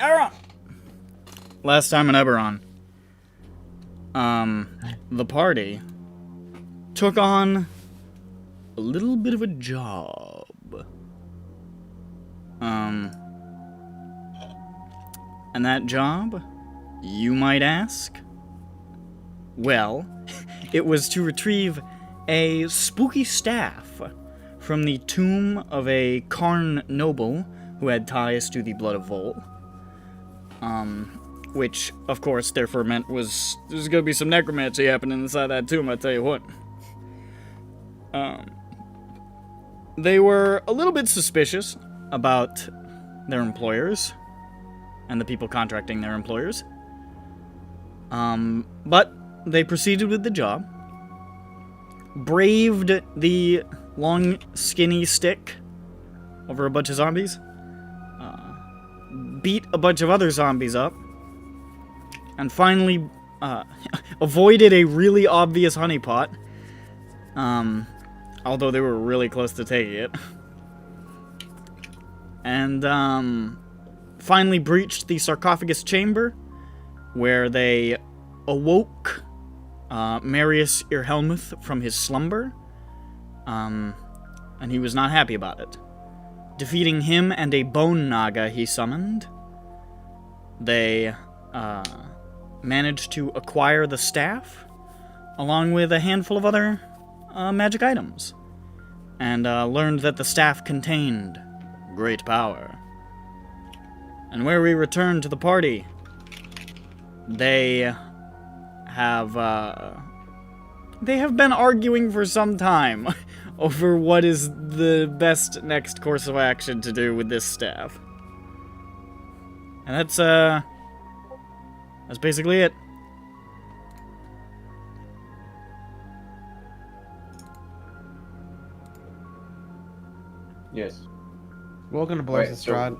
EBERRON! Last time in EBERRON, the party took on a little bit of a job. And that job, you might ask? Well, it was to retrieve a spooky staff from the tomb of a Karn noble who had ties to the Blood of Vol. Which, of course, therefore meant there's gonna be some necromancy happening inside that tomb, I tell you what. They were a little bit suspicious about their employers and the people contracting their employers. But they proceeded with the job, braved the long, skinny stick over a bunch of zombies, beat a bunch of other zombies up, and finally avoided a really obvious honeypot, although they were really close to taking it, and finally breached the sarcophagus chamber, where they awoke Marius Irhelmuth from his slumber, and he was not happy about it. Defeating him and a bone naga he summoned, they managed to acquire the staff, along with a handful of other magic items, and learned that the staff contained great power. And where we return to the party, they have been arguing for some time over what is the best next course of action to do with this staff. And that's basically it. Yes. Welcome to Blair's Estrade.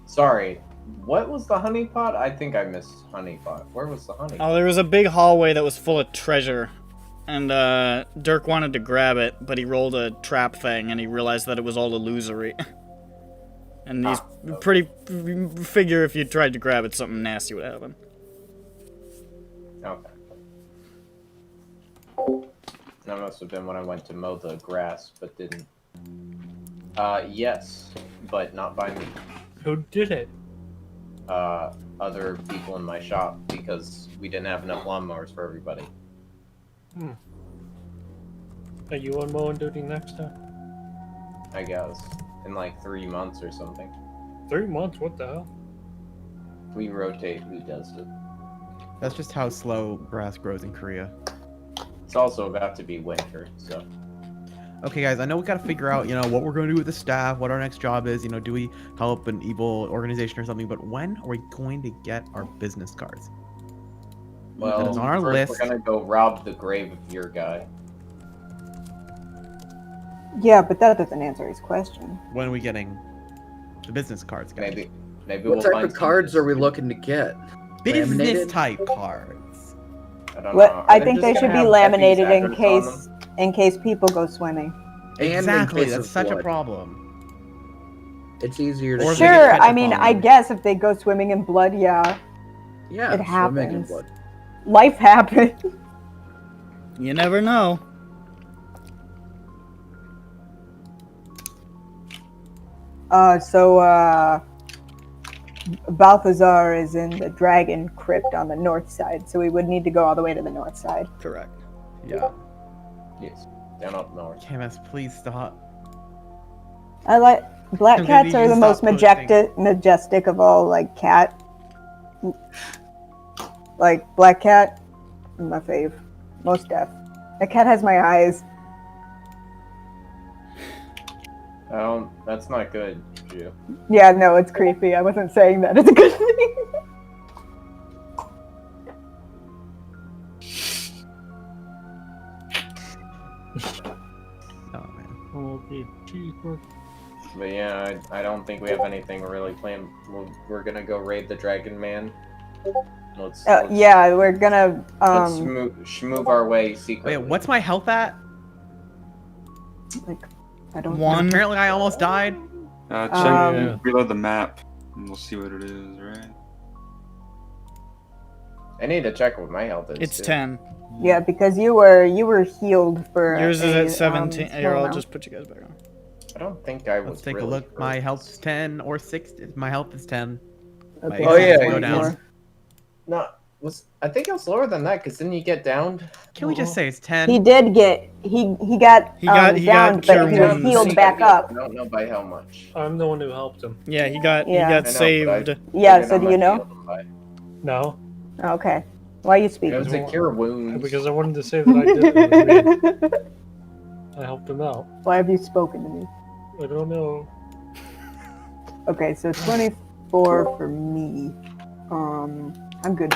Sorry, what was the honeypot? I think I missed honeypot. Where was the honeypot? Oh, there was a big hallway that was full of treasure. And Dirk wanted to grab it, but he rolled a trap thing and he realized that it was all illusory. And he's pretty figure if you tried to grab it, something nasty would happen. Okay. That must have been when I went to mow the grass, but didn't. Yes, but not by me. Who did it? Other people in my shop, because we didn't have enough lawnmowers for everybody. Are you on mowing duty next time? I guess. In like 3 months or something. 3 months? What the hell? We rotate who does it. That's just how slow grass grows in Korea. It's also about to be winter, so... Okay, guys, I know we gotta figure out, what we're gonna do with the staff, what our next job is, do we help an evil organization or something, but when are we going to get our business cards? Well, that is on our first list. We're gonna go rob the grave of your guy. Yeah, but that doesn't answer his question. When are we getting the business cards, guys? Maybe What we'll type find of cards are we looking to get? Business Laminated? type cards. I don't know. I think they should be laminated in Effie's address case people go swimming. And in Exactly, case that's of such a blood. problem. It's easier to Or if see. they Sure, catch I up mean, on I them. guess if they go swimming in blood, yeah, Yeah, it swimming in happens. blood. Life happens. You never know. Balthazar is in the dragon crypt on the north side, so we would need to go all the way to the north side. Correct. Yeah. Yes, down up north. Camus, please stop. I like black I'm gonna cats need are you the to most stop posting. majestic of all, like cat Like black cat, my fave. Most deaf. That cat has my eyes. Oh, that's not good, Ju. Yeah, no, it's creepy. I wasn't saying that. It's a good thing. Oh man. Okay, cheaper. But yeah, I don't think we have anything really planned. We're gonna go raid the Dragon Man. Let's Yeah, we're gonna let's move our way secretly. Wait, what's my health at? like I don't One. Apparently, I almost died. Check Yeah. reload the map, and we'll see what it is, right? I need to check what my health is. It's too. 10. Yeah, because you were healed for Yours is a, at 17. small Here, I'll amount. just put you guys back on. I don't think I was. Let's take really a look. My hurt. health is 10 or 6. My health is 10. Okay, Oh, so yeah, it's go one down. more. No, I think it was lower than that. Cause didn't you get downed? Can we just say it's 10? He did get he got He got downed, cure but he was wounds. healed back up. I don't know by how much. I'm the one who helped him. Yeah, he got Yeah. I know, saved. but Yeah, figured so how do you much know? healed him by. No, Okay. Why are you It speaking? was a cure wounds. because I wanted to say that I did it. It was me. I helped him out. Why have you spoken to me? I don't know. Okay, so 24 for me. I'm good.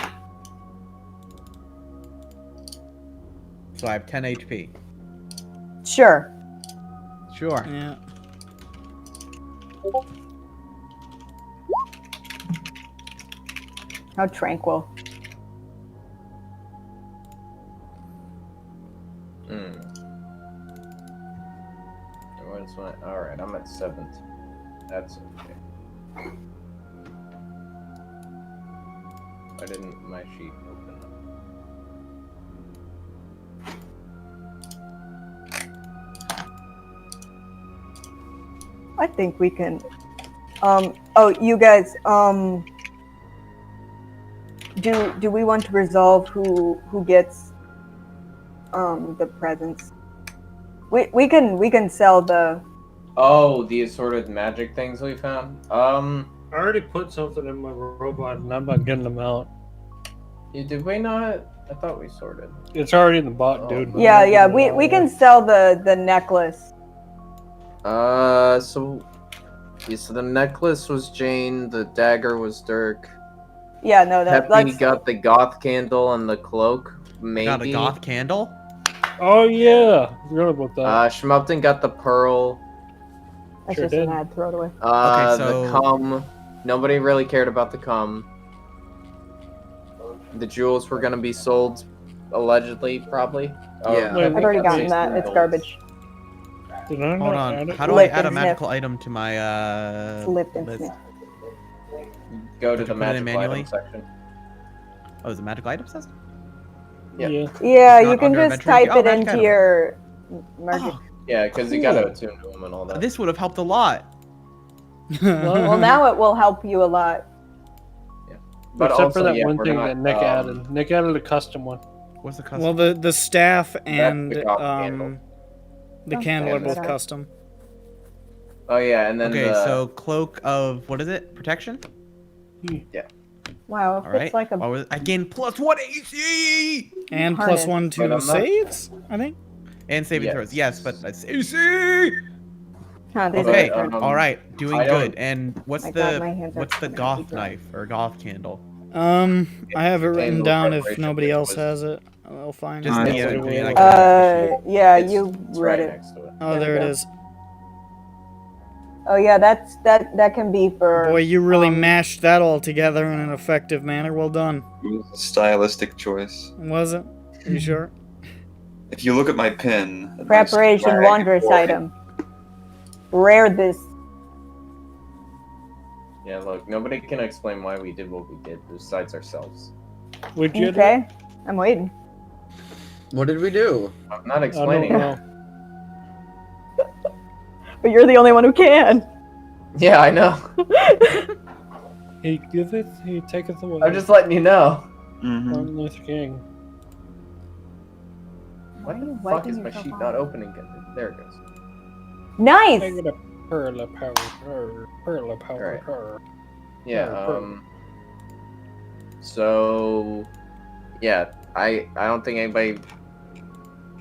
So I have 10 HP. Sure. Sure. Yeah. How tranquil. Where's my? All right, I'm at 7th. That's okay. Why didn't my sheet open up? I think we can. Oh, you guys. Do we want to resolve who gets the presents? We can sell the. Oh, the assorted magic things we found. I already put something in my robot and I'm not getting them out. Did we not? I thought we sorted. It's already in the bot, Oh. dude. Yeah. We can sell the necklace. So the necklace was Jane, the dagger was Dirk. Yeah, no, Peppy that's got the goth candle and the cloak, maybe. Got a goth candle? Oh yeah, I forgot about that. Schmupton got the pearl. that's Sure just did. an ad. Throw it away. Okay, so- The cum. Nobody really cared about the cum. The jewels were gonna be sold, allegedly, probably. Yeah. Peppy I've already got gotten 16 that. It's golds. garbage. Did I Hold not on. add it? How do I Lip add a and magical item to my Lip and list? sniff. Go to Did you the put it in magical manually? item section. Oh, is it magical item system? Yeah. Yeah. Yeah, Not you can under just inventory? type Oh, it magic into item. your magic. Oh, Yeah, because you gotta attune to them and all that. this would have helped a lot. Well, now it will help you a lot. But Except also, for that yeah, one we're thing not, that Nick added. Nick added a custom one. What's the custom? Well, the staff and the goth candle. the Oh, candle are yeah, both that's- custom. Oh yeah, and then Okay, the so cloak of what is it? Protection? Wow, if All right. it's like a What was it? I gain +1 AC And Harness. +1 But to I'm not- saves, I think. and saving Yes. throws. Yes, but that's AC. Huh, these Okay, are- um, all right, doing I don't- good. And what's My God, my hands are the fucking goth creepy. knife or goth candle? I have it written Candle down. If preparation, nobody which else was- has it, I'll find Just it. the It's inventory, and I like- can yeah, It's- you it's read right it. next to it. Oh, there there we it go. is. Oh yeah, that can be for. Boy, you really um, mashed that all together in an effective manner. Well done. It was a stylistic choice. Was it? Are you sure? If you look at my pin, a nice Preparation flag wondrous boy. item. Rare this. Yeah, look, nobody can explain why we did what we did besides ourselves. Would you? Okay, I'm waiting. What did we do? I'm not I don't explaining. know. But you're the only one who can. Yeah, I know. He giveth, he taketh away. I'm just letting you know. Mhm. Martin Luther King. Why the Why fuck is didn't my you sheet go not on? opening? There it goes. Nice. I got a pearl of power. Pearl of power. Alright. Pearl. Yeah, Pearl. So, yeah, I don't think anybody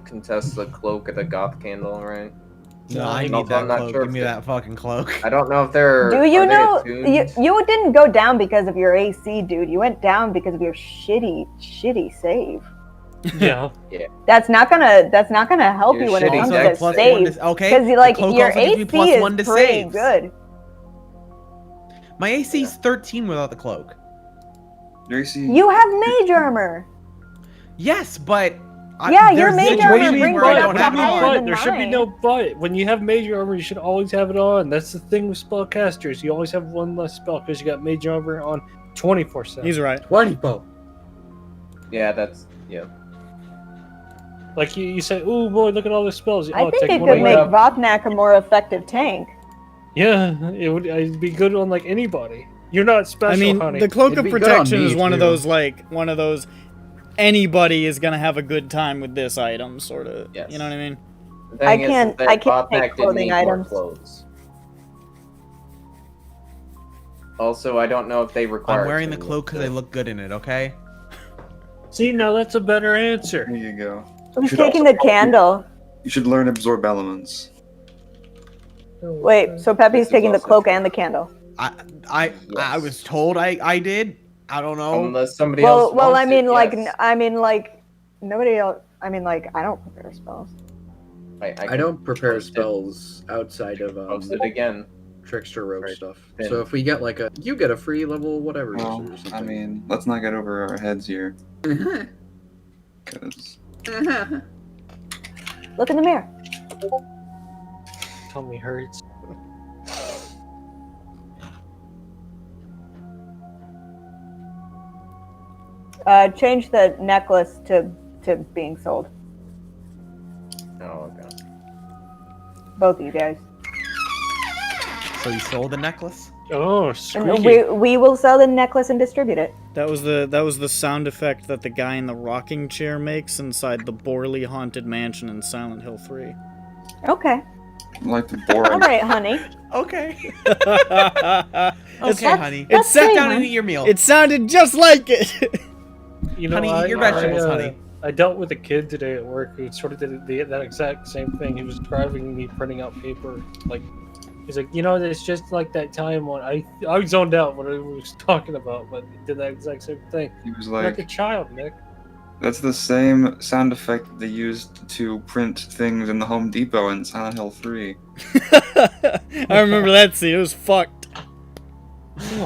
contests the cloak of the goth candle, right? No, I I'm need that not cloak. sure Give if me they- that fucking cloak. I don't know if they're. Do you are they know attuned? you didn't go down because of your AC, dude? You went down because of your shitty save. Yeah. That's not gonna help Your you when it shitty comes dex to save. save. Okay. Because the like cloak your also gives me AC plus is 1 to pretty saves. good. My AC is 13 without the cloak. Your AC. You have mage armor. Yes, but Yeah, your there's mage situations armor brings where it I up don't to have it higher on. than There should be mine. no but. When you have major armor, you should always have it on. That's the thing with spellcasters. You always have one less spell because you got major armor on 24/7. He's right. 20 Yeah, that's yeah. Like you say, oh boy, look at all the spells. I Oh, think take it one could away. make Votnak a more effective tank. Yeah, it'd be good on like anybody. You're not special, I mean, honey. the cloak It'd of be good protection on me, is one of too. those anybody is gonna have a good time with this item, sort of. Yes. You know what I mean? The thing I is can't that take Botnak didn't clothing need more items. clothes. Also, I don't know if they require. I'm wearing the attunement cloak because I to- look good in it, okay? See, now that's a better answer. There you go. Who's Should taking also the candle? You should learn absorb elements. Wait, so Pepe's This is taking the also cloak true. and the candle. I Yes. was told I did. I don't know. Unless somebody else. Well, wants I mean, it, like, yes. nobody else. I mean, like, I don't prepare spells. I I don't prepare post it. spells outside of Post it again. trickster rogue Right. stuff. Then- So if we get like you get a free level whatever. Well, or something. I mean, let's not get over our heads here. Because Look in the mirror. Tummy hurts. Change the necklace to being sold. Oh god. Both of you guys. So you sold the necklace? Oh, And squeaky. we will sell the necklace and distribute it. That was the sound effect that the guy in the rocking chair makes inside the Borley haunted mansion in Silent Hill 3. Okay. I like the All boring. right, honey. Okay. It's- Okay, honey. It, That's Sit great, down and hon. eat your meal. it sounded just like it. You know, Honey, eat your vegetables, honey. I dealt with a kid today at work who sort of did that exact same thing. He was driving me printing out paper. Like, he's like, you know, it's just like that time when I zoned out what he was talking about, but he did that exact same thing. He was You're like a like, child, Nick. that's the same sound effect they used to print things in the Home Depot in Silent Hill 3. I remember that scene. It was fucked.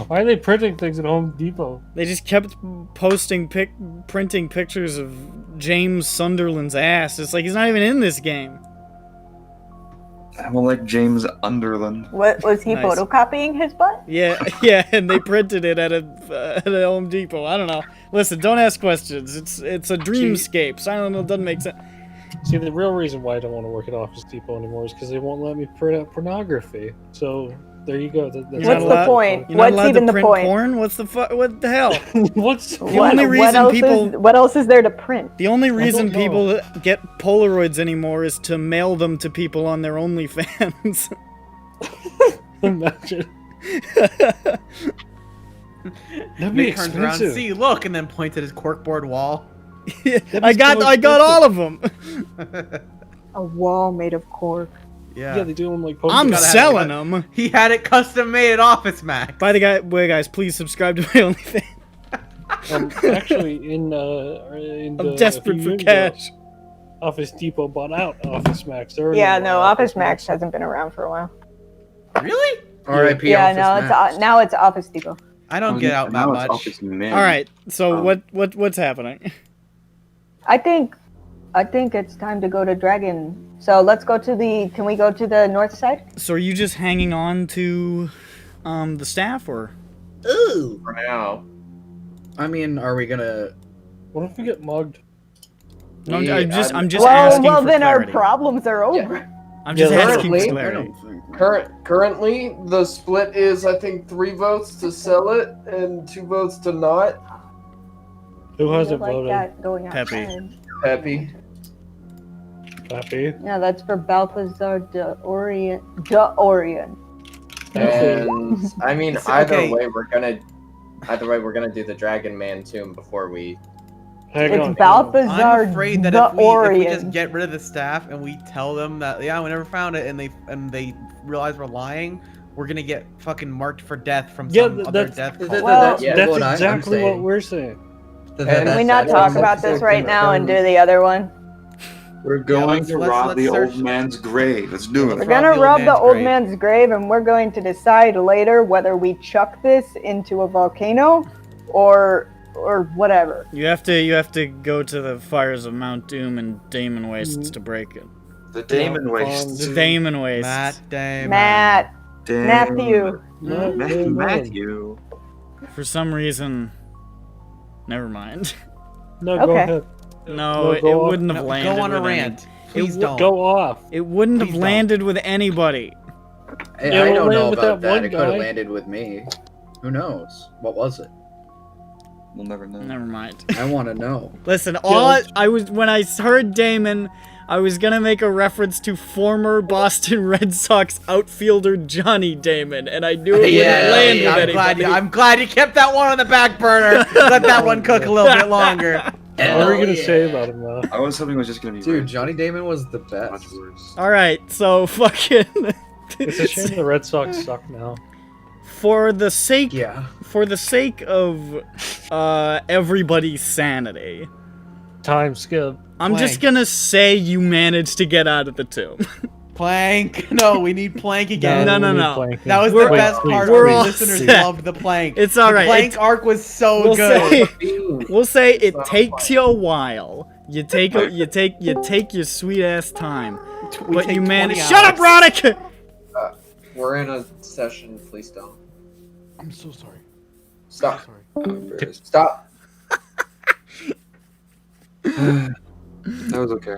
Why are they printing things at Home Depot? They just kept printing pictures of James Sunderland's ass. It's like he's not even in this game. I'm like James Underland. What was he Nice. photocopying his butt? Yeah, yeah, and they printed it at a Home Depot. I don't know. Listen, don't ask questions. It's a dreamscape. Silent Hill doesn't make sense. See, the real reason why I don't want to work at Office Depot anymore is because they won't let me print out pornography. So there you go. That's You're What's not the allowed- point? You're not What's allowed even to the print point? porn. What the hell? What's The only reason what else is there to print? The only reason don't know. people get Polaroids anymore is to mail them to people on their OnlyFans. imagine? That'd be Nick turns around, expensive. see, look, and then points at his corkboard wall. I got all of them. A wall made of cork. Yeah, they do them like I'm gotta have selling it. them. He had it custom made at Office Max. By the way, guys, please subscribe to my OnlyFans. Actually, in I'm desperate for cash. Office Depot bought out Office Max. There are Yeah, more no, Office Max hasn't been around for a while. Really? R.I.P. Yeah, Office no, Max. now it's Office Depot. I don't get out that Now much. it's Office Mint. All right, so Um, what's happening? I think it's time to go to Dragon. So let's go to the. Can we go to the north side? So are you just hanging on to the staff, or? Ooh. For now. I mean, are we gonna? What if we get mugged? No, Yeah, I'm just well, asking well, for then clarity. our problems are over. I'm just Yeah, asking currently- for I clarity. don't think. Currently, the split is I think 3 votes to sell it and 2 votes to not. Who I hasn't like voted? that going Peppy. outside. Peppy. Happy? Yeah, that's for Balthazar de Orient. De Orient. And I mean, It's either okay. way, we're gonna Either way, we're gonna do the Dragon Man tomb before we. Hang It's on. Balthazar I'm afraid that the if we Orient. just get rid of the staff and we tell them that yeah, we never found it, and they realize we're lying, we're gonna get fucking marked for death from Yeah, some other that's death cult. Well- Yeah, that's what I'm exactly what saying. we're saying. Can we not that's talk exactly about this right now and do the other one? We're going let's- to let's- rob let's the search- old man's grave. Let's do We're it. Let's gonna rob the old grave. man's grave, and we're going to decide later whether we chuck this into a volcano or whatever. You have to go to the fires of Mount Doom and Damon Wastes to break it. The Damon Wastes. The Damon Wastes. Matt Damon. Matt, Damn. Matthew. Matthew. For some reason, never mind. No, go Okay. ahead. No, it go off. wouldn't have No, landed. go on a with any- rant. Please It don't. Go off. It wouldn't have Please don't. landed with anybody. Hey, Yeah, I we'll don't land know with about that that. one It could have guy. landed with me. Who knows? What was it? We'll never know. Never mind. I want to know. Listen, when I heard Damon, I was gonna make a reference to former Boston Red Sox outfielder Johnny Damon, and I knew it Yeah, wouldn't land yeah, with anybody. I'm glad you kept that one on the back burner. Let that one cook a little bit longer. What are we gonna say about him now? I was hoping it was just gonna be Dude, red. Johnny Damon was the Much best. worse. All right, so fucking. It's a shame the Red Sox suck now. For the sake Yeah. of everybody's sanity, Time skip. I'm just gonna say you managed to get out of the tomb. Plank. No, we need plank again. No, no, we need no. Plank. That was We're- the best please, part. we're Our all listeners set. loved the plank. It's all right. The plank It's- arc was so we'll good. say it takes you a while. You take your sweet ass time, We but take you 20 manage. Shut up, hours. Rodick! We're in a session. Please don't. I'm so sorry. Stop. Sorry. Stop. That was okay.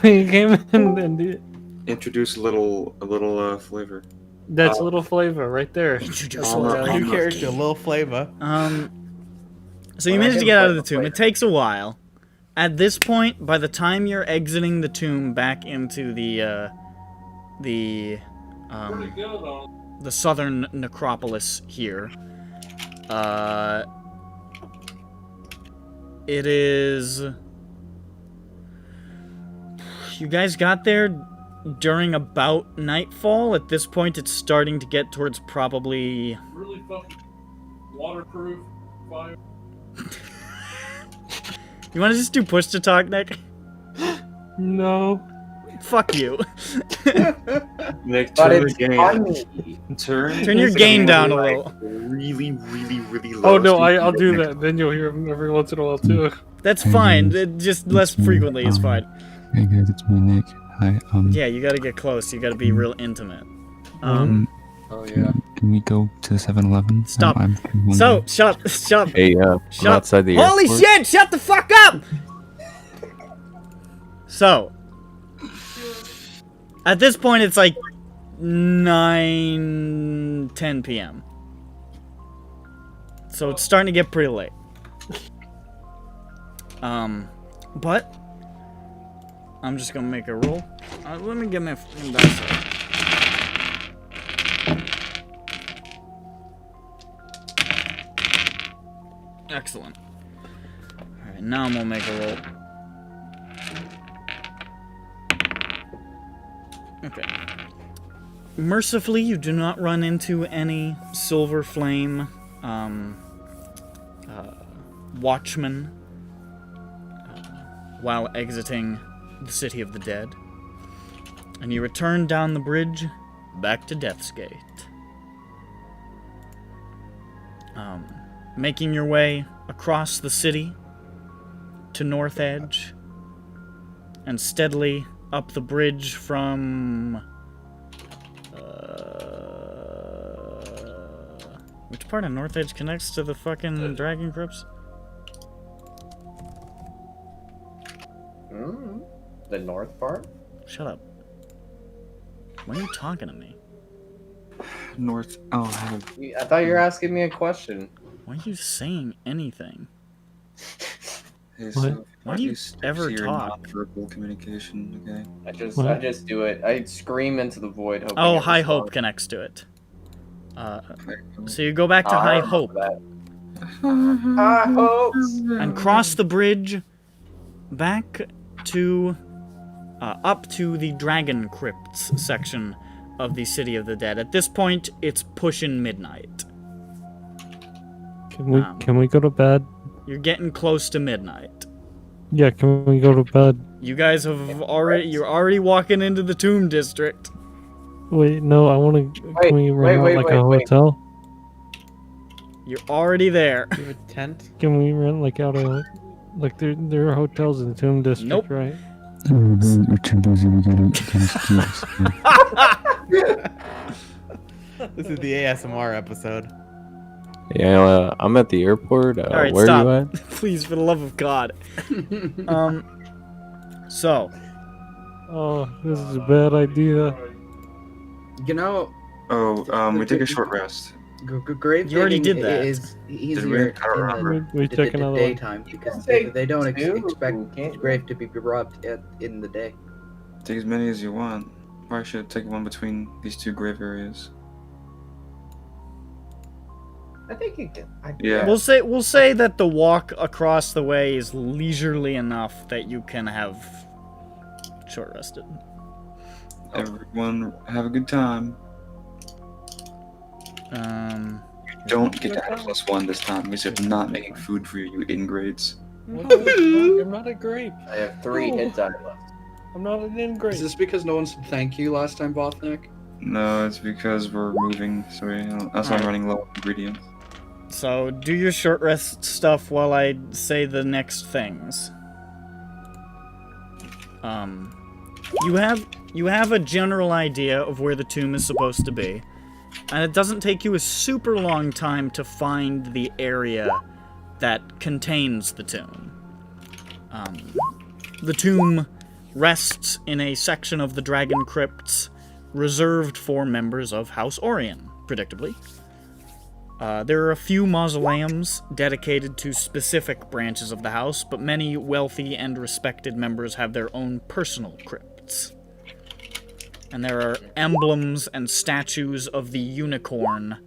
He came in and did. Introduce a little flavor. That's a little flavor right there. Introduce a little New character, Lil Flavor. So you Well, I manage to can get out play of the the tomb. flavor. It takes a while. At this point, by the time you're exiting the tomb back into the southern necropolis here, it is. You guys got there during about nightfall. At this point, it's starting to get towards probably. Really fucking waterproof fire. You want to just do push to talk, Nick? No. Fuck you. Nick, But turn the it's game. funny. Turn your gain down a little. Really, really, really low. Oh no, I'll Speaking do of that. Then you'll hear him every once in a while too. That's fine. Just less frequently is fine. Hey guys, it's me, Nick. Hi. Yeah, you gotta get close. You gotta be real intimate. Oh yeah. Can we go to 7-Eleven? Stop. I'm So, shut up. Hey, I'm Shut up. outside the Holy airport. shit, shut the fuck up! So, at this point, it's like 9:10 p.m. So it's starting to get pretty late. But I'm just gonna make a roll. Let me get my fucking dice out. Excellent. Alright, now I'm gonna make a roll. Okay. Mercifully, you do not run into any silver flame watchmen while exiting the city of the dead. And you return down the bridge back to Death's Gate. Making your way across the city to North Edge and steadily up the bridge from which part of North Edge connects to the fucking Dragon Crypts? The north part? Shut up. When are you talking to me? North. Oh, I have. I thought you were asking me a question. Why are you saying anything? Hey, What? so Why do you just ever your talk? nonverbal communication, okay? I just What? do it. I scream into the void. Hoping Oh, it High Hope responds. connects to it. Okay, cool. So you go back to Oh, I High remember Hope. that. High hopes. and cross the bridge back to up to the Dragon Crypts section of the City of the Dead. At this point, it's pushing midnight. Can we go to bed? You're getting close to midnight. Yeah, can we go to bed? You guys you're already walking into the Tomb District. Wait, no, I want to. Can we rent out like a hotel? You're already there. You have a tent? Can we rent like out a there are hotels in Tomb District, Nope. right? We're too busy. We gotta skills. This is the ASMR episode. Yeah, I'm at the airport. All right, where stop. are you at? Please, for the love of God. So. Oh, this is a bad idea. You know, we take a short rest. grave You already digging did that. is Did easier we? I don't remember. in We the took another one. daytime because they don't expect the grave to be robbed in the day. Take as many as you want. Probably should take one between these two grave areas. I think you can. Yeah. We'll say that the walk across the way is leisurely enough that you can have short rested. Everyone have a good time. Don't get that +1 this time because I'm not making food for you, you ingrates. I'm not a grape. I have 3 hit die left. I'm not an ingrate. Is this because no one said thank you last time, Bothnik? No, it's because we're moving, so that's why I'm running low on ingredients. So do your short rest stuff while I say the next things. You have a general idea of where the tomb is supposed to be, and it doesn't take you a super long time to find the area that contains the tomb. The tomb rests in a section of the Dragon Crypts reserved for members of House Orion, predictably. There are a few mausoleums dedicated to specific branches of the house, but many wealthy and respected members have their own personal crypts. And there are emblems and statues of the unicorn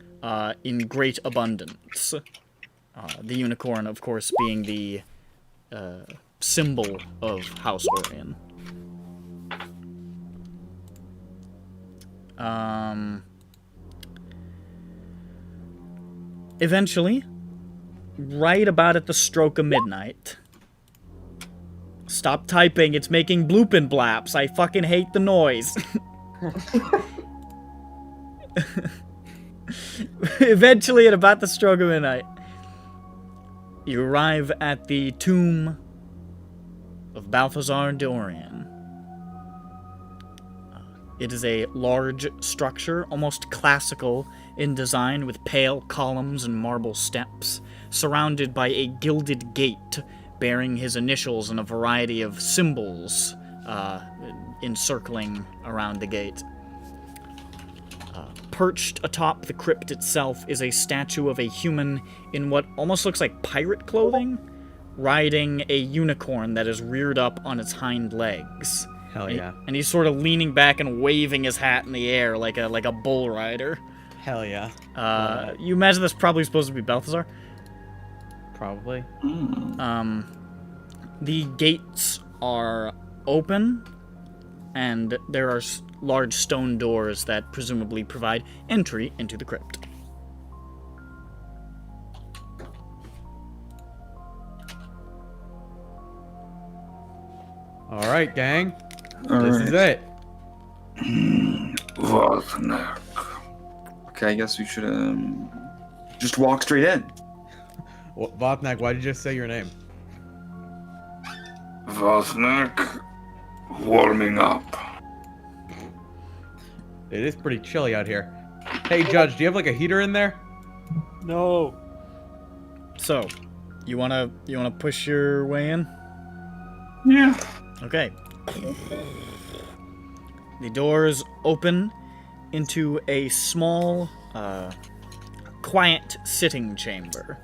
in great abundance. The unicorn, of course, being the symbol of House Orion. Eventually, right about at the stroke of midnight. Stop typing, it's making bloopin' blaps. I fucking hate the noise. Eventually, at about the stroke of midnight, you arrive at the tomb of Balthazar Dorian. It is a large structure, almost classical in design, with pale columns and marble steps, surrounded by a gilded gate bearing his initials and a variety of symbols encircling around the gate. Perched atop the crypt itself is a statue of a human in what almost looks like pirate clothing, riding a unicorn that is reared up on its hind legs. Hell yeah. And he's sort of leaning back and waving his hat in the air like a bull rider. Hell yeah. You imagine that's probably supposed to be Balthazar? Probably. The gates are open, and there are large stone doors that presumably provide entry into the crypt. All right, gang. All This right. is it. Wozniak. Okay, I guess we should just walk straight in. Well, Vothnak, why did you just say your name? Wozniak, warming up. It is pretty chilly out here. Hey, Judge, do you have like a heater in there? No. So, you wanna push your way in? Yeah. Okay. The doors open into a small, quiet sitting chamber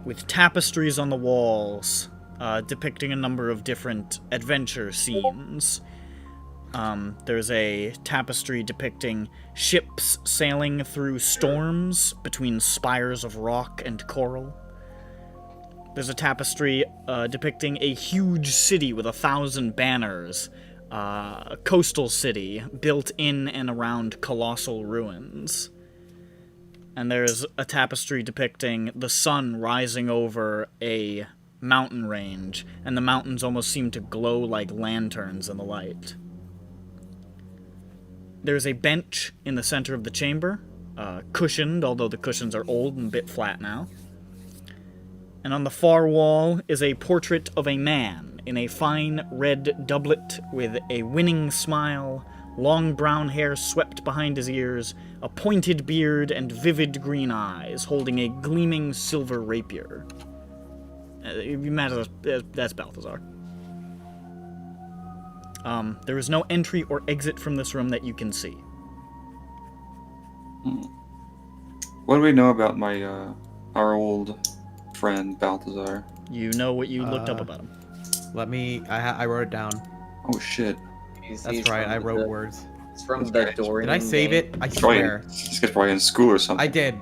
with tapestries on the walls depicting a number of different adventure scenes. There's a tapestry depicting ships sailing through storms between spires of rock and coral. There's a tapestry depicting a huge city with 1,000 banners, a coastal city built in and around colossal ruins. And there's a tapestry depicting the sun rising over a mountain range, and the mountains almost seem to glow like lanterns in the light. There's a bench in the center of the chamber, cushioned, although the cushions are old and a bit flat now. And on the far wall is a portrait of a man in a fine red doublet with a winning smile, long brown hair swept behind his ears, a pointed beard, and vivid green eyes, holding a gleaming silver rapier. That's Balthazar. There is no entry or exit from this room that you can see. What do we know about my our old friend Balthazar? You know what you looked up about him. Let me. I wrote it down. Oh shit! That's right. I wrote words. It's from the Dorian. Did I save game. it? I swear. This guy's probably in school or something. I did.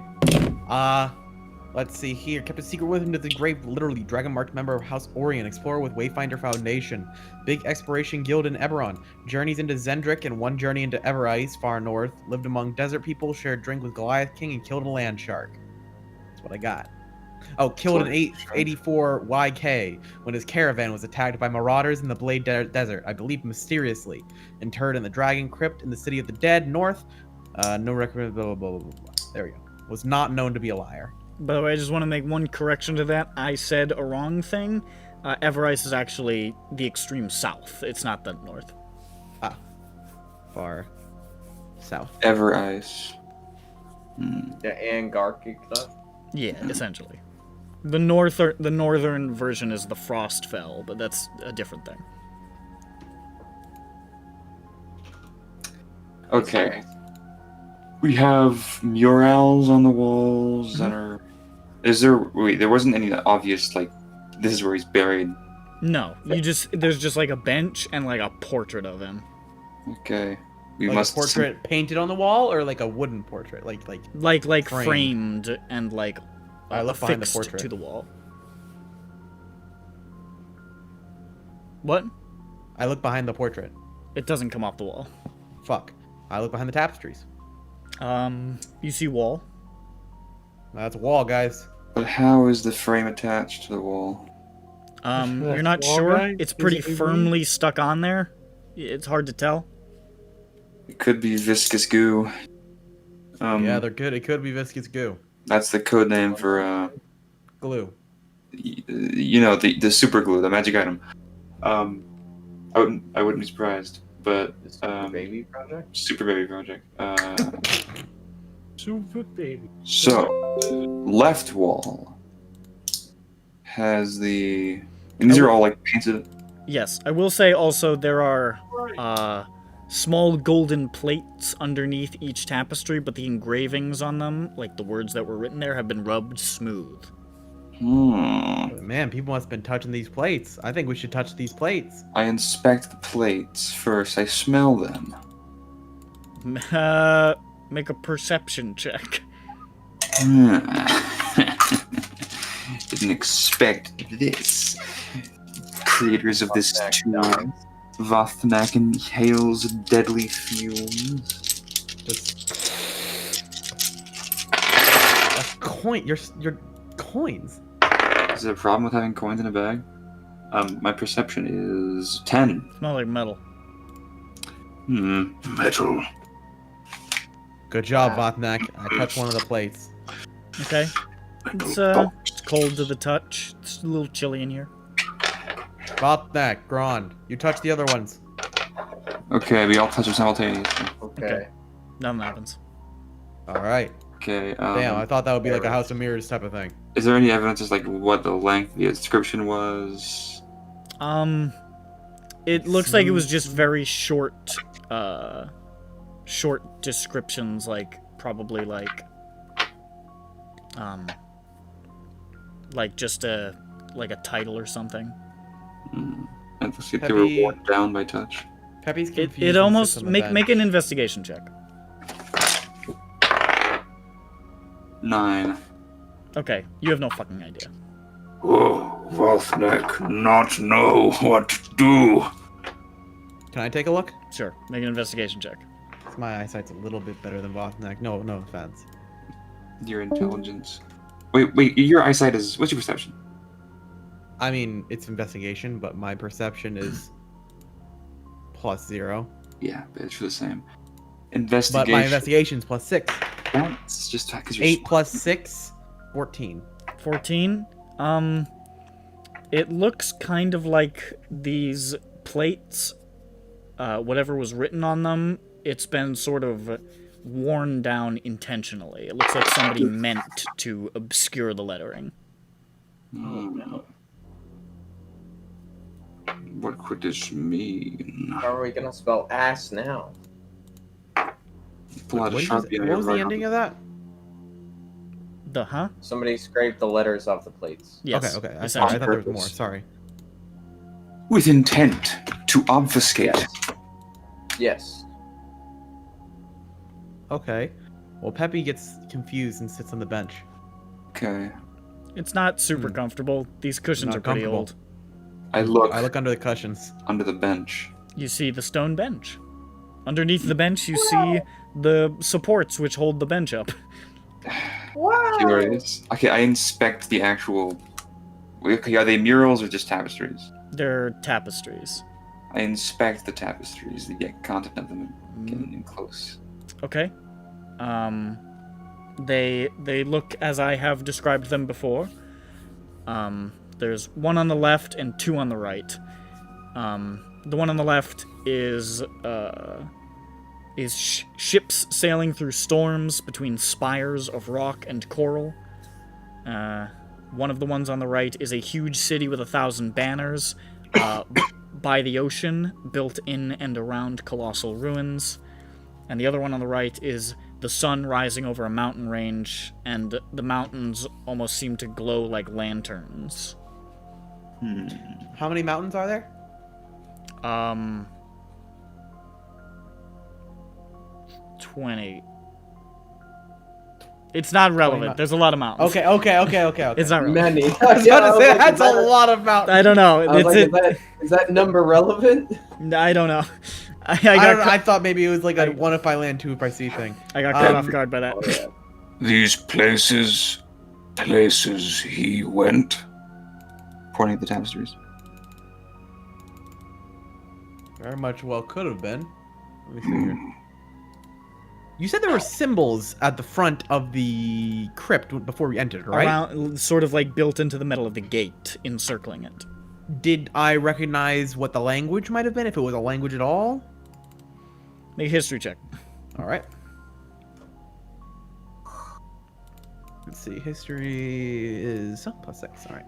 Let's see here. Kept a secret with him to the grave, literally. Dragon-marked member of House Orion. Explorer with Wayfinder Foundation. Big exploration guild in EBERRON. Journeys into Zendrick and one journey into Everise, far north. Lived among desert people, shared drink with Goliath King, and killed a land shark. That's what I got. Oh, killed an 884 YK when his caravan was attacked by marauders in the Blade Desert, I believe mysteriously. Interred in the Dragon Crypt in the City of the Dead, north. No record, blah, blah, blah, blah, blah. There we go. Was not known to be a liar. By the way, I just want to make one correction to that. I said a wrong thing. Everise is actually the extreme south. It's not the north. Ah. Far south. Everise. Yeah, and Garkic stuff. Yeah, essentially. The northern version is the Frostfell, but that's a different thing. Okay. We have murals on the walls that are. Is there? Wait, there wasn't any obvious like. This is where he's buried. No, there's just like a bench and like a portrait of him. Okay. We Like must a portrait painted on the wall, or like a wooden portrait, like framed and like I look behind the affixed portrait to the wall. What? I look behind the portrait. It doesn't come off the wall. Fuck. I look behind the tapestries. You see wall. That's a wall, guys. But how is the frame attached to the wall? You're not wall sure. guy? It's pretty Is it firmly stuck on there. It's hard to tell. It could be viscous goo. Yeah, they're good. It could be viscous goo. That's the code name for Glue. You know, the super glue, the magic item. I wouldn't be surprised. But Super Baby Project. Super Baby Project. Super Baby. So left wall has the. And these are all like painted. Yes, I will say also there are small golden plates underneath each tapestry, but the engravings on them, like the words that were written there, have been rubbed smooth. Man, people must have been touching these plates. I think we should touch these plates. I inspect the plates first. I smell them. Make a perception check. Didn't expect this. Creators of this tool. Vothnak inhales deadly fumes. That's coin. Your coins. Is there a problem with having coins in a bag? My perception is 10. Smells like metal. Metal. Good job, Vothnak. I touched one of the plates. Okay. It's cold to the touch. It's a little chilly in here. Vothnak, Grand, you touch the other ones. Okay, we all touch them simultaneously. Okay. Nothing happens. All right. Okay. Damn, I thought that would be like a House of Mirrors type of thing. Is there any evidence as like what the length of the inscription was? It looks like it was just very short descriptions, like probably like just a title or something. And let's see if they were worn down by touch. Peppy's confused. It and almost sits on the make bench. an investigation check. 9. Okay, you have no fucking idea. Oh, Vothnek, not know what to do. Can I take a look? Sure, make an investigation check. My eyesight's a little bit better than Vothnek. No offense. Your intelligence. Wait, your eyesight is... What's your perception? I mean, it's investigation, but my perception is +0. Yeah, it's the same. But Investigation. my investigation's +6. That's just because you're 8 plus 6, 14. 14. It looks kind of like these plates, whatever was written on them, it's been sort of worn down intentionally. It looks like somebody meant to obscure the lettering. What could this mean? How are we gonna spell ass now? Pull out a What Sharpie and was the write ending on of that? The huh? Somebody scraped the letters off the plates. Yes. Okay. essentially. I thought there was more. Purpose. Sorry. With intent to obfuscate. Yes. Okay. Well, Peppy gets confused and sits on the bench. Okay. It's not super comfortable. These cushions Not are pretty comfortable. old. I look under the cushions. under the bench. You see the stone bench. Underneath the bench, you see the supports which hold the bench up. Curious. Okay, I inspect the actual... Okay, are they murals or just tapestries? They're tapestries. I inspect the tapestries, the content of them, getting in close. Okay. They look as I have described them before. There's one on the left and two on the right. The one on the left is ships sailing through storms between spires of rock and coral. One of the ones on the right is a huge city with 1,000 banners by the ocean, built in and around colossal ruins. And the other one on the right is the sun rising over a mountain range, and the mountains almost seem to glow like lanterns. How many mountains are there? 20. It's not relevant. There's a lot of mountains. Okay. It's not relevant. Many. I was about to say, that's a lot of mountains. I don't know. I was like, is that number relevant? I don't know. I thought maybe it was like a one if I land, two if I see thing. I got caught off guard by that. Oh, yeah. These places he went. Pointing at the tapestries. Very much well could have been. Let me see here. You said there were symbols at the front of the crypt before we entered, right? Around, sort of like built into the metal of the gate, encircling it. Did I recognize what the language might have been, if it was a language at all? Make a history check. All right. Let's see. History is +6. All right.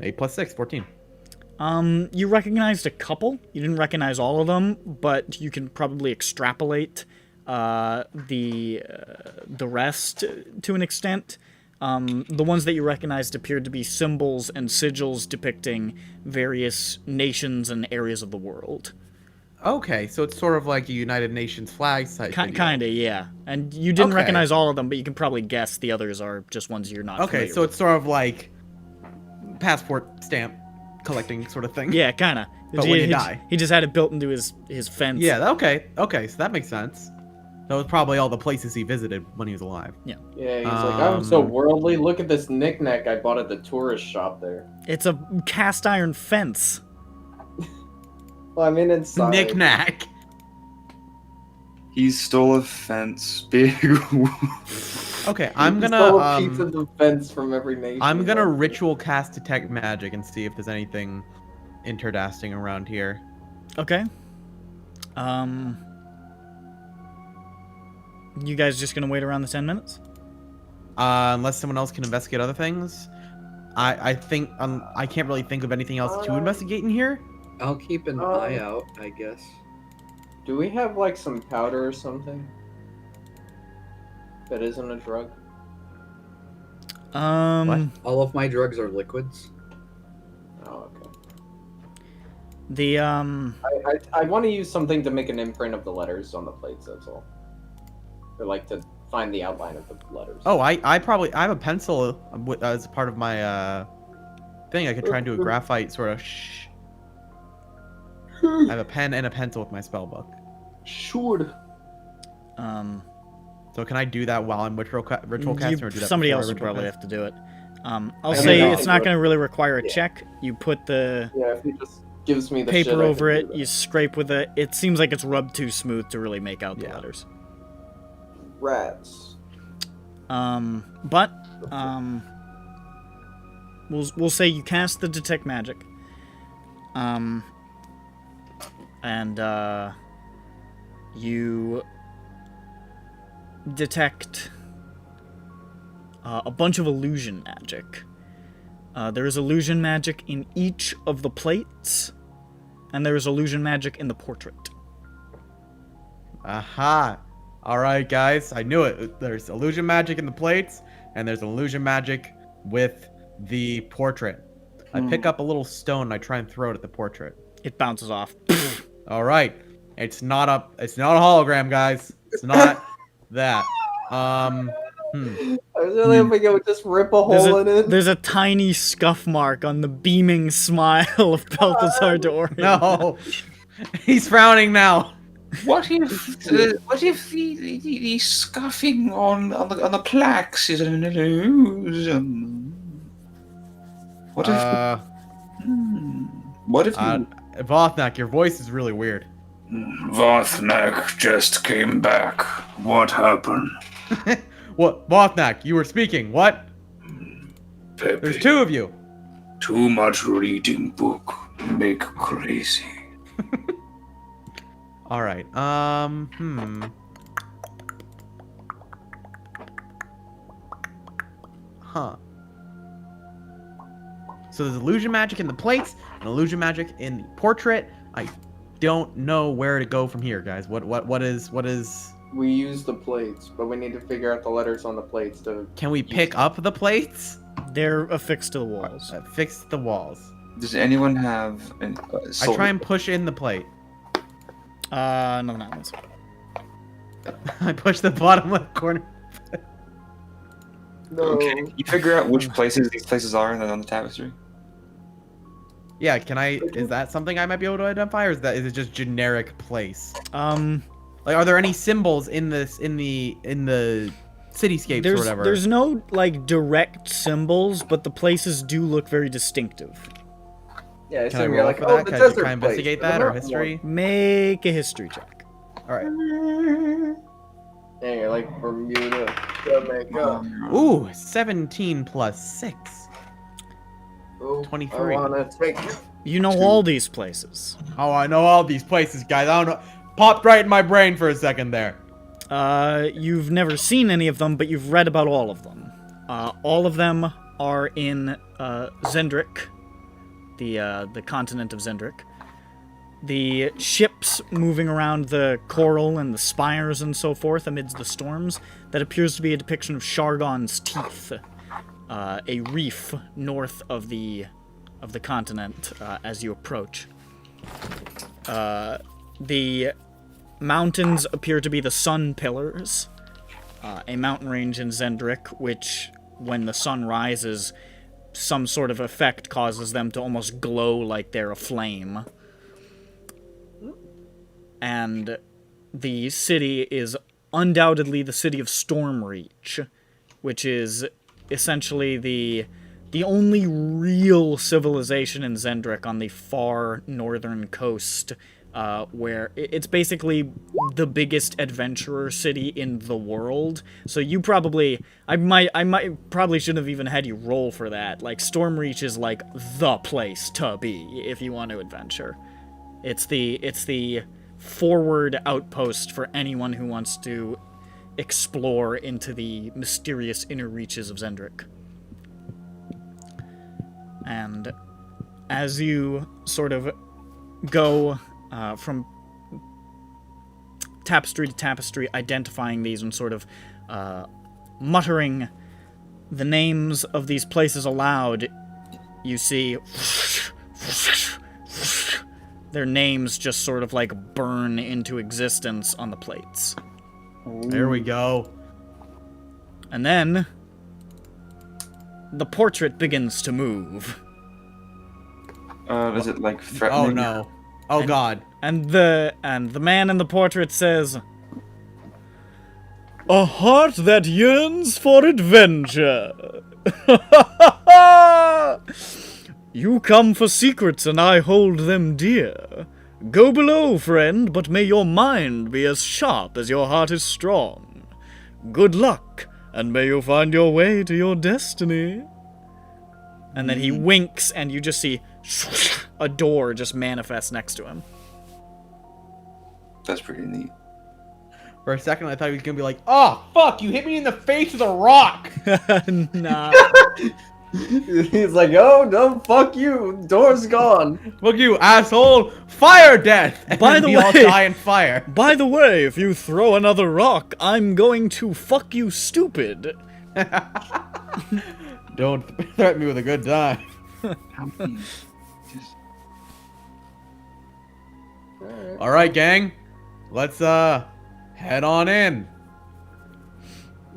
8 plus 6, 14. You recognized a couple. You didn't recognize all of them, but you can probably extrapolate the rest to an extent. The ones that you recognized appeared to be symbols and sigils depicting various nations and areas of the world. Okay, so it's sort of like a United Nations flag type thing. Kinda, yeah. And you didn't recognize all of them, but you can probably guess the others are just ones you're not familiar so with. it's sort of like passport stamp collecting sort of thing. Yeah, kinda. But when you die. He just had it built into his fence. Yeah, okay, so that makes sense. That was probably all the places he visited when he was alive. Yeah. Yeah, he's like, I'm so worldly. Look at this knickknack I bought at the tourist shop there. It's a cast iron fence. Well, I mean, inside. Knickknack. He stole a fence. Big. Okay, I'm He gonna stole a piece of the fence from every nation. I'm gonna ritual cast detect magic and see if there's anything interdasting around here. Okay. You guys just gonna wait around the 10 minutes? Unless someone else can investigate other things. I think I can't really think of anything else to investigate in here. I'll keep an eye out, I guess. Do we have like some powder or something? That isn't a drug? What? All of my drugs are liquids. Oh, okay. The I want to use something to make an imprint of the letters on the plates. That's all. Or like to find the outline of the letters. Oh, I have a pencil as part of my thing. I could try and do a graphite sort of. I have a pen and a pencil with my spell book. Sure. So can I do that while I'm ritual casting, or do that somebody before I else would ritual probably cast? have to do it. I'll say it's not going to really require a check. You put the Yeah, if he just gives me the shit, paper I over can it, do that. you scrape with it. It seems like it's rubbed too smooth to really make out the letters. Rats. But we'll say you cast the detect magic. And you detect a bunch of illusion magic. There is illusion magic in each of the plates, and there is illusion magic in the portrait. Aha! Alright, guys, I knew it. There's illusion magic in the plates, and there's illusion magic with the portrait. I pick up a little stone and I try and throw it at the portrait. It bounces off. Alright. It's not a hologram, guys. It's not that. I was really hoping it would just rip a hole in it. There's a tiny scuff mark on the beaming smile of Balthazar Dorian. No! He's frowning now. What if the scuffing on the plaques is an illusion? What if? What if you? Vothnak, your voice is really weird. Vothnak just came back. What happened? What? Vothnak, you were speaking. What? Pepe. There's two of you. Too much reading book. Make crazy. All right. Huh. So there's illusion magic in the plates and illusion magic in the portrait. I don't know where to go from here, guys. What is? We use the plates, but we need to figure out the letters on the plates to. Can we pick up the plates? They're affixed to the walls. Fix the walls. Does anyone have? I try and push in the plate. No, that one's. I push the bottom left corner. No. Okay. You figure out which places these places are on the tapestry. Yeah, can I? Is that something I might be able to identify, or is it just generic place? Like, are there any symbols in this in the cityscapes or whatever? There's no like direct symbols, but the places do look very distinctive. Yeah, Can I you're roll like, for oh, that? the Can I desert try and investigate place, that but or not history? Make a history check. All right. Yeah, you're like Bermuda, Jamaica. Ooh, 17 plus 6. Ooh, 23. I wanna take. You know all these places. Oh, I know all these places, guys. I don't know. Popped right in my brain for a second there. You've never seen any of them, but you've read about all of them. All of them are in Zendrick, the continent of Zendrick. The ships moving around the coral and the spires and so forth amidst the storms, that appears to be a depiction of Shargon's teeth, a reef north of the continent as you approach. The mountains appear to be the sun pillars, a mountain range in Zendrick, which, when the sun rises, some sort of effect causes them to almost glow like they're aflame. And the city is undoubtedly the city of Stormreach, which is essentially the only real civilization in Zendrick on the far northern coast, where it's basically the biggest adventurer city in the world. So you probably, I might probably shouldn't have even had you roll for that. Like, Stormreach is like the place to be if you want to adventure. It's the forward outpost for anyone who wants to explore into the mysterious inner reaches of Zendrick. And as you sort of go from tapestry to tapestry, identifying these and sort of muttering the names of these places aloud, you see their names just sort of like burn into existence on the plates. There we go. And then the portrait begins to move. Is it like threatening? Oh no. Oh god. And the man in the portrait says, "A heart that yearns for adventure. You come for secrets and I hold them dear. Go below, friend, but may your mind be as sharp as your heart is strong. Good luck, and may you find your way to your destiny." And then he winks, and you just see a door just manifest next to him. That's pretty neat. For a second, I thought he was gonna be like, "Oh fuck! You hit me in the face with a rock." Nah. He's like, "Oh no, fuck you! Door's gone." Fuck you, asshole! Fire death! And By then the we all way- die in fire. By the way, if you throw another rock, I'm going to fuck you stupid. Don't threaten me with a good time. How many? Just... All right, gang. Let's head on in.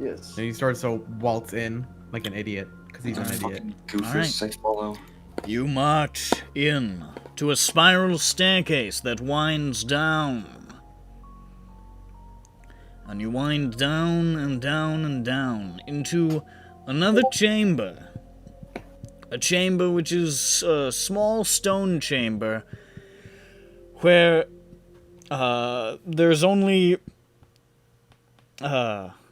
Yes. And he starts to waltz in like an idiot because he's an idiot. Fucking Goofus, Alright. I follow. You march in to a spiral staircase that winds down. And you wind down and down and down into another chamber. A chamber which is a small stone chamber where there's only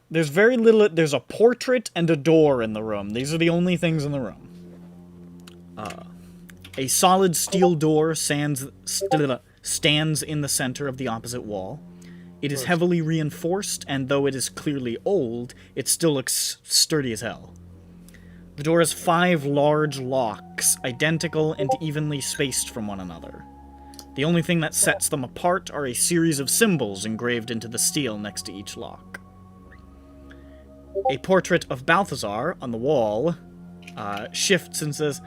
there's very little. There's a portrait and a door in the room. These are the only things in the room. A solid steel door stands in the center of the opposite wall. It is heavily reinforced, and though it is clearly old, it still looks sturdy as hell. The door has 5 large locks, identical and evenly spaced from one another. The only thing that sets them apart are a series of symbols engraved into the steel next to each lock. A portrait of Balthazar on the wall shifts and says,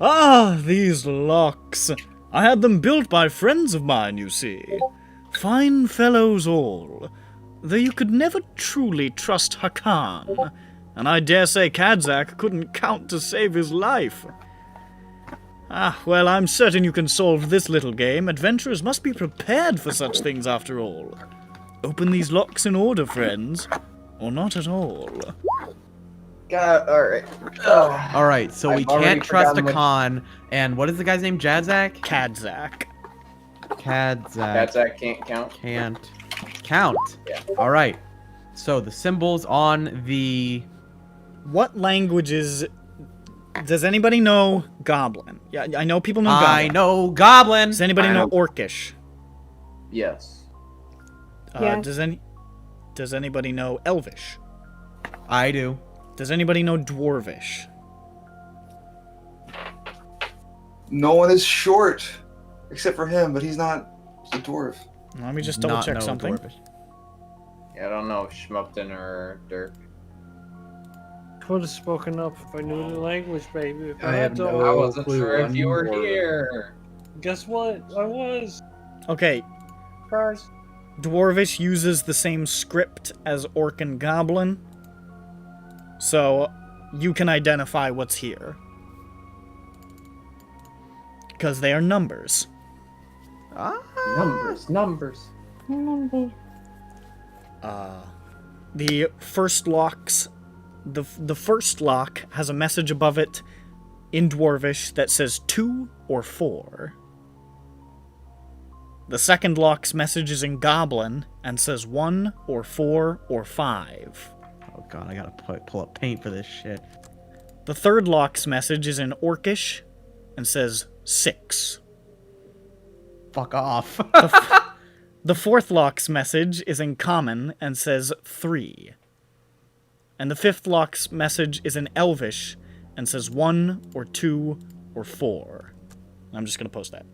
"Ah, these locks. I had them built by friends of mine, you see. Fine fellows all. Though you could never truly trust Hakan, and I dare say Kadzak couldn't count to save his life. Ah, well, I'm certain you can solve this little game. Adventurers must be prepared for such things after all. Open these locks in order, friends, or not at all." God, alright. All right, so we I've already can't trust a forgotten what- con. And what is the guy's name? Jadzak? Kadzak. Kadzak. Kadzak can't count. Can't count. Yeah. All right. So the symbols on the. What languages... Does anybody know Goblin? Yeah, I know people know Goblin. I know Goblin. Does anybody I know know- Orcish? Yes. Yes. Does anybody know Elvish? I do. Does anybody know Dwarvish? No one is short, except for him, but he's not a dwarf. Let me just double Not check know something. Dwarvish. Yeah, I don't know if Schmupton or Dirk. Could have spoken up if I knew the language, baby. If I had have to. no I wasn't clue sure if on you were your- here. Guess what? I was. Okay, Surprise. Dwarvish uses the same script as Orc and Goblin, so you can identify what's here. Because they are numbers. Numbers. The first locks... The first lock has a message above it in Dwarvish that says 2 or 4. The second lock's message is in Goblin and says 1 or 4 or 5. Oh god, I gotta pull up paint for this shit. The third lock's message is in Orcish and says 6. Fuck off. The fourth lock's message is in Common and says 3. And the fifth lock's message is in Elvish and says 1 or 2 or 4. I'm just gonna post that.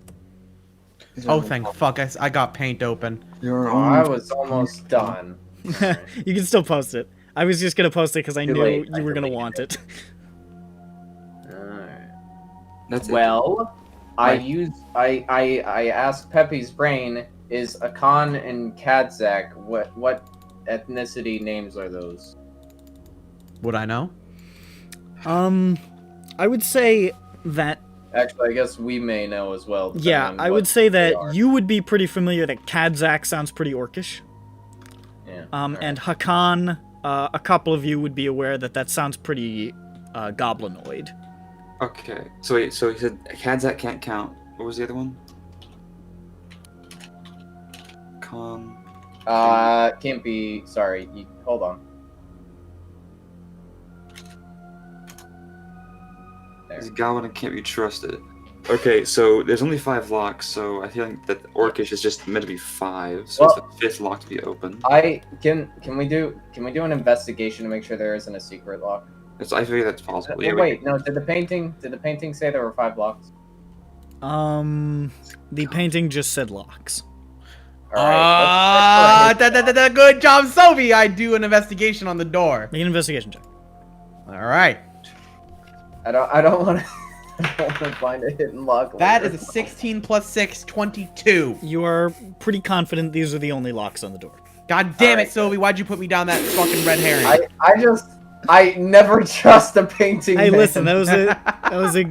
Oh, thank fuck, I got paint open. Your Oh, I was almost done. You can still post it. I was just gonna post it because I Too knew late. you were I gonna deleted want it. Alright. That's it. Well, I asked Pepe's brain, is Akan and Kadzak, what ethnicity names are those? Would I know? I would say that. Actually, I guess we may know as well. Yeah, on I what would say they that are. you would be pretty familiar that Kadzak sounds pretty orcish. Yeah. And Hakan, a couple of you would be aware that sounds pretty goblinoid. Okay. So wait, so he said Kadzak can't count. What was the other one? Can't be. Sorry. Hold on. This goblin can't be trusted. Okay, so there's only 5 locks, so I feel like that Orcish is just meant to be 5, so it's the 5th lock to be open. Can we do an investigation to make sure there isn't a secret lock? I figure that's possible. Yeah, Wait, no. Did the painting say there were 5 locks? The painting just said locks. Good job, Sophie. I do an investigation on the door. Make an investigation check. All right. I don't want to find a hidden lock. That later. is a 16 plus 6, 22. You are pretty confident these are the only locks on the door. God damn it, Sophie. Why'd you put me down that fucking red herring? I never trust a painting. Hey, man. listen, that was a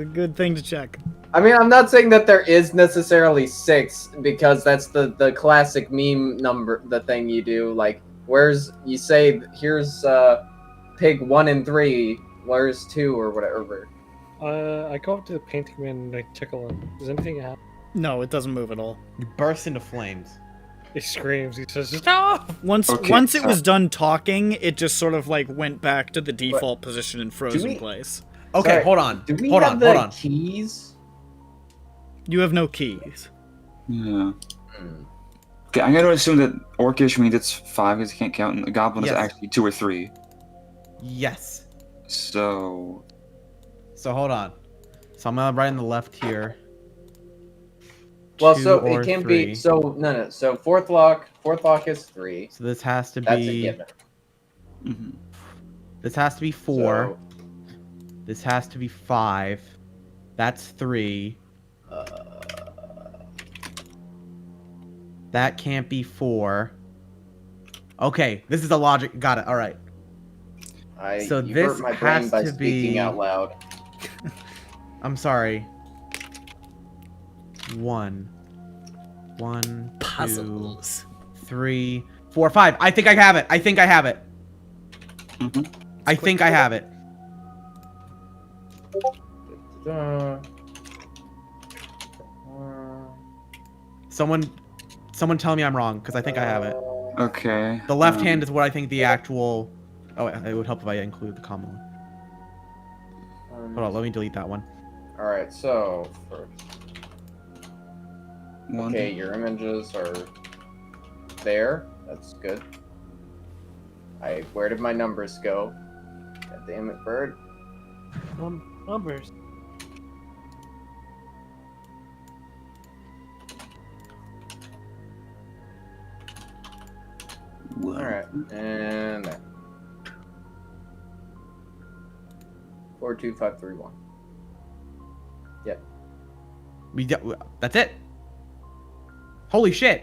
good thing to check. I mean, I'm not saying that there is necessarily 6 because that's the classic meme number, the thing you do. Like, you say here's pig 1 and 3, where's 2 or whatever. I go up to the painting man and I tickle him. Does anything happen? No, it doesn't move at all. You burst into flames. He screams. He says, "Stop!" Once it was done talking, it just sort of like went back to the default position and froze in place. Okay, Sorry, hold on. Do we hold have on, the hold on. keys? You have no keys. Yeah. Okay, I'm gonna assume that Orcish means it's 5 because you can't count, and the Goblin is actually 2 or 3. Yes. So hold on. So I'm gonna write on the left here. Well, 2 so or it can 3. be. So no. So fourth lock is 3. So this has to That's a be. given. Mm-hmm. This has to be 4. So, This has to be 5. That's 3. That can't be 4. Okay, this is the logic. Got it. All right. So you this hurt my has brain by to speaking be. out loud. I'm sorry. 1, 2, Puzzles. 3, 4, 5. I think I have it. I think I have it. I think I have it. Someone tell me I'm wrong, because I think I have it. Okay. The left hand is what I think the actual. Oh, it would help if I include the common one. Hold on, let me delete that one. Alright, so first. One. Okay, your images are there. That's good. Where did my numbers go? God damn it, bird. Numbers. Alright, and there. 42531. Yep. That's it. Holy shit.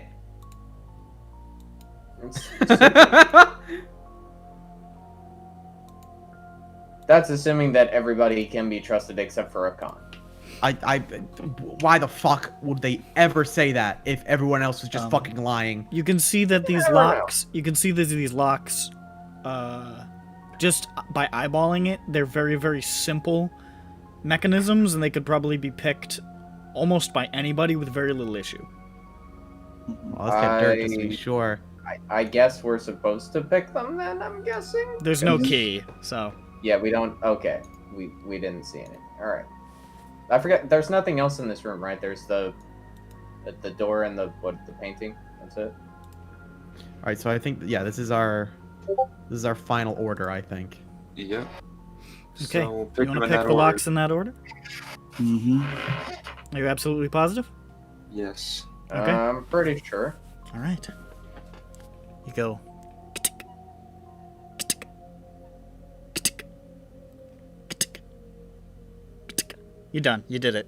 That's assuming that everybody can be trusted except for Akan. Why the fuck would they ever say that if everyone else was just fucking lying? You can see that these locks. You can see that these locks. Just by eyeballing it, they're very, very simple mechanisms, and they could probably be picked almost by anybody with very little issue. Well, let's get dirt just to be sure. I guess we're supposed to pick them then, I'm guessing? There's no key, so... Yeah, we don't... Okay. We didn't see any. Alright. I forget, there's nothing else in this room, right? There's the door and the painting. That's it? Alright, so I think, yeah, this is our final order, I think. Yep. Okay, So we'll you want to pick the locks in that order? Mm-hmm. Are you absolutely positive? Yes. Okay. I'm pretty sure. All right. You go. You're done. You did it.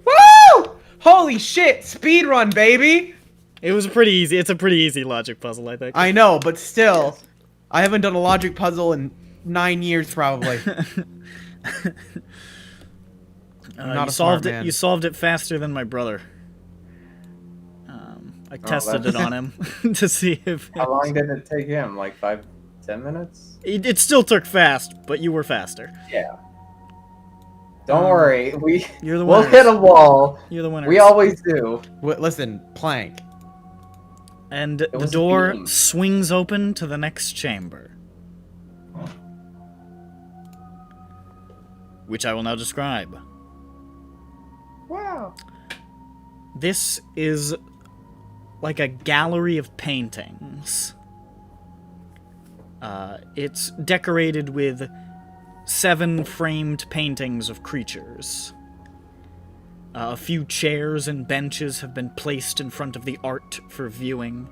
Woo! Holy shit! Speed run, baby! It was pretty easy. It's a pretty easy logic puzzle, I think. I know, but still, I haven't done a logic puzzle in 9 years probably. You solved it. You solved it faster than my brother. I tested it on him to see if. How long did it take him? Like 5-10 minutes? It still took fast, but you were faster. Yeah. Don't worry, You're the we'll winners. hit a wall. You're the winner. We always do. Listen, plank. And the door swings open to the next chamber, which I will now describe. Wow. This is like a gallery of paintings. It's decorated with 7 framed paintings of creatures. A few chairs and benches have been placed in front of the art for viewing.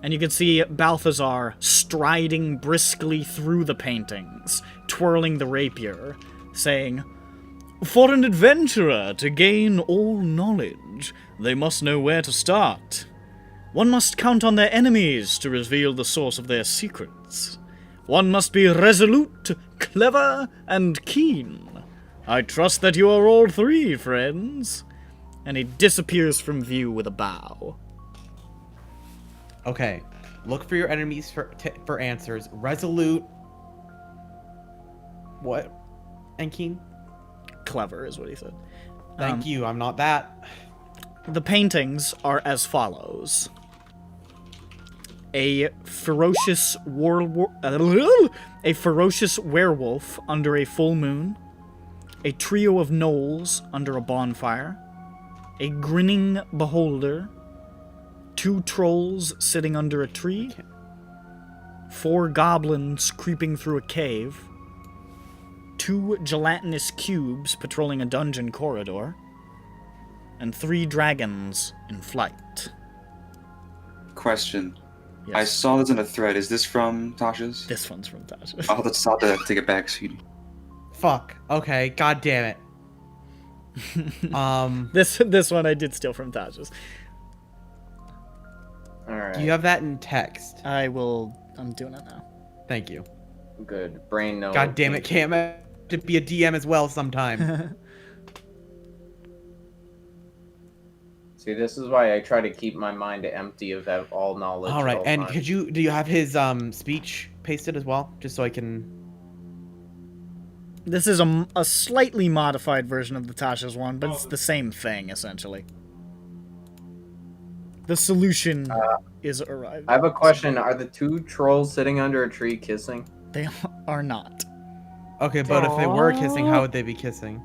And you can see Balthazar striding briskly through the paintings, twirling the rapier, saying, "For an adventurer to gain all knowledge, they must know where to start. One must count on their enemies to reveal the source of their secrets. One must be resolute, clever, and keen. I trust that you are all 3, friends." And he disappears from view with a bow. Okay, look for your enemies for answers. Resolute. What? And keen? Clever is what he said. Thank you, I'm not that. The paintings are as follows. A ferocious werewolf under a full moon. A trio of gnolls under a bonfire. A grinning beholder. 2 trolls sitting under a tree. 4 goblins creeping through a cave. 2 gelatinous cubes patrolling a dungeon corridor. And 3 dragons in flight. Question. Yes. I saw this in a thread. Is this from Tasha's? This one's from Tasha's. I'll have to take it back, sweetie. Fuck. Okay, god damn it. This one I did steal from Tasha's. Alright. Do you have that in text? I'm doing it now. Thank you. Good. Brain no. God damn it, Cam. I have to be a DM as well sometime. See, this is why I try to keep my mind empty of all knowledge. All right, all and time. do you have his speech pasted as well, just so I can? This is a slightly modified version of the Tasha's one, but it's the same thing essentially. The solution is arrived. I have a question. Are the 2 trolls sitting under a tree kissing? They are not. Okay, but if they were kissing, how would they be kissing?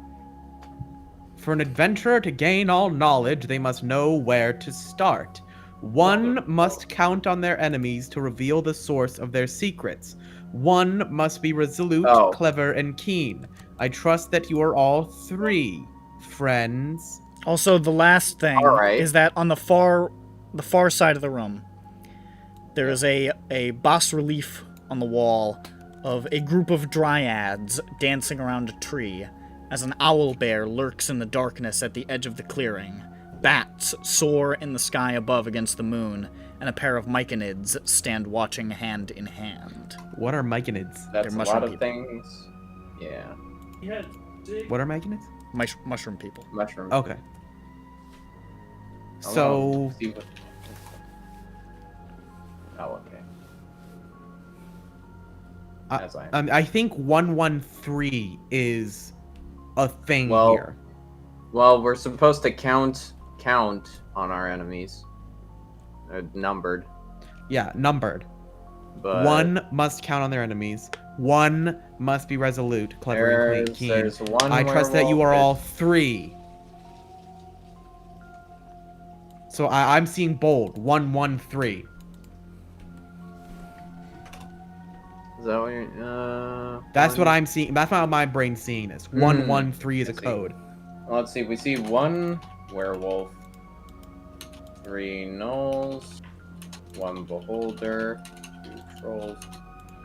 For an adventurer to gain all knowledge, they must know where to start. One must count on their enemies to reveal the source of their secrets. One must be resolute, clever, and keen. I trust that you are all 3, friends. Also, the last thing is that on the far side of the room, there is a bas relief on the wall of a group of dryads dancing around a tree as an owl bear lurks in the darkness at the edge of the clearing. Bats soar in the sky above against the moon, and a pair of myconids stand watching hand in hand. What are myconids? That's a lot of things. Yeah. What are myconids? Mushroom people. Mushroom. Okay. So. Oh, okay. I think 113 is a thing here. Well, we're supposed to count on our enemies. Numbered. Yeah, numbered. But 1 must count on their enemies. 1 must be resolute, clever, and keen. There's 1 I trust that you are all 3. So I'm seeing bold. 113. Is that what you're, That's what I'm seeing. That's what my brain's seeing is. 113 is a code. Well, let's see. We see 1 werewolf, 3 gnolls, 1 beholder, 2 trolls,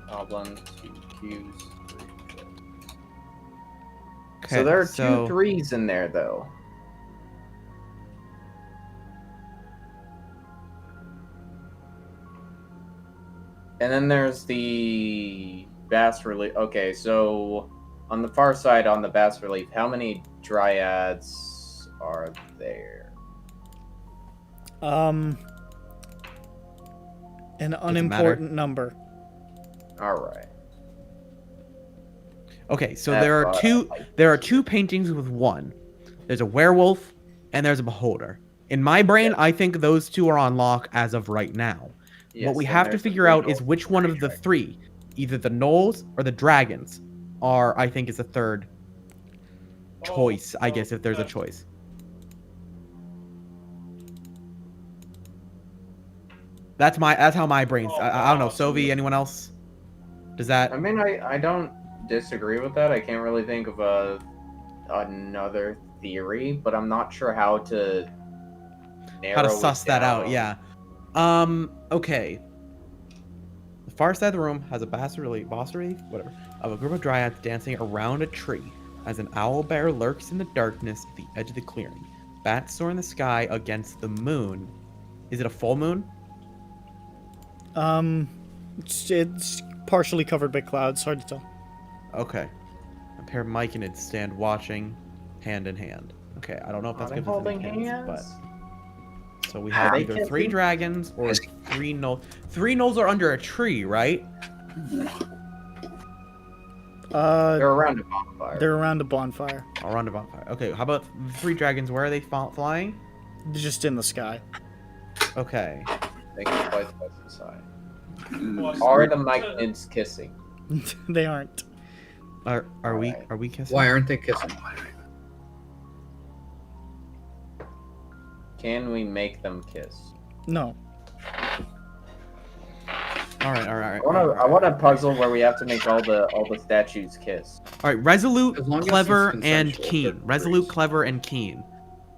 goblin, 2 cubes, 3 trolls. Okay. So there are so- 2 3s in there, though. And then there's the bas relief. Okay, so on the far side, on the bas relief, how many dryads are there? An unimportant number. All right. Okay, so That's there are what I two. like. There are 2 paintings with 1. There's a werewolf and there's a beholder. In my brain, I think those 2 are on lock as of right now. Yes, what we and have to there's the figure out green is which one of the 3, either the gnolls or the dragons, are I think is the third choice. I guess if there's a choice. That's how my brain's. I don't know. Sovi, anyone else? Does that? I mean, I don't disagree with that. I can't really think of another theory, but I'm not sure how to narrow suss it that out? down. Yeah. Okay. The far side of the room has a boss relief, whatever, of a group of dryads dancing around a tree as an owl bear lurks in the darkness at the edge of the clearing. Bats soar in the sky against the moon. Is it a full moon? It's partially covered by clouds. Hard to tell. Okay. A pair of myconids stand watching, hand in hand. Okay, I don't know if that's Are they gives us any holding hints, but hands? so we have Are they either 3 kissing? dragons or 3 gnolls. 3 gnolls are under a tree, right? They're around a bonfire. They're around a bonfire. Around a bonfire. Okay, how about 3 dragons? Where are they flying? They're just in the sky. Okay. They can fight the side. Are the myconids kissing? They aren't. Are we kissing? Why aren't they kissing? Can we make them kiss? No. All right. I want a puzzle where we have to make all the statues kiss. All right, resolute, As long as clever, it's and consensual, keen. they're Resolute, free. clever, and keen.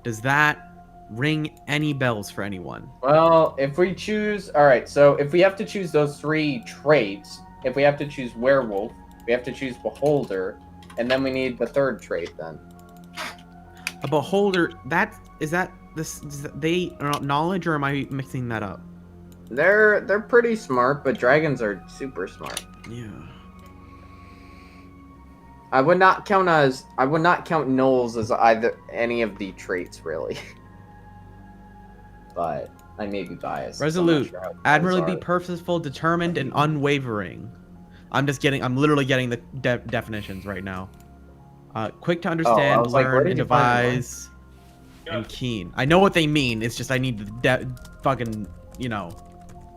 Does that ring any bells for anyone? Well, if we choose, all right. So if we have to choose those 3 traits, if we have to choose werewolf, we have to choose beholder, and then we need the 3rd trait. Then A beholder. Is they knowledge, or am I mixing that up? they're pretty smart, but dragons are super smart. Yeah. I would not count gnolls as either any of the traits really. But I may be biased. so I'm not Resolute, sure how admirably those be purposeful, determined, and unwavering. I'm literally getting the definitions right now. Quick to understand, was like, where learn, did and you find mine? devise, and keen. I know what they mean. It's just I need the fucking,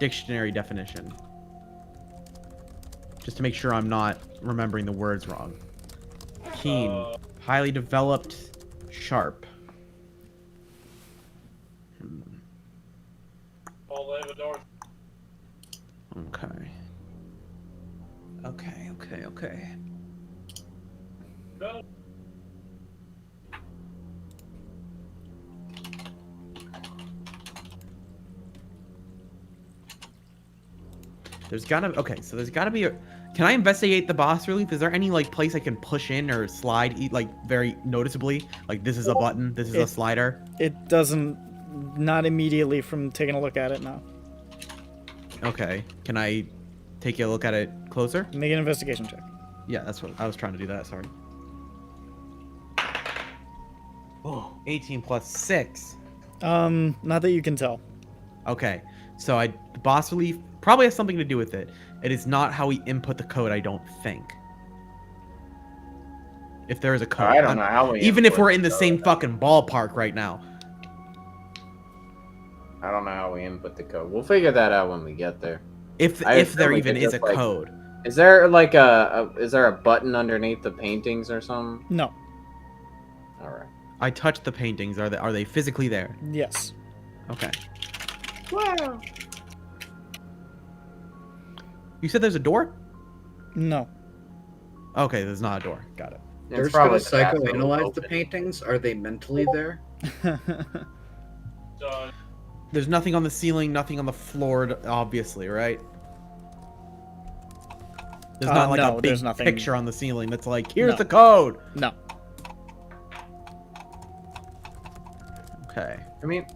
dictionary definition. Just to make sure I'm not remembering the words wrong. Keen, highly developed, sharp. All they have a door. Okay. Okay. No. There's gotta be a. Can I investigate the boss relief? Is there any place I can push in or slide very noticeably? Like this is a button, this is a slider. It doesn't. Not immediately from taking a look at it now. Okay. Can I take a look at it closer? Make an investigation check. Yeah, that's what I was trying to do. That. Sorry. Oh, 18 plus 6. Not that you can tell. Okay. So the boss relief probably has something to do with it. It is not how we input the code, I don't think. If there is a code. I don't know how we Even if input we're in the the same code. fucking ballpark right now. I don't know how we input the code. We'll figure that out when we get there. If I there assume we even could is a just, code. Is there like is there a button underneath the paintings or something? No. All right. I touched the paintings. Are they physically there? Yes. Okay. Wow. You said there's a door? No. Okay, there's not a door. Got it. They're It's just gonna probably the bathroom psychoanalyze the open. paintings? Are they mentally there? Done. There's nothing on the ceiling, nothing on the floor, obviously, right? There's not like no, a big there's nothing. picture on the ceiling that's like, here's No. the code. No. Okay. I mean,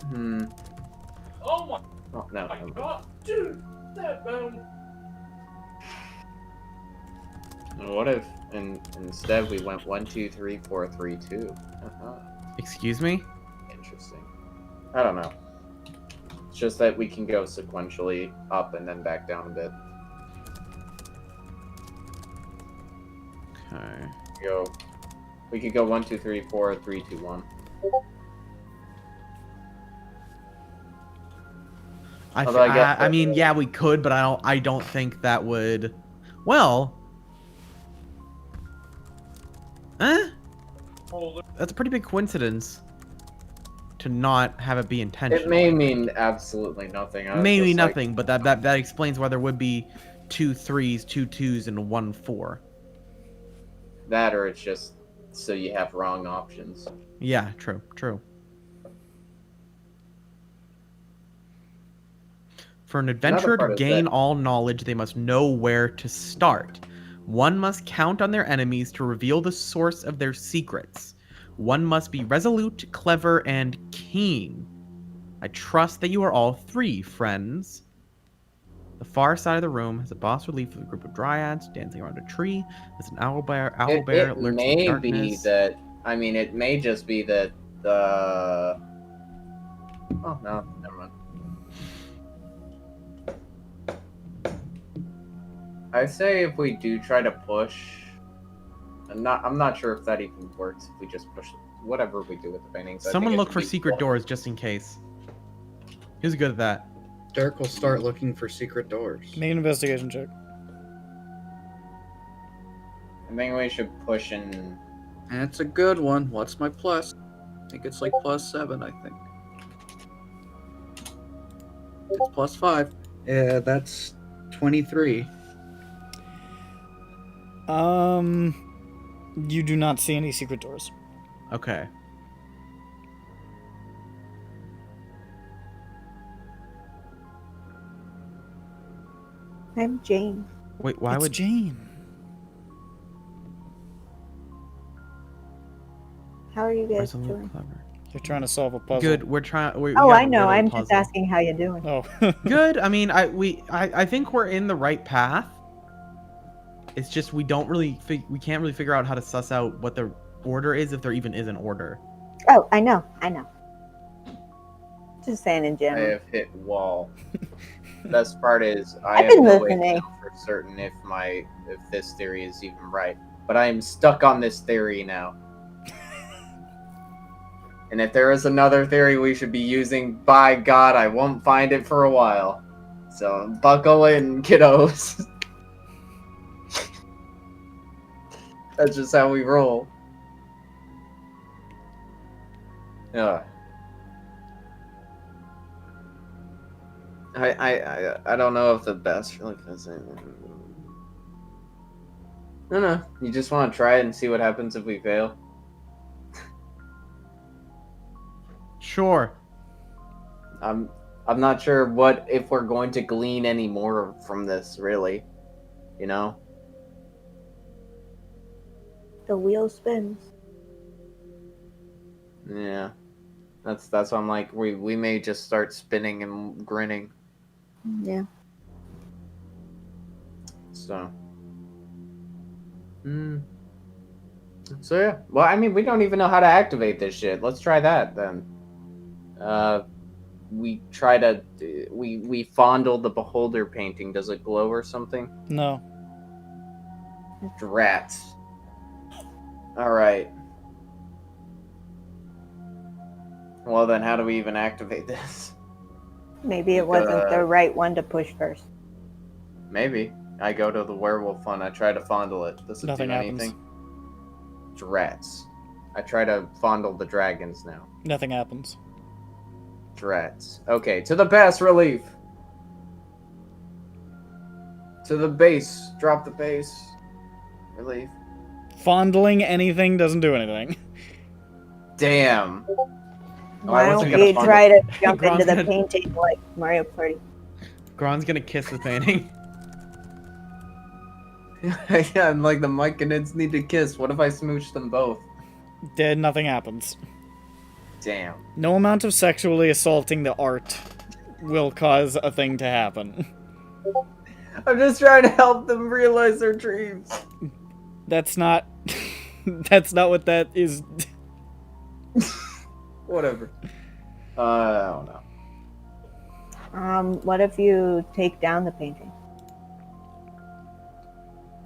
Oh my Oh, no. never mind. god, dude, that bound. What if instead we went 1, 2, 3, 4, 3, 2? Excuse me? Interesting. I don't know. It's just that we can go sequentially up and then back down a bit. Okay. We could go 1, 2, 3, 4, 3, 2, 1. Although I guess I mean, yeah, we could, but I don't think that would. Well. That's a pretty big coincidence. To not have it be intentional. It may mean absolutely nothing. Maybe nothing, but that explains why there would be 2 3s, 2 2s, and 1 4. That, or it's just so you have wrong options. Yeah, true. For an adventurer to gain all knowledge, they must know where to start. One must count on their enemies to reveal the source of their secrets. One must be resolute, clever, and keen. I trust that you are all 3, friends. The far side of the room has a bas relief of a group of dryads dancing around a tree. There's an owlbear It lurks in may the be darkness. that. I mean, it may just be that the. Oh no, never mind. I say if we do try to push. I'm not sure if that even works if we just push whatever we do with the paintings. Someone look for secret doors just in case. Who's good at that? Dirk will start looking for secret doors. Make an investigation check. I think we should push in. That's a good one. What's my plus? I think it's like +7, I think. It's +5. Yeah, that's 23. You do not see any secret doors. Okay. I'm Jane. Wait, why It's would Jane? How are you guys Resolute, doing? clever. You're trying to solve a puzzle. Good. We're trying. Oh, I know. I'm just asking how you're doing. Oh. Good. I mean, I think we're in the right path. It's just we don't really we can't really figure out how to suss out what the order is, if there even is an order. Oh, I know. Just saying in I general. have hit wall. Best part is I I've have been no way to listening. know for certain if this theory is even right. But I am stuck on this theory now. And if there is another theory we should be using, by God, I won't find it for a while. So buckle in, kiddos. That's just how we roll. Yeah. I don't know if the best really fits in. No. You just want to try it and see what happens if we fail. Sure. I'm not sure if we're going to glean any more from this, really. You know? The wheel spins. Yeah. That's why I'm like, we may just start spinning and grinning. Yeah. So. So yeah. Well, I mean, we don't even know how to activate this shit. Let's try that then. We try to we fondle the beholder painting. Does it glow or something? No. Drats. All right. Well then, how do we even activate this? Maybe it wasn't the right one to push first. Maybe. I go to the werewolf one. I try to fondle it. Does it Nothing do happens. anything? Drats. I try to fondle the dragons now. Nothing happens. Drats. Okay, to the bas relief. To the base. Drop the base. Relief. Fondling anything doesn't do anything. Damn. Why don't wasn't gonna we fondle- try to jump Gron's into the gonna- painting like Mario Party? Gron's gonna kiss the painting. Yeah, I'm like the Mike and Ids need to kiss. What if I smooch them both? Dead, nothing happens. Damn. No amount of sexually assaulting the art will cause a thing to happen. I'm just trying to help them realize their dreams. That's not... that's not what that is. Whatever. I don't know. What if you take down the painting?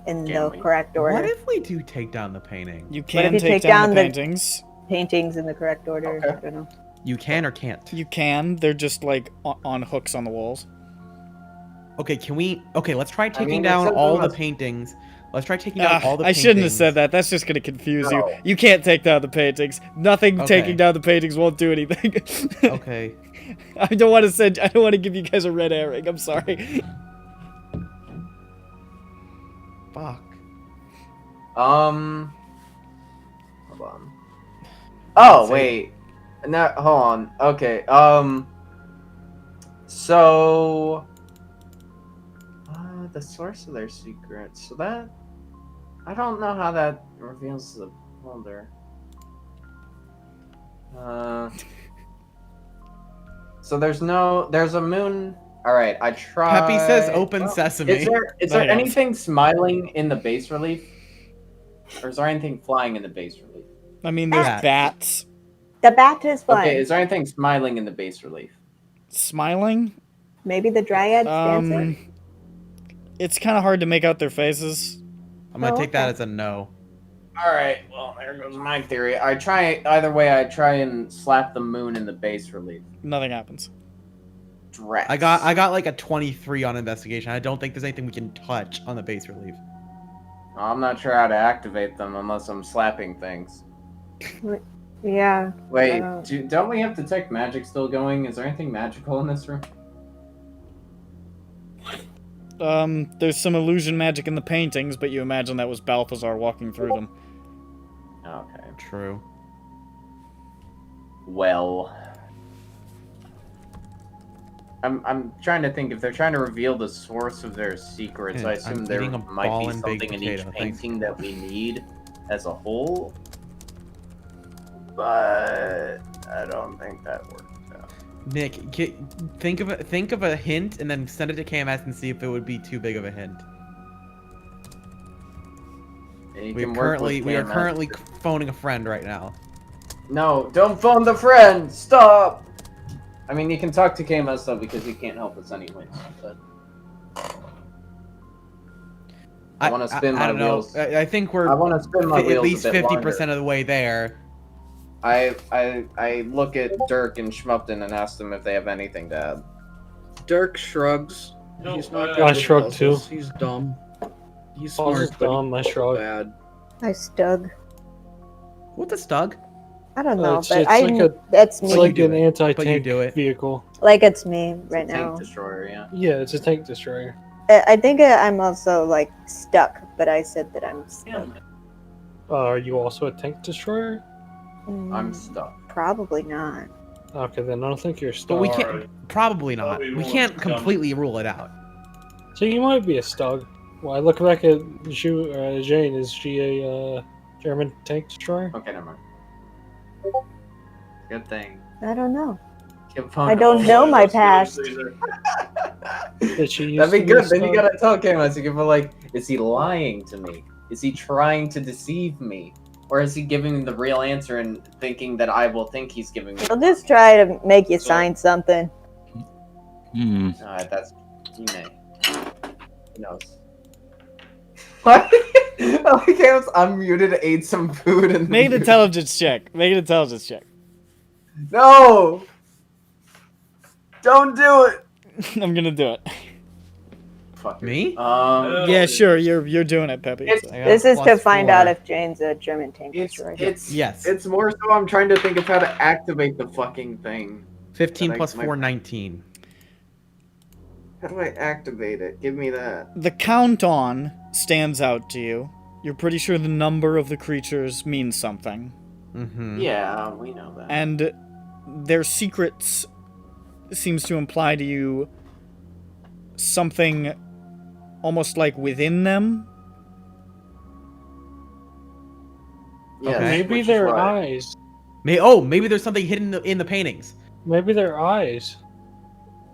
In Can the we? correct order. What if we do take down the painting? You What can if you take down the paintings. Paintings in the correct order. Okay. I don't know. You can or can't? You can. They're just, like, on hooks on the walls. Okay, can we... Okay, let's try taking mean, down except all for the us. paintings. Let's try taking down all the I paintings. shouldn't have said that. That's just going to confuse No. you. You can't take down the paintings. Nothing Okay. taking down the paintings won't do anything. Okay. I don't want to give you guys a red herring. I'm sorry. Fuck. Hold on. Oh, wait. No, hold on. Okay, so... the source of their secrets. So that... I don't know how that reveals the folder. So there's a moon... Alright, I tried... Peppy says open sesame. Is there Hang on. anything smiling in the bas relief? Or is there anything flying in the bas relief? I mean, there's Bats. bats. The bat is fine. Okay, is there anything smiling in the bas relief? Smiling? Maybe the dryads dancing? It's kind of hard to make out their faces. I'm gonna Oh, take that okay. as a no. Alright, well, there goes my theory. I try and slap the moon in the bas relief. Nothing happens. Dress. I got like a 23 on investigation. I don't think there's anything we can touch on the base relief. I'm not sure how to activate them unless I'm slapping things. Yeah. Wait, don't we have detect magic still going? Is there anything magical in this room? There's some illusion magic in the paintings, but you imagine that was Balthazar walking through them. Okay. True. Well... I'm trying to think if they're trying to reveal the source of their secrets. I assume I'm there eating a might ball be and baked something in each potato, thanks. painting that we need as a whole. But I don't think that worked out. Nick, think of a hint and then send it to KMS and see if it would be too big of a hint. And We you are can work with currently KMS. phoning a friend right now. No, don't phone the friend! Stop! I mean, you can talk to KMS though because he can't help us anyways. But I want to spin I my don't know. wheels. I think we're I want to spin my wheels at least a bit 50% longer. of the way there. I look at Dirk and Schmupton and ask them if they have anything to add. Dirk shrugs. No, He's not I good with shrug puzzles. He's dumb. He's Puzzle's smart, but dumb, I he's shrug. bad. I stug. What's a stug? I don't know, It's but like that's It's me. like do an it. But you anti-tank do it. vehicle. Like it's me It's right a tank now. destroyer, yeah. Yeah, it's a tank destroyer. I think I'm also like stuck, but I said that I'm stuck. Are you also a tank destroyer? I'm stuck. Probably not. Okay, then I don't think you're But stuck. we can't. Probably not. Probably We won't can't come. completely rule it out. So you might be a stug. Well, I look back at Jane. Is she a German tank destroyer? Okay, never mind. Good thing. I don't know. Keep I don't know my past. Did she used That'd be to good. a Then you stug? gotta tell KMS. You can be like, is he lying to me? Is he trying to deceive me? Or is he giving me the real answer and thinking that I will think he's giving me? I'll just try to make you sign something. That's he may. Who knows? What? Oh, KMS unmuted, ate some food, and Make an intelligence check. Make an intelligence check. No! Don't do it! I'm gonna do it. Fuck Me? Yeah, sure. You're doing it, Peppy. It's- I got This is to plus find 4. out if Jane's a German tank destroyer. Yes. It's more so I'm trying to think of how to activate the fucking thing. 15 That plus makes 4, my- 19. How do I activate it? Give me that. The count on stands out to you. You're pretty sure the number of the creatures means something. Mm-hmm. Yeah, we know that. And their secrets seems to imply to you something almost like within them. Yes, Maybe which is their right. eyes. Maybe there's something hidden in the paintings. Maybe their eyes.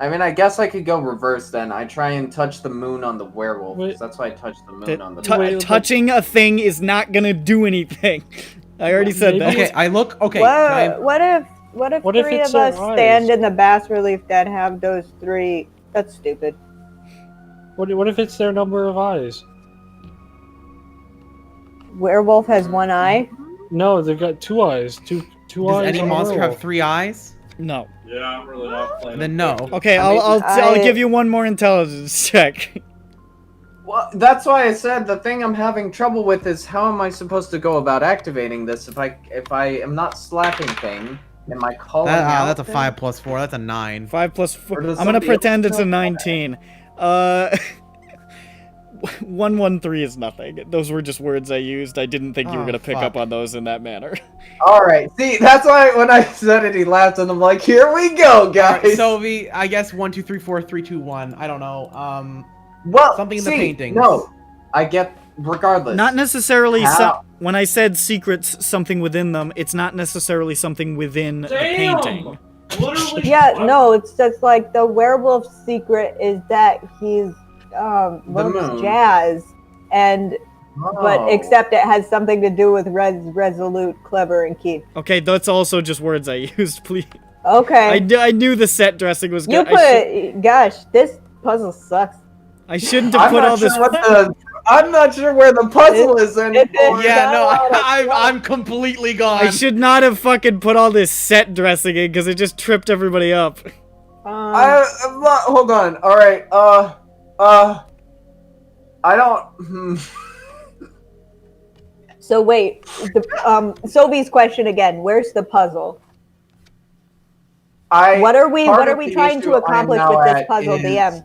I mean, I guess I could go reverse then. I try and touch the moon on the werewolf. Wait. 'Cause that's why I touched the moon That on the Wait, touching a thing is not gonna do anything. I already said that. Maybe Okay, I look. Okay. What if What if three it's of us their eyes? stand in the bas relief that have those three? That's stupid. What if it's their number of eyes? Werewolf has one eye. No, they've got 2 eyes. Two Does eyes. any on a monster have werewolf. 3 eyes? No. Yeah, I'm really not playing. Then no. Okay, I mean, I'll I- give you one more intelligence check. Well, that's why I said the thing I'm having trouble with is how am I supposed to go about activating this if I am not slapping thing? Am I calling out? That's a thing? 5 plus 4. That's a 9. 5 plus 4. Or does I'm gonna somebody else pretend it's a know? 19. 113 is nothing. Those were just words I used. I didn't think you were Oh, gonna pick fuck. up on those in that manner. All right. See, that's why when I said it, he laughed, and I'm like, "Here we go, guys." Alright, so I guess 1, 2, 3, 4, 3, 2, 1. I don't know. well, something in the see, paintings. No, I get regardless. Not necessarily. How? When I said secrets, something within them, it's not necessarily something within the Damn! painting. Literally. Yeah, no, it's just like the werewolf's secret is that he's moon. loves jazz, and but Oh. except it has something to do with resolute, clever, and keen. Okay, that's also just words I used. Please. Okay, I knew the set dressing was you good. put. Gosh, this puzzle sucks. I shouldn't have I'm put not all sure this. what the. I'm not sure where the puzzle is anymore. Yeah, no, Got a lot of I'm completely gone. I should not have fucking put all this set dressing in because it just tripped everybody up. I'm not. Hold on. All right. I don't. So wait, Sobi's question again. Where's the puzzle? What are we part of the trying issue to I am accomplish now with this at puzzle, is- DM?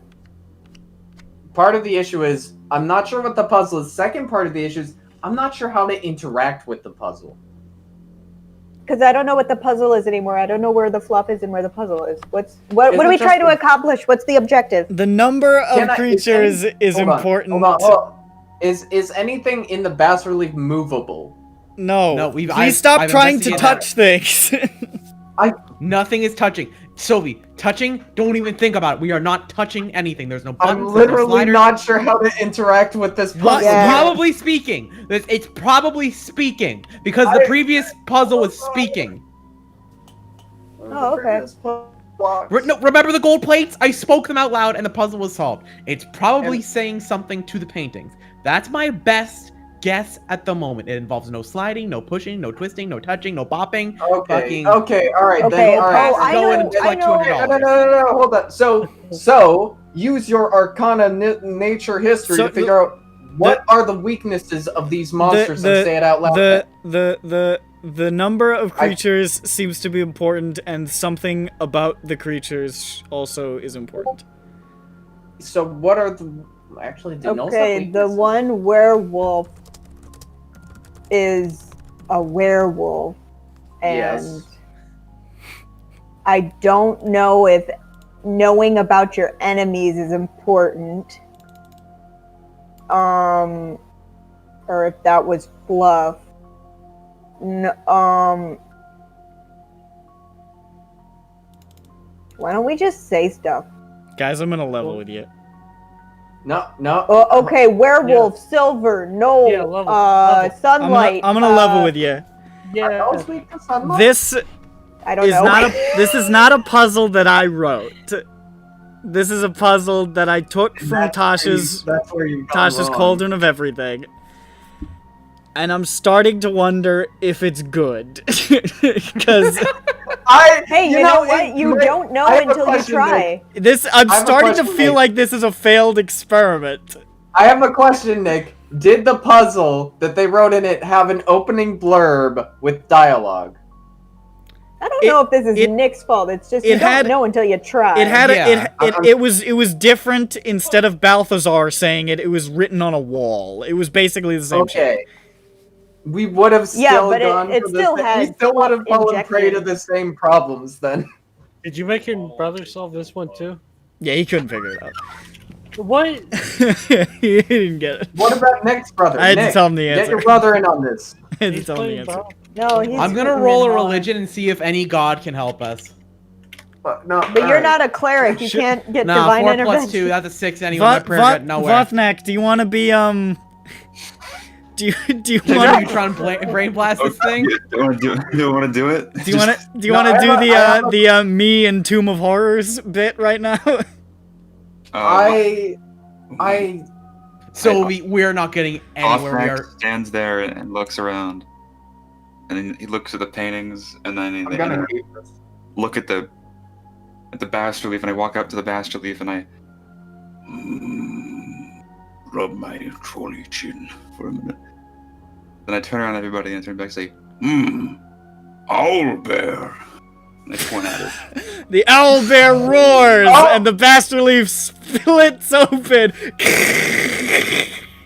Part of the issue is I'm not sure what the puzzle is. Second part of the issue is I'm not sure how to interact with the puzzle. Because I don't know what the puzzle is anymore. I don't know where the fluff is and where the puzzle is. What Is are it we just trying to the- accomplish? What's the objective? The number of Can I- creatures is Hold on, important. Hold on. Hold on. Is anything in the bas relief movable? No, No, please stop I've trying to investigated touch things. Nothing is touching. Sophie, touching? Don't even think about it. We are not touching anything. There's no buttons. I'm there's no literally sliders. not sure how to interact with this What? puzzle. Yeah. Probably speaking. It's probably speaking because the previous puzzle was speaking. Oh, okay. No, remember the gold plates? I spoke them out loud and the puzzle was solved. It's probably saying something to the paintings. That's my best guess at the moment. It involves no sliding, no pushing, no twisting, no touching, no bopping. Okay. Fucking- Okay. All right. Okay, Then, all right. oh, I go know, in and collect I know. $200. No, hold on. So use your Arcana nature history So, to figure out what are the weaknesses of these monsters and say it out loud. The number of creatures seems to be important, and something about the creatures also is important. So what are the actually? Do Nulls have Okay, the weaknesses? one werewolf is a werewolf, and Yes. I don't know if knowing about your enemies is important, or if that was fluff. Why don't we just say stuff? Guys, I'm gonna level with you. No. Oh, okay, werewolf, silver, no, Yeah, level. sunlight. I'm gonna level with you. Yeah. Nulls weak to sunlight? This I don't is know. this is not a puzzle that I wrote. This is a puzzle that I took from That's where you've gone Tasha's wrong. Cauldron of Everything. And I'm starting to wonder if it's good. Because Hey, you know what? You don't know I have a until you question, try. I'm I have a starting to question, feel Nick. like this is a failed experiment. I have a question, Nick. Did the puzzle that they wrote in it have an opening blurb with dialogue? I don't know if this is it- Nick's fault. It's just it you had- don't know until you try. It had Yeah. it was different. Instead of Balthazar saying it, it was written on a wall. It was basically the same shit. Okay. We would have still Yeah, but gone it for the still same- had we still would have fluff fallen prey to injected. the same problems then. Did you make your brother solve this one too? Yeah, he couldn't figure it out. What? He didn't get it. What about Nick's brother? I had to Nick, tell him the Get answer. your brother in on this. I had to He's tell him the playing answer. Bob. No, he's. I'm gonna written roll it a on. religion and see if any god can help us. No, But you're not a cleric. You can't get Nah, divine 4 intervention. plus 2, that's a 6 anyway. My prayer got nowhere. Vothnak, do you want to be Do you Are want you trying to brain blast this thing? Do you want to do it? Do you want to do the me and Tomb of Horrors bit right now? So we're not getting anywhere. We are. Stands there and looks around, and then he looks at the paintings, and then he look at the bas relief, and I walk up to the bas relief, and I rub my trolley chin for a minute. Then I turn around everybody and turn back and say, Owlbear. And I point at it. The owlbear roars, and the bas relief splits open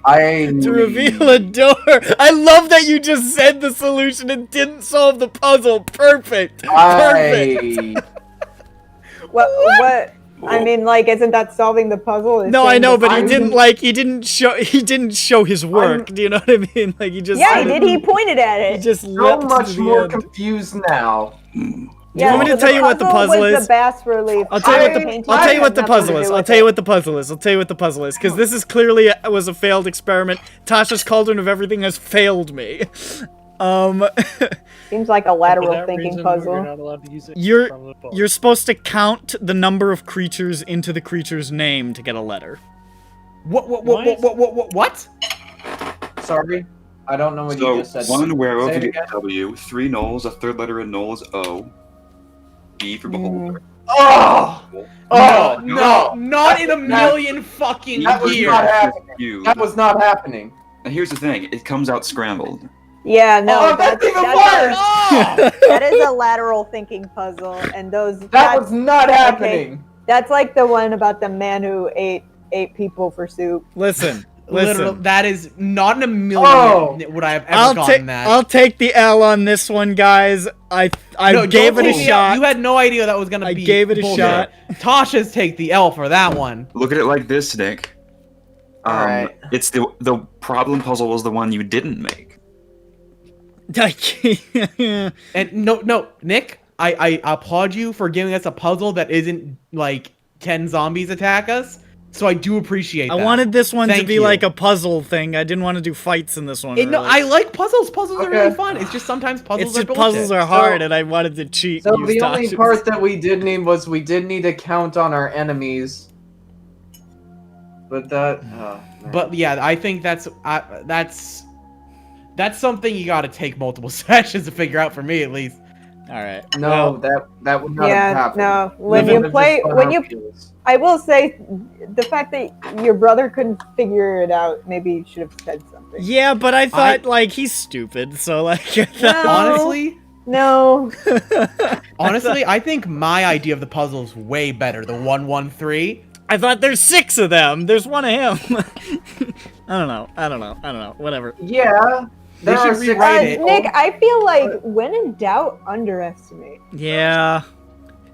to reveal a door. I love that you just said the solution and didn't solve the puzzle. Perfect. Perfect. What? I mean, like, isn't that solving the puzzle? No, I know, but he didn't show his work. Do you know what I mean? Like, he just. Yeah, he did. He pointed at it. He just so leapt much to the more end. confused now. Do you want me to tell you what the puzzle is? The bas relief. I'll tell you what the puzzle is. I'll tell you what the puzzle is. Because this is clearly was a failed experiment. Tasha's Cauldron of Everything has failed me. Seems like a lateral For that thinking reason, puzzle. You're not allowed to use it You're supposed to count the number of creatures into the creature's name to get a letter. What? Sorry, I don't know what you just said. One werewolf Say it is again. W, 3 gnolls, a third letter in gnoll is O. B for beholder. No, not in a million fucking That was years. not happening. That was not happening. And here's the thing, it comes out scrambled. Yeah, no, that's even worse! That is a lateral thinking puzzle, and That was not happening. Okay, that's like the one about the man who ate 8 people for soup. Listen. Literally, that is not in a million would I have ever gotten that. I'll take the L on this one, guys. I gave it a shot. You had no idea that was gonna be. I gave it a shot. Tasha's take the L for that one. Look at it like this, Nick. Alright. It's the problem puzzle was the one you didn't make. And no, Nick, I applaud you for giving us a puzzle that isn't like 10 zombies attack us. So I do appreciate that. I wanted this one to Thank be you. like a puzzle thing. I didn't want to do fights in this one. No, I like puzzles. Puzzles are really fun. It's just sometimes puzzles are bullshit. Puzzles are hard, and I wanted to cheat. So and use the only Tasha's. part that we did need was we did need to count on our enemies. But that. But yeah, I think that's something you got to take multiple sessions to figure out for me at least. All right. No, that would not have happened. No. I will say, the fact that your brother couldn't figure it out, maybe you should have said something. Yeah, but I thought like he's stupid, so like. Honestly. No. Honestly, I think my idea of the puzzle is way better. The 113. I thought there's 6 of them. There's one of him. I don't know. Whatever. Yeah. They should rewrite it. Nick, I feel like when in doubt, underestimate. Yeah.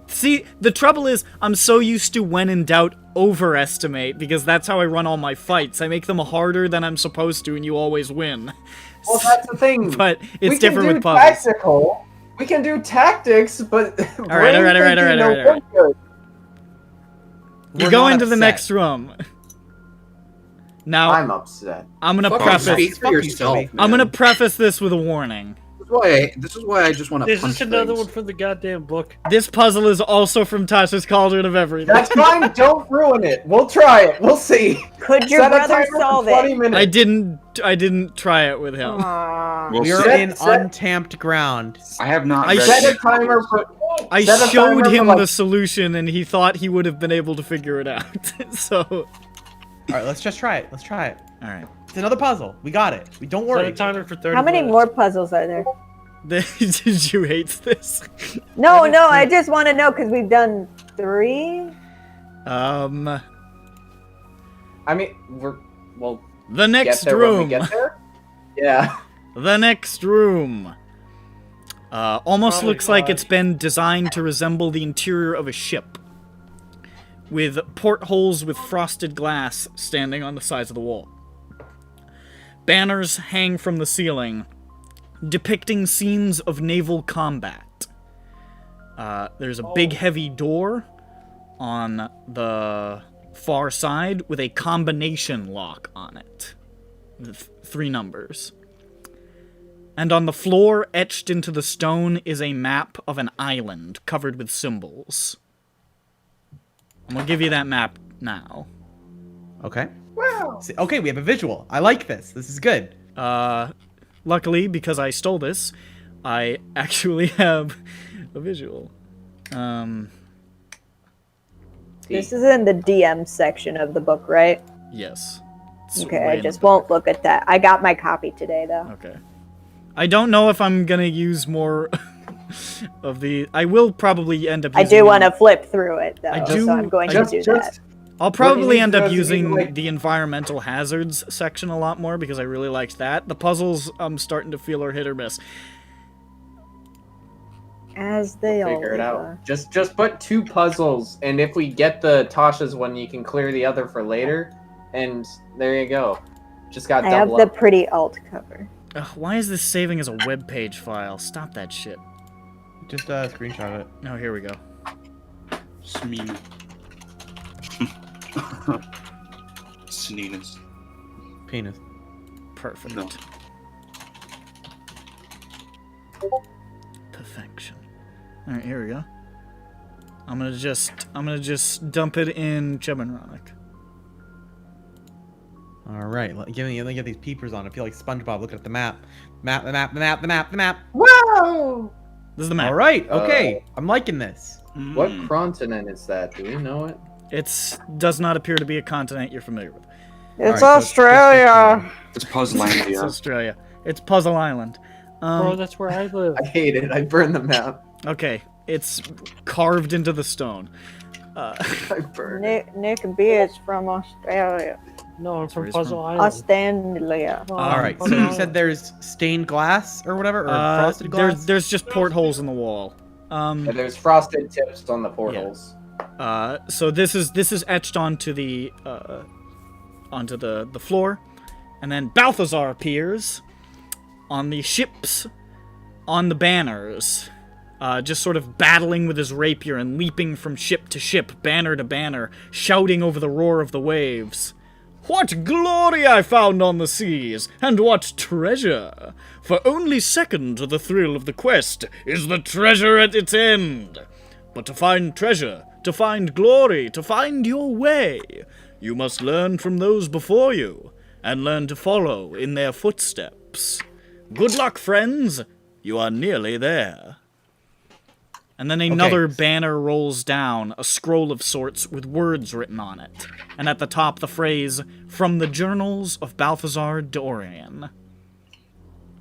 See, the trouble is, I'm so used to when in doubt, overestimate, because that's how I run all my fights. I make them harder than I'm supposed to, and you always win. Well, that's the thing. But it's different with puzzles. Tactical. We can do tactics, but all right. You go into the next room. Now I'm upset. I'm gonna Speak for yourself. I'm gonna preface this with a warning. This is why I just want to This punch is another things. one from the goddamn book. This puzzle is also from Tasha's Cauldron of Everything. That's fine. Don't ruin it. We'll try it. We'll see. Could your Set a brother timer for solve 20 it? minutes. I didn't try it with him. We are in untapped ground. I have not. I read Set a it. timer for. I set a showed timer him for, the solution, and he thought he would have been able to figure it out. So. All right, let's just try it. Let's try it. All right. It's another puzzle. We got it. We don't Set worry. a timer for 30 How many minutes. more puzzles are there? Did you hate this? No, I just want to know because we've done 3. I mean, we'll The next get there when we room. get there. Yeah. The next room. Almost Oh my looks like God. it's been designed to resemble the interior of a ship. with portholes with frosted glass standing on the sides of the wall. Banners hang from the ceiling, depicting scenes of naval combat. There's a big heavy door on the far side with a combination lock on it. With 3 numbers. And on the floor, etched into the stone, is a map of an island covered with symbols. I'm gonna give you that map now. Okay. Wow. Okay, we have a visual. I like this. This is good. Luckily, because I stole this, I actually have a visual. This is in the DM section of the book, right? Yes. Okay, I just won't look at that. I got my copy today, though. Okay. I don't know if I'm gonna use more of the... I will probably end up using... I do want to flip through it, though, do- so I'm going to do that. I'll probably end up does is using like- the environmental hazards section a lot more because I really liked that. The puzzles I'm starting to feel are hit or miss. As they all Figure it out. Just put 2 puzzles, and if we get the Tasha's one, you can clear the other for later. And there you go. Just got I have double the up. pretty alt cover. Ugh, why is this saving as a web page file? Stop that shit. Just screenshot it. Oh, here we go. Smeen. Sneens. Penis. Perfect. No. Perfection. All right, here we go. I'm gonna just dump it in Chebenronic. All right, let me get these peepers on. I feel like SpongeBob looking at the map. The map. Wow! This is the map. All right, okay. I'm liking this. What continent is that? Do we know it? It does not appear to be a continent you're familiar with. It's All right, so Australia! It's Puzzle It's Island. Australia. It's Puzzle Island. Bro, that's where I live. I hate it. I burned the map. Okay, it's carved into the stone. I burned it. Nick B is from Australia. No, I'm from Where he's Puzzle from? Island. Australia. All right, so you said there's stained glass or whatever, or frosted glass? There's just portholes in the wall. Yeah, there's frosted tips on the portals. So this is etched onto the floor, and then Balthazar appears on the ships, on the banners, just sort of battling with his rapier and leaping from ship to ship, banner to banner, shouting over the roar of the waves. What glory I found on the seas, and what treasure! For only second to the thrill of the quest is the treasure at its end. But to find treasure, to find glory, to find your way, you must learn from those before you, and learn to follow in their footsteps. Good luck, friends! You are nearly there. And then another banner rolls down, a scroll of sorts with words written on it. And at the top, the phrase, "From the Journals of Balthazar Dorian."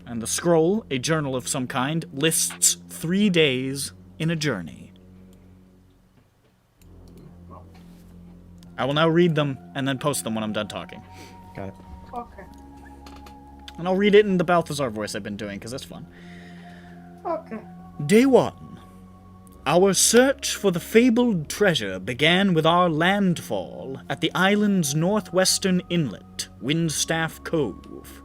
And the scroll, a journal of some kind, lists 3 days in a journey. I will now read them and then post them when I'm done talking. Got it. Okay. And I'll read it in the Balthazar voice I've been doing, because that's fun. Okay. Day 1. Our search for the fabled treasure began with our landfall at the island's northwestern inlet, Windstaff Cove.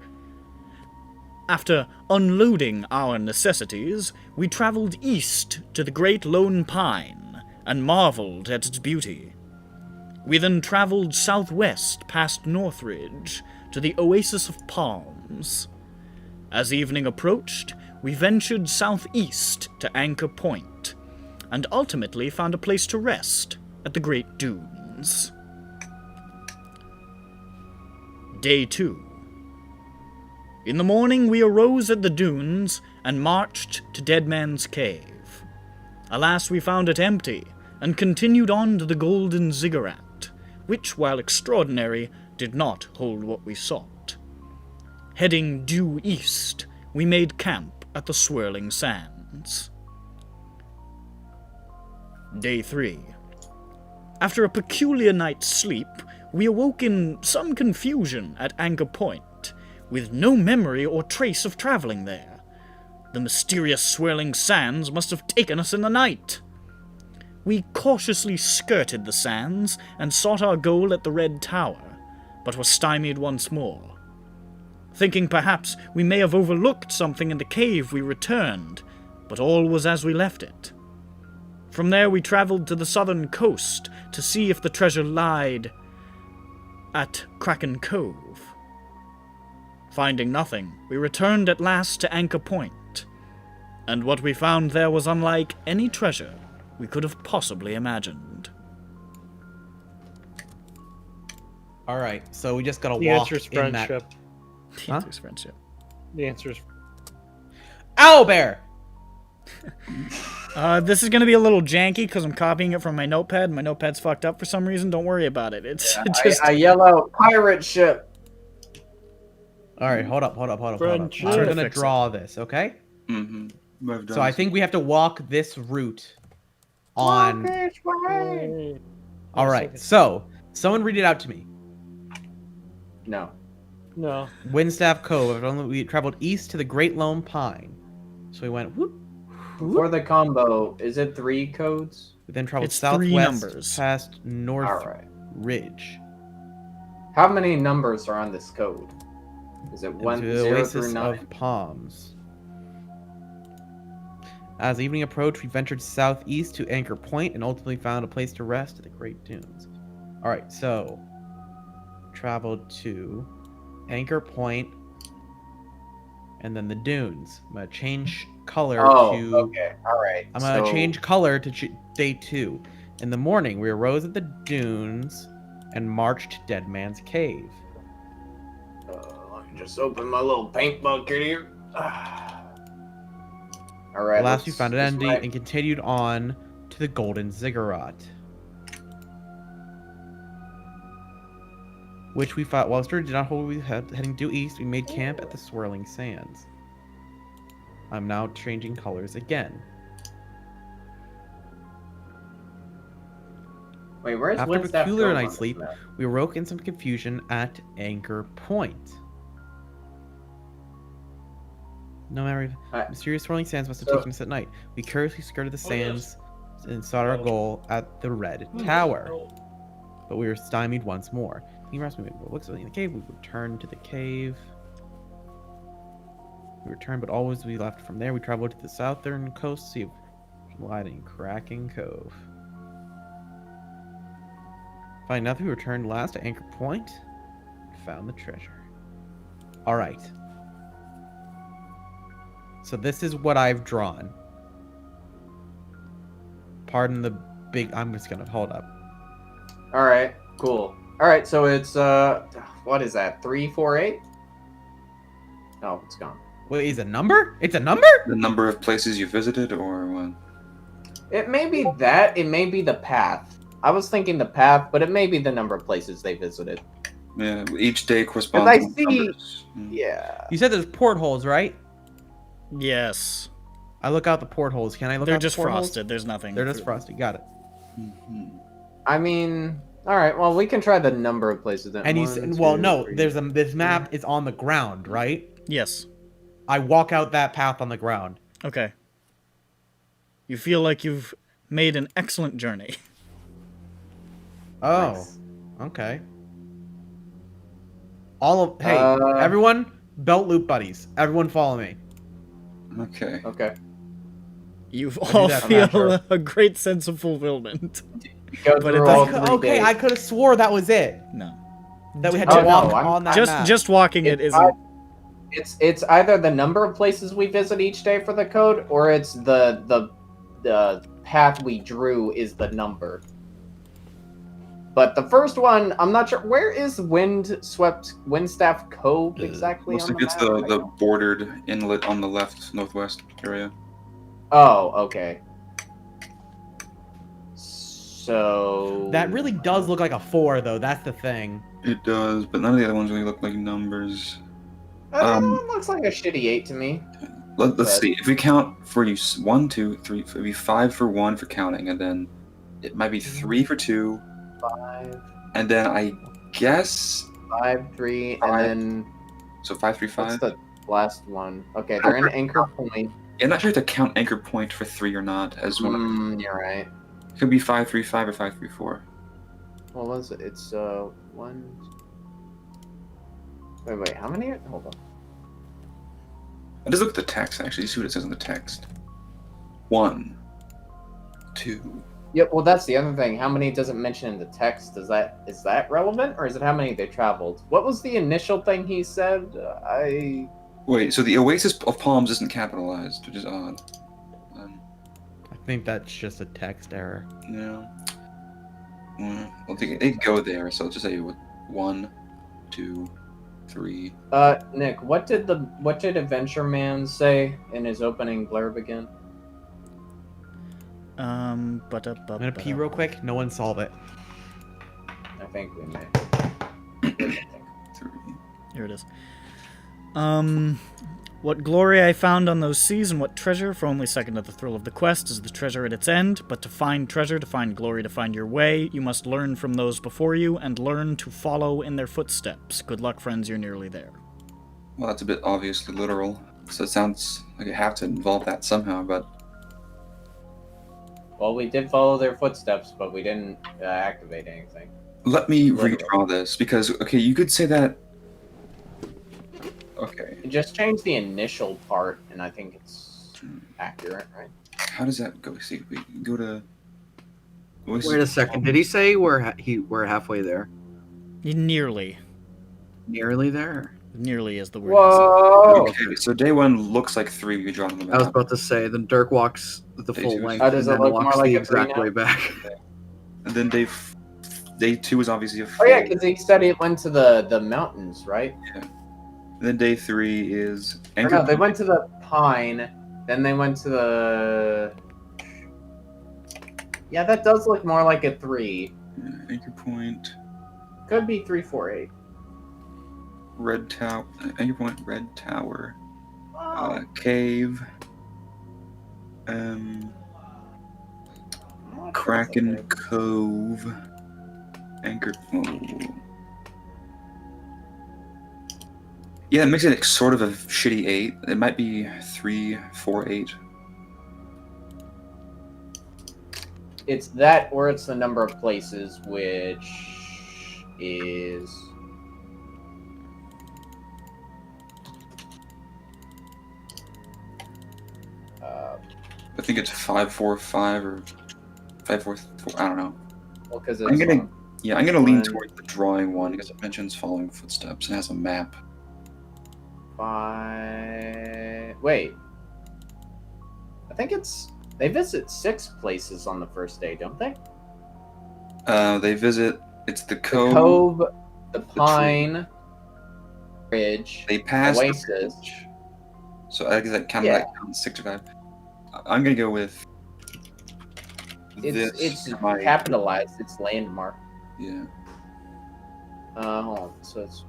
After unloading our necessities, we traveled east to the Great Lone Pine and marveled at its beauty. We then traveled southwest past Northridge to the Oasis of Palms. As evening approached, we ventured southeast to Anchor Point, and ultimately found a place to rest at the Great Dunes. Day 2. In the morning we arose at the dunes and marched to Dead Man's Cave. Alas, we found it empty, and continued on to the Golden Ziggurat, which, while extraordinary, did not hold what we sought. Heading due east, we made camp at the Swirling Sands. Day 3. After a peculiar night's sleep, we awoke in some confusion at Anchor Point, with no memory or trace of traveling there. The mysterious swirling sands must have taken us in the night. we cautiously skirted the sands and sought our goal at the Red Tower, but were stymied once more. Thinking perhaps we may have overlooked something in the cave, we returned, but all was as we left it. From there we travelled to the southern coast to see if the treasure lied at Kraken Cove. Finding nothing, we returned at last to Anchor Point, and what we found there was unlike any treasure we could have possibly imagined. Alright, so we just gotta The walk answer is in that... friendship. The answer is friendship. The answer is Owlbear! This is going to be a little janky because I'm copying it from my notepad. My notepad's fucked up for some reason. Don't worry about it. It's just... I yell out, pirate ship! Alright, hold up. I'm Friendship. gonna Fix draw this, okay? Mm-hmm. So I think we have to walk this route on... Alright, so, someone read it out to me. No. No. Windstaff Cove. We traveled east to the Great Lone Pine. So we went whoop. For the combo, is it 3 codes? We then traveled It's 3 southwest numbers. past North Alright. Ridge. How many numbers are on this code? Is it 1, Into the 0 Oasis through 9? of Palms. As evening approached, we ventured southeast to Anchor Point and ultimately found a place to rest at the Great Dunes. Alright, so traveled to Anchor Point and then the dunes. I'm gonna change color to... okay. Alright. I'm gonna change color to day 2. In the morning, we arose at the dunes and marched to Dead Man's Cave. Let me just open my little paint bucket here. Alright. Last we found it empty and continued on to the Golden Ziggurat, which we fought. While Sturdy did not hold, we had heading due east. We made camp at the Swirling Sands. I'm now changing colors again. Wait, where's After Windstaff peculiar Cove on night's this sleep, map? we awoke in some confusion at Anchor Point. No matter, mysterious swirling sands must have taken us at night. We curiously skirted the sands and sought our goal at the Red Tower, but we were stymied once more. He asked me what looks like in the cave. We returned to the cave. We returned, but always we left from there. We traveled to the southern coast to see if we lied in Kraken Cove. Finding nothing, we returned last to Anchor Point and found the treasure. Alright. So this is what I've drawn. Pardon the big... I'm just gonna hold up. Alright, cool. Alright, so it's, what is that, 348? Oh, it's gone. Wait, is it a number? It's a number? The number of places you visited, or what? It may be that, it may be the path. I was thinking the path, but it may be the number of places they visited. Yeah, each day corresponds I to see... numbers. Yeah. You said there's portholes, right? Yes. I look out the portholes. Can I look They're out just the portholes? frosted. There's nothing. They're just frosted. Got it. I mean... Alright, well, we can try the number of places that... And you said, well, no, there's a... This map is on the ground, right? Yes. I walk out that path on the ground. Okay. You feel like you've made an excellent journey. Oh. Nice. Okay. Hey, everyone, belt loop buddies. Everyone follow me. Okay. Okay. You do all that, I'm feel not sure. a great sense of fulfillment. Go But through it all doesn't- 3 Okay, days. I could have swore that was it. No. That we had Oh, to walk no, I'm- on that map. Just walking it isn't... It's either the number of places we visit each day for the code, or it's the path we drew is the number. But the first one, I'm not sure. Where is Windstaff Cove exactly? Looks on like it's map right the now? bordered inlet on the left northwest area. Oh, okay. So That really does look like a 4, though. That's the thing. It does, but none of the other ones really look like numbers. It looks like a shitty 8 to me. Let's see. If we count for you, 1, 2, 3, it'd be 5 for 1 for counting, and then it might be 3 for 2, 5, and then I guess 5, 3, and 5. then so 5, 3, 5. what's the last one? Okay, they're in Anchor Point. I'm not sure if to count Anchor Point for 3 or not as one. You're right. Could be 535 or 534. What was it? It's one. Wait. How many? Hold on. I just look at the text actually. See what it says in the text. 1, 2. Yep. Well, that's the other thing. How many doesn't mention in the text? Is that relevant, or is it how many they traveled? What was the initial thing he said? Wait. So the Oasis of Palms isn't capitalized, which is odd. I think that's just a text error. Yeah. Well, they go there, so let's just say 1, 2, 3. Nick, what did Adventure Man say in his opening blurb again? I'm gonna pee real quick. No one solve it. I think we may. 3. Here it is. What glory I found on those seas, and what treasure, for only second to the thrill of the quest is the treasure at its end. But to find treasure, to find glory, to find your way, you must learn from those before you, and learn to follow in their footsteps. Good luck, friends, you're nearly there. Well, that's a bit obviously literal. So it sounds like I have to involve that somehow, but... Well, we did follow their footsteps, but we didn't activate anything. Let me redraw this, because, okay, you could say that... Okay. Just change the initial part, and I think it's accurate, right? How does that go? See, we go to... Wait a second. Did he say we're halfway there? Nearly. Nearly there? Nearly is the word. Whoa! Okay, so day 1 looks like 3 we draw on the map. I was about to say, then Dirk walks the Day full 2 is- length, How does and it then look walks more like the a 3 exact now? way back. And then day 2 is obviously a Oh full... yeah, because he said it went to the mountains, right? Yeah. And then day 3 is... Or no, they went to the pine, then they went to the... Yeah, that does look more like a 3. Yeah, Anchor Point... Could be 348. Red Tower... Anchor Point, Red Tower... Cave... Kraken Cove... Anchor... Oh. Yeah, it makes it sort of a shitty 8. It might be 3, 4, 8. It's that, or it's the number of places, which is... I think it's 545 or 544. I don't know. Well, because I'm gonna lean one- towards the drawing one because it mentions following footsteps and has a map. 5... Wait. I think it's... They visit 6 places on the first day, don't they? They visit. It's the The cove. Cove, the Pine, Ridge, They pass the Oasis. bridge. So I guess that kind of Yeah. like counts 6 or 5. I'm gonna go with this. It's for my- capitalized. It's landmark. Yeah. Hold on. So it's...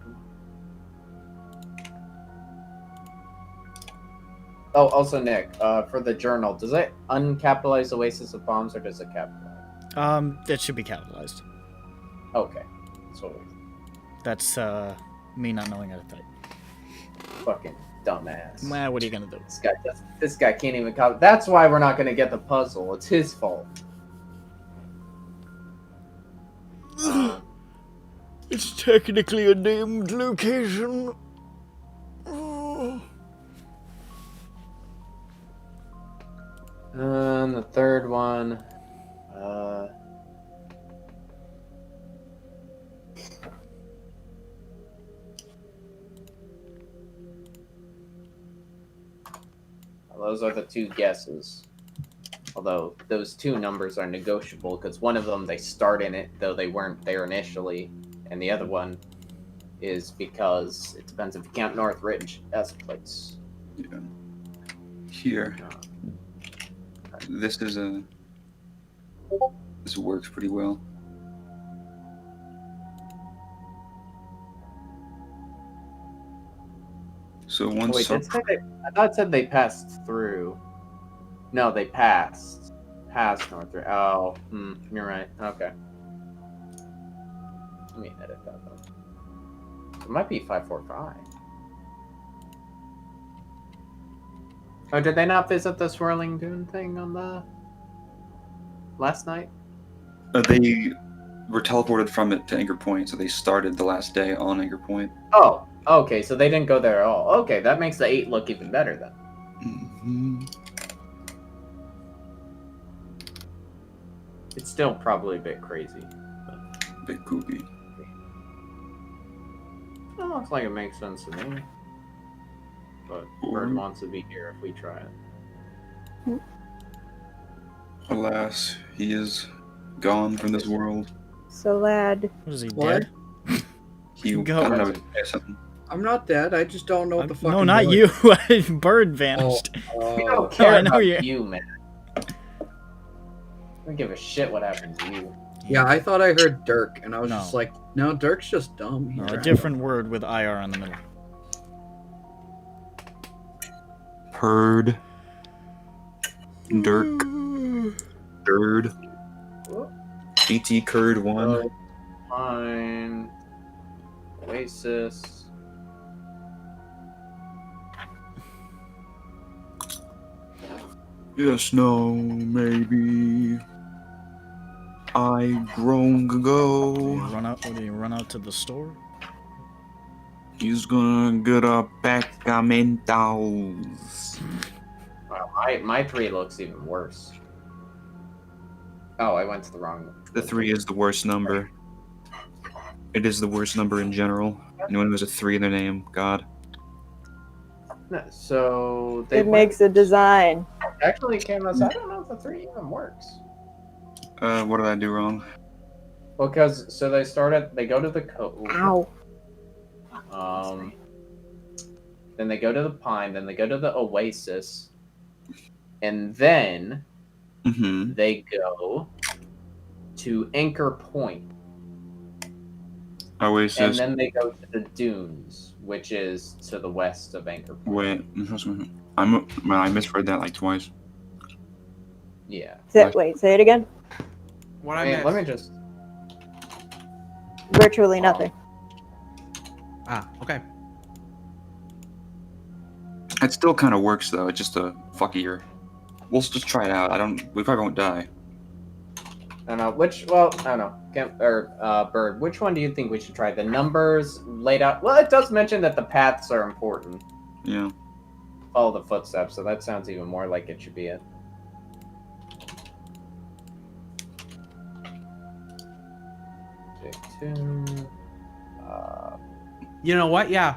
Oh, also Nick, for the journal, does it uncapitalize Oasis of Palms or does it capitalize? It should be capitalized. Okay. So That's me not knowing how to type. fucking dumbass. Well, what are you gonna do? This guy can't even copy. That's why we're not gonna get the puzzle. It's his fault. It's technically a named location. Oh. And the third one, those are the 2 guesses. Although those 2 numbers are negotiable because one of them they start in it, though they weren't there initially, and the other one is because it depends if you count North Ridge as a place. Yeah. Here. This is a. This works pretty well. So once Wait, did it say I thought it said they passed through. No, they passed. Past North Ridge. Oh, you're right. Okay. Let me edit that though. It might be 545. Oh, did they not visit the swirling dune thing on the last night? They were teleported from it to Anchor Point, so they started the last day on Anchor Point. Oh, okay, so they didn't go there at all. Okay, that makes the 8 look even better then. Mm-hmm. It's still probably a bit crazy. Bit goopy. It looks like it makes sense to me. But Bird wants to be here if we try it. Alas, he is gone from this world. So lad. What is he, What? dead? He Go. I don't know, something. I'm not dead. I just don't know what the fuck. No, I'm not doing. you. Bird vanished. We don't Oh, care I know about you. you, man. I don't give a shit what happens to you. yeah, I thought I heard Dirk, and I was No. just like, no, Dirk's just dumb. He's No, a random. different word with IR on the middle. Purd. Dirk. Dird. ET Curd 1. Fine. Oasis. Yes, no, maybe. I grown Do you go. run out? What do you run out to the store? He's gonna get a pack of Mentos. Wow, my 3 looks even worse. Oh, I went to the wrong one. The 3 is the worst number. It is the worst number in general. Anyone who has a 3 in their name, God. No, so they It makes a design. actually came out. I don't know if the 3 even works. What did I do wrong? Well, because so they go to the cove. Ow. Then they go to the Pine. Then they go to the Oasis, and then Mm-hmm. they go to Anchor Point, Oasis. and then they go to the Dunes, which is to the west of Anchor Point. Wait. I misread that like twice. Yeah. Wait, say it again. What I Man, missed? let me just. Virtually nothing. Okay. It still kind of works though. It's just a fuckier. We'll just try it out. We probably won't die. I don't know which. Well, I don't know. Bird. Which one do you think we should try? The numbers laid out. Well, it does mention that the paths are important. Yeah. Follow the footsteps, so that sounds even more like it should be it. You know what? Yeah.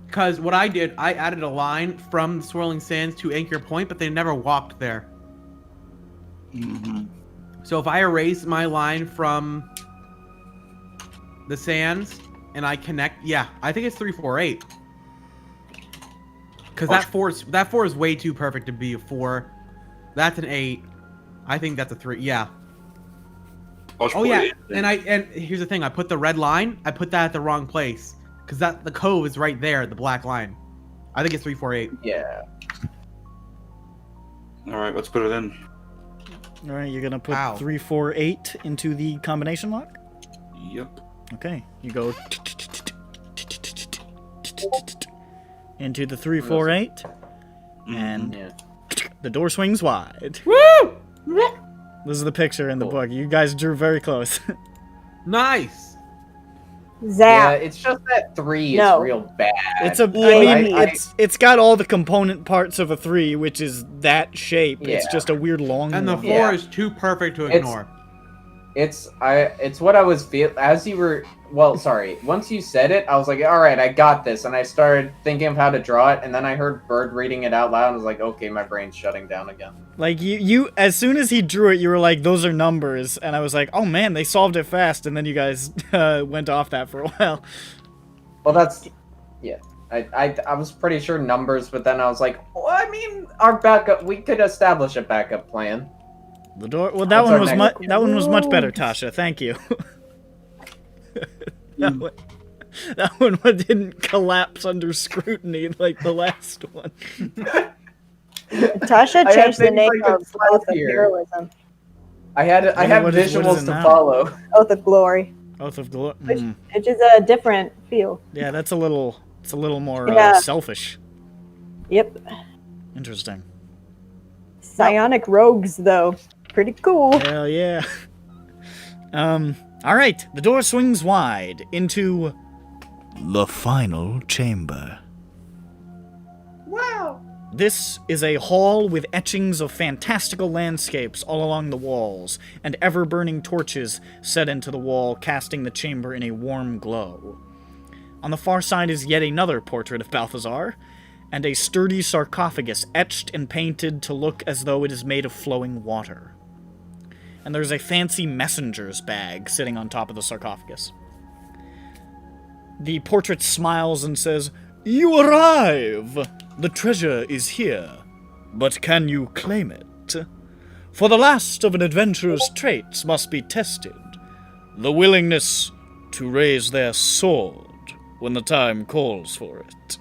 Because what I did, I added a line from the Swirling Sands to Anchor Point, but they never walked there. Mm-hmm. So if I erase my line from the sands and I connect, yeah, I think it's 348. Because that four is way too perfect to be a 4. That's an 8. I think that's a 3. Yeah. Oh yeah, and here's the thing: I put the red line. I put that at the wrong place because the cove is right there, the black line. I think it's 348. Yeah. All right, let's put it in. All right, you're gonna put Ow. 348 into the combination lock. Yep. Okay, you go into the 348, and Yeah. the door swings wide. Woo! This is the picture in the Cool. book. You guys drew very close. Nice. Yeah, Zap. it's just that 3 is No. real bad. It's a. Yeah, I mean, it's got all the component parts of a 3, which is that shape. It's Yeah. just a weird long And the one. 4 Yeah. is too perfect to It's- ignore. It's what I was as you were. Well, sorry. Once you said it, I was like, all right, I got this, and I started thinking of how to draw it, and then I heard Bird reading it out loud, and I was like, okay, my brain's shutting down again. Like you, as soon as he drew it, you were like, "Those are numbers," and I was like, "Oh man, they solved it fast." And then you guys went off that for a while. Well, that's yeah. I was pretty sure numbers, but then I was like, well, I mean, our backup. We could establish a backup plan. The door. Well, What's our next- that one was much better, Tasha. Thank you. that one didn't collapse under scrutiny like the last one. Tasha I had changed the things name like the of slide Oath of here. Heroism. I had What is visuals it to now? follow. Oath of Glory. Oath of Glory. Which is a different feel. Yeah, that's a little. It's a little more Yeah. selfish. Yep. Interesting. Psionic rogues, though. Pretty cool. Hell yeah. Alright, the door swings wide into the final chamber. Wow. This is a hall with etchings of fantastical landscapes all along the walls, and ever-burning torches set into the wall, casting the chamber in a warm glow. On the far side is yet another portrait of Balthazar, and a sturdy sarcophagus etched and painted to look as though it is made of flowing water. And there's a fancy messenger's bag sitting on top of the sarcophagus. The portrait smiles and says, "You arrive! The treasure is here, but can you claim it? For the last of an adventurer's traits must be tested. The willingness to raise their sword when the time calls for it."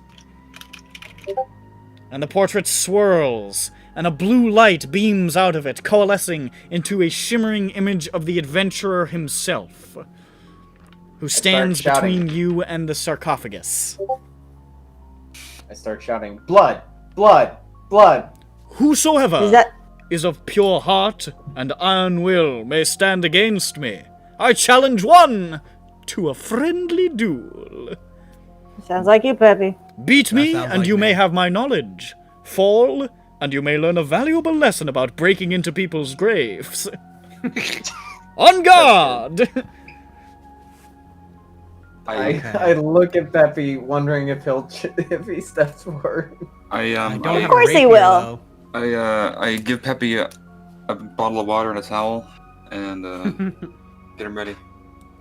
And the portrait swirls, and a blue light beams out of it, coalescing into a shimmering image of the adventurer himself, who stands between you and the sarcophagus. I start shouting, "Blood! Blood! Blood!" "Whosoever is of pure heart and iron will may stand against me. I challenge one to a friendly duel. Sounds like you, Peppy. Beat me, and you may have my knowledge. Fall, and you may learn a valuable lesson about breaking into people's graves. On guard!" I look at Peppy, wondering if if he steps forward. Of course he will. I give Peppy a bottle of water and a towel, and get him ready.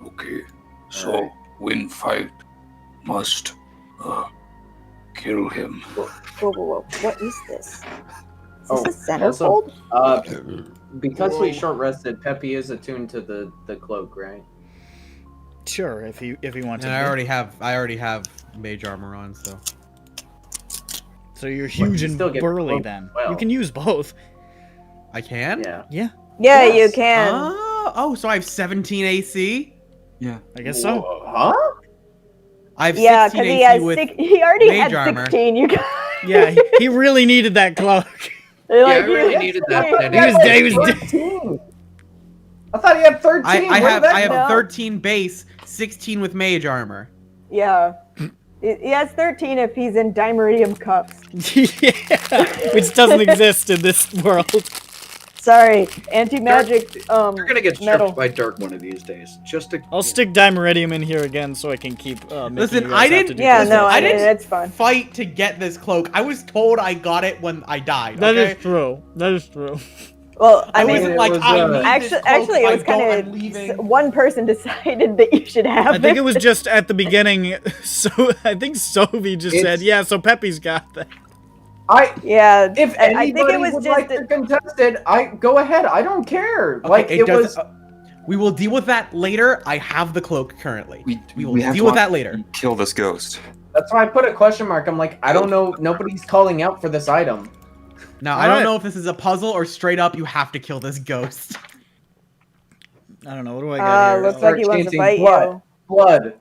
Okay, so win fight must kill him. Whoa. What is this? Is this a Also, centerfold? because we short rested, Peppy is attuned to the cloak, right? Sure, if you want to. And I already have mage armor on, so. So you're huge and burly then. You can use both. I can? Yeah. Yeah. Yeah, you can. Oh, so I have 17 AC? Yeah. I guess so. Huh? I have 16 because AC he has with he already mage had armor. 16. You guys. Yeah, he really needed that cloak. I really needed that. He was 13. I thought he had 13. I have No. 13 base, 16 with mage armor. Yeah. He has 13 if he's in dimeridium cuffs. Yeah, which doesn't exist in this world. Sorry, anti-magic. You're gonna get metal. stripped by Dirk one of these days. Just to. I'll stick dimeridium in here again so I can keep. Listen, I didn't. I didn't. It's fine. Fight to get this cloak. I was told I got it when I died. That okay? is true. That is true. Well, I wasn't mean, like, I need actually, this cloak. it was kind of one person decided that you should have I think it. it was just at the beginning. So I think Sophie just said, "Yeah, so Peppy's got that." Yeah. If I anybody think it was would just like to contest it, go ahead. I don't care. Okay, Like it was. We will deal with that later. I have the cloak currently. We will have deal to with that later. Kill this ghost. That's why I put a question mark. I'm like, I don't know. Nobody's calling out for this item. Now, I don't know if this is a puzzle or straight up you have to kill this ghost. I don't know. What do I got here? Looks like he wants to fight you. Blood.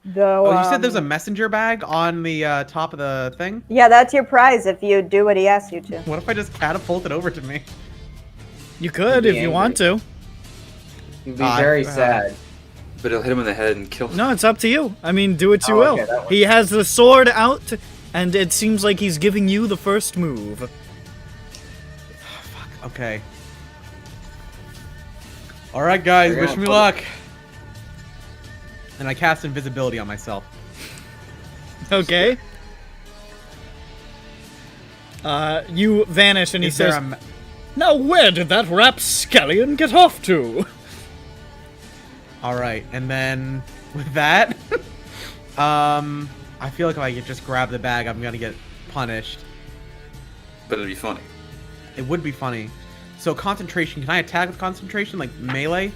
Though, Oh, you said there's a messenger bag on the top of the thing? Yeah, that's your prize if you do what he asks you to. What if I just catapult it over to me? You could if you want to. You'd be very sad. But it'll hit him in the head and kill him. No, it's up to you. I mean, do what you Oh, will. okay, that He has the sword out, and it seems like he's giving you the first move. Okay. Alright, guys, wish me luck. And I cast invisibility on myself. Okay. You vanish, and he says, "Now where did that rapscallion get off to?" Alright, and then with that, I feel like if I could just grab the bag, I'm gonna get punished. But it'd be funny. It would be funny. So concentration, can I attack with concentration, like melee?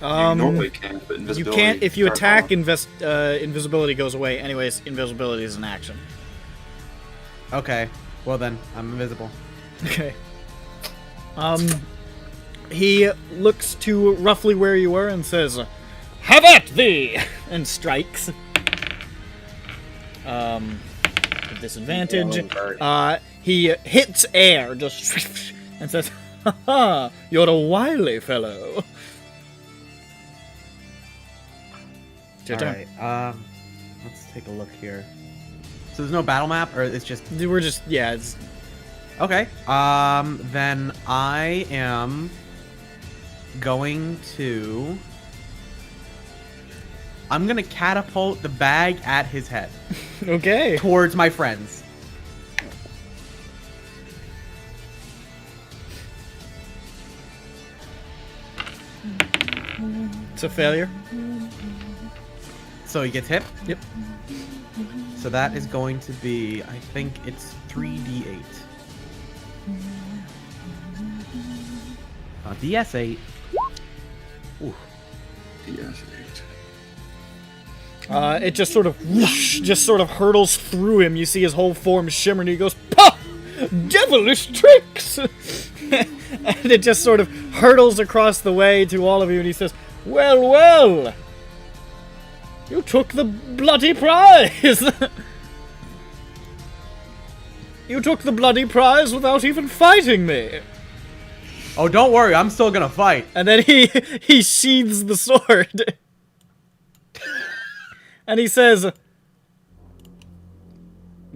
You normally can, but You invisibility. can't. If you turns attack, off. invisibility goes away. Anyways, invisibility is an action. Okay, well then, I'm invisible. Okay. He looks to roughly where you were and says, "Have at thee!" and strikes. With disadvantage. He hits air, just and says, Ha! You're a wily fellow. It's your turn. Alright, let's take a look here. So there's no battle map, or it's just... We're just, yeah, it's... Okay, then I am going to... I'm gonna catapult the bag at his head. Okay. Towards my friends. It's a failure. So he gets hit? Yep. So that is going to be, I think it's 3d8. DS8. Ooh. DS8. It just sort of whoosh, just sort of hurtles through him. You see his whole form shimmer, and he goes, "Pah! Devilish tricks!" And it just sort of hurtles across the way to all of you, and he says, "Well, well, you took the bloody prize. You took the bloody prize without even fighting me." Oh, don't worry, I'm still gonna fight. And then he sheathes the sword. And he says,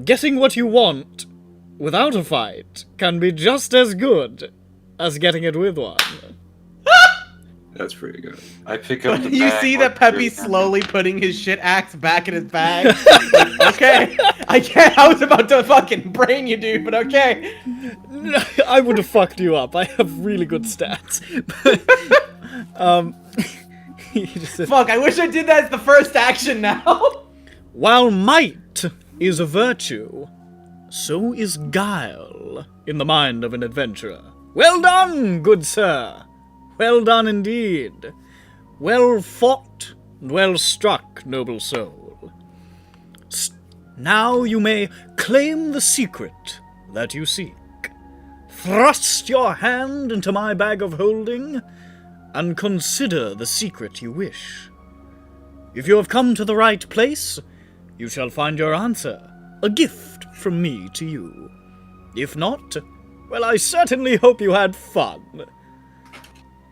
"Getting what you want without a fight can be just as good as getting it with one." That's pretty good. I pick up the You bag, see like, that Peppy's very slowly putting his shit axe back in his bag? Okay, I was about to fucking brain you, dude, but okay. I would have fucked you up. I have really good stats. He just said, Fuck, I wish I did that as the first action now. "While might is a virtue, so is guile in the mind of an adventurer. Well done, good sir. Well done indeed. Well fought and well struck, noble soul. Now you may claim the secret that you seek. Thrust your hand into my bag of holding and consider the secret you wish. If you have come to the right place, you shall find your answer, a gift from me to you. If not, well, I certainly hope you had fun.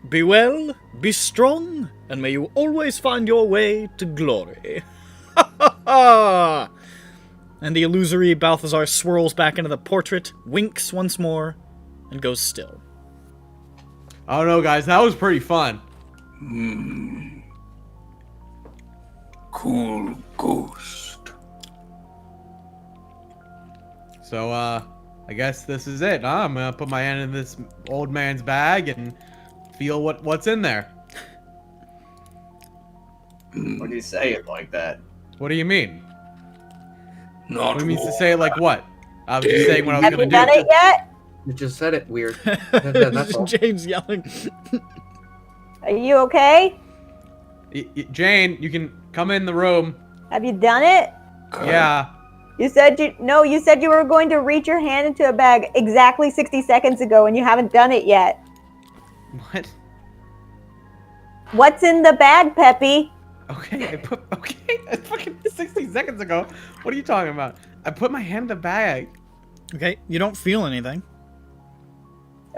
Be well, be strong, and may you always find your way to glory." Ha ha ha! And the illusory Balthazar swirls back into the portrait, winks once more, and goes still. I don't know, guys, that was pretty fun. Cool ghost. So, I guess this is it, huh? I'm gonna put my hand in this old man's bag and feel what's in there. Why do you say it like that? What do you mean? Not What means to say it like what? I was just saying what I was Have gonna you do. done it yet? You just said it weird. That's all. James yelling. Are you okay? Jane, you can come in the room. Have you done it? Yeah. You said you were going to reach your hand into a bag exactly 60 seconds ago, and you haven't done it yet. What? What's in the bag, Peppy? Okay, that's fucking 60 seconds ago. What are you talking about? I put my hand in the bag. Okay, you don't feel anything.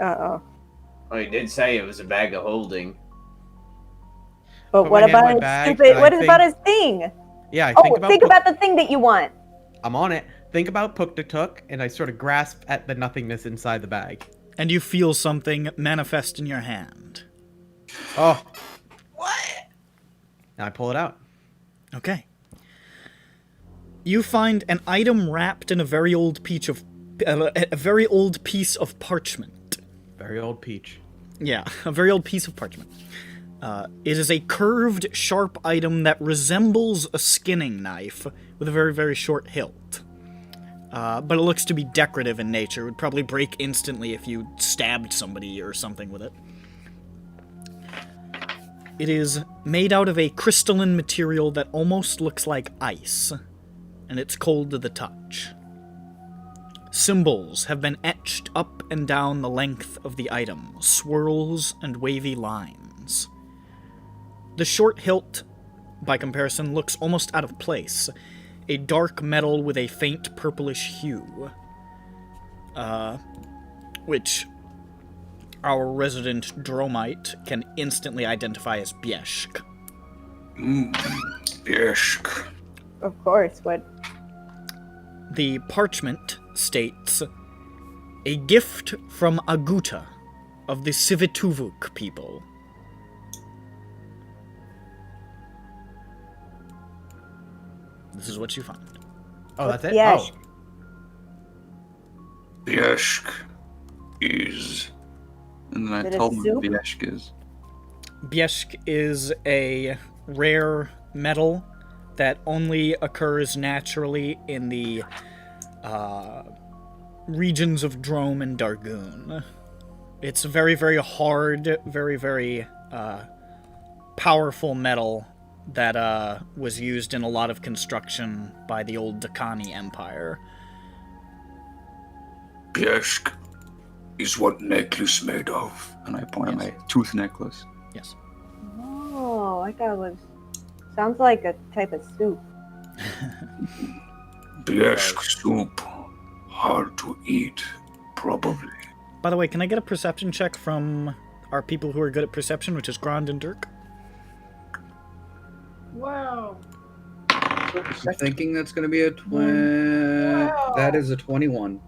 Uh-oh. Oh, he did say it was a bag of holding. But Put what my hand in about my his bag, stupid... and I What about think- his thing? Yeah, I Oh, think about the thing that you want. I'm on it. Think about Puktatuk, and I sort of grasp at the nothingness inside the bag. And you feel something manifest in your hand. Oh. What? Now I pull it out. Okay. You find an item wrapped in a very old piece of parchment. Very old peach. Yeah, a very old piece of parchment. It is a curved, sharp item that resembles a skinning knife with a very, very short hilt. But it looks to be decorative in nature. It would probably break instantly if you stabbed somebody or something with it. It is made out of a crystalline material that almost looks like ice, and it's cold to the touch. Symbols have been etched up and down the length of the item, swirls and wavy lines. The short hilt, by comparison, looks almost out of place, a dark metal with a faint purplish hue, which our resident Dromite can instantly identify as Bieshk. Biesk. Of course. What? The parchment states, a gift from Aguta of the Sivituvuk people. This is what you find. Oh, that's it? Yes. Oh. Biesk is. And then I Is it a told him soup? what Bieshk is. Bieshk is a rare metal that only occurs naturally in the regions of Drome and Dargoon. It's a very, very hard, very, very powerful metal that was used in a lot of construction by the old Dakani Empire. Biesk is what necklace made of. And I point at Yes. my tooth necklace. Yes. Oh, I thought it was. Sounds like a type of soup. Biesk soup. Hard to eat, probably. By the way, can I get a perception check from our people who are good at perception, which is Grond and Dirk? Wow. I'm thinking that's going to be a 20. That is a 21.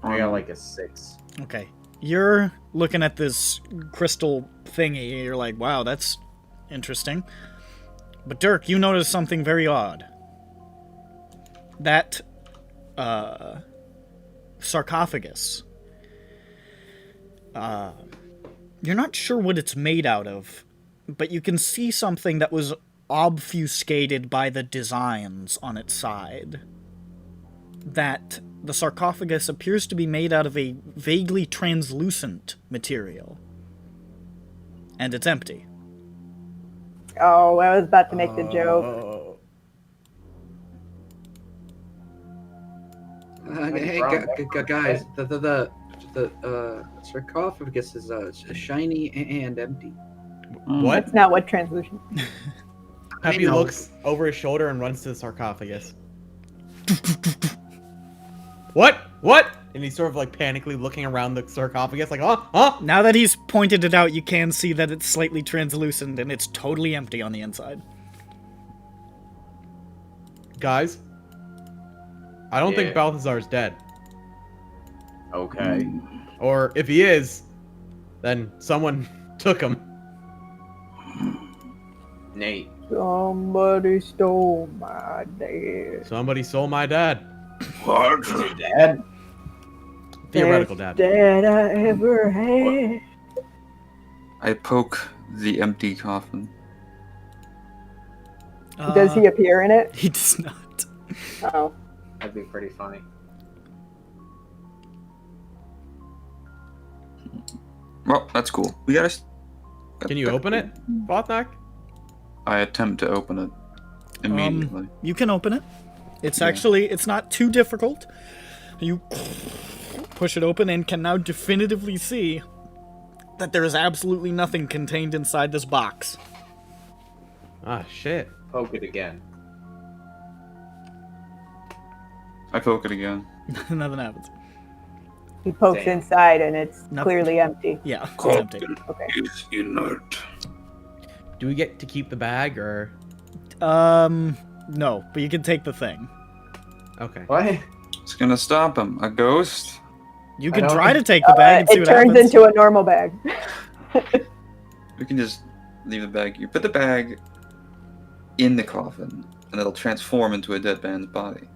I got like a 6. Okay. You're looking at this crystal thingy, you're like, wow, that's interesting. But Dirk, you notice something very odd. That, sarcophagus. You're not sure what it's made out of, but you can see something that was obfuscated by the designs on its side. That the sarcophagus appears to be made out of a vaguely translucent material. And it's empty. Oh, I was about to make the joke. Hey, guys, the sarcophagus is shiny and empty. What? That's not what translucent. Happy know. looks over his shoulder and runs to the sarcophagus. What? What? And he's sort of like panically looking around the sarcophagus like, huh? Now that he's pointed it out, you can see that it's slightly translucent and it's totally empty on the inside. Guys, I don't think Yeah. Balthazar's dead. Okay. Or if he is, then someone took him. Nate. Somebody stole my dad. Somebody stole my dad. What? Is your dad? Theoretical dad. Best dad I ever had. I poke the empty coffin. Does he appear in it? He does not. Oh. That'd be pretty funny. Well, that's cool. We gotta. Can you open it, Bothnak? I attempt to open it immediately. You can open it. It's Yeah. actually, it's not too difficult. You push it open and can now definitively see that there is absolutely nothing contained inside this box. Ah, shit. Poke it again. I poke it again. Nothing happens. He pokes Damn. inside and it's Nope. clearly empty. Yeah, it's empty. Coffin Okay. is inert. Do we get to keep the bag or? No, but you can take the thing. Okay. What? It's gonna stop him. A ghost? You I can don't- try to take the bag and see It what turns happens. into a normal bag. We can just leave the bag. You put the bag in the coffin, and it'll transform into a dead man's body.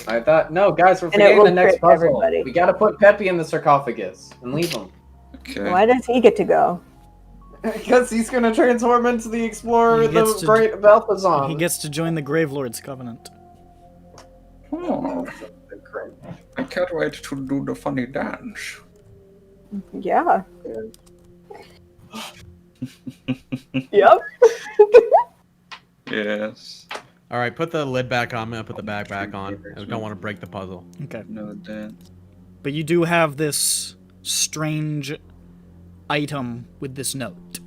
I thought, no, guys, we're And it forgetting will the next trick puzzle. everybody. We gotta put Peppy in the sarcophagus and leave him. Okay. Why does he get to go? Because he's gonna transform into the explorer, He the gets to- great Balthazar. He gets to join the Gravelord's Covenant. Oh, I can't wait to do the funny dance. Yeah. Yep. Yes. All right, put the lid back on. I'm gonna put the bag back on. I don't want to break the puzzle. Okay. No dance. But you do have this strange item with this note.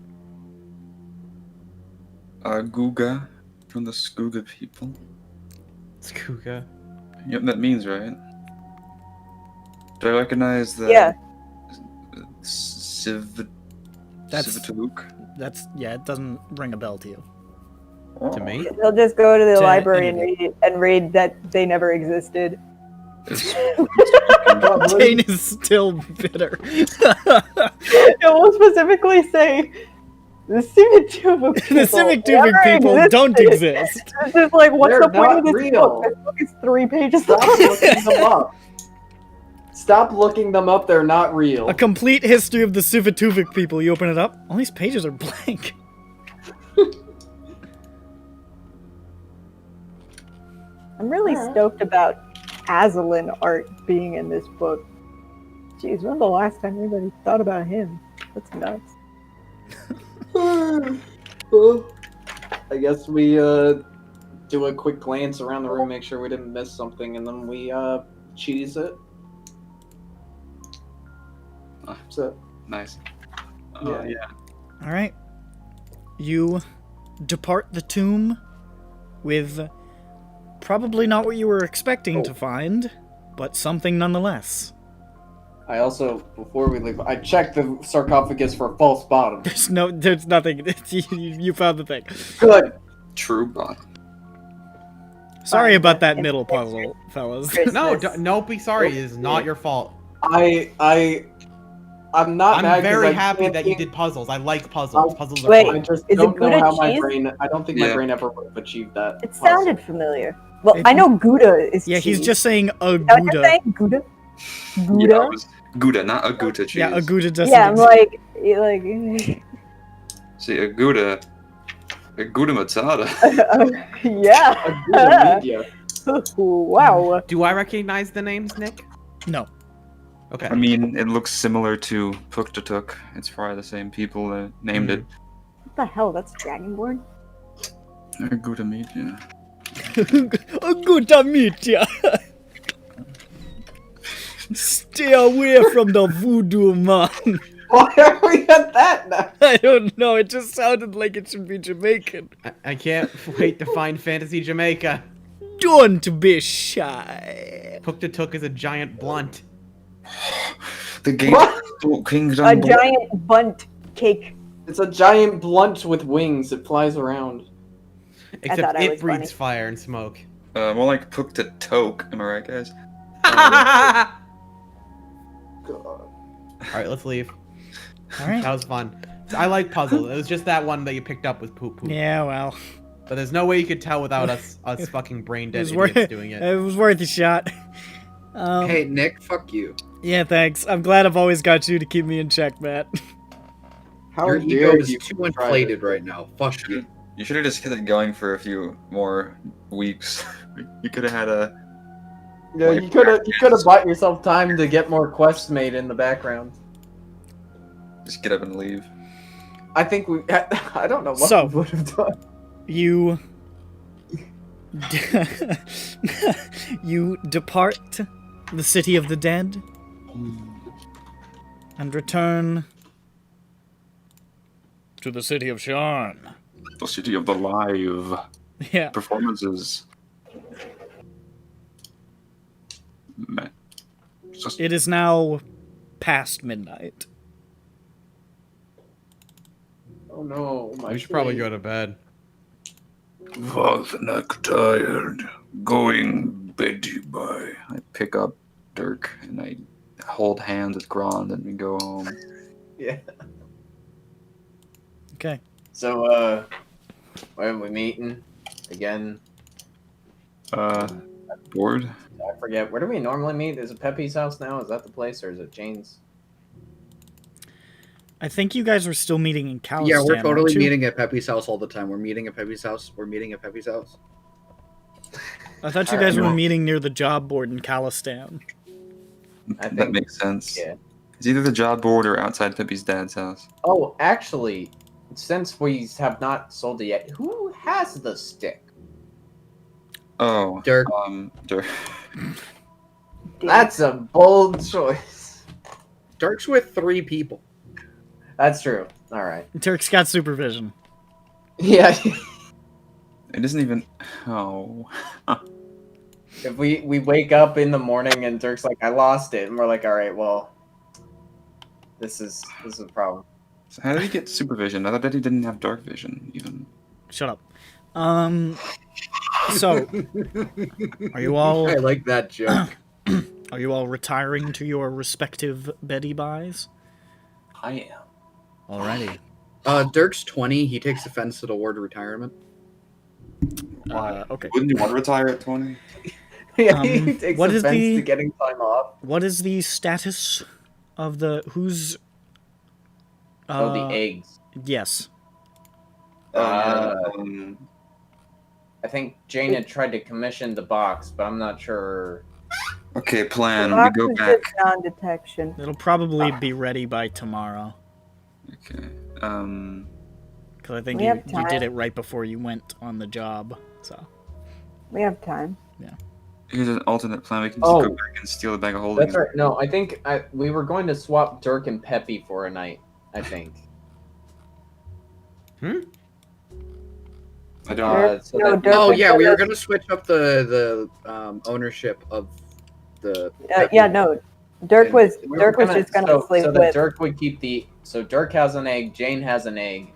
Guga from the Skuga people. Skuga. Yep, that means right. Do I recognize the Yeah. Civitaluk? Yeah, it doesn't ring a bell to you. To me? He'll just go to the To library any and read that they never existed. Dane is still bitter. It will specifically say the Civic Tubing people. The Civic Tubing people don't exist. It's just like, what's They're the point of not this real. book? This book is 3 pages Stop long. looking them up. Stop looking them up. They're not real. A complete history of the Civic people. You open it up, all these pages are blank. I'm really stoked about Aslan art being in this book. Jeez, when's the last time anybody thought about him? That's nuts. I guess we do a quick glance around the room, make sure we didn't miss something, and then we cheese it. So Nice. yeah. All right. You depart the tomb with probably not what you were expecting to find, but something nonetheless. I also, before we leave, I checked the sarcophagus for false bottom. There's nothing. You found the thing. Good. True bottom. Sorry about that middle puzzle, fellas. No, don't be sorry. It is not your fault. I'm not mad I'm 'cause very I happy can't that you think- did puzzles. I like puzzles. Puzzles are Wait, fun. I just is it don't know Gouda how my cheese? brain. I don't think my brain ever would have achieved that. It sounded familiar. Well, I know Gouda is Yeah, cheese. he's just saying a Is that what you're Gouda. saying? Gouda? Yeah, Gouda? it was Gouda, not a Gouda cheese. Yeah, a Gouda doesn't Yeah, I'm exist. like, See, a Gouda matata. yeah. A Gouda media. Wow. Do I recognize the names, Nick? No. Okay. I mean, it looks similar to Puktatuk. It's probably the same people that named it. What the hell? That's Dragonborn? A Gouda media. A Gouda media. Stay away from the voodoo man. Why are we at that now? I don't know. It just sounded like it should be Jamaican. I can't wait to find Fantasy Jamaica. Don't be shy. Puktatuk is a giant blunt. The game Kingdom. A giant bunt cake. It's a giant blunt with wings. It flies around. Except thought I it was breathes funny. fire and smoke. More like Puktatok. Am I right, guys? Alright, let's leave. All right. That was fun. I like puzzles. It was just that one that you picked up was poop poop. Yeah, well, But there's no way you could tell without us fucking brain it dead was idiots worth doing it. it was worth a shot. Hey, Nick, fuck you. Yeah, thanks. I'm glad I've always got you to keep me in check, Matt. How Your dare ego is you too try inflated this? right now. Fuck you. You should have just kept it going for a few more weeks. You could have had a. Yeah, you could have bought yourself time to get more quests made in the background. Just get up and leave. I think we. I don't know what So- we would have done. You you depart the city of the dead and return to the city of Sharn. The city of the live Yeah. performances. Man. Just It is now past midnight. Oh no, my We should probably sleep. go to bed. Was neck tired. Going beddy by. I pick up Dirk and I hold hands with Grond and we go home. Yeah. Okay. So, where are we meeting? Again, Bored? I forget. Where do we normally meet? Is it Pepe's house now? Is that the place, or is it Jane's? I think you guys were still meeting in Calistan. Yeah, we're weren't totally you? meeting at Pepe's house all the time. We're meeting at Pepe's house. We're meeting at Pepe's house. I thought you guys were meeting near the job board in Calistan. I That think- makes sense. Yeah. It's either the job board or outside Pippi's dad's house. Oh, actually, since we have not sold it yet, who has the stick? Oh, Dirk. Dirk. That's a bold choice. Dirk's with 3 people. That's true. All right. Turk's got supervision. Yeah. It isn't even. Oh. If we wake up in the morning and Dirk's like, I lost it, and we're like, all right, well, This is a problem. So how did he get supervision? I thought he didn't have dark vision even. Shut up. So, are you all? I like that joke. Are you all retiring to your respective Betty buys? I am. Alrighty. Dirk's 20. He takes offense to the word retirement. Okay. Wouldn't you want to retire at 20? Yeah, he takes what is offense the- to getting time off. What is the status of the who's? The eggs. Yes. I think Jane had tried to commission the box, but I'm not sure. Okay, plan. The We box go is back. just non-detection. It'll probably be ready by tomorrow. Okay. Because I think We you have time. did it right before you went on the job. So. We have time. Here's an alternate plan. We can just Oh. go back and steal the bag of holding. That's right. No, I think we were going to swap Dirk and Peppy for a night. I think. I don't. So No, that- Dirk Oh was yeah, we were gonna- gonna switch up the ownership of the. yeah, no. Dirk Yeah, was we were Dirk was just gonna sleep so with. that Dirk would keep the. So Dirk has an egg. Jane has an egg,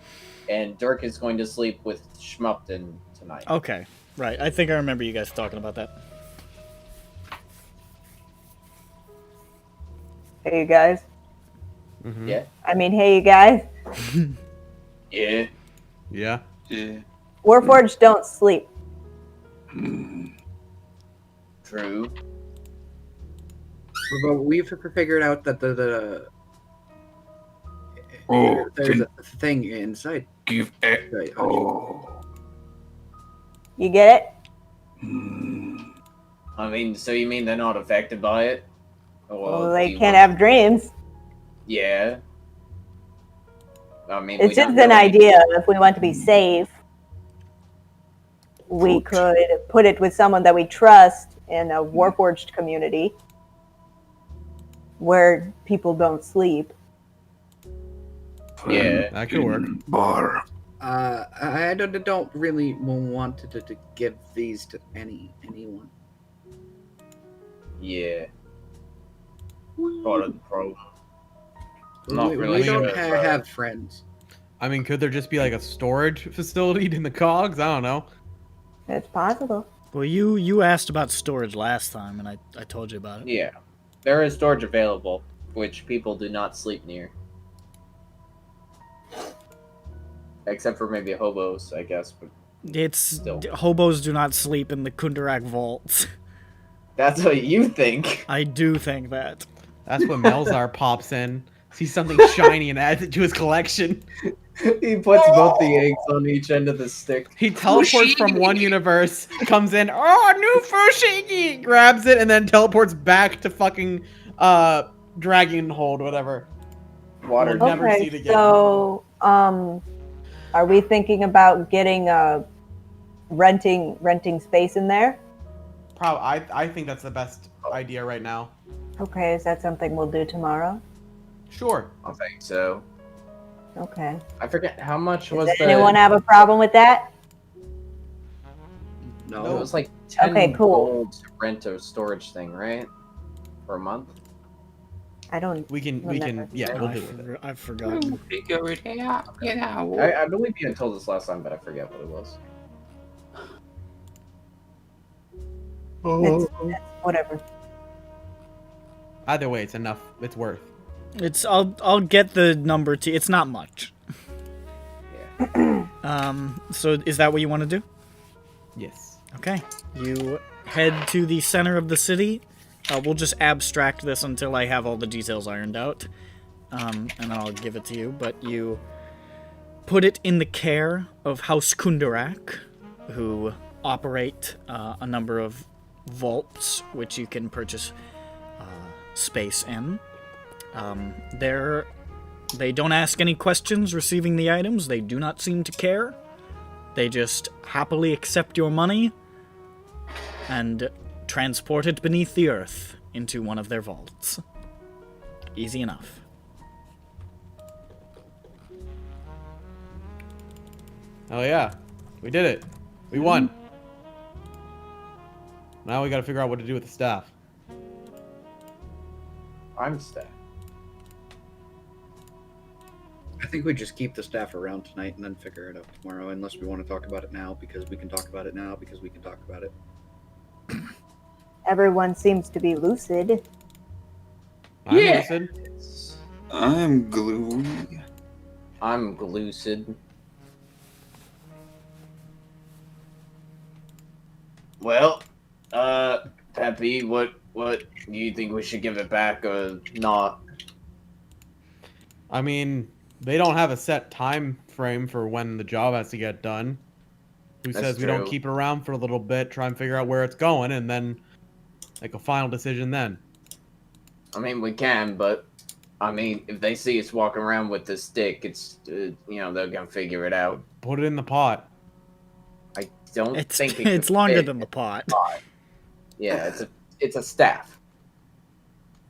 and Dirk is going to sleep with Schmupton tonight. Okay. Right. I think I remember you guys talking about that. Hey, you guys. Mm-hmm. Yeah. I mean, hey, you guys. Yeah. Yeah. Yeah. Warforged don't sleep. True. But we've figured out that Oh, there's a thing inside. give it. Right, Oh. You get it? I mean, so you mean they're not affected by it? Well, they can't have dreams. Yeah. I mean, It's we just don't an know idea. If we want to be safe, we Good. could put it with someone that we trust in a Warforged community where people don't sleep. Yeah. That could work. Bar. I don't really want to give these to anyone. Yeah. Part of the problem. Not we really don't sure, have friends. I mean, could there just be like a storage facility in the cogs? I don't know. It's possible. Well, you asked about storage last time, and I told you about it. Yeah. There is storage available, which people do not sleep near. Except for maybe hobos, I guess. But It's Still. hobos do not sleep in the Kundarak vaults. that's what you think. I do think that. That's when Melzar pops in, sees something shiny, and adds it to his collection. He puts both the eggs on each end of the stick. He teleports from one universe, comes in, oh, new fushigi, grabs it, and then teleports back to fucking Dragon Hold, whatever. Water. We'll never see it Okay, again. so are we thinking about getting renting space in there? I think that's the best idea right now. Okay, is that something we'll do tomorrow? Sure. I think so. Okay. I forget how much Does was the. anyone have a problem with that? No. It was like 10 Okay, cool. gold to rent a storage thing, right? For a month. I don't. We can, yeah, Oh, we'll do it. I've forgotten. Figure it out. Get out. I believe you had told us last time, but I forget what it was. It's whatever. Either way, it's enough. It's worth. It's I'll get the number to. It's not much. So is that what you want to do? Yes. Okay. You head to the center of the city. We'll just abstract this until I have all the details ironed out. And then I'll give it to you. But you put it in the care of House Kundarak, who operate a number of vaults, which you can purchase space in. They don't ask any questions receiving the items. They do not seem to care. They just happily accept your money and transport it beneath the earth into one of their vaults. Easy enough. Oh yeah, we did it. We won. Now we gotta figure out what to do with the staff. I'm stacked. I think we just keep the staff around tonight and then figure it out tomorrow, unless we want to talk about it now, because we can talk about it now, because we can talk about it. Everyone seems to be lucid. I'm Yeah. lucid. I'm gluey. I'm glucid. Well, Peppy, what do you think we should give it back or not? I mean, they don't have a set time frame for when the job has to get done. Who That's says we don't true. keep it around for a little bit, try and figure out where it's going, and then make a final decision then? I mean, we can, but I mean, if they see us walking around with this stick, it's you know, they're gonna figure it out. Put it in the pot. I don't It's think it it's could longer fit than the pot. Yeah, it's a staff.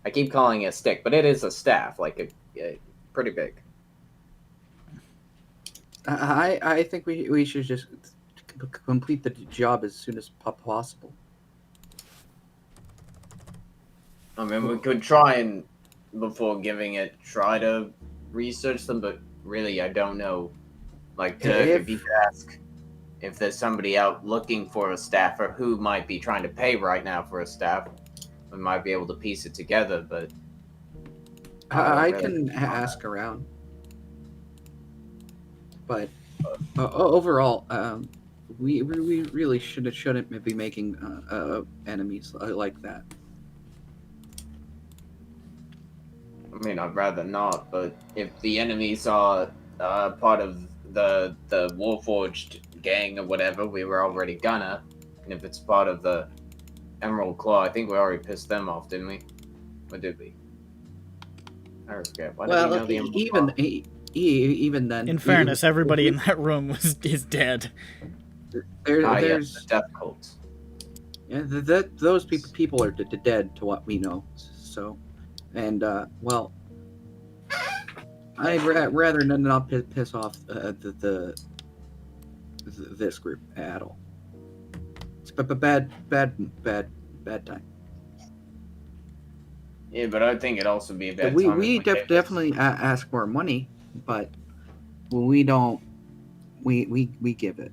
I keep calling it a stick, but it is a staff, like pretty big. I think we should just complete the job as soon as possible. I mean, we could try and, before giving it, try to research them, but really, I don't know. Like, if you could ask if there's somebody out looking for a staff or who might be trying to pay right now for a staff, we might be able to piece it together, but... I can ask around. But overall, we really shouldn't be making enemies like that. I mean, I'd rather not, but if the enemies are part of the Warforged gang or whatever, we were already gonna. And if it's part of the Emerald Claw, I think we already pissed them off, didn't we? Or did we? I forget. Why did we know the Emerald Claw? Even then. In fairness, everybody in that room is dead. There's the death cult. Yeah, those people are dead to what we know. So, and well, I'd rather not piss off this group at all. It's a bad time. Yeah, but I think it'd also be a bad We time. definitely ask more money, but when we don't, we give it.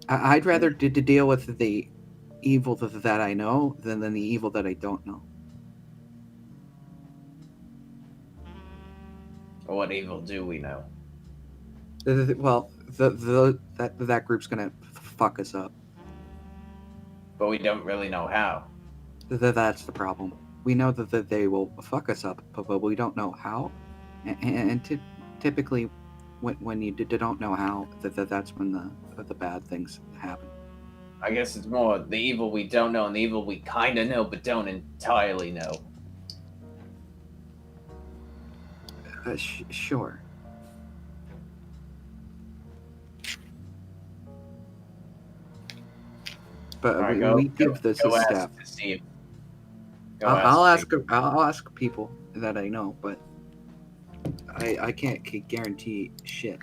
I'd rather to deal with the evil that I know than the evil that I don't know. What evil do we know? Well, that group's gonna fuck us up. But we don't really know how. That's the problem. We know that they will fuck us up, but we don't know how. And typically, when you don't know how, that's when the bad things happen. I guess it's more the evil we don't know and the evil we kind of know but don't entirely know. Sure. But right, we give this a step. I'll ask people that I know, but I can't guarantee shit.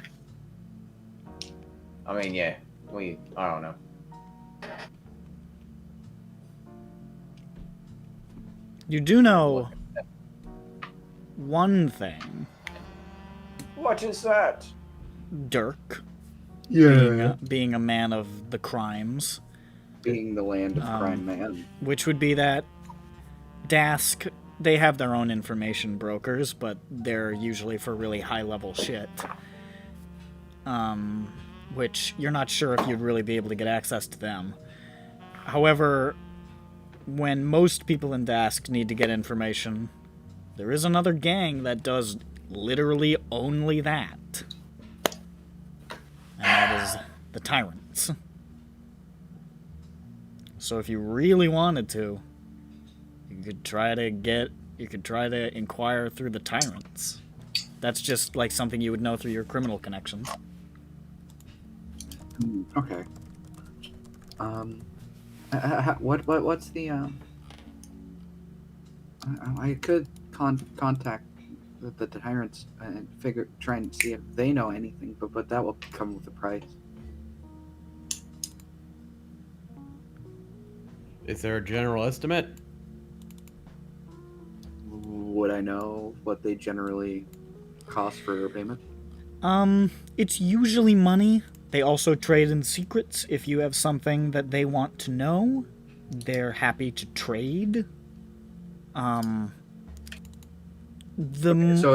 I mean, yeah, I don't know. You do know one thing. What is that? Dirk. Yeah. Being a man of the crimes. Being the land of crime man. Which would be that Dask, they have their own information brokers, but they're usually for really high-level shit. Which you're not sure if you'd really be able to get access to them. However, when most people in Dask need to get information, there is another gang that does literally only that. And that is the Tyrants. So if you really wanted to, you could try to inquire through the Tyrants. That's just like something you would know through your criminal connections. Okay. What's the I could contact the Tyrants and try and see if they know anything, but that will come with a price. Is there a general estimate? would I know what they generally cost for payment? It's usually money. They also trade in secrets. If you have something that they want to know, they're happy to trade. So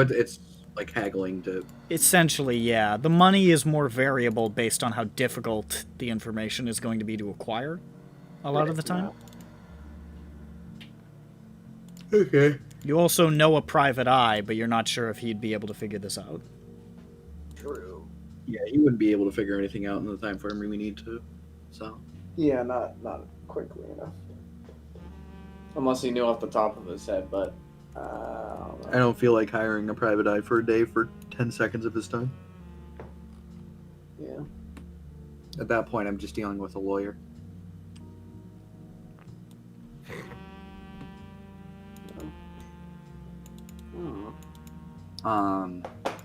it's like haggling to... Essentially, yeah. The money is more variable based on how difficult the information is going to be to acquire a lot of the time. Okay. You also know a private eye, but you're not sure if he'd be able to figure this out. True. Yeah, he wouldn't be able to figure anything out in the time frame we need to. So. Yeah, not quickly enough. Unless he knew off the top of his head, but I don't feel like hiring a private eye for a day for 10 seconds of his time. Yeah. At that point, I'm just dealing with a lawyer.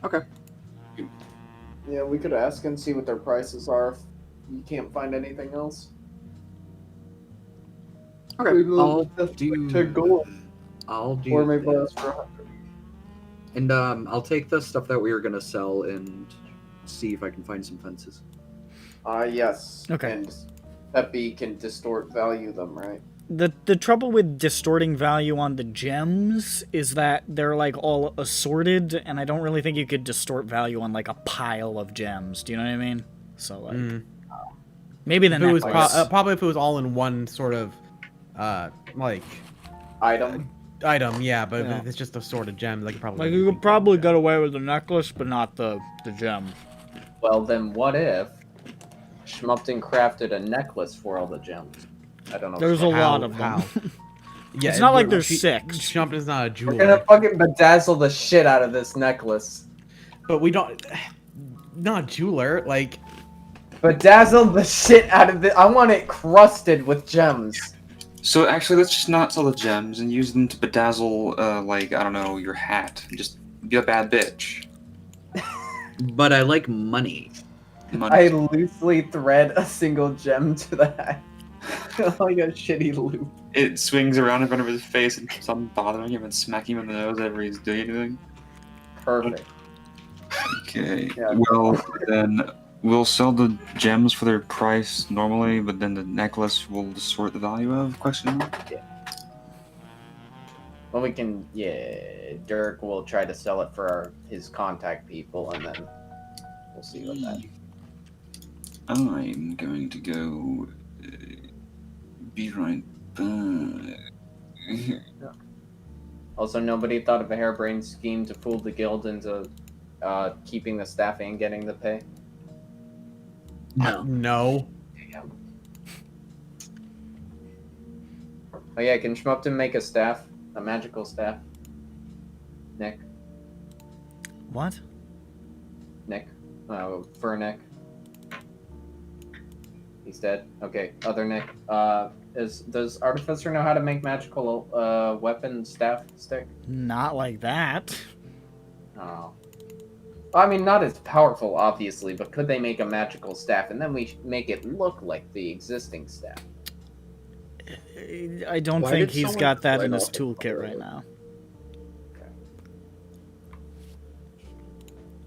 Okay. Yeah, we could ask and see what their prices are if you can't find anything else. Okay, I'll do Or maybe this. ask for 100. And I'll take the stuff that we were gonna sell and see if I can find some fences. Yes. Okay. And Peppy can distort value them, right? The trouble with distorting value on the gems is that they're like all assorted, and I don't really think you could distort value on like a pile of gems. Do you know what I mean? So like, maybe the If it was necklace. probably if it was all in one sort of like item. Yeah, but Yeah. if it's just assorted gems, like probably Like you could probably get away with the necklace, but not the gem. Well, then what if Schmumpton crafted a necklace for all the gems? I don't know. There's a lot of them. How? Yeah, It's not like there's 6. Schmumpton's not a jeweler. We're gonna fucking bedazzle the shit out of this necklace. But we don't. Not jeweler, like. Bedazzle the shit out of it. I want it crusted with gems. So actually, let's just not sell the gems and use them to bedazzle, like, I don't know, your hat. Just be a bad bitch. But I like money. I loosely thread a single gem to the hat. Like a shitty loop. It swings around in front of his face and keeps on bothering him and smacking him in the nose whenever he's doing anything. Perfect. Okay. Yeah. Well, then we'll sell the gems for their price normally, but then the necklace will distort the value of? Question mark. Yeah. Well, we can. Yeah, Dirk will try to sell it for his contact people, and then we'll see what that. I'm going to go. Be right back. Also, nobody thought of a harebrained scheme to fool the guild into keeping the staff and getting the pay. No. Damn. Oh yeah, can Schmumpton make a staff? A magical staff? Nick? What? Nick? Fur Nick? He's dead? Okay, other Nick. Does Artificer know how to make magical weapon staff stick? Not like that. Oh. I mean, not as powerful, obviously, but could they make a magical staff and then we make it look like the existing staff? I don't Why think did he's someone got that play in his off toolkit right now.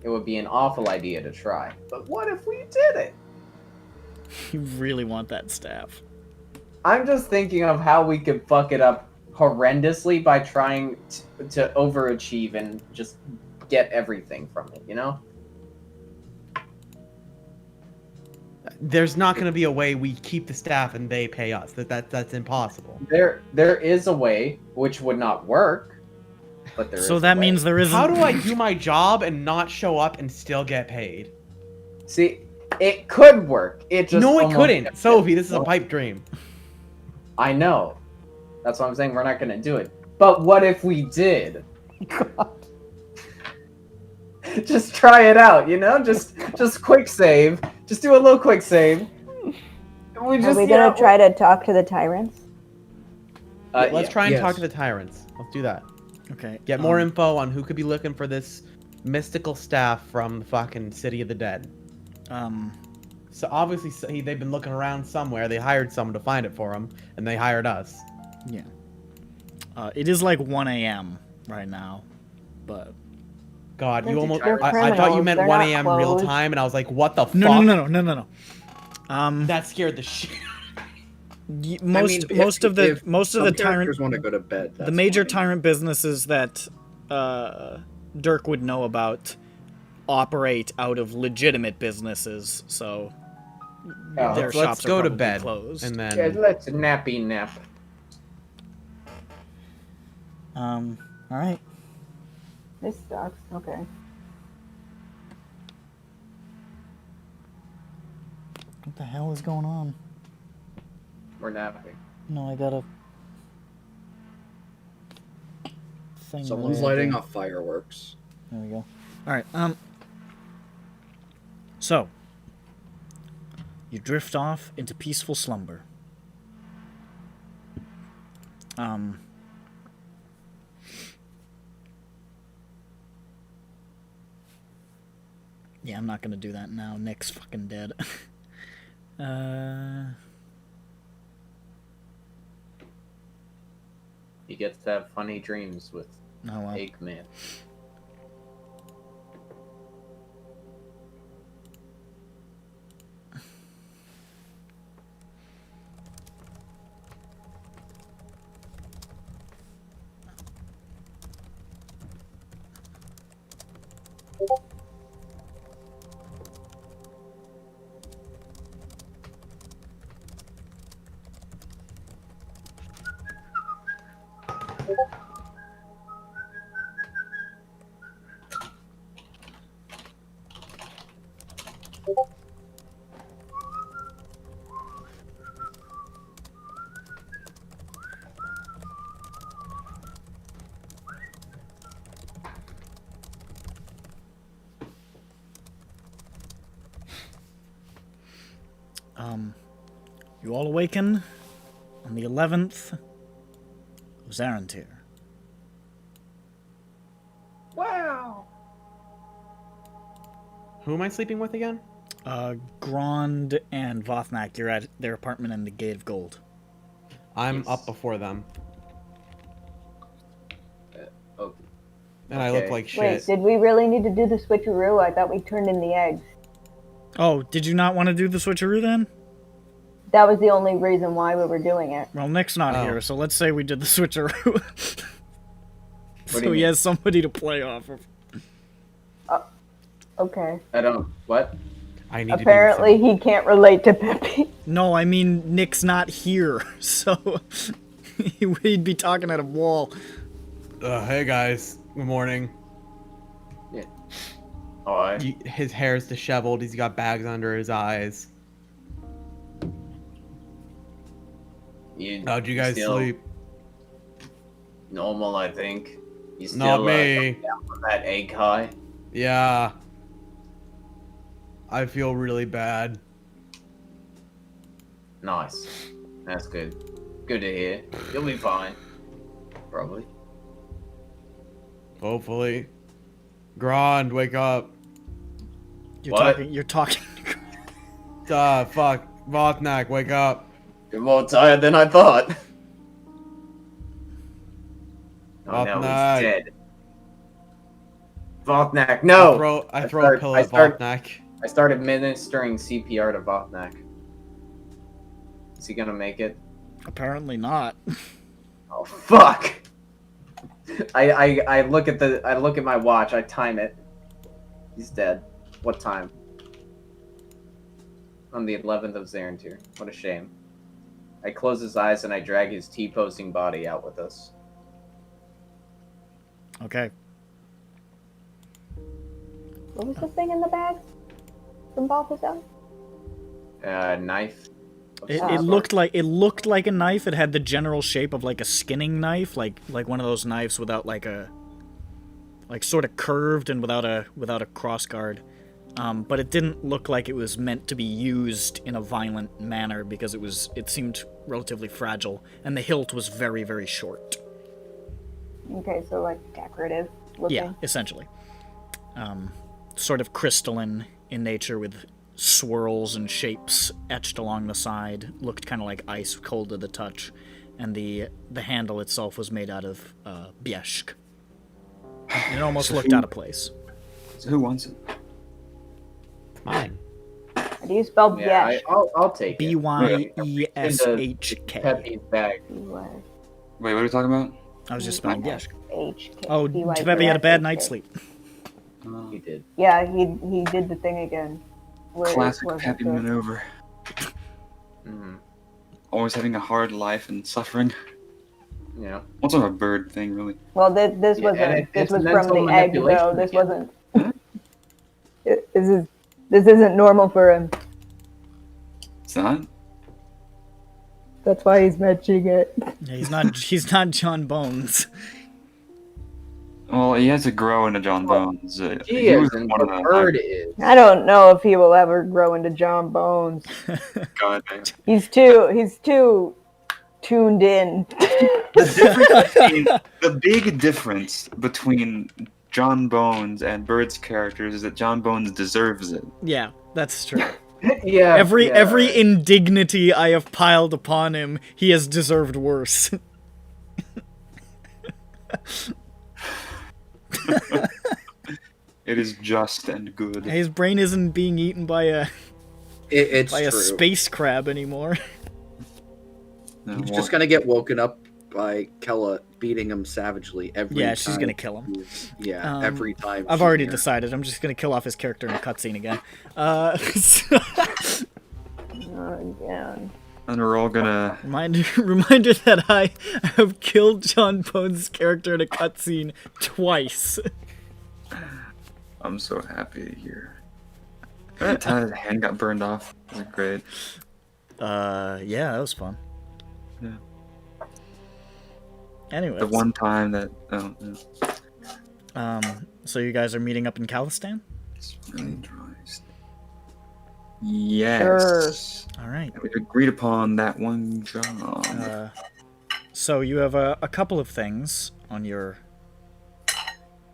It would be an awful idea to try. But what if we did it? You really want that staff. I'm just thinking of how we could fuck it up horrendously by trying to overachieve and just get everything from it, you know? There's not going to be a way we keep the staff and they pay us. That's impossible. There is a way, which would not work, but there is So a that way. means there isn't. How do I do my job and not show up and still get paid? See, it could work. It just No, it almost- couldn't. Sophie, this is a pipe dream. I know. That's why I'm saying we're not going to do it. But what if we did? God. Just try it out, you know? Just quick save. Just do a little quick save. Are we gonna try to talk to the tyrants? Let's try and Yes. talk to the tyrants. Let's do that. Okay. Get more info on who could be looking for this mystical staff from the fucking City of the Dead. So obviously they've been looking around somewhere. They hired someone to find it for them, and they hired us. Yeah. It is like 1 a.m. right now, but God, you almost. They're I thought you criminals, meant they're 1 not a.m. real closed. time, and I was like, what the fuck? no. That scared the shit. Most of the tyrant want to go to bed. the major tyrant businesses that Dirk would know about operate out of legitimate businesses, so their Let's shops go are to probably bed, closed. and then Yeah, let's nappy nap. All right. This sucks. Okay. What the hell is going on? We're napping. No, I got a thing. Someone's lighting off fireworks. There we go. All right. So you drift off into peaceful slumber. Yeah, I'm not gonna do that now. Nick's fucking dead. He gets to have funny dreams with Oh well. Eggman. You all awaken on the 11th of Zarentir. Wow. who am I sleeping with again? Grond and Vothnak, you're at their apartment in the Gate of Gold. I'm Yes. up before them, Oh, and I look Okay. like Wait, shit. did we really need to do the switcheroo? I thought we turned in the eggs. Oh, did you not want to do the switcheroo then? That was the only reason why we were doing it. Well, Nick's not Oh. here, so let's say we did the switcheroo. do So you he mean? has somebody to play off of. Okay. I don't. What? I need Apparently he can't relate to Pippi. No, I mean, Nick's not here, so he'd be talking at a wall. Hey guys, good morning. Oh, His hair's disheveled. He's got bags under his eyes. How'd you guys still sleep? Normal, I think. You still Not me. coming down from that egg high? Yeah. I feel really bad. Nice. That's good. Good to hear. You'll be fine. Probably. Hopefully. Grond, wake up. You're What? talking. You're talking. Fuck. Vothnak, wake up. You're more tired than I thought. Oh no, Vothnak. he's dead. Vothnak, no! I throw a pillow at start- Vothnak. I started administering CPR to Vothnak. Is he gonna make it? Apparently not. Oh fuck! I look at my watch. I time it. He's dead. What time? On the 11th of Zarentir. What a shame. I close his eyes and I drag his T-posing body out with us. Okay. What was the thing in the bag? From Balthazar? Knife. of It, some it sort. looked like a knife. It had the general shape of like a skinning knife, like one of those knives without like sort of curved and without a cross guard. But it didn't look like it was meant to be used in a violent manner because it seemed relatively fragile, and the hilt was very, very short. Okay, so like decorative looking. Yeah, essentially. Sort of crystalline in nature with swirls and shapes etched along the side. Looked kind of like ice, cold to the touch. And the handle itself was made out of biesk. It almost So looked who- out of place. So who wants it? Mine. How do you spell Yeah, Yesh? I'll take B it. y e s h k. Pepe's bag. Wait, what are you talking about? I was just spelling Yesh. HK. Oh, Pepe had a bad night's sleep. He did. Yeah, he did the thing again. Where it Classic wasn't Pepe good. maneuver. Mm-hmm. Always having a hard life and suffering. Yeah. What's of a bird thing, really? Well, this Yeah, was and this it's was from mental the egg, though. manipulation This again. wasn't. Huh? This isn't normal for him. It's not? That's why he's matching it. Yeah, he's not John Bones. Well, he has to grow into John Bones. He was is, and one the of them. bird is. I don't know if he will ever grow into John Bones. God damn. He's too tuned in. The big difference between John Bones and Bird's characters is that John Bones deserves it. Yeah, that's true. Yeah. Every indignity I have piled upon him, he has deserved worse. It is just and good. His brain isn't being eaten by a It's by a true. space crab anymore. No, He's well, just gonna get woken up by Kella beating him savagely every time. Yeah, she's gonna kill him. Yeah, Um, every time. I've she's already here. decided. I'm just gonna kill off his character in a cutscene again. Again. and we're all gonna. Reminder that I have killed John Bones' character in a cutscene twice. I'm so happy to hear. That time his hand got burned off. It was great. Yeah, that was fun. Yeah. Anyway, The one time that. Oh, yeah. so you guys are meeting up in Khalistan? It's really interesting. Yes. All right. We agreed upon that one job. So you have a couple of things on your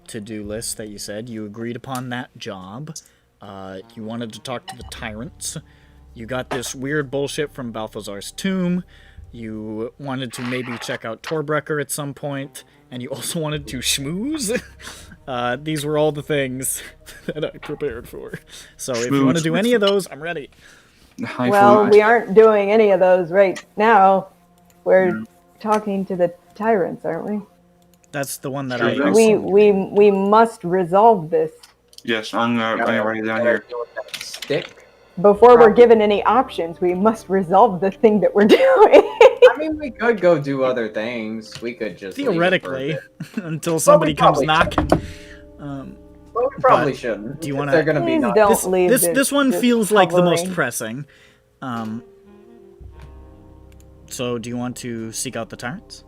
to-do list that you said. You agreed upon that job. You wanted to talk to the tyrants. You got this weird bullshit from Balthazar's tomb. You wanted to maybe check out Torbrecker at some point. And you also wanted to schmooze. These were all the things that I prepared for. So if you want to do any of those, I'm ready. Well, we aren't doing any of those right now. We're talking to the tyrants, aren't we? That's the one that We must resolve this Yes, I'm gonna write it down here. Stick. before we're given any options. We must resolve the thing that we're doing. I mean, we could go do other things. We could just leave it for a Theoretically, bit. until somebody comes probably knocking. But we probably shouldn't. Do you if want They're gonna be Please not. don't leave This one this feels like the most hovering. pressing. So do you want to seek out the tyrants?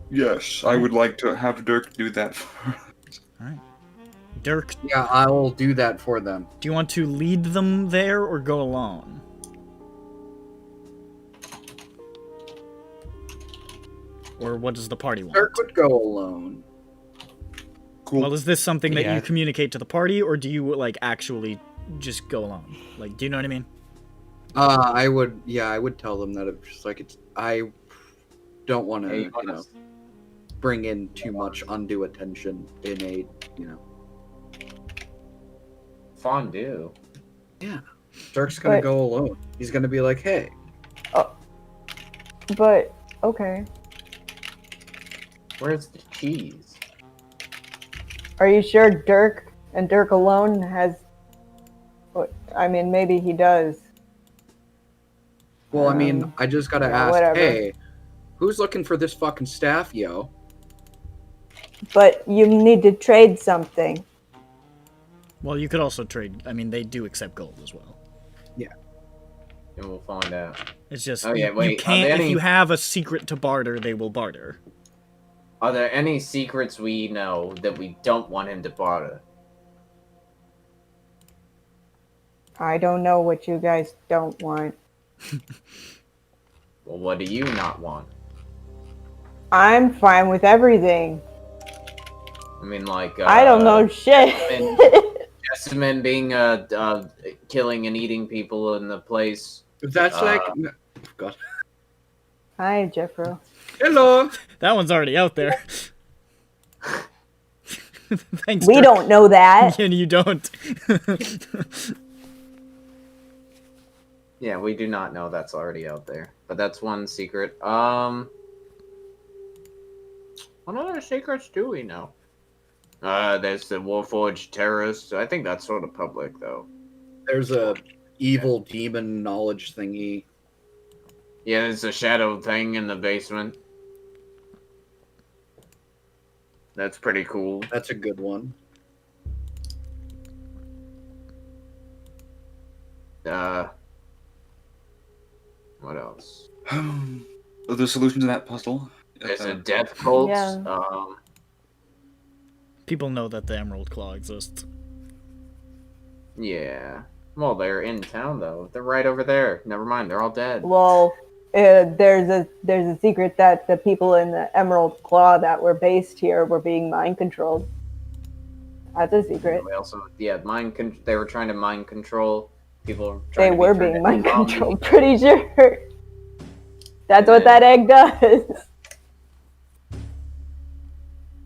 Yes, I would like to have Dirk do that for us. Alright. Dirk, Yeah, I will do that for them. do you want to lead them there or go alone? Or what does the party want? Dirk would go alone. Cool. Well, is this something that Yeah. you communicate to the party, or do you, like, actually just go alone? Like, do you know what I mean? I would. Yeah, I would tell them that it's just like it's. I don't want to, Hey, you know, bring in too much undue attention in a, you know. Fondue. Yeah, Dirk's gonna But- go alone. He's gonna be like, hey, But okay, Where's the cheese? are you sure Dirk and Dirk alone has? I mean, maybe he does. well, I mean, I just gotta yeah, ask, whatever. hey, who's looking for this fucking staff, yo? But you need to trade something. Well, you could also trade. I mean, they do accept gold as well. And we'll find out. It's just Oh, yeah, you wait, are can't. there If any- you have a secret to barter, they will barter. Are there any secrets we know that we don't want him to barter? I don't know what you guys don't want. Well, what do you not want? I'm fine with everything. I mean, like. I don't know shit. Jessamine being killing and eating people in the place. That's like, God. Hi, Jeffro. Hello. That one's already out there. Thanks. We Dirk. don't know that. And you don't. Yeah, we do not know that's already out there. But that's one secret. What other secrets do we know? There's the Warforged terrorists. I think that's sort of public, though. There's a evil demon knowledge thingy. Yeah, there's a shadow thing in the basement. That's pretty cool. That's a good one. What else? The solution to that puzzle. There's a death cult. Yeah. People know that the Emerald Claw exists. Yeah. Well, they're in town though. They're right over there. Never mind. They're all dead. Well, there's a secret that the people in the Emerald Claw that were based here were being mind controlled. That's a secret. They also, yeah, they were trying to mind control people. They were being mind controlled. Pretty sure. That's what that egg does.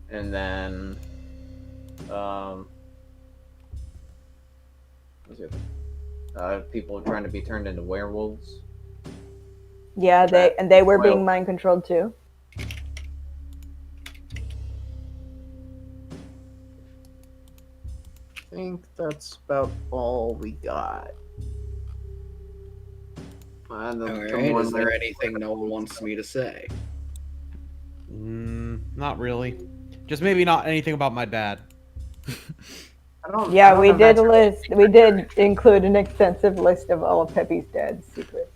And then, people are trying to be turned into werewolves. Yeah, they were being mind controlled too. I think that's about all we got. Alright, is there anything no one wants me to say? Not really. Just maybe not anything about my dad. Yeah, we did list. We did include an extensive list of all of Pepe's dad's secrets.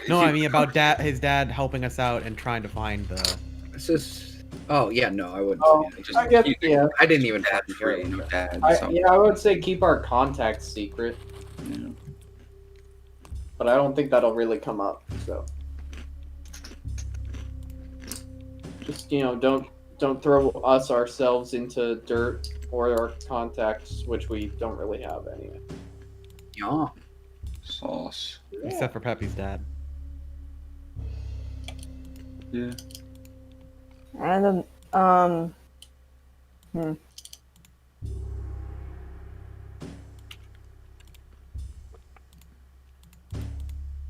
No, I mean about his dad helping us out and trying to find the. This is. Oh yeah, no, I wouldn't. Oh, say I guess, yeah. I didn't even fucking care. I would say keep our contacts secret. Yeah. But I don't think that'll really come up. So just don't throw us ourselves into dirt or our contacts, which we don't really have anyway. Yeah. Sauce. Except for Pepe's dad. Yeah. And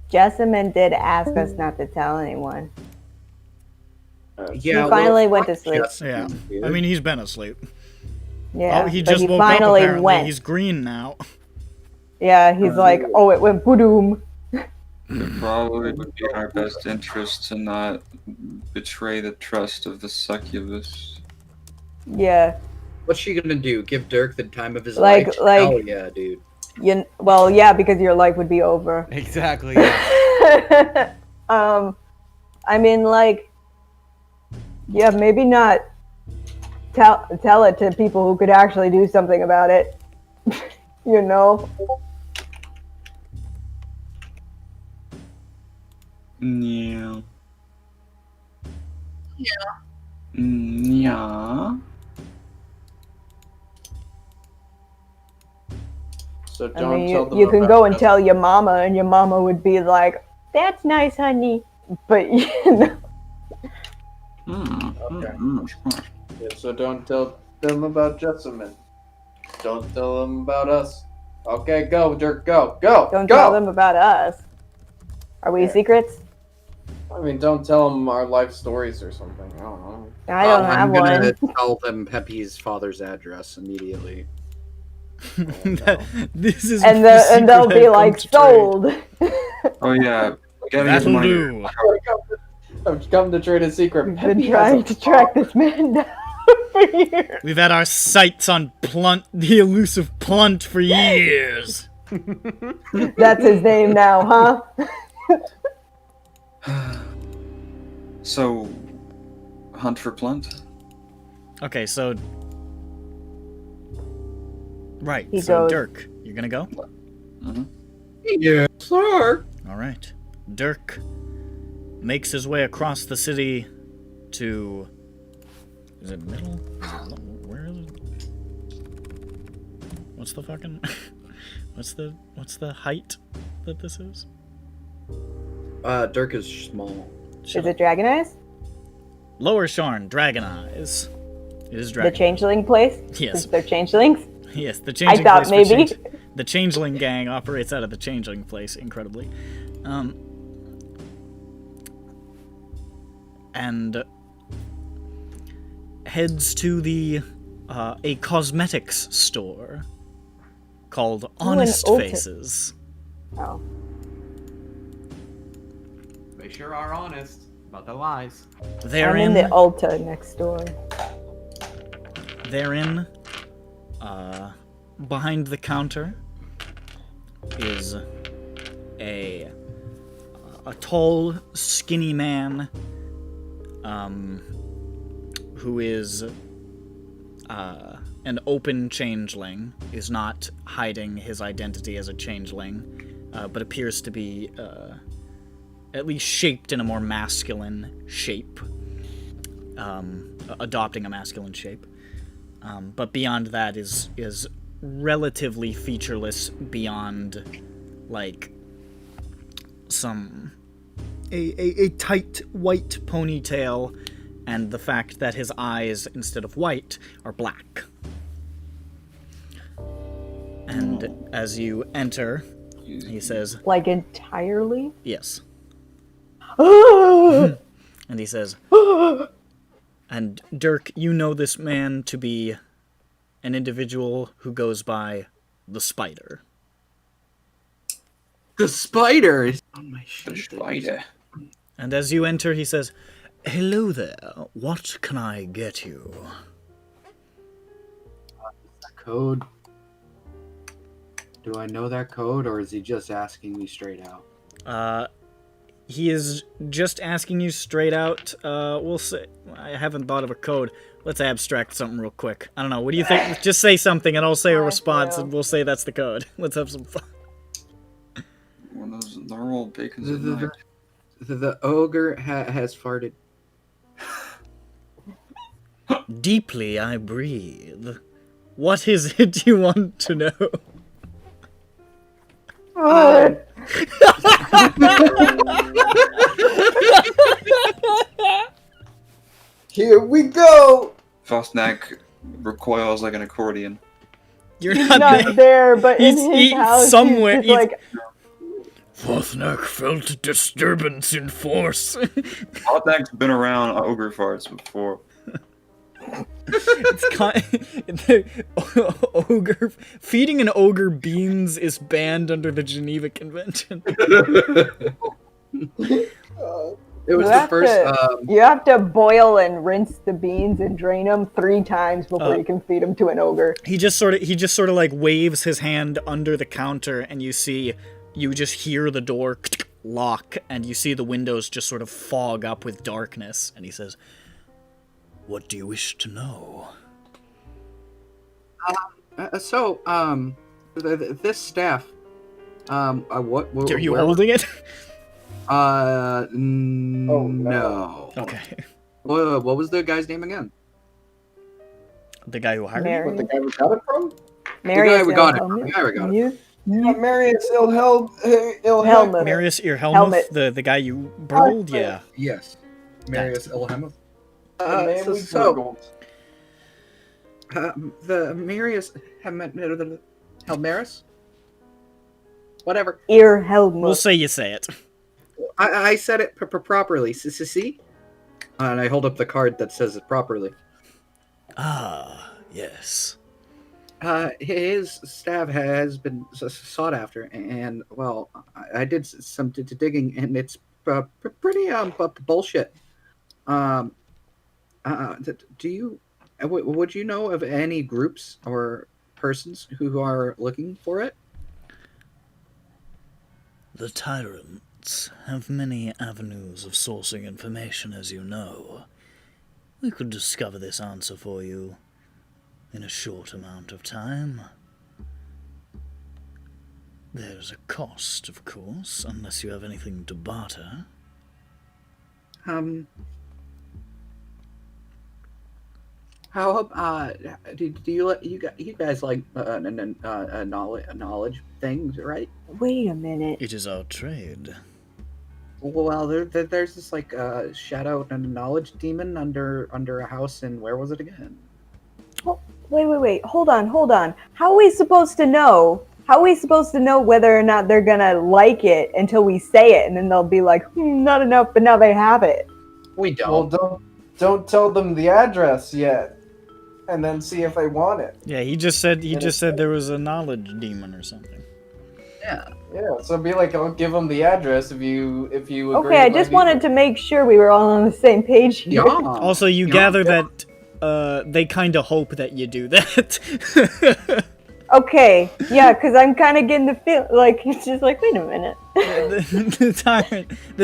Jessamine did ask us not to tell anyone. He finally went to sleep. Yeah. I mean, he's been asleep. Yeah. Oh, he but just woke finally up, apparently. went. He's green now. Yeah, he's like, oh, it went boom. It probably would be in our best interest to not betray the trust of the succubus. Yeah. What's she gonna do? Give Dirk the time of his Like- life? like- Hell yeah, dude. Well, yeah, because your life would be over. Exactly. Yeah. I mean, like, yeah, maybe not tell it to people who could actually do something about it. You know? Yeah. Yeah. So I don't mean, tell them you can about go and us. tell your mama, and your mama would be like, "That's nice, honey," but you know. Okay. Yeah, so don't tell them about Jessamine. Don't tell them about us. Okay, go, Dirk, go. Don't tell them about us. Are we secrets? I mean, don't tell them our life stories or something. I don't know. I don't have I'm gonna one. tell them Pepe's father's address immediately. This is And the they'll secret be I've like come to trade. sold. Oh yeah. Gotta get That'll money. do. I've come to trade a secret. We've been trying to track this man down for years. We've had our sights on Plunt, the elusive Plunt, for years. That's his name now, huh? So, hunt for Plunt? Okay, so... Right, He so goes- Dirk, you're gonna go? Mm-hmm. Yes, sir. Alright. Dirk makes his way across the city to... Is it middle? Where is it? What's the fucking... What's the height that this is? Dirk is small. Is it Dragon Eyes? Lower Sharn, Dragon Eyes. It is The Dragon. changeling place? Yes. Since they're changelings? Yes, the changeling thought place. maybe. The changeling gang operates out of the changeling place, incredibly. And heads to the a cosmetics store called Honest Ulta. Faces. Oh. They sure are honest about their lies. I'm Therein, in the Ulta next door. therein, behind the counter is a tall, skinny man, who is an open changeling, is not hiding his identity as a changeling, but appears to be at least shaped in a more masculine shape, adopting a masculine shape. But beyond that is relatively featureless beyond, like, a tight white ponytail and the fact that his eyes, instead of white, are black. And as you enter, he says, Like entirely? yes. And he says, and Dirk, you know this man to be an individual who goes by the Spider. The spider is on my The sheet. spider. And as you enter, he says, hello there, what can I get you? Code. Do I know that code, or is he just asking me straight out? He is just asking you straight out. We'll say, I haven't thought of a code. Let's abstract something real quick. I don't know, what do you think? Just say something and I'll say a response and we'll say that's the code. Let's have some fun. One of those normal bacons at night. The ogre has farted. Deeply I breathe. What is it you want to know? Here we go. Fosnack recoils like an accordion. You're He's not, not there, but in He's his house, somewhere. he's just like, Fosnack felt disturbance in force. Fosnack's been around ogre farts before. It's ogre feeding an ogre beans is banned under the Geneva Convention. It was you the have first. to- you have to boil and rinse the beans and drain them 3 times before you can feed them to an ogre. He just sort of like waves his hand under the counter, and you just hear the door lock, and you see the windows just sort of fog up with darkness, and he says, "What do you wish to know?" This staff. What? Are you holding it? No. Okay. What was the guy's name again? The guy who hired Marius. you? The guy we got it from? Marius we got it. Ilhelmut. The guy we got it. You- Marius Helmet. Marius Earhelmuth, Helmet. the guy you burgled? Yeah. Yes. Marius Ilhelmuth. The man we so burgled. the Marius Helmaris? Whatever. Ear Helmut. We'll say you say it. I said it properly. See? And I hold up the card that says it properly. Ah, yes. His staff has been sought after, and well, I did some digging, and it's pretty bullshit. Do you would you know of any groups or persons who are looking for it? The tyrants have many avenues of sourcing information, as you know. We could discover this answer for you in a short amount of time. There's a cost, of course, unless you have anything to barter. How do you guys like knowledge things, right? Wait a minute. It is our trade. Well, there's this like shadow and knowledge demon under a house in, where was it again? Wait. Hold on. How are we supposed to know? How are we supposed to know whether or not they're gonna like it until we say it, and then they'll be like, not enough, but now they have it. We don't. Well, don't tell them the address yet, and then see if they want it. Yeah, he just said there was a knowledge demon or something. Yeah. Yeah, so be like, I'll give them the address if you agree. Okay, I just wanted to make sure we were all on the same page here. Yeah. Also, you gather that they kind of hope that you do that. Okay, yeah, because I'm kind of getting the feel like it's just like, wait a minute. the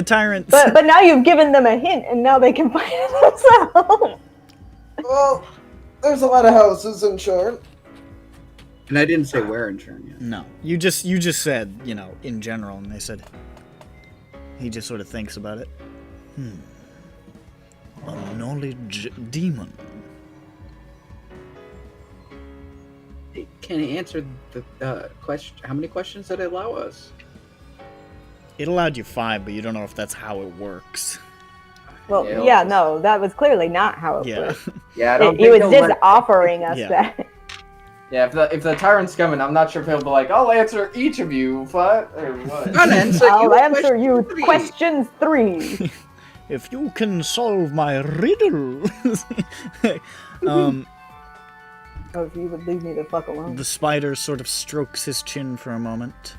tyrant. But now you've given them a hint, and now they can find it themselves. Well, there's a lot of houses in Shorn. And I didn't say where in Churn yet. No, you just said, in general, and they said he just sort of thinks about it. A knowledge demon. Can he answer the question? How many questions did it allow us? It allowed you 5, but you don't know if that's how it works. Well, yeah, no, that was clearly not how it worked. Yeah, I don't He think was he'll just offering us that. Yeah, if the tyrant's coming, I'm not sure if he'll be like, I'll answer each of you, what? Or what? I'll answer you questions 3. If you can solve my riddle. Oh, if you would leave me the fuck alone. The spider sort of strokes his chin for a moment.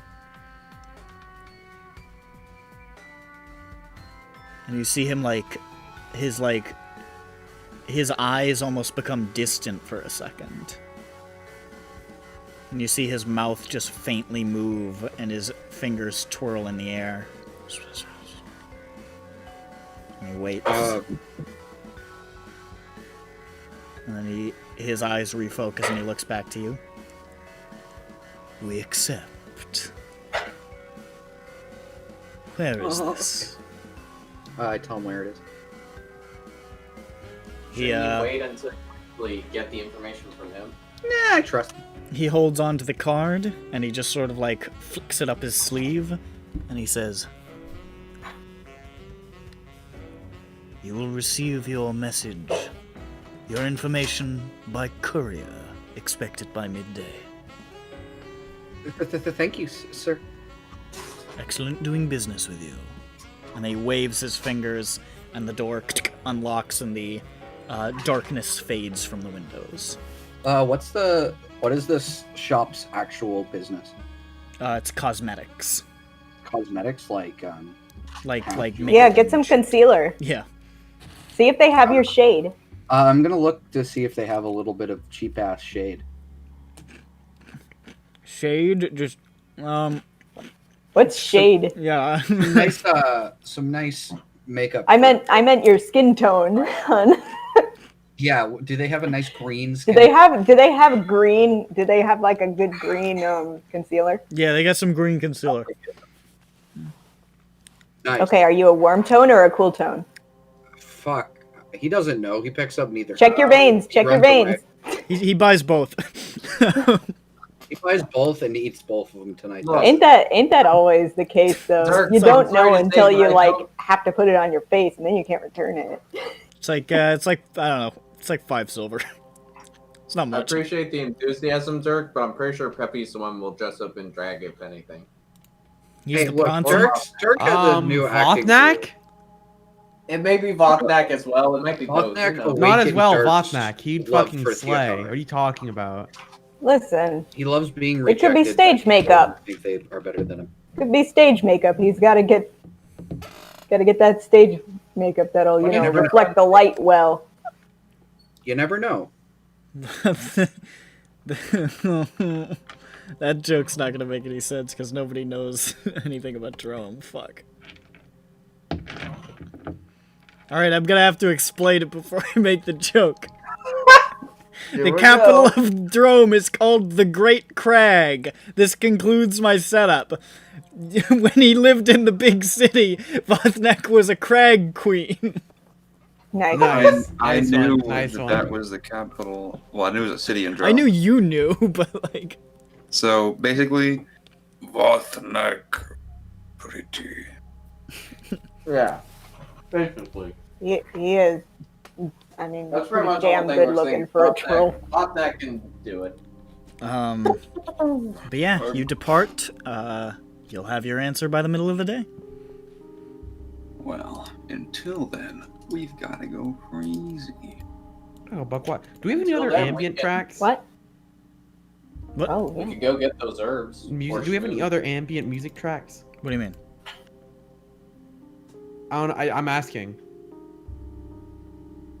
And you see him his eyes almost become distant for a second. And you see his mouth just faintly move and his fingers twirl in the air. And he waits. And then his eyes refocus and he looks back to you. We accept. Where is this? I tell him where it is. Should you wait until you get the information from him? Nah, I trust him. He holds onto the card and he just sort of flicks it up his sleeve and he says, "You will receive your message. Your information by courier, expected by midday." Thank you, sir. Excellent doing business with you. And he waves his fingers, and the door unlocks, and the darkness fades from the windows. What is this shop's actual business? It's cosmetics. Cosmetics, like makeup. Yeah, get some concealer. Yeah. See if they have your shade. I'm gonna look to see if they have a little bit of cheap ass shade. Shade, just What's shade? Yeah. Some nice makeup. I meant your skin tone, hon. Yeah. Do they have a nice green skin? Do they have green? Do they have a good green concealer? Yeah, they got some green concealer. Nice. Okay, are you a warm tone or a cool tone? Fuck. He doesn't know. He picks up neither. Check your veins. Check your veins. He buys both. He buys both and eats both of them tonight. Ain't that always the case though? Dirk, you so don't I'm sorry know to until say, you but I don't- have to put it on your face and then you can't return it. It's like I don't know. It's like 5 silver. It's not I much. appreciate the enthusiasm, Dirk, but I'm pretty sure Peppy's the one will dress up in drag, if anything. He's Hey, the look, bronzer. Dirk has a new acting. Vothnak? It may be Vothnak as well. It might be both. Vothnak who knows? Not as Awakened well, Dirk's Vothnak. He'd love fucking for slay. theater. What are you talking about? Listen, He loves being It rejected. could be stage but people makeup. Think they are better than him. could be stage makeup. He's got to get that stage makeup that'll You never reflect the light well. You never know. That joke's not gonna make any sense because nobody knows anything about Drome. Fuck. Alright, I'm gonna have to explain it before I make the joke. The capital of Drome is called the Great Crag. This concludes my setup. When he lived in the big city, Vothnak was a crag queen. Nice. I Nice knew one, nice one. that was the capital. Well, I knew it was a city in Drone. I knew you knew, but So basically, Vothnak, pretty. Yeah. Basically. He is I mean, That's pretty pretty much the damn whole thing good we're looking saying. for a Botneck. troll. Botneck can do it. But yeah, you depart. You'll have your answer by the middle of the day. Well, until then, we've got to go crazy. Oh, Buck, what? Do we have any Until other then, ambient we can- tracks? What? What? Oh, We yeah. could go get those herbs. Music? or Do we have any smooth. other ambient music tracks? What do you mean? I'm asking.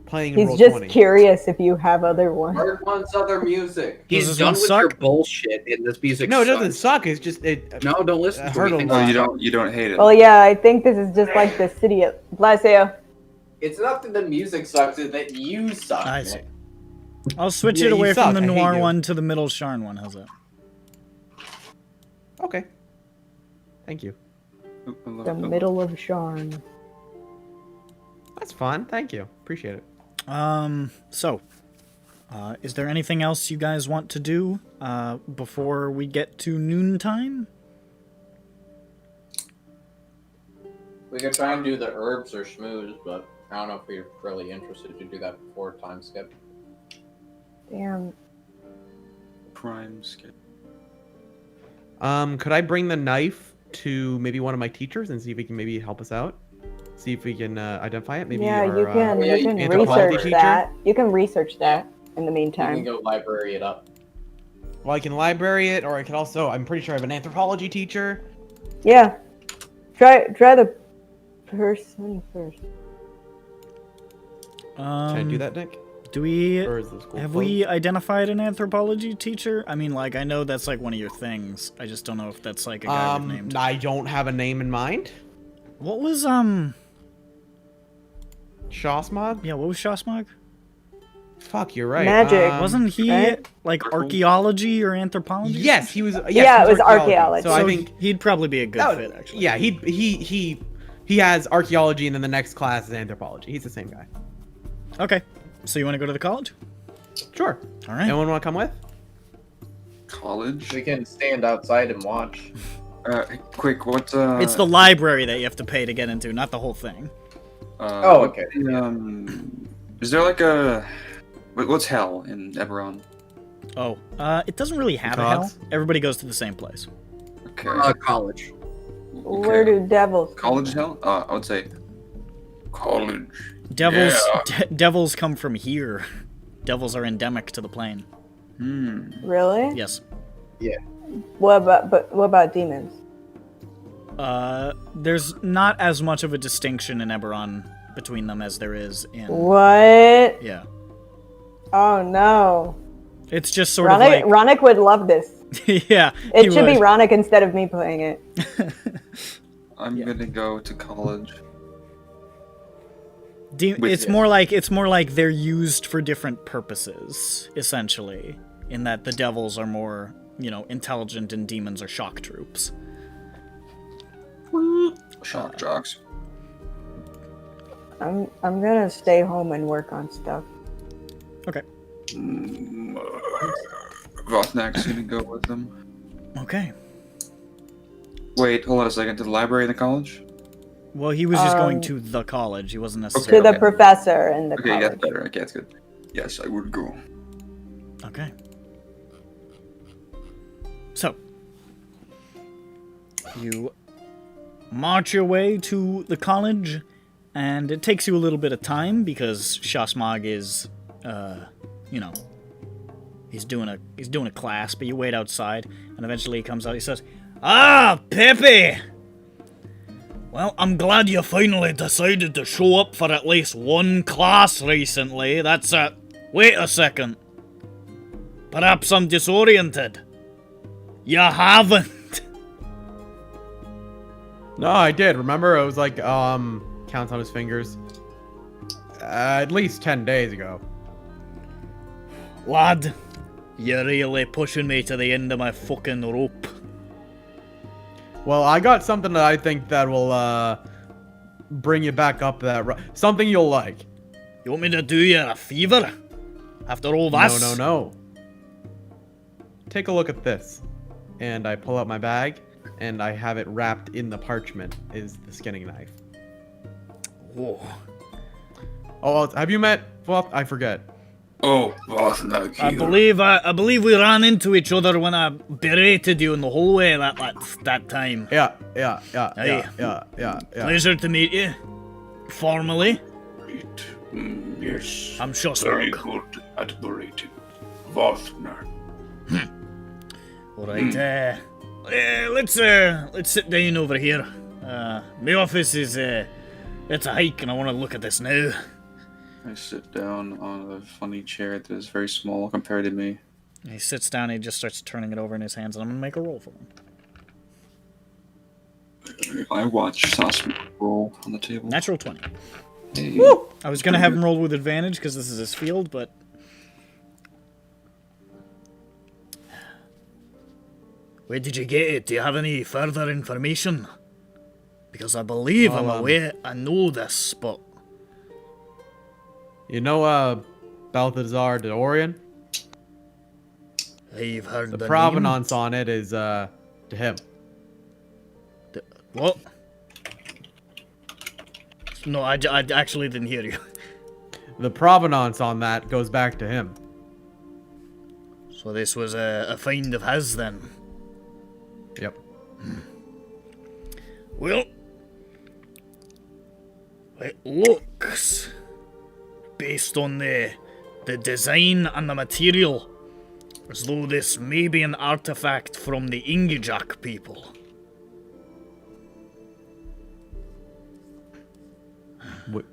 Playing He's roll just 20. curious if you have other ones. Bird wants other music. Does He's this done one with suck? your bullshit in this music. No, it doesn't sucks. suck. It's just it. No, don't listen to Hurdle. anything. Oh, you don't hate it. Well, yeah, I think this is just like the city of Blasio. It's not that the music sucks, it's that you suck. I Nick. see. I'll switch Yeah, it you away suck. from the I hate noir you. one to the middle Sharn one. How's that? Okay. Thank you. The middle of Sharn. That's fun. Thank you. Appreciate it. So, is there anything else you guys want to do before we get to noontime? We could try and do the herbs or schmooze, but I don't know if we're really interested to do that before time skip. Damn. Prime skip. Could I bring the knife to maybe one of my teachers and see if he can maybe help us out? See if we can identify it. Maybe Yeah, our, you can. yeah, You can anthropology research teacher? that. You can research that in the You can meantime. go library it up. Well, I can library it, or I could also. I'm pretty sure I have an anthropology teacher. Yeah. Try the person first. Can I do that, Nick? Do we Or is the school have closed? we identified an anthropology teacher? I mean, like, I know that's like one of your things. I just don't know if that's like a guy we've named. I don't have a name in mind. What was Shosmog? Yeah, what was Shosmog? Fuck, you're right. Magic. Wasn't he right? like archaeology or anthropology? Yes, he was. Yes, Yeah, he it was archaeology. So I think he'd probably be a good that fit, would- actually. Yeah, he has archaeology, and then the next class is anthropology. He's the same guy. Okay, so you want to go to the college? Sure. All right. Anyone want to come with? College? We can stand outside and watch. Quick, what's It's the library that you have to pay to get into, not the whole thing. Oh, okay. Is there like a what's hell in EBERRON? Oh, it doesn't really have a hell. Gods? Everybody goes to the same place. Okay. College. Where do devils? come College from? hell? I would say college. Devils, Yeah. devils come from here. Devils are endemic to the plane. Hmm. Really? Yes. What about demons? There's not as much of a distinction in EBERRON between them as there is in. What? Yeah. Oh no. It's just sort of like. Ronick would love this. Yeah. It he should be would. Ronick instead of me playing it. I'm gonna go to college. With It's this. more like they're used for different purposes, essentially. In that the devils are more, intelligent and demons are shock troops. Shock jocks. I'm gonna stay home and work on stuff. Okay. Vothnak's gonna go with them. Okay. Wait, hold on a second. To the library in the college? Well, he was just going Um, to the college. He wasn't To necessarily. the okay. professor in the Okay, yeah, college. that's better. Okay, that's good. Yes, I would go. Okay. So, you march your way to the college, and it takes you a little bit of time because Shasmag is, he's doing a class, but you wait outside, and eventually he comes out. He says, "Ah, Pepe! Well, I'm glad you finally decided to show up for at least one class recently. That's it. Wait a second. Perhaps I'm disoriented. You haven't." No, I did. Remember, it was like counts on his fingers. At least 10 days ago. Lad, you're really pushing me to the end of my fucking rope. Well, I got something that I think that will bring you back up that something you'll like. You want me to do you a fever? After all this? No. Take a look at this. And I pull out my bag, and I have it wrapped in the parchment, is the skinning knife. Whoa. Oh, have you met Well, I forget. Oh, Vothnak I here. believe we ran into each other when I berated you in the hallway that time. Yeah. Pleasure to meet you. Formally. Yes. I'm sure Very good at berating. Vothnak. Alright, let's sit down over here. My office is, it's a hike and I want to look at this now. I sit down on a funny chair that is very small compared to me. He sits down and he just starts turning it over in his hands, and I'm gonna make a roll for him. I watch Sasha roll on the table. Natural 20. Hey. Woo! I was gonna have him roll with advantage because this is his field, but... Where did you get it? Do you have any further information? Because I believe I'm aware, I know this, but... You know, Balthazar de Orion? You've heard the the provenance on it is, to him. What? No, I actually didn't hear you. The provenance on that goes back to him. So this was a find of his, then? Yep. Well, it looks, based on the design and the material, as though this may be an artifact from the Ingijak people.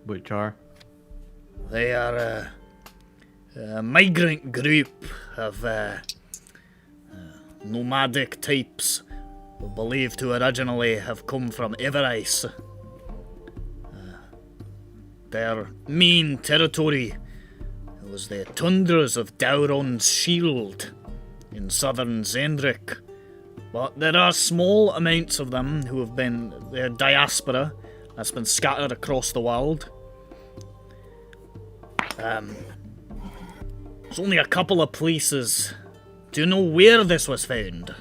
Which are? They are a migrant group of nomadic types, believed to originally have come from Everrise. Their main territory was the tundras of Dauron's Shield in southern Zendrick. But there are small amounts of them who have been their diaspora that's been scattered across the world. There's only a couple of places. Do you know where this was found?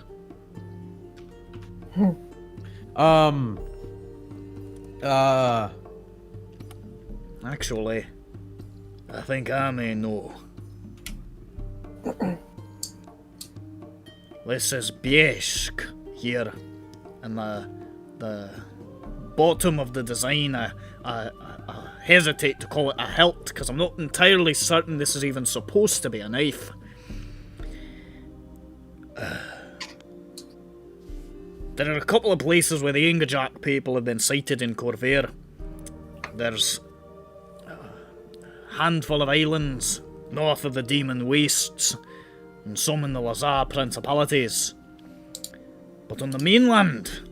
Actually, I think I may know. This is Biesk here, and the bottom of the design. I hesitate to call it a hilt because I'm not entirely certain this is even supposed to be a knife. There are a couple of places where the Ingajak people have been sighted in Corvair. There's a handful of islands north of the Demon Wastes, and some in the Lazar Principalities. But on the mainland,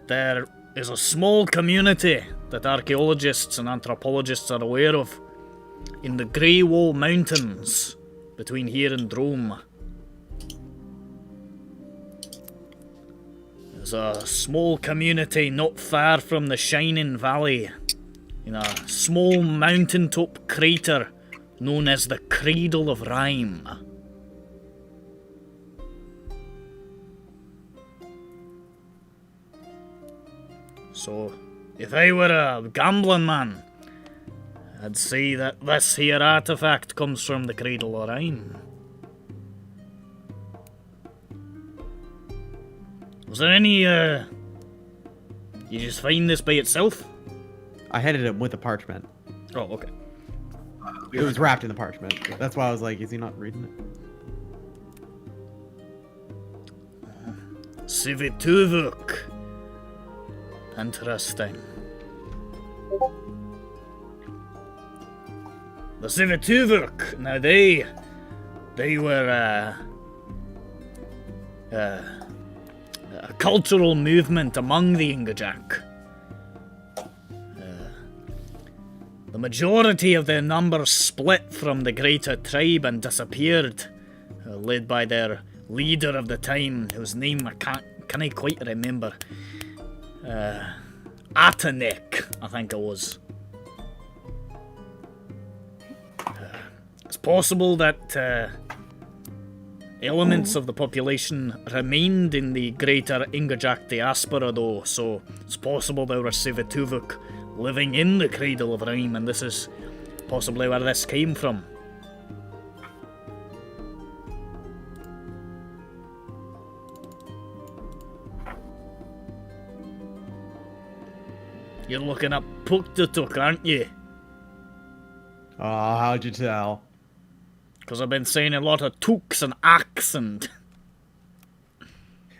there is a small community that archaeologists and anthropologists are aware of in the Grey Wall Mountains between here and Drome. There's a small community not far from the Shining Valley, in a small mountaintop crater known as the Cradle of Rhyme. So, if I were a gambling man, I'd say that this here artifact comes from the Cradle of Rhyme. Was there any, you just find this by itself? I handed him with the parchment. Oh, okay. It was wrapped in the parchment. That's why I was like, is he not reading it? Sivituvuk. Interesting. The Sivituvuk, now they were a cultural movement among the Ingajak. The majority of their numbers split from the greater tribe and disappeared, led by their leader of the time, whose name I can't quite remember. Atanek, I think it was. It's possible that elements of the population remained in the greater Ingajak diaspora though, so it's possible there were Sivituvuk living in the Cradle of Rhyme, and this is possibly where this came from. You're looking up Puktutuk, aren't you? Oh, how'd you tell? Because I've been saying a lot of tooks and accent.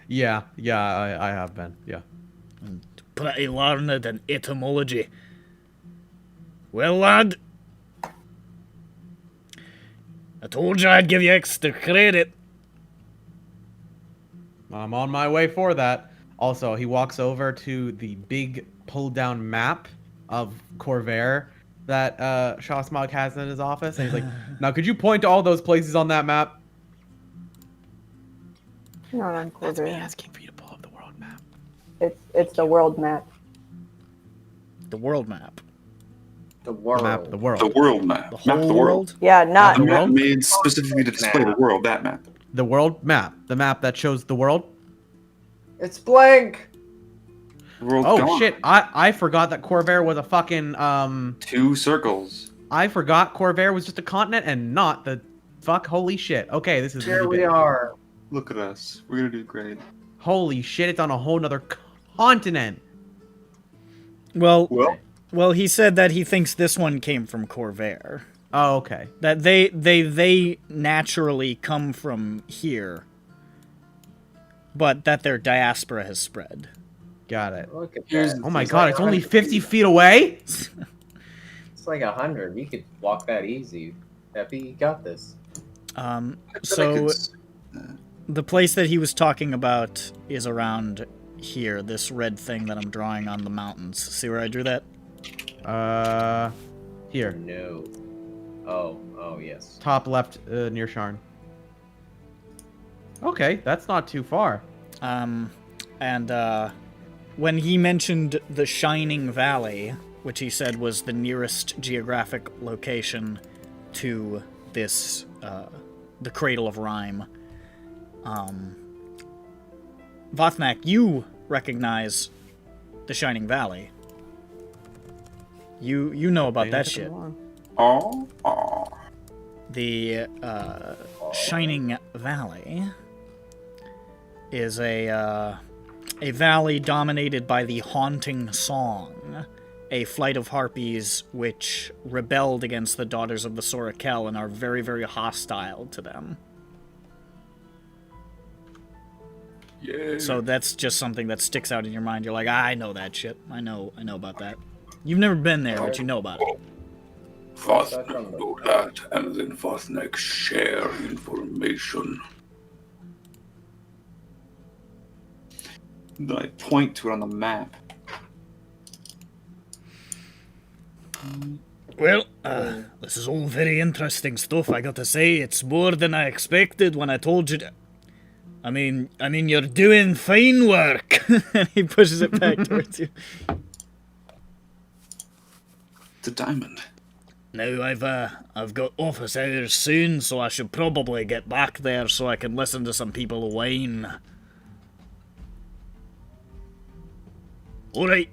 Yeah, I have been, yeah. And pretty learned in etymology. Well, lad, I told you I'd give you extra credit. I'm on my way for that. Also, he walks over to the big pulled-down map of Corvair that Shawsmog has in his office, and he's like, now could you point to all those places on that map? Not on That's me Corvair. asking for you to pull up the world map. It's the world map. The world map. The world. Map, the world. The world map. The Map whole of the world. Yeah, not The map world? made specifically to display the world. That map. The world map. The map that shows the world. It's blank. The world's Oh gone. shit! I forgot that Corvair was a fucking 2 circles. I forgot Corvair was just a continent and not the fuck. Holy shit! Okay, this is Here really we big. are. Look at us. We're gonna do great. Holy shit! It's on a whole nother continent. Well, Well, well, he said that he thinks this one came from Corvair. Oh, okay. That they naturally come from here, but that their diaspora has spread. Got it. Look at Here's- that. Oh my It's god! like It's only 100 50 feet away. It's like 100. You could walk that easy. Epi, you got this. I feel So like it's- the place that he was talking about is around here. This red thing that I'm drawing on the mountains. See where I drew that? Here, No. Oh yes. top left, near Sharn. Okay, that's not too far. When he mentioned the Shining Valley, which he said was the nearest geographic location to this, the Cradle of Rhyme, Vothnak, you recognize the Shining Valley. You know about that shit. Oh. The Shining Valley is a valley dominated by the Haunting Song, a flight of harpies which rebelled against the Daughters of the Sorakel and are very, very hostile to them. Yeah. So that's just something that sticks out in your mind. You're like, I know that shit. I know about that. You've never been there, but you know about it. Vothnak know that, and then Vothnak share information. Then I point to it on the map. Well, this is all very interesting stuff, I gotta say. It's more than I expected when I told you to... I mean, you're doing fine work. And he pushes it back towards you. It's a diamond. Now, I've got office hours soon, so I should probably get back there so I can listen to some people whine. Alright.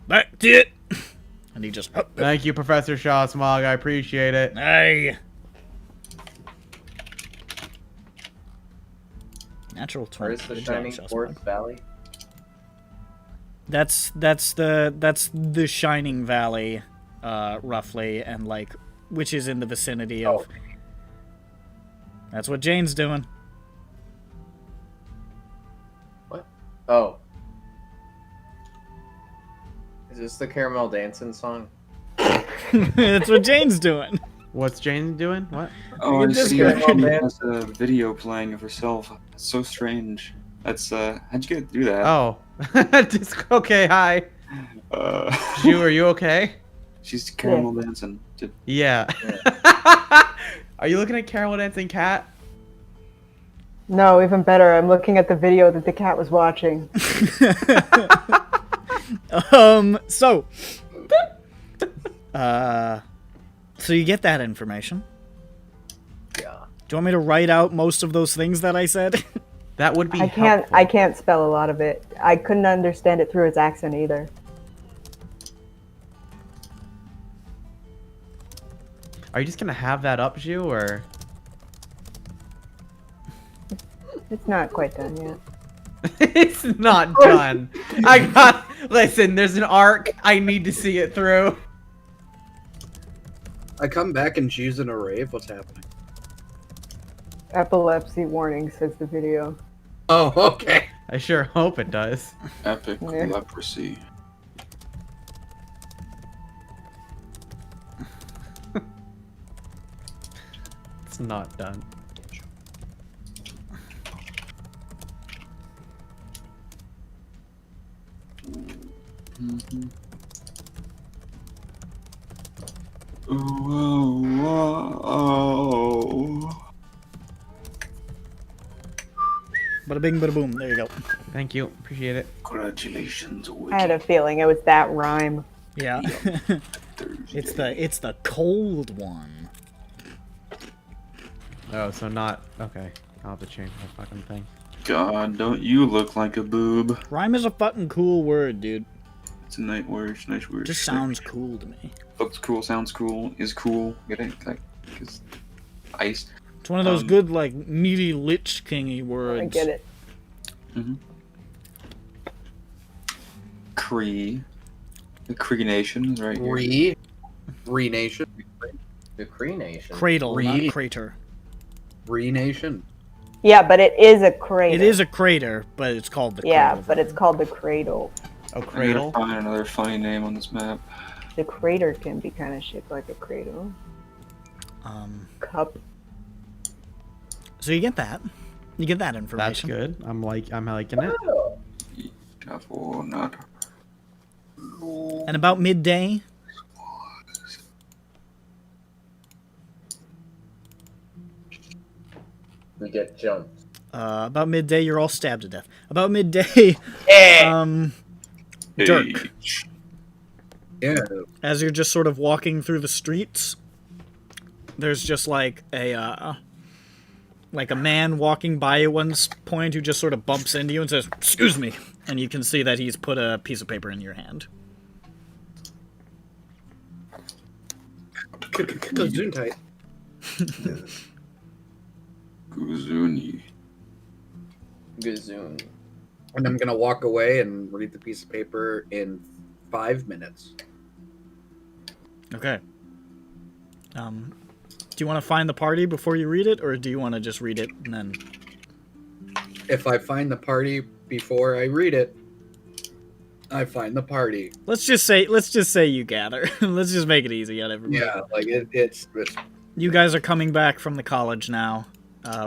Back to it. And he just... Thank you, Professor Shawsmog. I appreciate it. Aye. Natural 20. Where is the Good job, Shining Shawsmog. Forest Valley? That's the Shining Valley, roughly, and like, which is in the vicinity of. That's what Jane's doing. What? Oh. Is this the Caramel Dancing song? That's what Jane's doing. What's Jane doing? What? Oh, I Just see. go. She has a video playing of herself. It's so strange. That's how'd you get to do that? Oh. Okay, hi. Ju, are you okay? She's caramel dancing. Yeah. Are you looking at Caramel Dancing Cat? No, even better. I'm looking at the video that the cat was watching. So you get that information. Yeah. Do you want me to write out most of those things that I said? That would be I can't spell a lot of it. I couldn't understand it through his accent either. Are you just gonna have that up, Zhu, or? It's not quite done yet. It's not done. Listen, there's an arc. I need to see it through. I come back and Zhu's in a rave. What's happening? Epilepsy warning, says the video. Oh, okay. I sure hope it does. Epic Yeah. leprosy. It's not done. Mm-hmm. Oh. Bada bing, bada boom. There you go. Thank you. Appreciate it. Congratulations, I had a feeling it was that rhyme. Yeah. it's the cold one. Oh, so not okay. I'll have to change my fucking thing. God, don't you look like a boob? Rhyme is a fucking cool word, dude. It's a nice word. Nice word. Just sounds cool to me. Looks cool. Sounds cool. Is cool. Get it? Like, cause ice. It's one of those good, like, meaty Lich Kingy words. I get it. Mm-hmm. Cree. The Cree Nation is right here. Cree Nation. The Cree Nation. Cradle, not crater. Cree Nation. Yeah, but it is a cradle. It is a crater, but it's called the Yeah, cradle. but it's called the cradle. Oh, cradle. Find another funny name on this map. The crater can be kind of shaped like a cradle. Cup. So you get that. You get that That's information. good. I'm liking it. Careful, not. And about midday, We get jumped. about midday, you're all stabbed to death. About midday, Dirk, Yeah. as you're just sort of walking through the streets, there's just like a man walking by at one point who just sort of bumps into you and says, "Excuse me," and you can see that he's put a piece of paper in your hand. Gesundheit. Guzuni. Gazoon. And I'm gonna walk away and read the piece of paper in 5 minutes. Okay. Do you want to find the party before you read it, or do you want to just read it and then? If I find the party before I read it, I find the party. Let's just say you gather. Let's just make it easy on everybody. Yeah, like it's You guys are coming back from the college now,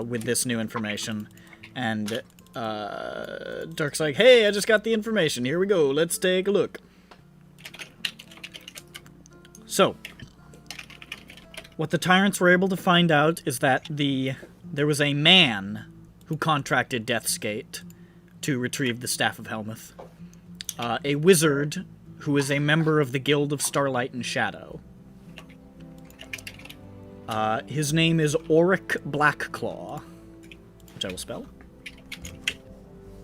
with this new information, and Dirk's like, "Hey, I just got the information. Here we go. Let's take a look." So, what the tyrants were able to find out is that there was a man who contracted Death's Gate to retrieve the Staff of Helmuth. A wizard who is a member of the Guild of Starlight and Shadow. His name is Auric Blackclaw, which I will spell.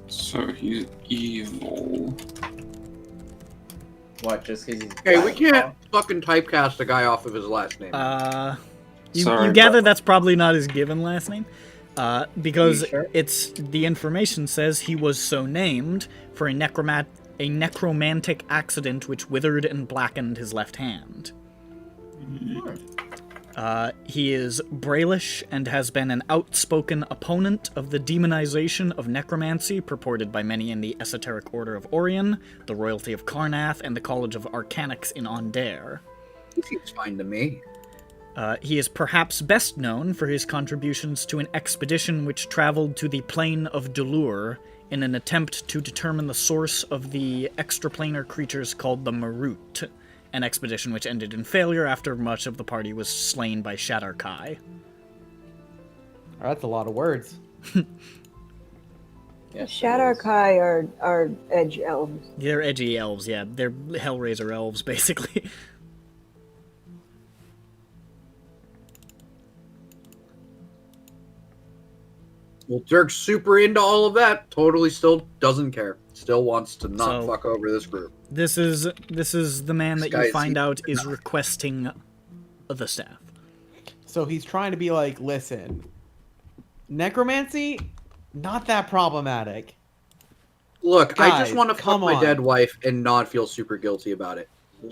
So he's evil. What, just because he's Hey, we black? can't fucking typecast a guy off of his last name. You gather that's probably not his given last name, because Sure? it's the information says he was so named for a necromantic accident which withered and blackened his left hand. He is Brailish and has been an outspoken opponent of the demonization of necromancy purported by many in the Esoteric Order of Orion, the Royalty of Karnath, and the College of Arcanics in Ondair. He seems fine to me. He is perhaps best known for his contributions to an expedition which traveled to the plane of Dulur in an attempt to determine the source of the extraplanar creatures called the Marut, an expedition which ended in failure after much of the party was slain by Shadar Kai. That's a lot of words. Yes, Shadar Kai are edge elves. They're edgy elves, yeah. They're Hellraiser elves, basically. Well, Dirk's super into all of that. Totally still doesn't care. Still wants to not So- fuck over this group. This is the man that This guy you is find evil out is requesting the staff. So he's trying to be like, listen, necromancy, not that problematic. Look, I just Guys, want to fuck come my on. dead wife and not feel super guilty about it.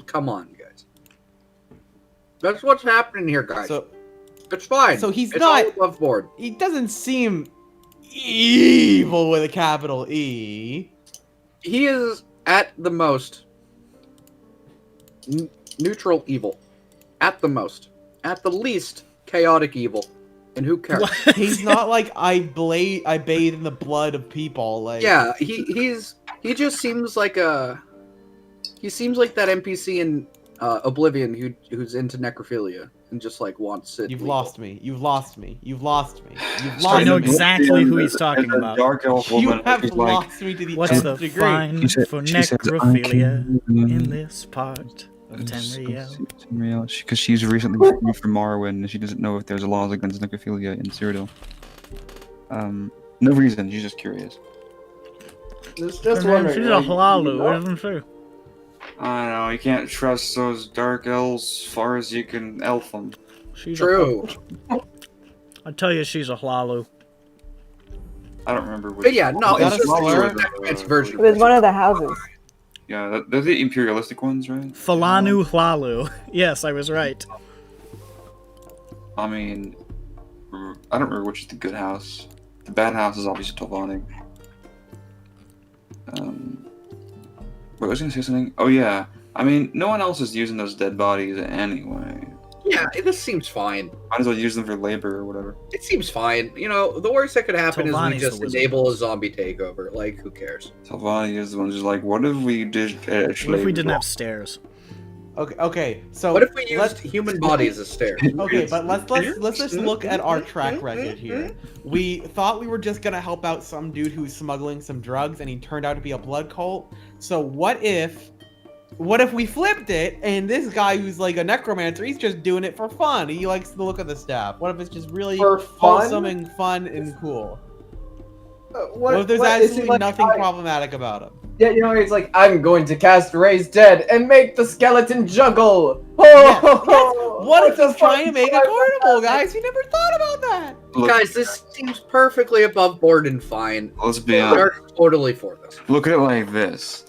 Come on, guys. That's what's happening here, guys. So it's fine. So he's it's not all above board. He doesn't seem evil with a capital E. He is at the most neutral evil. At the most. At the least, chaotic evil. And who cares? He's not like I bathe in the blood of people. Like Yeah, he just seems like that NPC in Oblivion who's into necrophilia and just like wants it. You've legal. lost me. You've lost me. You've lost me. You've I lost know me. exactly who he's talking There's a about. dark elf You woman, have she's like, lost me to the What's nth the degree. fine She said- for she says, "I necrophilia can- in this part of Tamriel? Because she's recently removed from Morrowind and she doesn't know if there's laws against necrophilia in Cyrodiil. No reason, she's just curious. Just She's wondering. a halalu, isn't she? I know, you can't trust those dark elves as far as you can elf them. She's True. I tell you, she's a halalu. I don't remember which. But yeah, no, Is that it's a just slur? it's version. It was one of the houses. Yeah, they're the imperialistic ones, right? Falanu hlalu. Yes, I was right. I mean, I don't remember which is the good house. The bad house is obviously Tolvani. Wait, I was gonna say something. Oh yeah, I mean, no one else is using those dead bodies anyway. Yeah, this seems fine. Might as well use them for labor or whatever. It seems fine. You know, the worst that could happen is we Tolvani's just the wizard. enable a zombie takeover. Like, who cares? Tolvani is the one who's like, what if we did actually? What if we didn't have stairs? Okay. So What if we used let's- human bodies as stairs? Okay, but let's just look at our track record here. We thought we were just gonna help out some dude who's smuggling some drugs, and he turned out to be a blood cult. So what if we flipped it, and this guy who's like a necromancer, he's just doing it for fun. He likes the look of the staff. What if it's just really For fun? wholesome and fun and cool? What if there's is he absolutely like, nothing I- problematic about him? Yeah, you know, he's like, I'm going to cast Raise Dead and make the skeleton juggle. Yeah, Oh, What if the he's trying to fuck? make a carnival, guys? You never thought about that. Look, Guys, this seems perfectly above board and fine. let's be honest. We're totally for this. Look at it like this.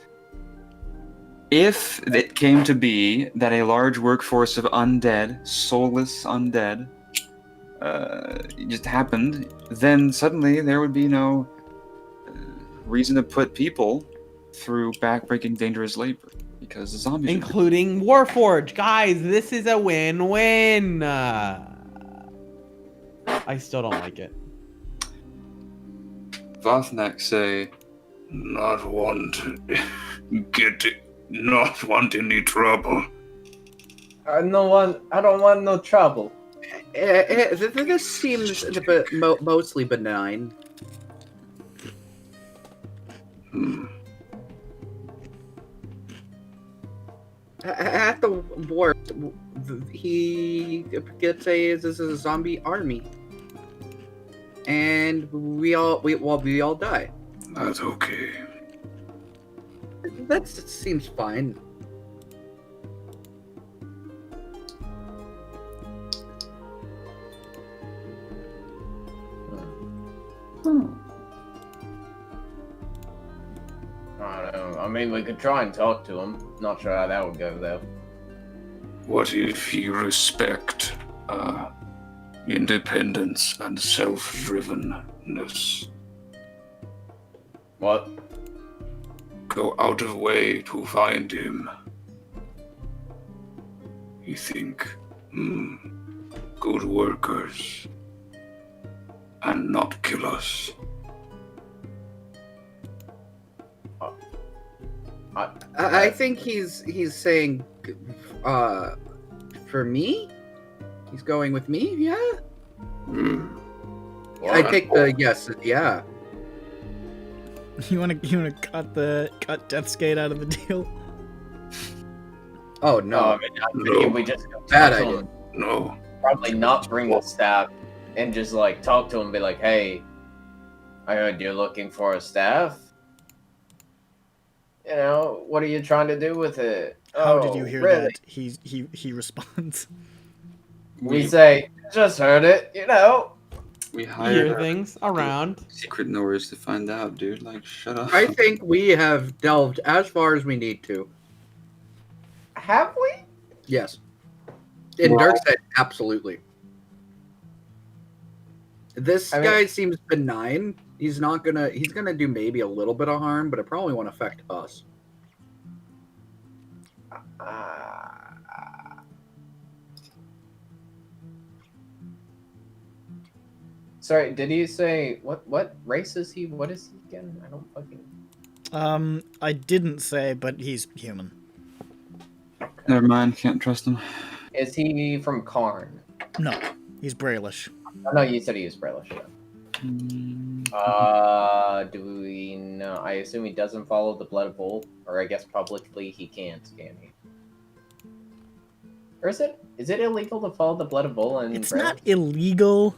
If it came to be that a large workforce of undead, soulless undead, just happened, then suddenly there would be no reason to put people through backbreaking dangerous labor because the zombies. Including Warforge. Guys, this is a win-win. I still don't like it. Vothnak say, Not want any trouble. I don't want no trouble. This seems mostly benign. At the worst, he gets a zombie army, and we all die. That's okay. That seems fine. I don't know. I mean, we could try and talk to him. Not sure how that would go, though. What if you respect independence and self-drivenness? What? Go out of way to find him. You think, good workers, and not kill us. I think he's saying, for me. He's going with me. Yeah. I take the yes. Yeah. You wanna cut Deathsgate out of the deal? Oh no! I mean, if we just go Bad talk to idea. him, No. probably not bring the staff and just like talk to him, and be like, "Hey, I heard you're looking for a staff. You know, what are you trying to do with it?" How "Oh, did you hear really?" that? He responds. We say, Just heard it, you know. We Hear hired things around. secret knowers to find out, dude. Like, shut up. I think we have delved as far as we need to. Have we? Yes. And Well- Dirk said absolutely. This I mean- guy seems benign. He's gonna do maybe a little bit of harm, but it probably won't affect us. Sorry, did he say what race is he? What is he again? I don't fucking. I didn't say, but he's human. Never mind, can't trust him. Is he from Karn? No, he's Brailish. Oh, no, you said he was Brailish. Yeah. Do we know? I assume he doesn't follow the blood of Bull, or I guess publicly he can't, can he? Or is it illegal to follow the blood of Bull? And It's not illegal.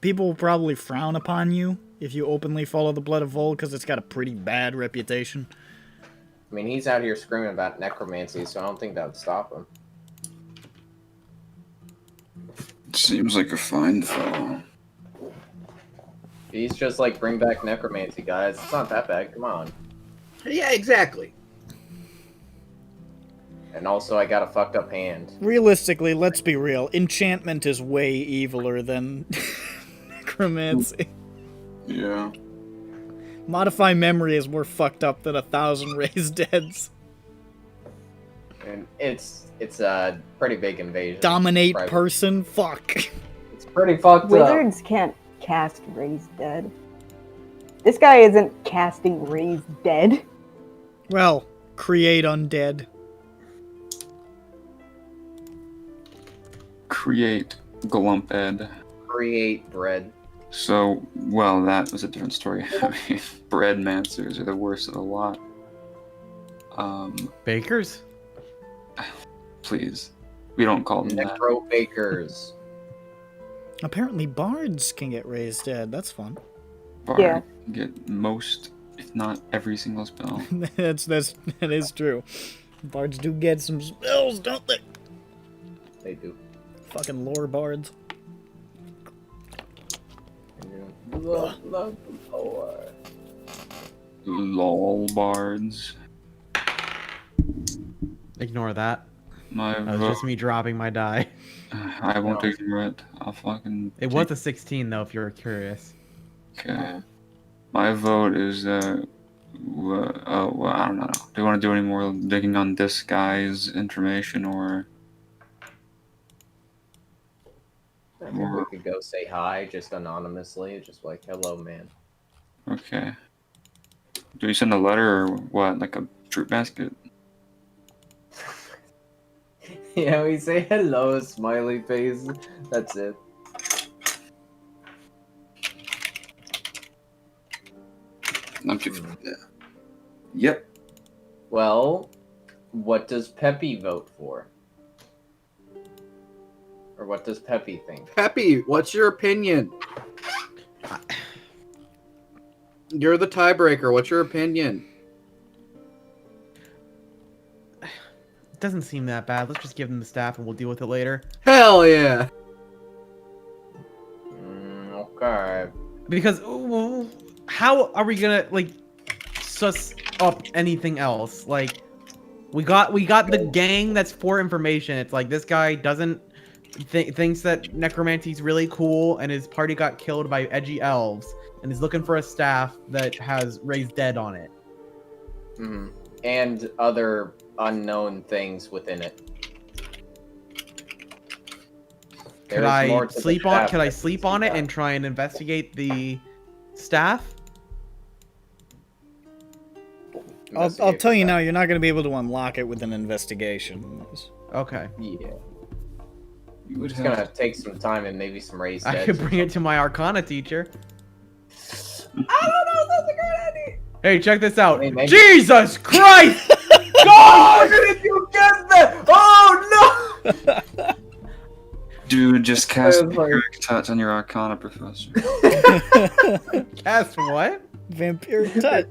People will probably frown upon you if you openly follow the blood of Vol, because it's got a pretty bad reputation. I mean, he's out here screaming about necromancy, so I don't think that would stop him. Seems like a fine fellow. He's just like, bring back necromancy, guys. It's not that bad. Come on. Yeah, exactly. And also, I got a fucked up hand. Realistically, let's be real. Enchantment is way eviler than necromancy. Yeah. Modify memory is more fucked up than 1,000 raised deads. And it's a pretty big invasion. Dominate Right. person? Fuck. It's pretty fucked up. Wizards can't cast Raised Dead. This guy isn't casting Raised Dead. Well, create undead. Create Glumped. Create bread. So, well, that was a different story. I mean, breadmancers are the worst of the lot. Bakers? Please. We don't call them that. Necro bakers. Apparently bards can get raised dead. That's fun. Bard Yeah. can get most, if not every single spell. that is true. Bards do get some spells, don't they? They do. Fucking lore bards. Love lore. Lol bards. Ignore that. My That was vote. just me dropping my die. I won't ignore it. I'll fucking. It was a 16 though, if you're curious. Okay. My vote is well, I don't know. Do you want to do any more digging on this guy's information, or I think we could go say hi, just anonymously, just like, hello, man. okay? Do we send a letter or what? Like a fruit basket? Yeah, we say hello, smiley face. That's it. I'm too. Yeah. Yep. Well, what does Peppy vote for? Or what does Peppy think? Peppy, what's your opinion? You're the tiebreaker. What's your opinion? It doesn't seem that bad. Let's just give them the staff and we'll deal with it later. Hell yeah. Okay. Because how are we gonna like suss up anything else? Like we got the gang that's for information. It's like this guy doesn't thinks that necromancy's really cool, and his party got killed by edgy elves, and he's looking for a staff that has raised dead on it. And other unknown things within it. Could I sleep on? Could I sleep on it and try and investigate the staff? I'll tell you now, you're not going to be able to unlock it with an investigation. Okay. Yeah. It's gonna take some time and maybe some raised I deads could or bring it to my Arcana teacher. I don't know if that's a great idea. Hey, check this out. Maybe. Jesus Christ! God! How did you get that? Oh no! Dude, just cast was like- Vampiric Touch on your Arcana professor. Cast what? Vampire touch.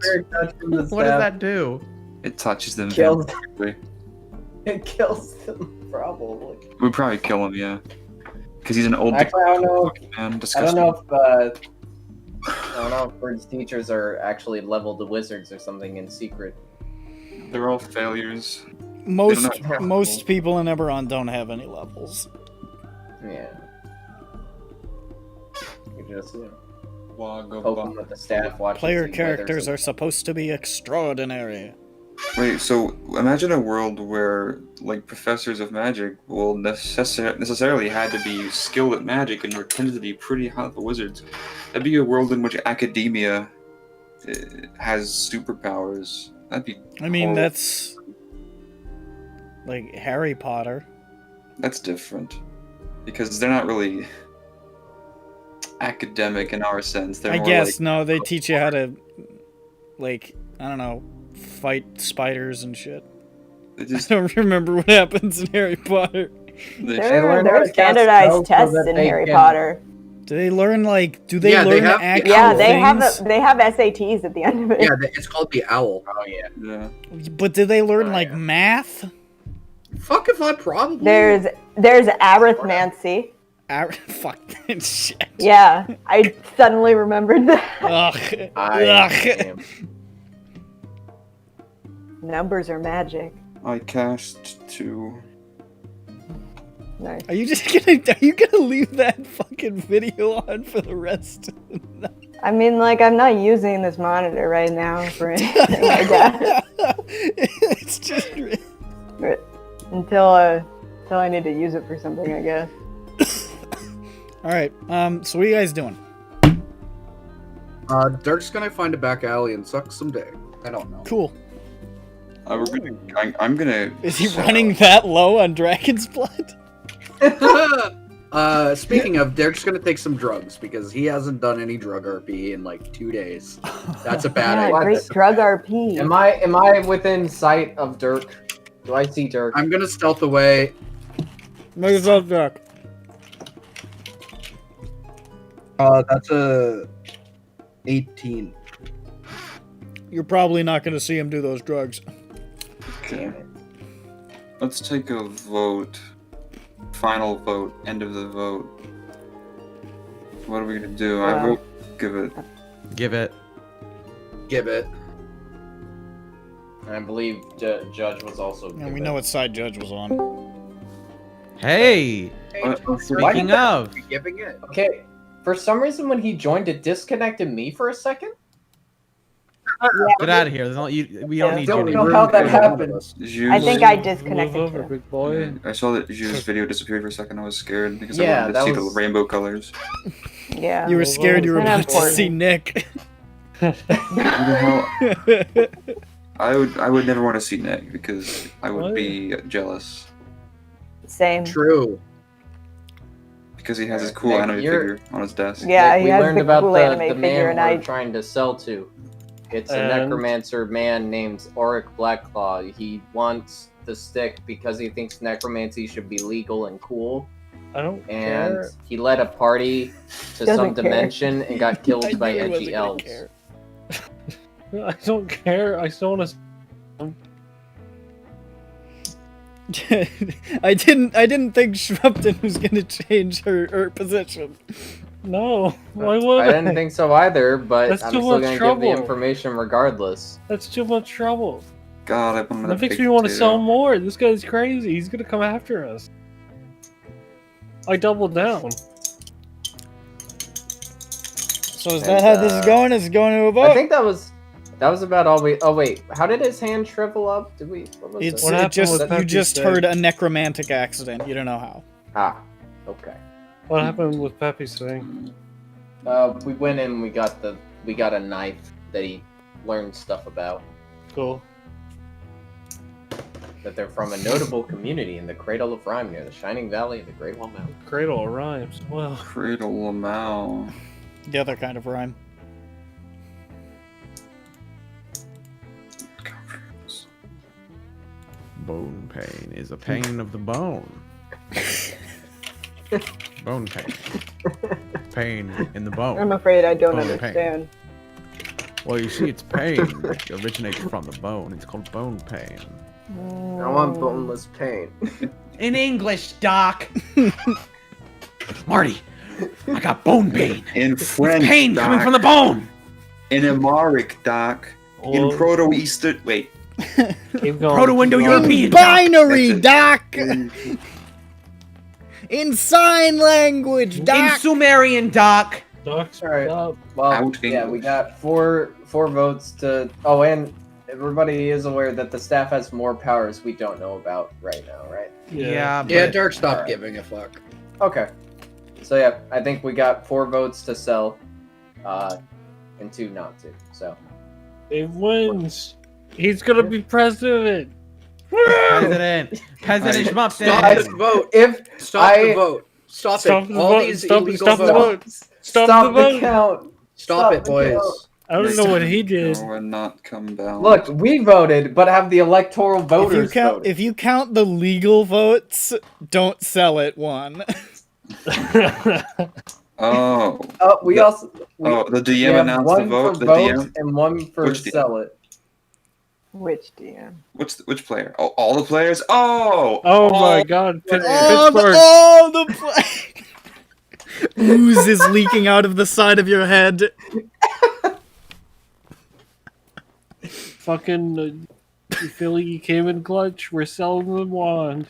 What does that do? It touches them Kills- vampirically. It kills them, probably. We'd probably kill him, yeah. because he's an old Actually, I don't know. man. I Disgusting. don't know if Bird's teachers are actually leveled to wizards or something in secret. They're all failures. Most know. most people in Eberron don't have any levels. Yeah. You just Wago poke them with the staff. Watch Player characters are supposed to be extraordinary. Wait, so imagine a world where, like, professors of magic will necessarily had to be skilled at magic and tended to be pretty high level wizards. That'd be a world in which academia has superpowers. That'd be. I mean, horrible. that's like Harry Potter. That's different because they're not really academic in our sense. They're I more guess like, no, they teach you how to, like, I don't know, fight spiders and shit. They just, I don't remember what happens in Harry Potter. There are standardized tests in Harry Potter. Do they learn like? Do they Yeah, they learn have- actual Yeah, things? they have SATs at the end of it. Yeah, it's called the owl. Oh yeah. Yeah. But do they learn like math? Fuck if I probably. There's arithmancy. Fuck that shit. Yeah, I suddenly remembered that. Ugh. Damn. Numbers are magic. I cast 2. Nice. Are you gonna leave that fucking video on for the rest? I mean, like, I'm not using this monitor right now for anything like that. It's just until I need to use it for something, I guess. all right. So what are you guys doing? Dirk's gonna find a back alley and suck some dick. I don't know. Cool. I'm gonna. Is he running that low on Dragon's Blood? Speaking of, Dirk's gonna take some drugs because he hasn't done any drug RP in like 2 days. That's a bad Yeah, idea. great drug RP. Am I within sight of Dirk? Do I see Dirk? I'm gonna stealth away. Make yourself Dirk. That's a 18. You're probably not gonna see him do those drugs. Okay. Let's take a vote. Final vote. End of the vote. What are we gonna do? I vote. Give it. Give it. Give it. And I believe Judge was also. And we know what side Judge was on. Hey! Why Speaking did that- of, Giving it. Okay. For some reason, when he joined, it disconnected me for a second. get out of here. There's no, we don't need don't you. know how that happened. I think I disconnected Move over, you. big boy. I saw that Ju's video disappeared for a second. I was scared because Yeah, I wanted that to see was- the rainbow colors. Yeah. You were scared you were It's about to important. see Nick. I would never want to see Nick because I would What? be jealous Same. True. because he has his cool Nick, anime you're- figure on his desk. Yeah, Nick, he we has learned the about cool the anime man figure, and we're I trying to sell to. It's a And- necromancer man named Auric Blackclaw. He wants the stick because he thinks necromancy should be legal and cool. I don't And care. he led a party to Doesn't some care. dimension and got I killed knew by he wasn't edgy gonna elves. care. I don't care. I still want to. I didn't think Shrupton was gonna change her position. No. Why would I didn't think so either, but That's I'm too still much gonna give trouble. the information regardless. That's too much trouble. God, I wanted That makes me want to sell more. This guy's crazy. He's gonna come after us. I doubled down. So is that how this is going? Is it going to a vote? I think that was about all we. Oh wait, how did his hand shrivel up? Did we? What was It's it? What it happened just with you Peppy's just thing? heard a necromantic accident. You don't know how. Ah, okay. What happened with Peppy's thing? We went in. We got a knife that he learned stuff about. Cool. That they're from a notable community in the Cradle of Rhyme near the Shining Valley of the Great Wall Mountain. Cradle of Rhymes. Well, Cradle Lamau. The other kind of rhyme. Bone pain is a pain of the bone. Bone pain. Pain in the bone. I'm afraid I don't Bone pain. understand. Well, you see, it's pain. It originates from the bone. It's called bone pain. I want boneless pain. In English, Doc. Marty, I got bone pain. In French, Pain Doc. coming from the bone. In Amharic, Doc. In Oh. Proto-Eastern... Wait. Keep going. Proto-Indo-European. In binary, That's Doc! In sign language, In Doc! Sumerian, Doc. Docs, All right. stop. Well, Out yeah, we English. got four votes to. Oh, and everybody is aware that the staff has more powers we don't know about right now, right? Yeah, Yeah, but- Dirk stopped Alright. giving a fuck. Okay. So yeah, I think we got 4 votes to sell, and 2 not to. So. It wins. He's gonna be president. President Stop Schmupp. the vote. If The vote. Stop Stop it. the All vote. these Stop illegal the votes. vote. Stop the vote. count. Stop it, the boys. count. I don't know what he did. No, we're not come down. Look, we voted, but have the electoral voters voted. If you count the legal votes, don't sell it one. Oh. We The- also. We, Oh, the we DM have announced one the vote. for The vote DM. and one for Which DM? sell it. Which DM? Which player? Oh, all the players? Oh! Oh my God! all the ooze is leaking out of the side of your head. Fucking Philly came in clutch. We're selling the wand.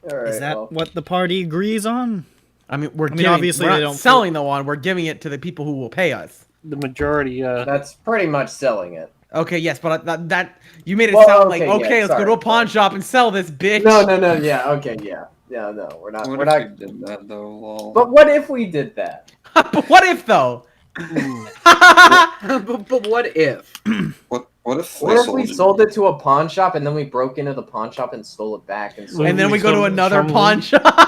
All right, Is that well, what the party agrees on? I mean, we're obviously we're they not don't selling the one. We're giving it to the people who will pay us. The majority. that's pretty much selling it. Okay, yes, but that you made it Well, sound like okay, yeah, okay, let's go to sorry, a pawn shop and sell this bitch. No, yeah, okay, yeah, no, we're not. What We're if not. we did that though? Lol. But what if we did that? But what if though? but what if? What if? What if we sold it to a pawn shop and then we broke into the pawn shop and stole it back and sold And then it? we go to Some- another some- pawn shop.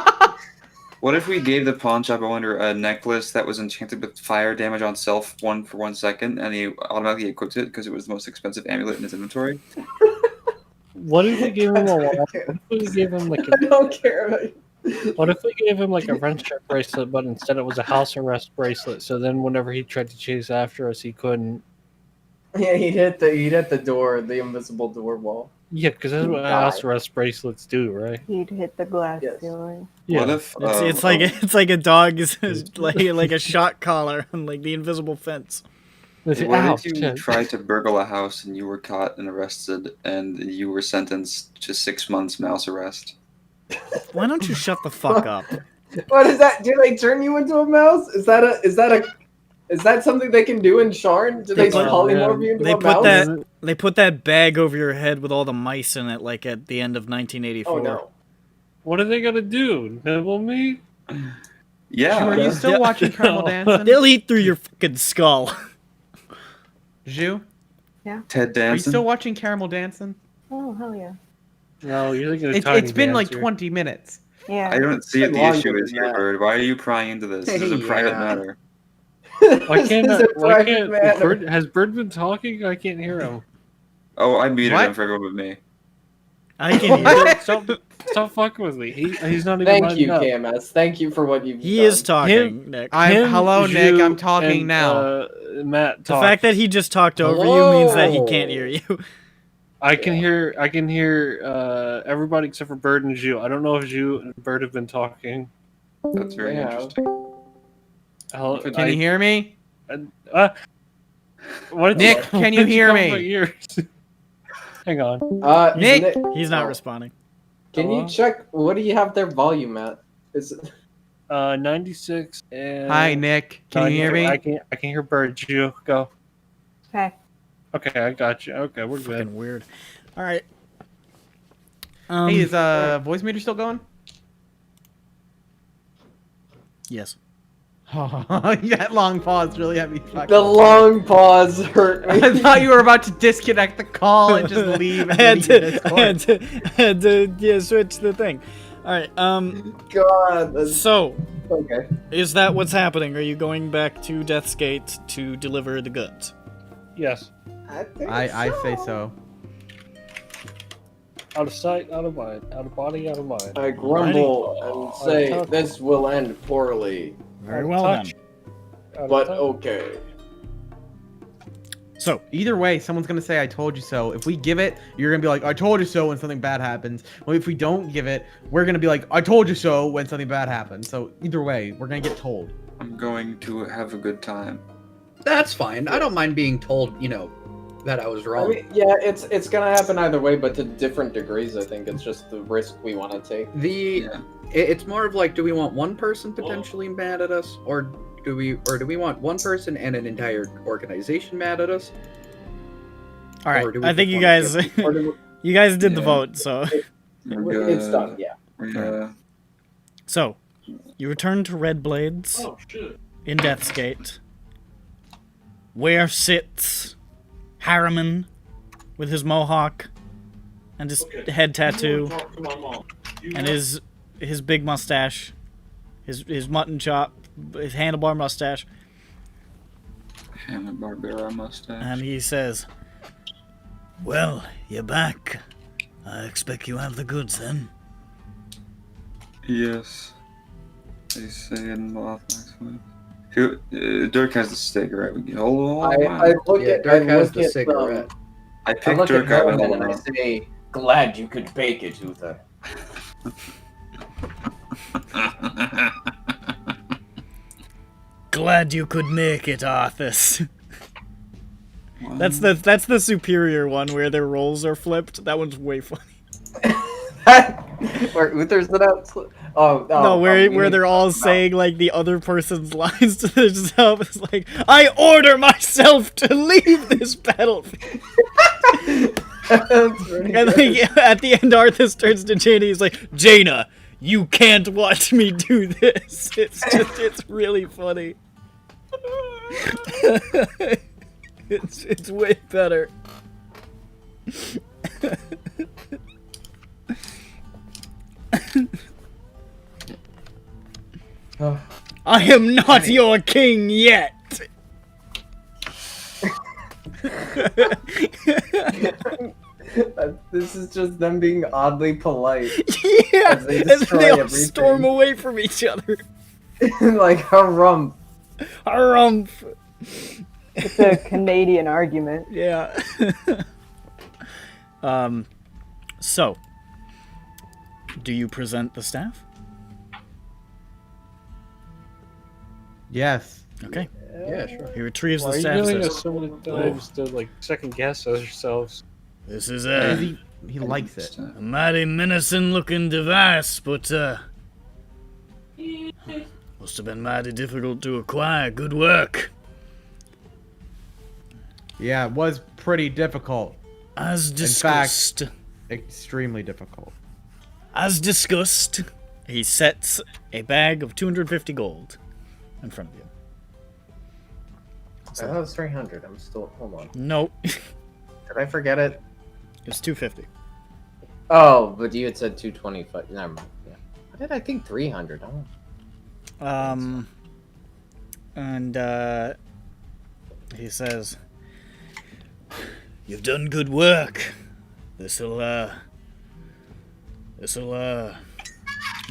What if we gave the pawn shop owner a necklace that was enchanted with fire damage on self for 1 second, and he automatically equipped it because it was the most expensive amulet in his inventory? What if we gave him a wand? What if we gave him like I don't care. What if we gave him like a friendship bracelet, but instead it was a house arrest bracelet? So then, whenever he tried to chase after us, he couldn't. Yeah, he'd hit the door, the invisible door wall. Yeah, because that's what Die. house arrest bracelets do, right? He'd hit the glass Yes. ceiling. What Yeah. if? It's like a dog is like a shot collar on like the invisible fence. What Ow, if you shit. tried to burgle a house and you were caught and arrested and you were sentenced to 6 months mouse arrest? Why don't you shut the fuck up? What is that? Do they turn you into a mouse? Is that something they can do in Sharn? Do they put- polymorph you into They a put mouse? that bag over your head with all the mice in it, like at the end of 1984. Oh no. What are they gonna do? Nibble me? Yeah. Are you still watching Colonel Danson? They'll eat through your fucking skull. Zhu, Ted are you Danson? still watching Caramel Dancing? Oh, hell yeah. No, you're thinking of It's been like 20 minutes. Yeah. I don't see what the Longer issue than is here, that. Bird. Why are you prying into this? This is a private Yeah. matter. Why can't? This is a Why private can't? matter. Bird, has Bird been talking? I can't hear him. Oh, I muted What? him for everyone but me. I can hear. Stop fucking with me. He's not even. Thank lining you, up. KMS. Thank you for what you've He done. is talking, Nick. Hello, Nick. I'm talking and, now. Matt, The talk. fact that he just talked over you means that he can't hear you. I can hear. I can hear everybody except for Bird and Zhu. I don't know if Zhu and Bird have been talking. That's very Yeah. interesting. Hello, Can you hear me? What Nick, can you hear me? Hang on. Nick? He's not Oh. responding. Can Hello? you check? What do you have their volume at? Is it? 96 and. Hi, Nick. Can you hear me? I can hear Bird. Zhu, go. Okay. Okay, I got you. Okay, we're good. Fucking weird. All right. Hey, is voice meter still going? Yes. That long pause really had me fucking. The long pause hurt me. I thought you were about to disconnect the call and just leave. I And had leave to, this I had to, yeah, switch the thing. All right. God. that's- So, Okay. is that what's happening? Are you going back to Death's Gate to deliver the goods? Yes. I say so. Out of sight, out of mind. Out of body, out of mind. I grumble and say touch. this will end poorly, Very Out of well touch. then. Out of but touch. okay. So, Either way, someone's gonna say, I told you so. If we give it, you're gonna be like, I told you so when something bad happens. Well, if we don't give it, we're gonna be like, I told you so when something bad happens. So either way, we're gonna get told. I'm going to have a good time. That's fine. I don't mind being told, that I was I wrong. mean, yeah, it's gonna happen either way, but to different degrees. I think it's just the risk we want to take. It's more of like, do we want one person potentially mad at us, or do we want one person and an entire organization mad at us? all right. Or do we I think just you wanna guys, get- you guys did the Yeah. vote. So, It's done. Yeah. Yeah. so you return to Red Blades Oh shit. in Death's Gate, where sits Harriman with his mohawk and his head tattoo Talk to my mom. You and want- his big mustache, his mutton chop, his handlebar mustache, Hanna-Barbera mustache. and he says, "Well, you're back. I expect you have the goods then." Yes. They say in the last one. Dirk has the steak, right? We can hold on. I look Yeah, at Dirk I has look the at, cigarette. I I picked look at Dirk out and Harriman hold and I on. say, "Glad you could bake it, Uther." Glad you could make it, Arthas. That's the superior one where their roles are flipped. That one's way funny. Where Uther's the out. Oh, No, where you where mean- they're all saying like the other person's lines to themselves. It's like, I order myself to leave this battlefield. That's pretty And good. then at the end, Arthas turns to Jaina. He's like, Jaina, you can't watch me do this. It's really funny. It's way better. I am not your king yet. This is just them being oddly polite. Yeah, As they and then destroy they all everything. storm away from each other. Like harumph. Harumph. It's a Canadian argument. Yeah. So, do you present the staff? Yes. Okay. Yeah, sure. He retrieves Why the are you staff. doing Says, this so many times to like second guess ourselves? this is He likes it. a mighty menacing-looking device, but must have been mighty difficult to acquire. Good work. Yeah, it was pretty difficult. As fact- discussed. Extremely difficult. As discussed, he sets a bag of 250 gold in front of you. I thought it was 300. I'm still. Hold on. Nope. Did I forget it? It's 250. Oh, but you had said 225. Never mind. Yeah. Why did I think 300? Oh. And he says, "You've done good work. This'll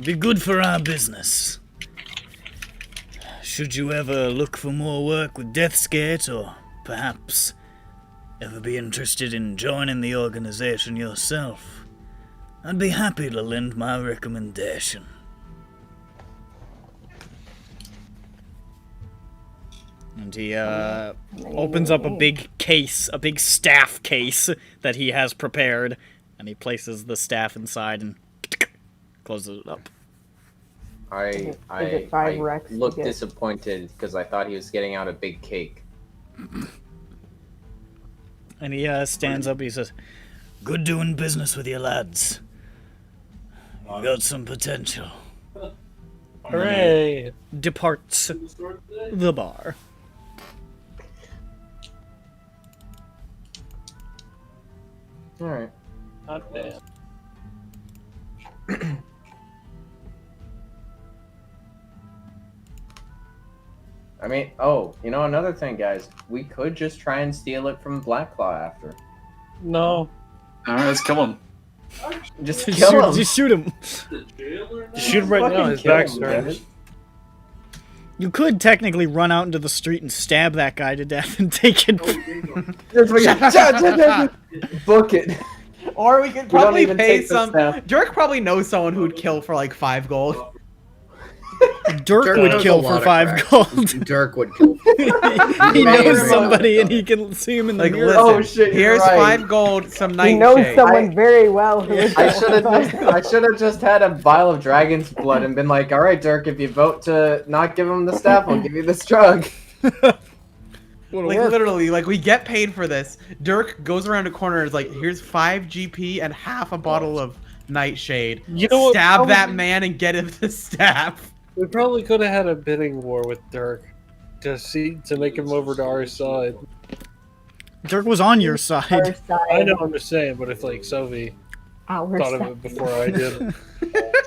be good for our business. Should you ever look for more work with Death's Gate, or perhaps ever be interested in joining the organization yourself, I'd be happy to lend my recommendation." And he opens up a big case, a big staff case that he has prepared, and he places the staff inside and closes it up. Is it 5 Rex to looked get- disappointed because I thought he was getting out a big cake. And he stands up, he says, "Good doing business with you lads. You got some potential." Hooray! Departs the bar. Alright. Not bad. I mean, oh, you know, another thing, guys. We could just try and steal it from Blackclaw after. No. Alright, let's kill him. Just kill him. Just shoot him. Just shoot him right now. Fucking His kill back's him, damn turned. it. You could technically run out into the street and stab that guy to death and take it. Book it. Or we could We don't probably even pay take the some. staff. Dirk probably knows someone who'd kill for like 5 gold. Dirk would knows kill a for lot of 5 cracks. gold. Dirk would kill. He knows Maybe. somebody and he can see him in the Like, mirror. listen, Oh, shit, you're here's right. 5 gold, some He nightshade. knows someone very well who is. I should have just had a vial of dragon's blood and been like, all right, Dirk, if you vote to not give him the staff, I'll give you this drug. Like literally, like we get paid for this. Dirk goes around a corner and is like, here's 5 GP and half a bottle of nightshade. You know what, Stab that probably- man and get him the staff. We probably could have had a bidding war with Dirk to make him over to our side. Dirk was on your side. Our side. I know, I'm just saying, but if like Sophie Our thought of side. it before I did,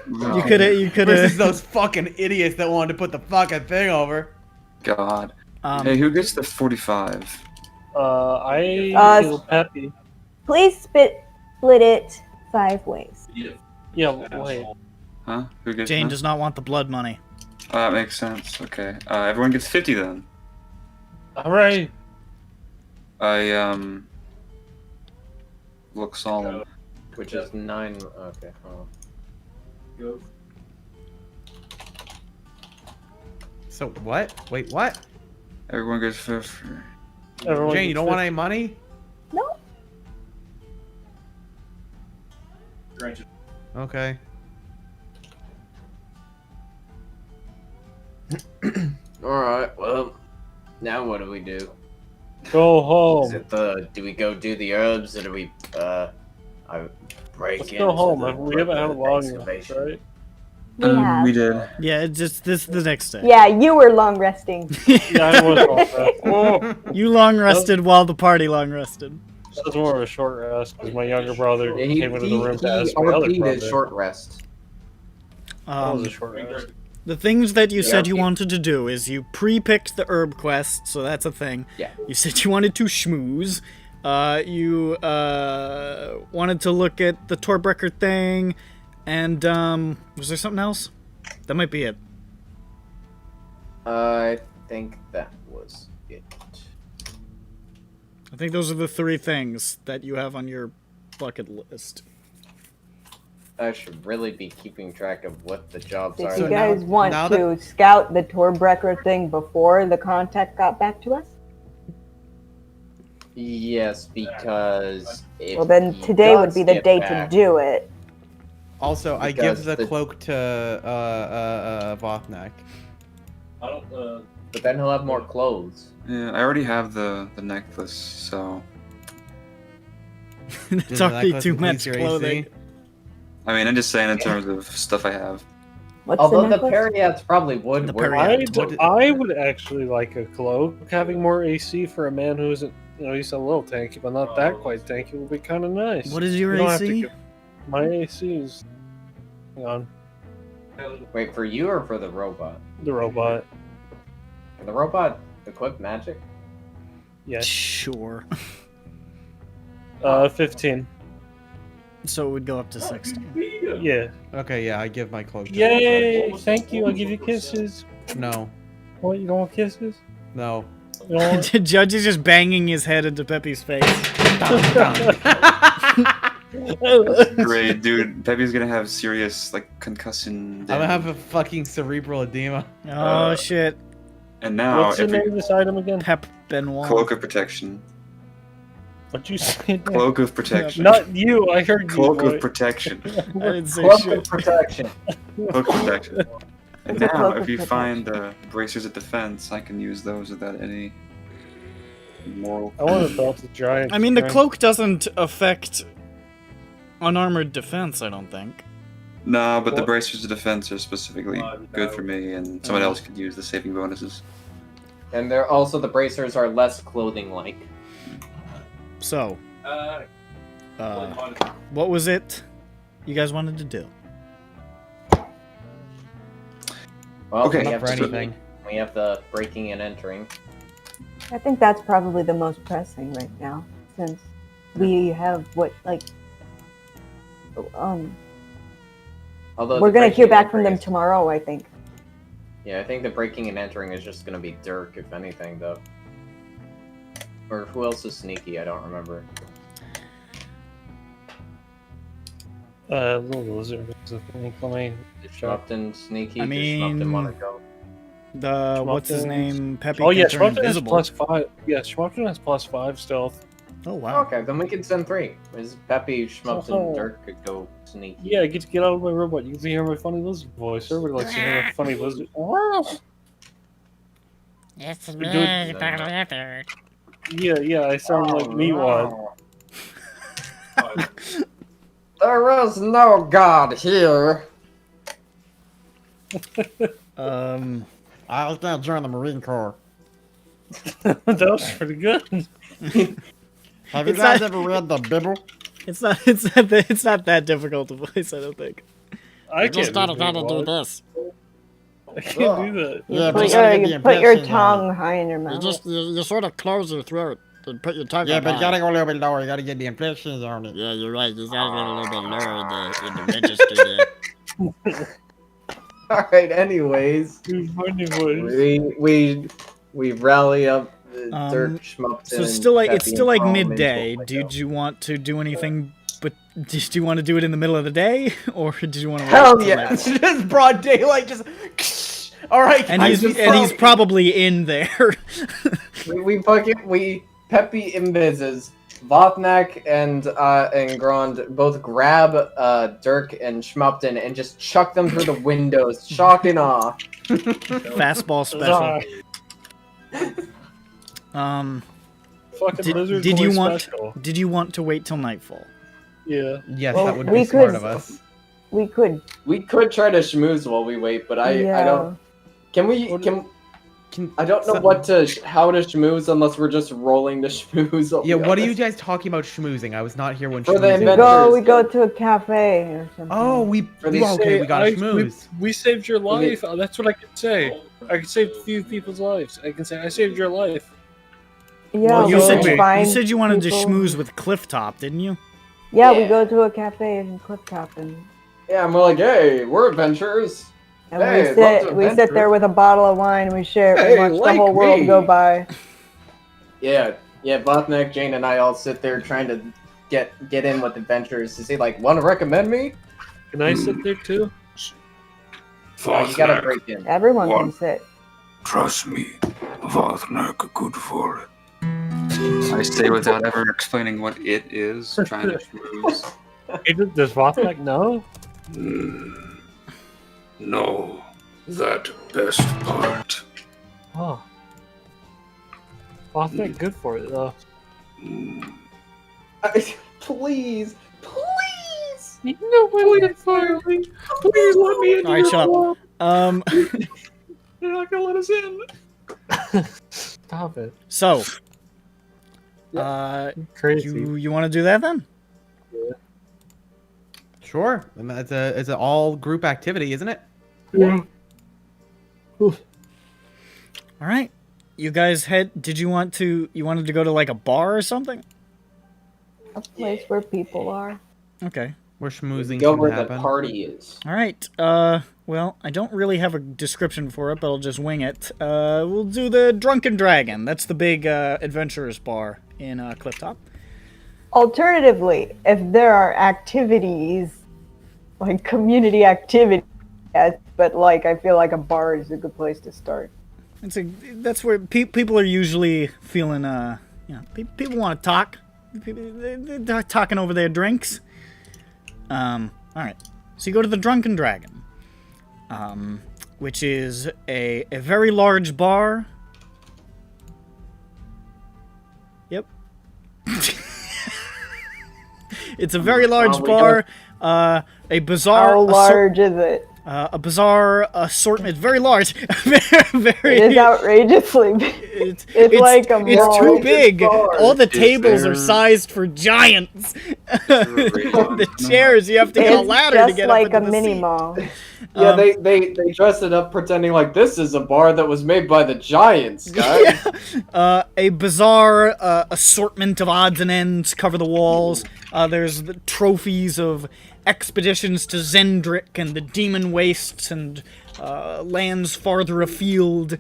You could have. Versus those fucking idiots that wanted to put the fucking thing over. God. Hey, who gets the 45? I feel happy. Please split it 5 ways. Yeah, wait. Huh? Who gets Jane that? does not want the blood money. Oh, that makes sense. Okay. Everyone gets 50 then. All right. I look solemn. Which is 9. Okay. Oh. So what? Wait, what? Everyone gets 50. Jane, you don't want any money? No. Okay. Alright, well, now what do we do? Go Is home. it do we go do the herbs or do we, I break Let's in? go home. We haven't had a long rest, right? We did. Yeah, it's just this the next day. Yeah, you were long resting. Yeah, I was all that. You long rested while the party long rested. That was more of a short rest because my younger brother He came into the room to ask my other RP'd brother. his short rest. That was a short rest. The things that you said you RP. wanted to do is you pre-picked the herb quest, so that's a thing. Yeah. You said you wanted to schmooze. You wanted to look at the Torbrecker thing, and was there something else? That might be it. I think that was it. I think those are the 3 things that you have on your bucket list. I should really be keeping track of what the jobs Did are. you guys want now to scout the Torbrecker thing before the contact got back to us? Yes, because if Well, then he today would does be the get day back- to do it. Also, I Because give the the- cloak to Vothnak. I don't. But then he'll have more clothes. Yeah, I already have the necklace, so. It's the already necklace too increase much your clothing. AC? I mean, I'm just saying in terms of stuff I have. What's Although the the necklace? Periats probably would The work. Periat. I would actually like a cloak. Having more AC for a man who isn't, he's a little tanky, but not that quite tanky, would be kind of nice. What is your You don't have to AC? give- My AC is. Hang on. Wait, for you or for the robot? The robot. Can the robot equip magic? Yes. Sure. 15. So it would go up to 60. Yeah. Okay, yeah, I give my cloak to Yay! Thank you. I'll give you kisses. No. What? You don't want kisses? No. You don't want... Judge is just banging his head into Pepe's face. Great, dude. Pepe's gonna have serious, like, concussion. I'm gonna have a fucking cerebral edema. Oh shit. And now, What's the name of this item again? Pep Benoit. Cloak of Protection. What'd you say? Cloak of Protection. Not you. I heard you. Cloak boy. of Protection. I didn't say Cloak shit. of protection. Cloak of Protection. And It's a now, cloak if of you protection. find bracers of defense, I can use those without any moral. I want to belt the giant. I mean, the strength. cloak doesn't affect unarmored defense, I don't think. Nah, but the What? bracers of defense are specifically good for me, and someone else could use the saving bonuses. And they're also the bracers are less clothing-like. So, what was it you guys wanted to do? Well, Okay. we Not have, for anything. we have the breaking and entering. I think that's probably the most pressing right now, since we have Although we're the gonna hear breaking back and from them entering is- tomorrow, I think. Yeah, I think the breaking and entering is just gonna be Dirk, if anything, though. Or who else is sneaky? I don't remember. Little lizard. Schmumpton sneaky. I Does mean, Schmumpton want to go? The what's his name? Peppy. Oh yeah, can turn Schmumpton has invisible. +5. Yeah, Schmumpton has +5 stealth. Oh wow. Okay, then we can send 3. Is Peppy, Schmumpton, Oh. Dirk could go sneaky. Yeah, I get to get out of my robot. You can hear my funny lizard voice. Everybody likes to hear my funny lizard. It's Dude, me, brother. Yeah, I sound like me one. There is no God here. I was gonna join the Marine Corps. That was pretty good. Have you It's guys not- ever read the Bible? It's not that difficult to voice. I don't think. I just can't gotta do this. I can't do that. Yeah, Put but you gotta your, get the you put your impression on tongue high in your You mouth. just you sort of close your throat and put your tongue it. Yeah, up but you high. gotta go a little bit lower. You gotta get the impressions on it. Yeah, you're right. You gotta get a little bit lower in the register there. Alright, anyways. Dude, funny voice. We rally up Dirk, Schmumpton. So it's still like Peppy, and like Chrome midday. into a Did window. you want to do anything? But did you want to do it in the middle of the day, or did you want to? Hell yeah! It's just broad daylight. Just all right. And guys, he's probably in there. We Peppy invises. Vothnak and Grand both grab Dirk and Schmumpton and just chuck them through the windows, shock and awe. Fastball special. Fucking lizard did you voice want special. did you want to wait till nightfall? Yeah. Yes, Well, that would we be smart could- of us. We could. We could try to schmooze while we wait, but I Yeah. don't. Can we? I don't know how to schmooze unless we're just rolling to schmooze. I'll Yeah, be what are you honest. guys talking about schmoozing? I was not here when For the schmoozing. inventors. We go to a cafe or something. Oh, we Say, we gotta I- schmooze. We saved your life. That's what I can say. I can save a few people's lives. I can say I saved your life. Yeah, Well, You we said can find you said you wanted people. to schmooze with Clifftop, didn't you? Yeah, we go to a cafe in Clifftop and Yeah, I'm like, hey, we're adventurers. And Hey, we lots sit of we sit adventure. there with a bottle of wine, we share Hey, we watch like the whole world me. go by. Yeah, Vothnak, Jane, and I all sit there trying to get in with adventurers. Is he like, want to recommend me? Can I sit there too? No, you gotta break in. Everyone can sit. Trust me, Vothnak good for it. I say without ever explaining what it is, trying to schmooze. Does Vothnak know? No, that best part. Oh. Vothnak good for it though. Please. You know what good for me. Please let me in. All right, shut up. You're not gonna let us in. Stop it. So, Crazy. you want to do that then? Sure. I mean, it's an all group activity, isn't it? Yeah. All right. You guys wanted to go to like a bar or something? A place where people are. Okay. Where schmoozing Go can where happen. the party is. All right. Well, I don't really have a description for it, but I'll just wing it. We'll do the Drunken Dragon. That's the big adventurers bar in Clifftop. Alternatively, if there are activities, like community activities, yes, but like I feel like a bar is a good place to start. That's where people are usually feeling. People want to talk. They're talking over their drinks. All right. So you go to the Drunken Dragon, which is a very large bar. Yep. It's a very large bar. A bizarre. How large is it? A bizarre assortment. Very large. very. It is outrageously big. It's like a It's mall. too big. bar. All the Is tables are there- sized for giants. The chairs, you have to get a It's ladder to just get like up a into the mini seat. mall. Yeah, they dressed it up pretending like this is a bar that was made by the giants, guys. A bizarre assortment of odds and ends cover the walls. There's the trophies of expeditions to Zendrick and the Demon Wastes and lands farther afield,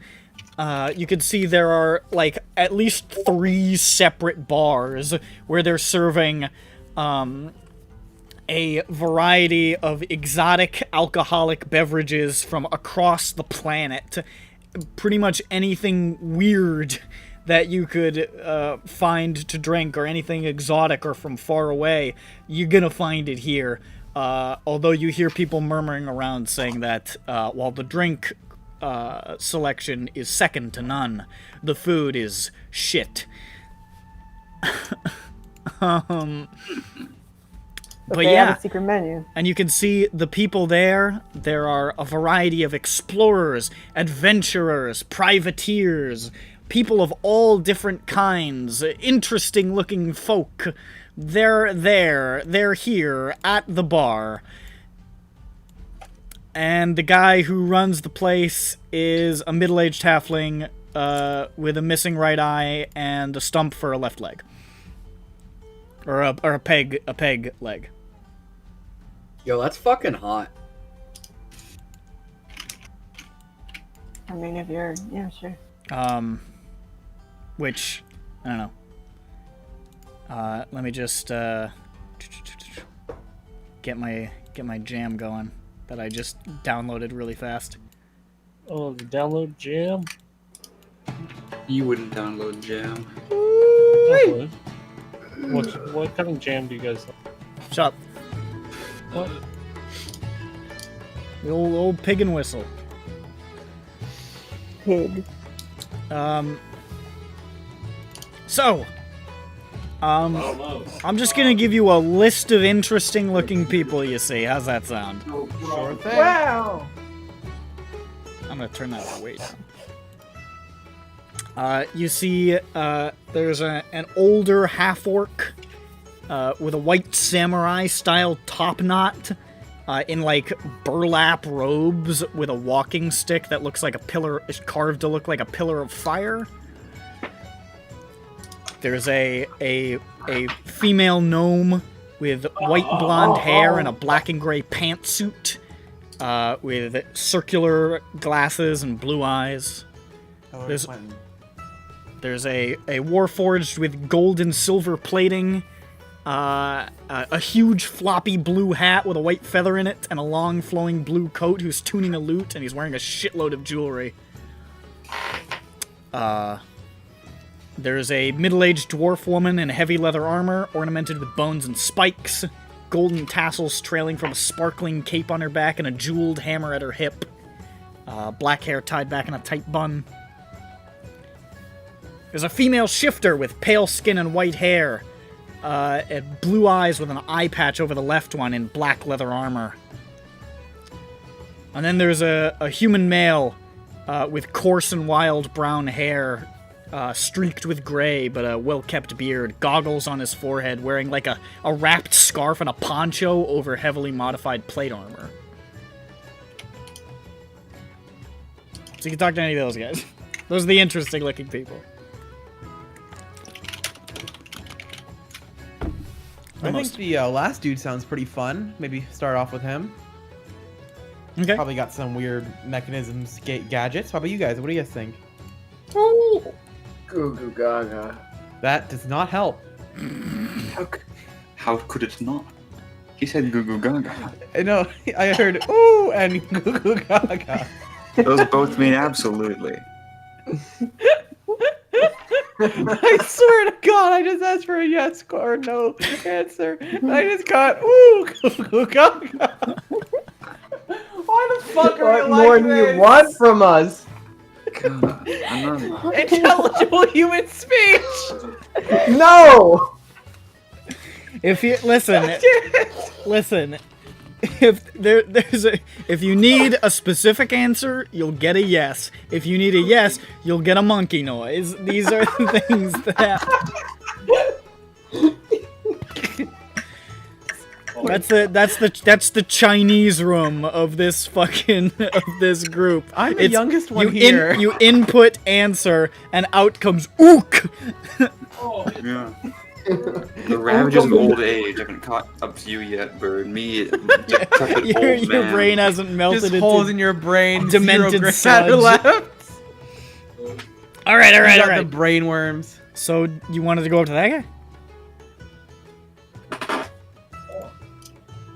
you can see there are, like, at least 3 separate bars where they're serving, a variety of exotic alcoholic beverages from across the planet. Pretty much anything weird that you could find to drink, or anything exotic or from far away, you're gonna find it here. Although you hear people murmuring around saying that while the drink selection is second to none, the food is shit. But But they yeah, have a secret menu. and you can see the people there. There are a variety of explorers, adventurers, privateers, people of all different kinds, interesting-looking folk. They're here at the bar. And the guy who runs the place is a middle-aged halfling with a missing right eye and a stump for a left leg. Or a peg leg. Yo, that's fucking hot. I mean, if you're, yeah, sure. Which, I don't know. Let me just, get my jam going that I just downloaded really fast. Oh, the download jam? You wouldn't download Jam. I would. What kind of jam do you guys like? Shut up. What? The old pig and whistle. Pig. So, I'm just gonna give you a list of interesting looking people you see. How's that sound? Sure thing. Wow. I'm gonna turn that way down. You see, there's an older half-orc with a white samurai-style top knot in, like, burlap robes with a walking stick that looks like a pillar, is carved to look like a pillar of fire. There's a female gnome with white blonde hair and a black and gray pantsuit with circular glasses and blue eyes. There's a warforged with gold and silver plating, a huge floppy blue hat with a white feather in it, and a long flowing blue coat who's tuning a lute, and he's wearing a shitload of jewelry. There's a middle-aged dwarf woman in heavy leather armor, ornamented with bones and spikes, golden tassels trailing from a sparkling cape on her back, and a jeweled hammer at her hip. Black hair tied back in a tight bun. There's a female shifter with pale skin and white hair, and blue eyes with an eye patch over the left one in black leather armor. And then there's a human male with coarse and wild brown hair, streaked with gray, but a well-kept beard, goggles on his forehead, wearing like a wrapped scarf and a poncho over heavily modified plate armor. So you can talk to any of those guys. Those are the interesting-looking people. I think the last dude sounds pretty fun. Maybe start off with him. Okay. Probably got some weird mechanisms, gadgets. How about you guys? What do you guys think? Goo goo gaga. That does not help. How could it not? He said goo goo gaga. No, I heard ooh and goo goo gaga. Those both mean absolutely. I swear to God, I just asked for a yes or no answer. I just got ooh goo goo gaga. Why the fuck are you What more like do this? you want from us? God, Intelligible human speech. No. If you listen, if you need a specific answer, you'll get a yes. If you need a yes, you'll get a monkey noise. These are the things that. That's the Chinese room of this group. I'm the youngest one here. You input answer and out comes ook. Yeah. The ravages of old age haven't caught up to you yet, Bird. Me, decrepit your old man. brain hasn't melted Just into holes in your brain. demented zero sludge. left. All right. You got the brain worms. So you wanted to go up to that guy?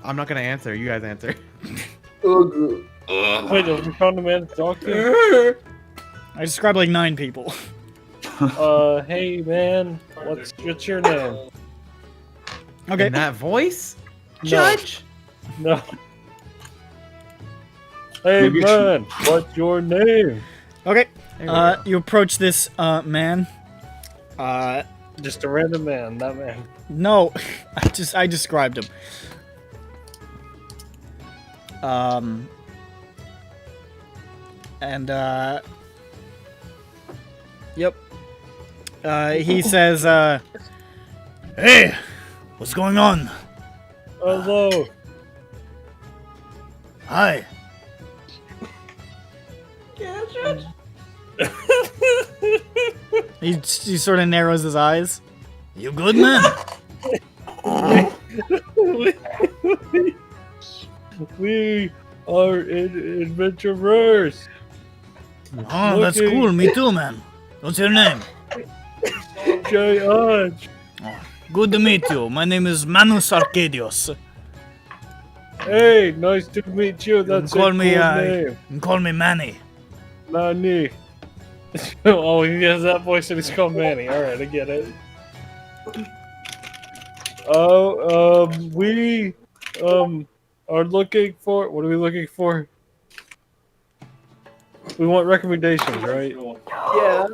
I'm not gonna answer. You guys answer. Wait, have we found a man to talk to? I described like 9 people. Hey man, what's your name? Okay. In that voice? No. Judge? No. Hey Maybe man, what's your name? Okay. You approach this man. Just a random man, that man. No, I described him. Yep. He says, "Hey, what's going on? Hello. Hi." He sort of narrows his eyes. You good, man? We are adventurers. Oh, that's cool. Me too, man. What's your name? Judge. Good to meet you. My name is Manus Arcadios. Hey, nice to meet you. That's call a me, cool name. You can call me Manny. Manny. Oh, he has that voice and he's called Manny. Alright, I get it. We are looking for... What are we looking for? We want recommendations, right? Yeah.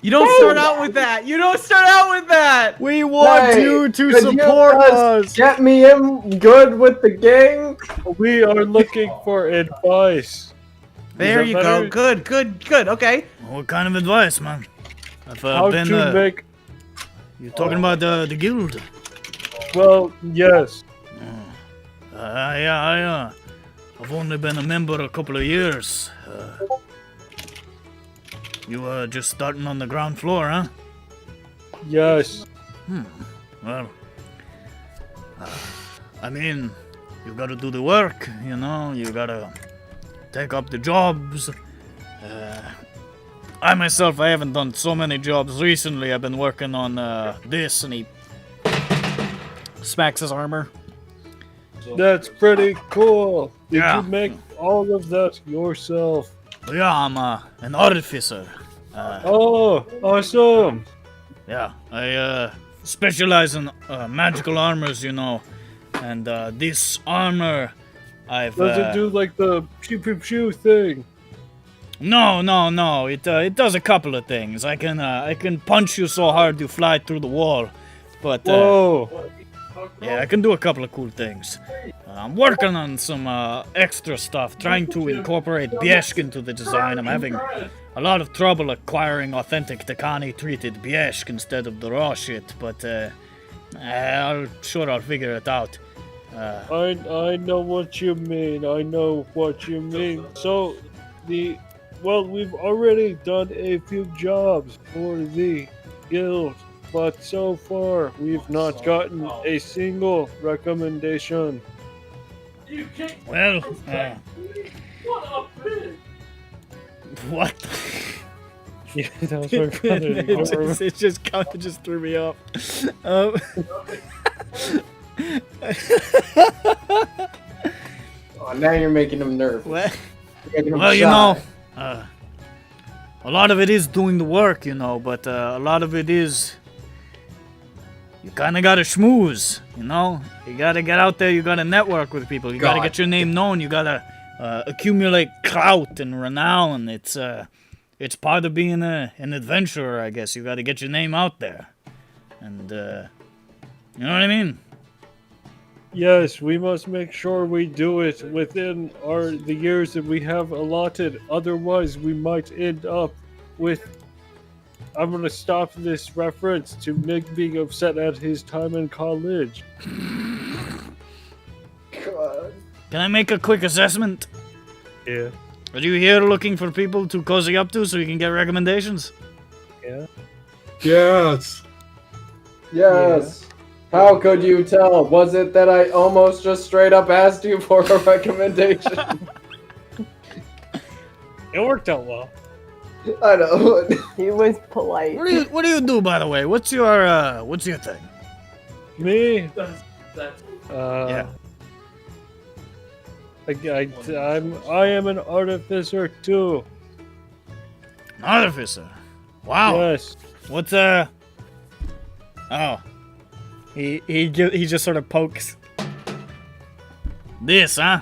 You don't start out with that. You don't start out with that. We want you to could support you us. Get me in good with the gang. We are looking for advice. There Is you that go. better? Good. Okay. What kind of advice, man? I've How been. to make... You're talking about the guild? Well, yes. Yeah. I've only been a member a couple of years. You just starting on the ground floor, huh? Yes. Well, I mean, you gotta do the work, you know? You gotta take up the jobs. I myself, I haven't done so many jobs recently. I've been working on this, and he smacks his armor. That's pretty cool. Did Yeah. you make all of that yourself? Yeah, I'm an artificer. Oh, awesome. Yeah, I specialize in magical armors, you know. And this armor, I've... Does it do like the pew pew pew thing? No. It does a couple of things. I can punch you so hard you fly through the wall. But Whoa. yeah, I can do a couple of cool things. I'm working on some extra stuff, trying to incorporate Biesk into the design. I'm having a lot of trouble acquiring authentic Takani treated Biesk instead of the raw shit, but I'll figure it out. I know what you mean. So, we've already done a few jobs for the guild, but so far we've not gotten a single recommendation. Well, what? Yeah, that was my brother. It just threw me off. Oh, now you're making him nervous. Well, Making him well, you shy. know, a lot of it is doing the work, you know, but a lot of it is you kind of gotta schmooze, you know. You gotta get out there. You gotta network with people. You gotta God. get your name known. You gotta accumulate clout and renown. It's part of being an adventurer, I guess. You gotta get your name out there, and you know what I mean. Yes, we must make sure we do it within the years that we have allotted. Otherwise, we might end up with... I'm going to stop this reference to Nick being upset at his time in college. God. Can I make a quick assessment? Yeah. Are you here looking for people to cozy up to so you can get recommendations? Yeah. Yes. Yes. How could you tell? Was it that I almost just straight up asked you for a recommendation? It worked out well. I know. He was polite. What do you do, by the way? What's your thing? Me? Yeah. I am an artificer too. An artificer. Wow. Yes. What's Oh. He just sort of pokes. This, huh?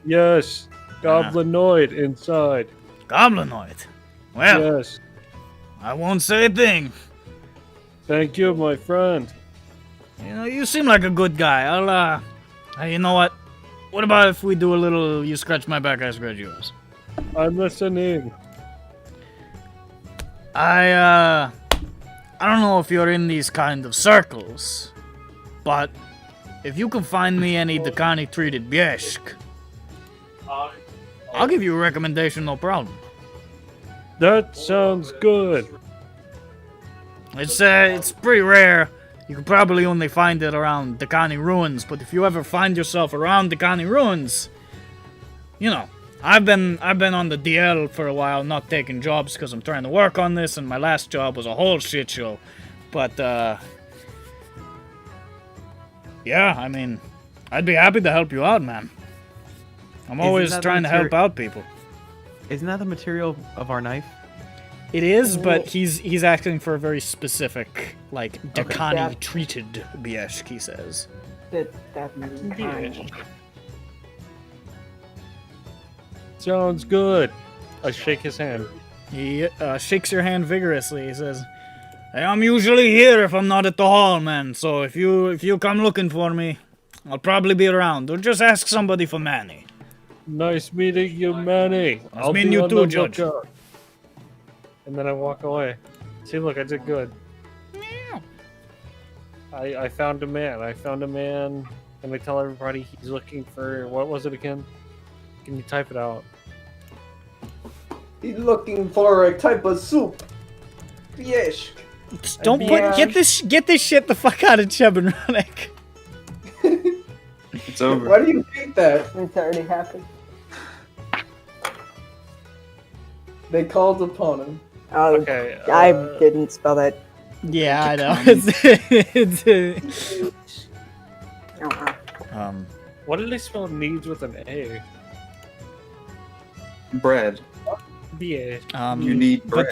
Yes. Goblinoid inside. Goblinoid. Well, Yes. I won't say a thing. Thank you, my friend. You know, you seem like a good guy. Hey, you know what? What about if we do a little you scratch my back, I scratch yours? I'm listening. I don't know if you're in these kind of circles, but if you can find me any Dakani treated biesk, I'll give you a recommendation, no problem. That sounds good. It's pretty rare. You could probably only find it around Dakani ruins, but if you ever find yourself around Dakani ruins, you know, I've been on the DL for a while, not taking jobs because I'm trying to work on this, and my last job was a whole shit show. But yeah, I mean, I'd be happy to help you out, man. I'm always trying to help out people. Isn't that the material of our knife? It is, but he's asking for a very specific, like, Dakani treated biesk, he says. Sounds good. I shake his hand. He shakes your hand vigorously. He says, "Hey, I'm usually here if I'm not at the hall, man. So if you come looking for me, I'll probably be around. Or just ask somebody for Manny." Nice meeting you, Manny. Nice meeting you too, Judge. And then I walk away. See, look, I did good. I found a man. And I tell everybody he's looking for, what was it again? Can you type it out? He's looking for a type of soup. Biesk. Don't get this shit the fuck out of Chebenronic. It's over. Why do you hate that? It's already happened. They called upon him. Oh, okay, I didn't spell that. Yeah, I know. What did they spell needs with an A? Bread. B-A. You need bread. But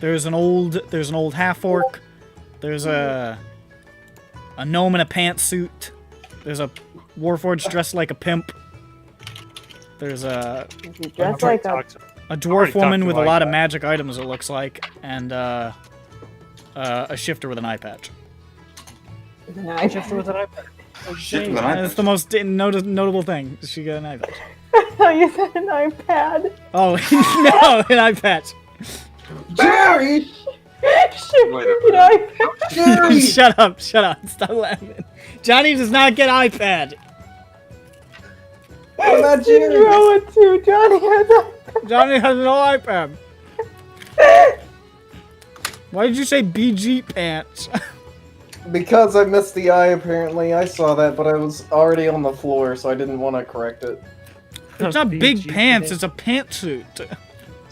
there's an old half orc. There's a gnome in a pantsuit. There's a warforged dressed like a pimp. There's a dwarf woman with a lot of magic items, it looks like, and a shifter with an eye patch. Shifter with an eye patch. That's the most notable thing. She got an eye patch. I thought you said an iPad. Oh no, an eye patch. Jerry! Jerry! Shut up! Stop laughing. Johnny does not get iPad. What about Jerry? Throw it too. Johnny has iPad. Johnny has no iPad. Why did you say BG pants? Because I missed the eye, apparently. I saw that, but I was already on the floor, so I didn't want to correct it. It's not big pants, it's a pantsuit.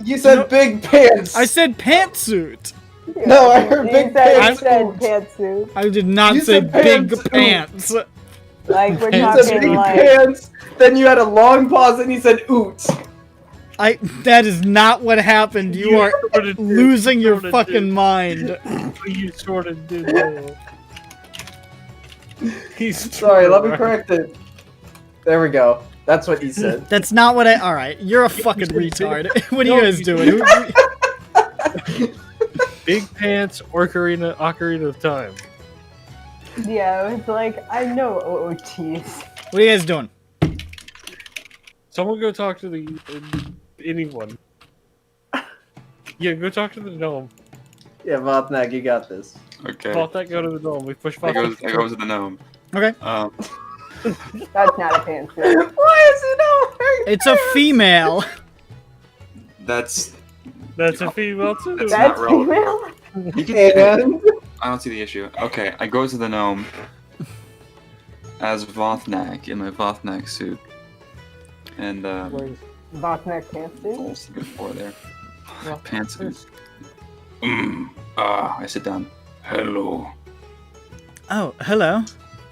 You said big pants! I said pantsuit! No, I heard big pants! I said pantsuit. I did not say big pants! Like, we're You said big talking pants, then you had a long pause, and you said oots. That is not what happened. You are losing your fucking mind. You sort of did that. Sorry, let me correct it. There we go. That's what he said. That's not what Alright, you're a fucking retard. What are you guys doing? Big pants, Ocarina of Time. Yeah, it's like, I know OOTs. What are you guys doing? Someone go talk to anyone. Yeah, go talk to the gnome. Yeah, Vothnak, you got this. Okay. Vothnak, go to the gnome. We push I Vothnak. goes to the gnome. Okay. That's not a pantsuit. Why is it all right? It's a female. That's a female too. That's That's not relevant. female? You can say, And I don't see the issue. Okay, I go to the gnome as Vothnak in my Vothnak suit. And, Botnet can't do. Almost a good four there. Well, Pantsuit. I sit down. Hello. Oh, hello.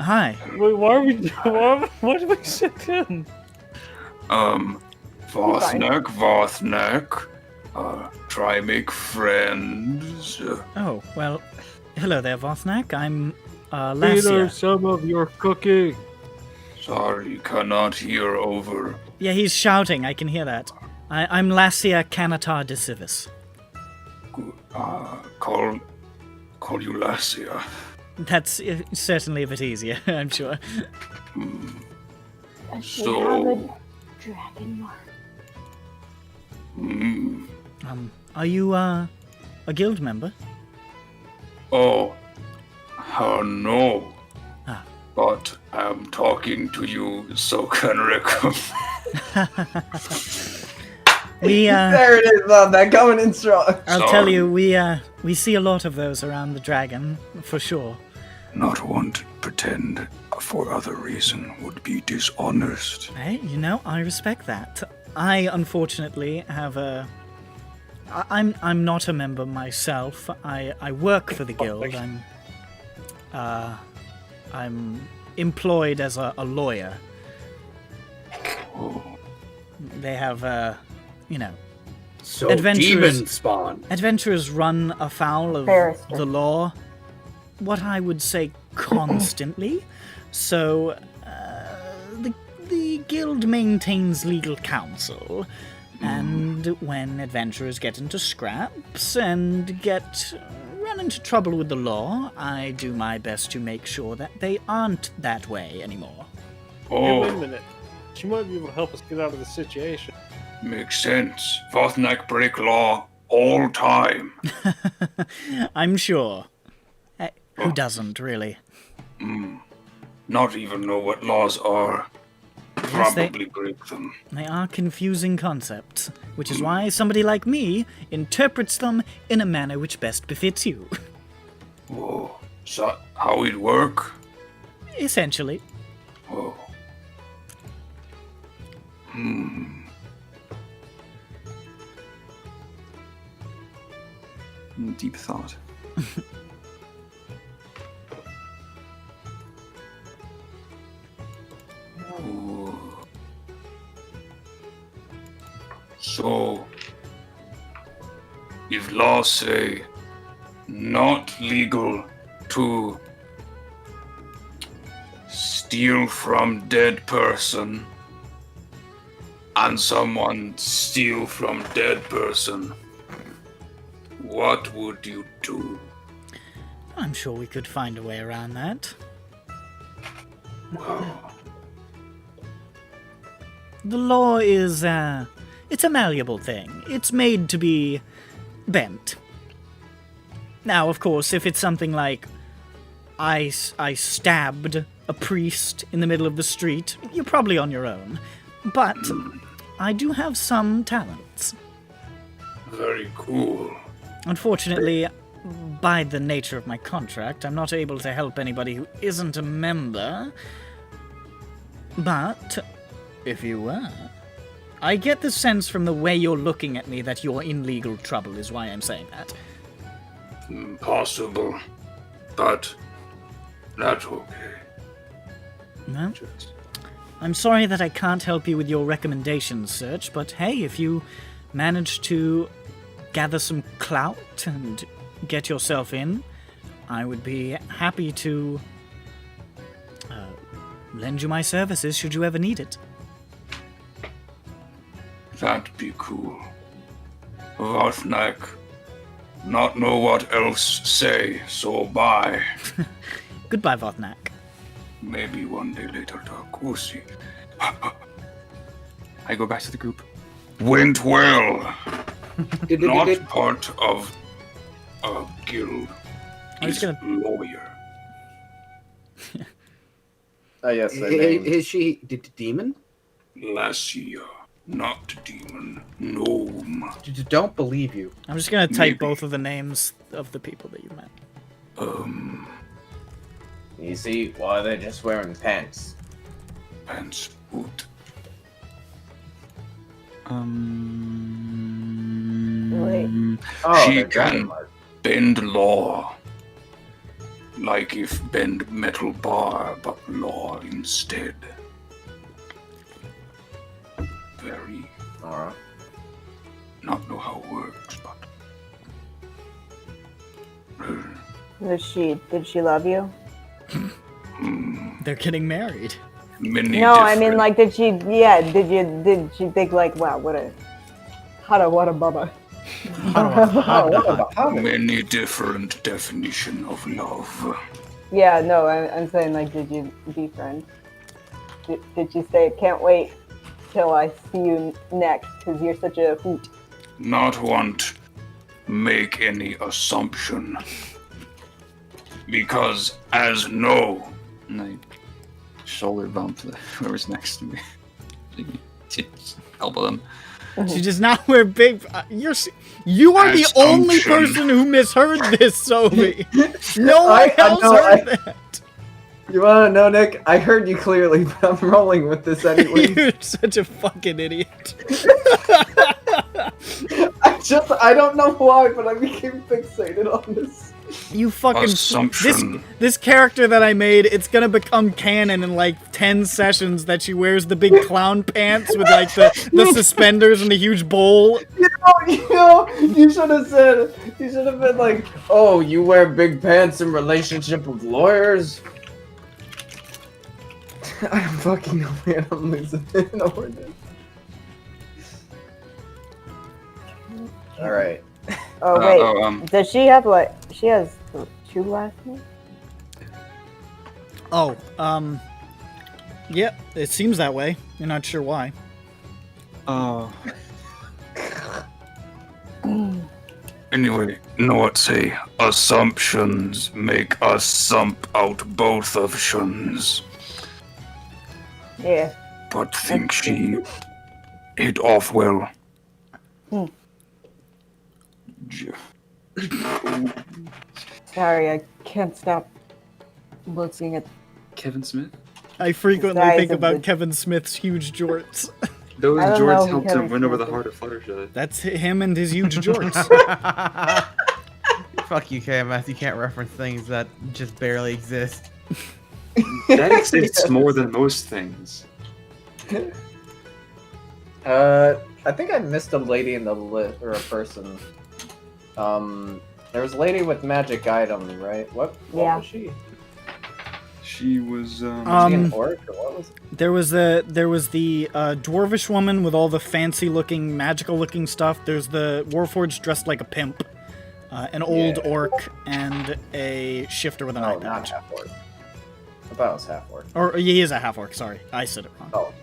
Hi. Wait, why are we? Why did we sit in? Vothnak. Try make friends. Oh, well, hello there, Vothnak. I'm, Peter, Lassia. some of your cooking. Sorry, cannot hear over. Yeah, he's shouting. I can hear that. I'm Lassia Canatar de Civis. Call you Lassia. That's certainly a bit easier, I'm sure. So, Dragon mark. Are you, a guild member? no. Ah. But I'm talking to you, so can recommend. We, There it is, that coming in strong. I'll tell you, we see a lot of those around the dragon, for sure. Not want to pretend for other reason would be dishonest. Hey, I respect that. I, unfortunately, have I'm not a member myself. I work for the guild. I'm employed as a lawyer. Oh. They have, So adventurers- demon spawn. adventurers run afoul of Barrister. the law, what I would say constantly. So, the guild maintains legal counsel, and when adventurers get into scraps and run into trouble with the law, I do my best to make sure that they aren't that way anymore. Hey, wait a minute. She might be able to help us get out of the situation. Makes sense. Vothnak break law all time. I'm sure. Who doesn't, really? Not even know what laws are. Yes, Probably break them. They are confusing concepts, which is why somebody like me interprets them in a manner which best befits you. Whoa. So how it work? Essentially. Whoa. Deep thought. Ooh. So, if laws say not legal to steal from dead person, and someone steal from dead person, what would you do? I'm sure we could find a way around that. The law is, it's a malleable thing. It's made to be bent. Now, of course, if it's something like I stabbed a priest in the middle of the street, you're probably on your own. But I do have some talents. Very cool. Unfortunately, by the nature of my contract, I'm not able to help anybody who isn't a member. But if you were, I get the sense from the way you're looking at me that you're in legal trouble, is why I'm saying that. Possible, but that's okay. Well, I'm sorry that I can't help you with your recommendations search, but hey, if you manage to gather some clout and get yourself in, I would be happy to lend you my services should you ever need it. That'd be cool. Vothnak, not know what else say, so bye. Goodbye, Vothnak. Maybe one day later, talk. We'll see. I go back to the group. Went well. Not part of a guild. He's a lawyer. Yes, Is she demon? Lassia, not demon. Gnome. Don't believe you. I'm just gonna type both of the names of the people that you met. You see, why they're just wearing pants? Pants. What? Oh, She they're dragon can mark. bend law. Like if bend metal bar, but law instead. Very. Alright. Not know how it works, but. Did she love you? They're getting married. Many No, I mean, different- like, did she think, like, wow, what a bubba. Many different definition of love. Yeah, no, I'm saying, like, did you be friends? Did she say, can't wait till I see you next, because you're such a hoot? Not want make any assumption. Because as no. And I shoulder bump whoever's next to me. Just elbow them. She does not wear big. You are the only Assumption. person who misheard this, Sophie. No one else heard that. You wanna know, Nick? I heard you clearly, but I'm rolling with this anyway. You're such a fucking idiot. I don't know why, but I became fixated on this. You fucking Assumption. this character that I made, it's gonna become canon in like 10 sessions that she wears the big clown pants with like the suspenders and the huge bowl. You should have said, you should have been like, oh, you wear big pants in relationship with lawyers? I don't fucking know, man. I'm losing it. No, we're dead. Alright. Oh, wait. Does she have, like, she has 2 last names? Oh, yeah, it seems that way. You're not sure why. Oh. Anyway, know what say? Assumptions make us sump out both options. Yeah. But think she hit off well. Sorry, I can't stop looking at Kevin Smith? I frequently size think of about the- Kevin Smith's huge jorts. Those I don't know jorts who helped Kevin him win over Smith the is. heart of Fluttershy. That's him and his huge jorts. Fuck you, KMS. You can't reference things that just barely exist. That exists more than most things. I think I missed a lady in the list, or a person. There was a lady with magic item, right? What Yeah. was she? She was, Was she an orc, or what was it? There was the dwarvish woman with all the fancy-looking, magical-looking stuff. There's the warforged dressed like a pimp, an old orc, and a shifter with an eye not patch. half orc. I thought it was half orc. Or he is a half orc. Sorry, I said it wrong. Oh.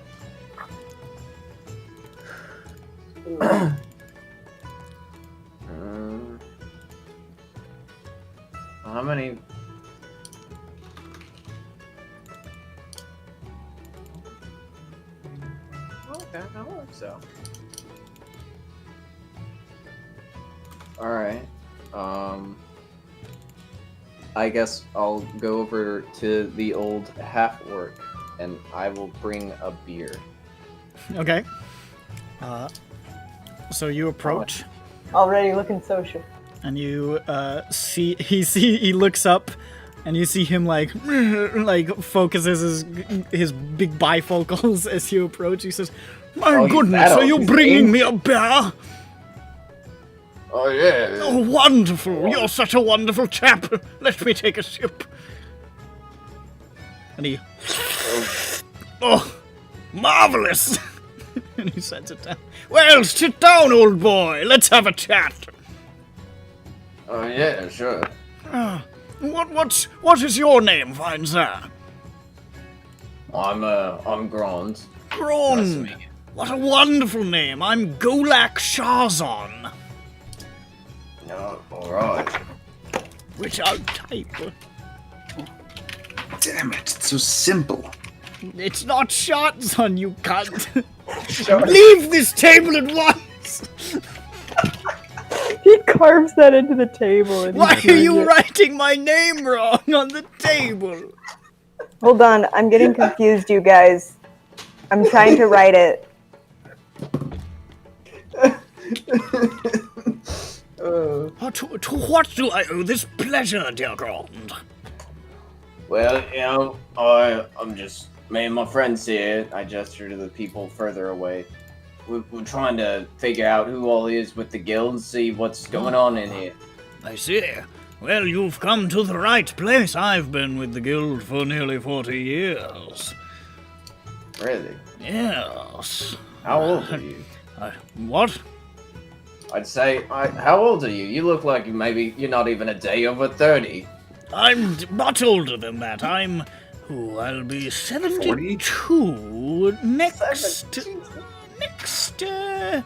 How many? Okay, that works out. Alright. I guess I'll go over to the old half orc and I will bring a beer. Okay. So you approach, already looking social. and you he looks up, and you see him like focuses his big bifocals as you approach. He says, "My goodness, are you bringing me a beer? Oh yeah. Oh, wonderful! You're such a wonderful chap. Let me take a sip." And he, oh, marvelous! And he sets it down. Well, sit down, old boy. Let's have a chat. Oh yeah, sure. What is your name, fine sir? I'm Grond. Grond. What a wonderful name. I'm Golak Shazon. No, alright. Which I'll type. Damn it, it's so simple. It's not Shazon, you cunt. Leave this table at once. He carves that into the table. And Why he are you burns it. writing my name wrong on the table? Hold on, I'm getting confused, you guys. I'm trying to write it. To what do I owe this pleasure, dear Grand? Well, you know, I'm just me and my friends here. I gesture to the people further away. We're trying to figure out who all is with the guild and see what's going on in here. I see. Well, you've come to the right place. I've been with the guild for nearly 40 years. Really? Yes. How old are you? What? I'd say, how old are you? You look like you're not even a day over 30. I'm much older than that. I'll be 72 next year.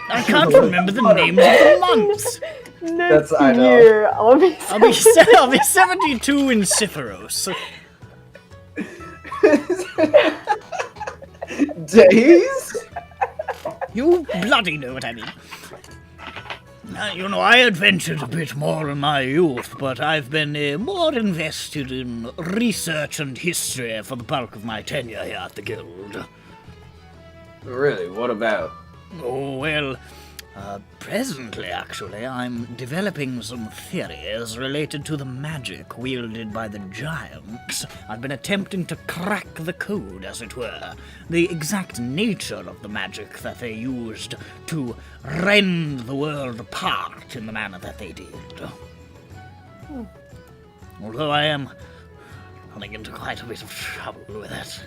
I can't remember the names of the months. Next I know. year, I'll be 72 in Siphoros. Days? You bloody know what I mean. I adventured a bit more in my youth, but I've been more invested in research and history for the bulk of my tenure here at the guild. Really? What about? Oh, well, presently, actually, I'm developing some theories related to the magic wielded by the giants. I've been attempting to crack the code, as it were, the exact nature of the magic that they used to rend the world apart in the manner that they did. Although I am running into quite a bit of trouble with it.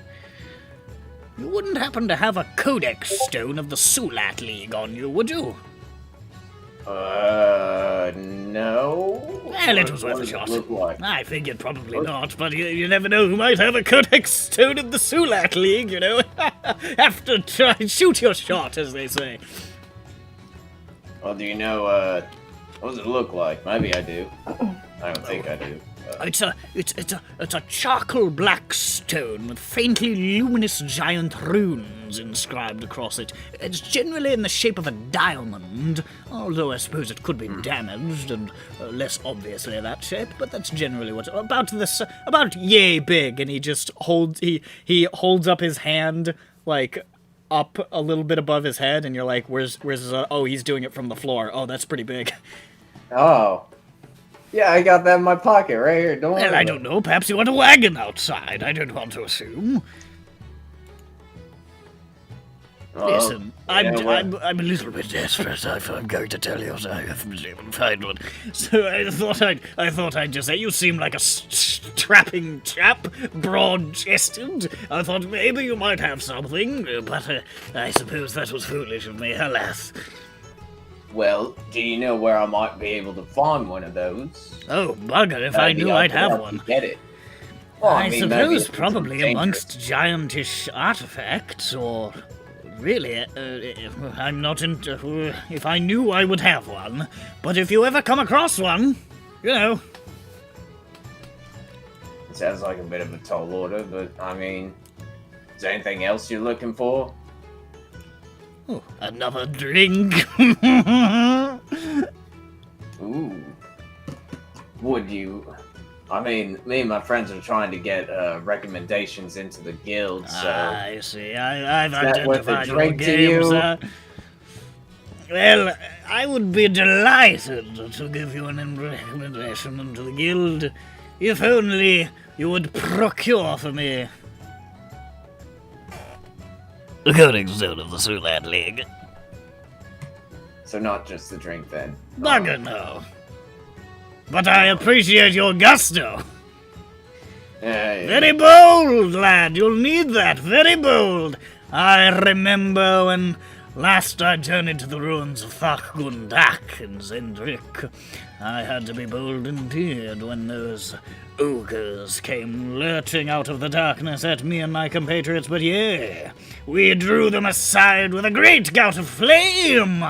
You wouldn't happen to have a Codex Stone of the Sulat League on you, would you? No. Well, it was worth a What shot. does it look like? I figured probably not, but you never know who might have a Codex Stone of the Sulat League, you know? Have to try and shoot your shot, as they say. Well, do you know, what does it look like? Maybe I do. I don't think I do. It's a charcoal black stone with faintly luminous giant runes inscribed across it. It's generally in the shape of a diamond, although I suppose it could be damaged and less obviously that shape. But that's generally what about yay big, and he just holds he holds up his hand like up a little bit above his head, and you're like, where's oh, he's doing it from the floor. Oh, that's pretty big. Oh. Yeah, I got that in my pocket right here. Don't worry. Well, I don't know. Perhaps you want a wagon outside. I don't want to assume. Listen, I'm a little bit desperate. I'm going to tell you, I haven't been able to find one. So I thought I'd just say you seem like a strapping chap, broad-chested. I thought maybe you might have something, but I suppose that was foolish of me. Alas. Well, do you know where I might be able to find one of those? Oh, bugger! If I knew, I'd have one. Get it. Well, I mean, suppose maybe probably it's amongst giantish artifacts, or really, I'm not into. If I knew, I would have one. But if you ever come across one, you know. It sounds like a bit of a tall order, but I mean, is there anything else you're looking for? Oh, another drink. Ooh. Would you? I mean, me and my friends are trying to get recommendations into the guild, so... I see. I've Is that worth a identified your drink to games. you? Well, I would be delighted to give you an recommendation into the guild, if only you would procure for me the Codex Stone of the Sulat League. So not just the drink, then? Bugger no. But I appreciate your gusto. Yeah. Very bold, lad. You'll need that. Very bold. I remember when last I journeyed to the ruins of Thakgundak in Zendrik. I had to be bold indeed when those ogres came lurching out of the darkness at me and my compatriots, but yeah, we drew them aside with a great gout of flame,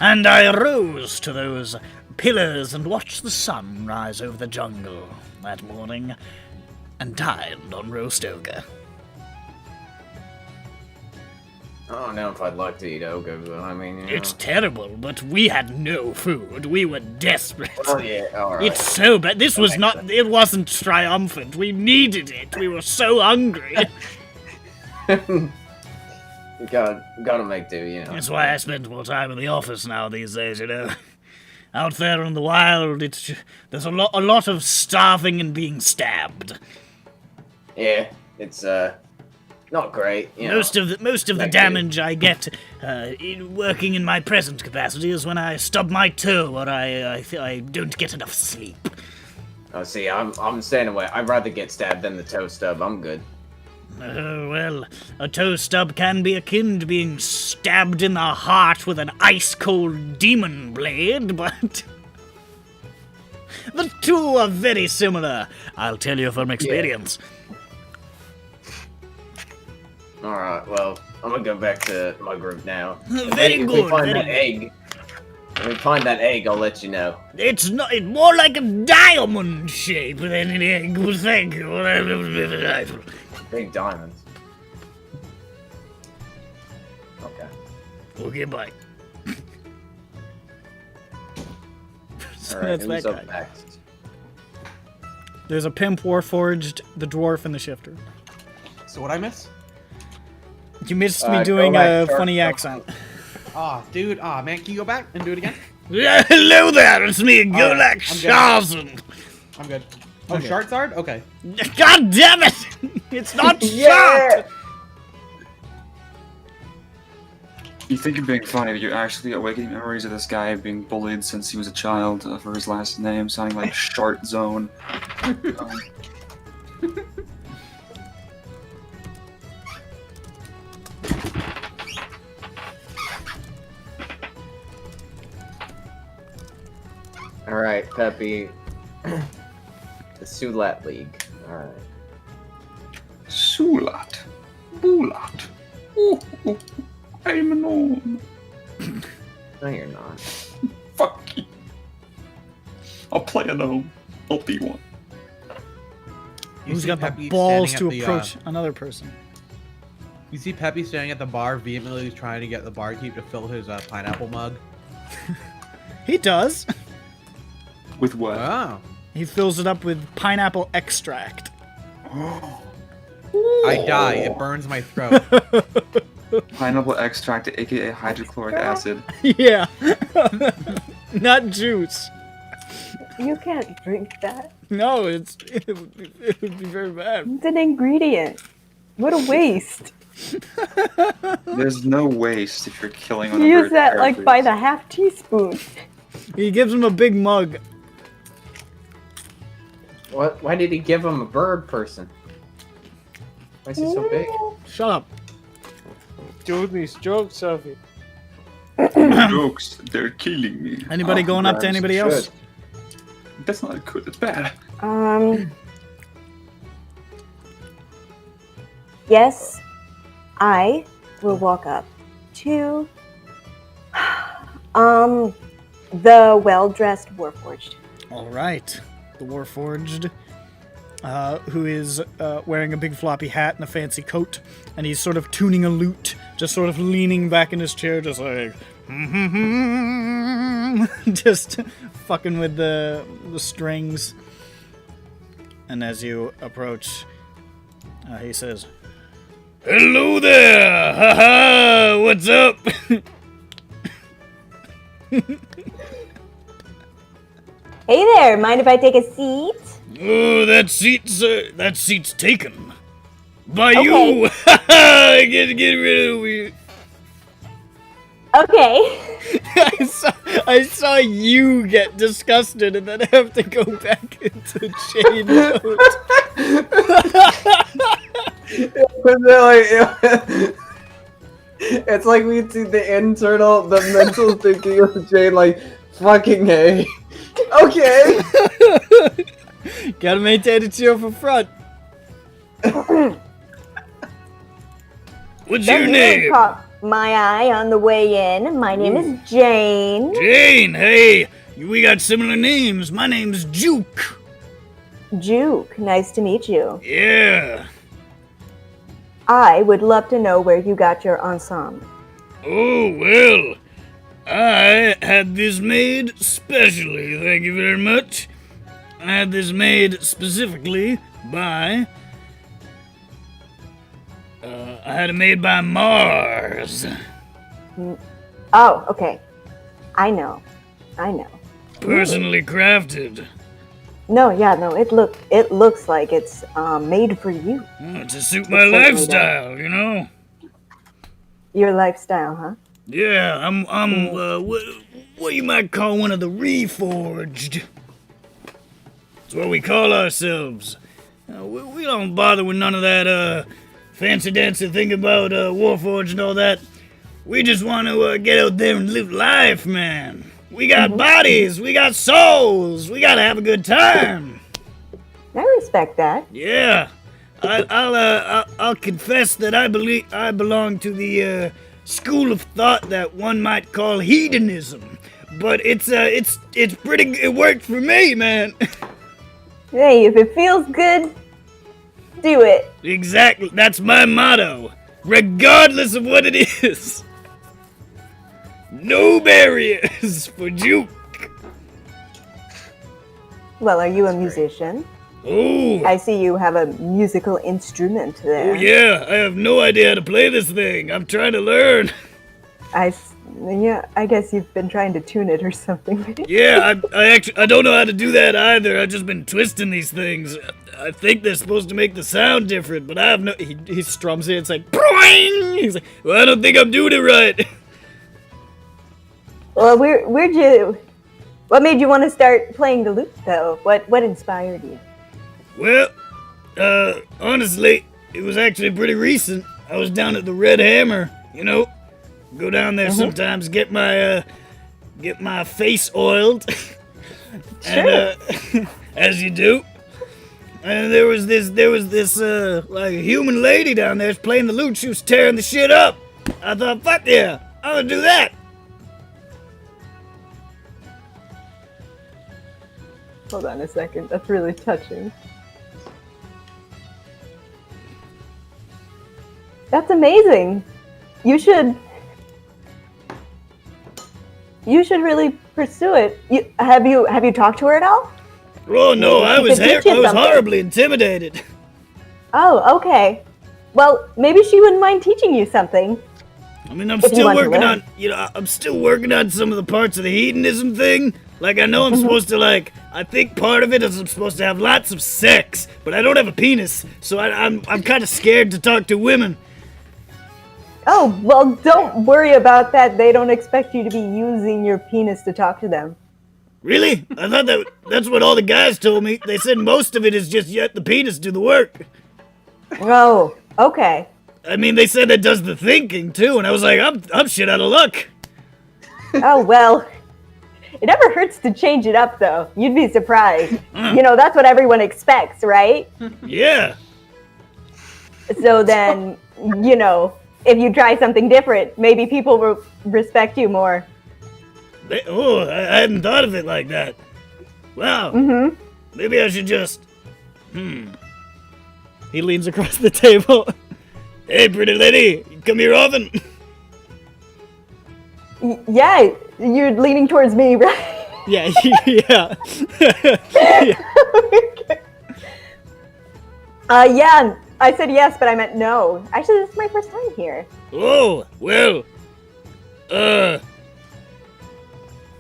and I rose to those pillars and watched the sun rise over the jungle that morning, and dined on roast ogre. I don't know if I'd like to eat ogre, but I mean, you know. It's terrible, but we had no food. We were desperate. Oh yeah, alright. It's so bad. This was not. It wasn't triumphant. We needed it. We were so hungry. You gotta make do, you know. That's why I spend more time in the office now these days, you know. Out there in the wild, there's a lot of starving and being stabbed. Yeah, it's not great. You know. Most of the Like damage I get working in my present capacity is when I stub my toe or I don't get enough sleep. Oh, see, I'm staying away. I'd rather get stabbed than the toe stub. I'm good. Well, a toe stub can be akin to being stabbed in the heart with an ice-cold demon blade, but the two are very similar. I'll tell you from experience. Alright, well, I'm gonna go back to my group now. Very If good, we find very that egg, when we find that egg, I'll let you know. It's more like a diamond shape than an egg, but thank you. Big diamonds. Okay. Okay, bye. So Alright, that's that who's guy. up next? There's a pimp, warforged, the dwarf, and the shifter. So what I miss? You missed go me doing back, a shark. funny accent. Ah, dude. Ah, man, can you go back and do it again? Yeah, hello there, it's me, Golak Sharzan. I'm good. Oh, Okay. Shartzard? Okay. God damn it! It's not Yeah! shot! You think you're being funny, but you're actually awakening memories of this guy being bullied since he was a child for his last name, sounding like Shart Zone. Alright, Peppy. The Sulat League. Alright. Sulat. Bulat. Ooh, I'm a gnome. No, you're not. Fuck you. I'll play a gnome. I'll be one. You Who's see got the Peppy balls to standing at the, approach another person? You see Peppy standing at the bar, vehemently trying to get the barkeep to fill his pineapple mug. He does. With what? Oh. He fills it up with pineapple extract. I die. It burns my throat. Pineapple extract, aka hydrochloric acid. Yeah. Not juice. You can't drink that. No, it would be very bad. It's an ingredient. What a waste. There's no waste if you're killing one You of your use that like by characters. the half teaspoon. He gives him a big mug. What? Why did he give him a bird person? Why is he so big? Shut up. Dude, these jokes, Sophie. Jokes, they're killing me. Anybody going up to Grimes, anybody you else? should. That's not good, that's bad. Yes, I will walk up to the well-dressed warforged. All right. The Warforged, who is wearing a big floppy hat and a fancy coat, and he's sort of tuning a lute, just sort of leaning back in his chair, just like, just fucking with the strings. And as you approach, he says, "Hello there! Haha! What's up?" Hey there, mind if I take a seat? Oh, that seat's taken by Okay. you. get rid of me. Okay. I saw you get disgusted and then have to go back into chain mode. It's like we see the mental thinking of Jane, like, fucking A. Okay. Gotta maintain a cheerful front. What's That your really name? caught my eye on the way in. My name is Jane. Jane, hey, we got similar names. My name's Juke. Juke, nice to meet you. Yeah. I would love to know where you got your ensemble. Oh, well, I had this made specially, thank you very much. I had this made specifically by... I had it made by Mars. Oh, okay. I know. Personally crafted. No, it looks like it's made for you. To suit my lifestyle, you know? Your lifestyle, huh? Yeah, I'm what you might call one of the Reforged. That's what we call ourselves. We don't bother with none of that, fancy dancy thing about, Warforged and all that. We just want to, get out there and live life, man. We got bodies, we got souls, we gotta have a good time. I respect that. Yeah. I'll confess that I belong to the school of thought that one might call hedonism, but it's pretty. It worked for me, man. Hey, if it feels good, do it. Exactly. That's my motto, regardless of what it is. No barriers for juke. Well, are you a musician? Oh. I see you have a musical instrument there. Oh yeah, I have no idea how to play this thing. I'm trying to learn. I guess you've been trying to tune it or something. Yeah, I don't know how to do that either. I've just been twisting these things. I think they're supposed to make the sound different, but I have no. He strums it. It's like boing. He's like, well, I don't think I'm doing it right. Well, what made you want to start playing the lute, though? What inspired you? Well, honestly, it was actually pretty recent. I was down at the Red Hammer, you know. Go down there sometimes, get my face oiled. And as you do. And there was this like a human lady down there playing the lute. She was tearing the shit up. I thought, fuck yeah, I'm gonna do that. Hold on a second. That's really touching. That's amazing. You should really pursue it. Have you talked to her at all? Oh no, I was horribly intimidated. Oh, okay. Well, maybe she wouldn't mind teaching you something. I mean, I'm still working on some of the parts of the hedonism thing. Like, I know I'm supposed to, I think part of it is I'm supposed to have lots of sex, but I don't have a penis, so I'm kind of scared to talk to women. Oh, well, don't worry about that. They don't expect you to be using your penis to talk to them. Really? I thought that's what all the guys told me. They said most of it is just yet the penis do the work. Oh, okay. I mean, they said it does the thinking, too, and I was like, I'm shit out of luck. Oh, well. It never hurts to change it up, though. You'd be surprised. You know, that's what everyone expects, right? Yeah. So then, you know, if you try something different, maybe people will respect you more. I hadn't thought of it like that. Wow. Maybe I should just... He leans across the table. Hey, pretty lady, you come here often? Yeah, you're leaning towards me, right? Yeah, yeah. Yeah, I said yes, but I meant no. Actually, this is my first time here. Oh, well,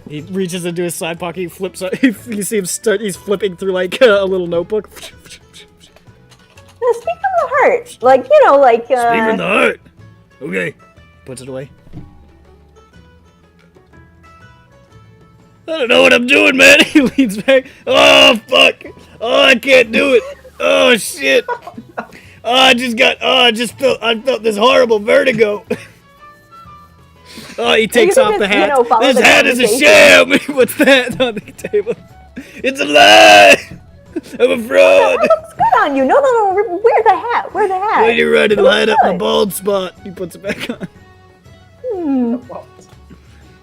He reaches into his side pocket, he flips up, you see him he's flipping through, like, a little notebook. Speak from the heart. Like, you know, like, Speak from the heart. Okay. Puts it away. I don't know what I'm doing, man. He leans back. Oh, fuck. Oh, I can't do it. Oh, shit. Oh, I felt this horrible vertigo. Oh, he takes off the hat. You know, this hat is a sham. What's that on the table? It's a lie. I'm a fraud. That looks good on you. No. Wear the hat. Wear the hat. When you're running, light up my bald spot. He puts it back on.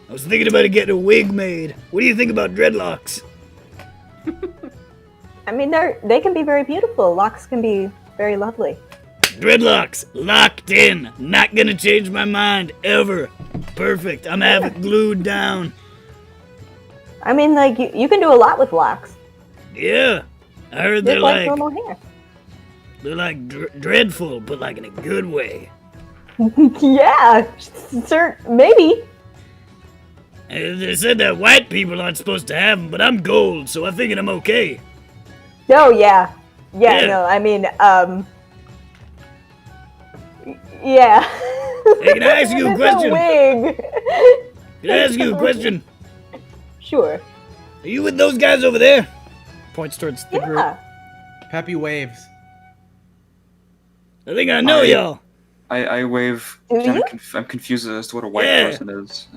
I was thinking about getting a wig made. What do you think about dreadlocks? I mean, they can be very beautiful. Locks can be very lovely. Dreadlocks, locked in. Not gonna change my mind, ever. Perfect, I'm having it glued down. I mean, like, you can do a lot with locks. Yeah, I heard Just they're like like, normal hair. they're like dreadful, but like in a good way. Yeah, sir, maybe. They said that white people aren't supposed to have them, but I'm gold, so I figured I'm okay. Oh, yeah. Yeah, Yeah. no, I mean, yeah. Hey, can I ask you a It's question? wig. Can I ask you a question? Sure. Are you with those guys over there? Points towards the group. Yeah. Peppy waves. I think I know y'all. I wave. Do you? I'm confused as to what a white Yeah. person is.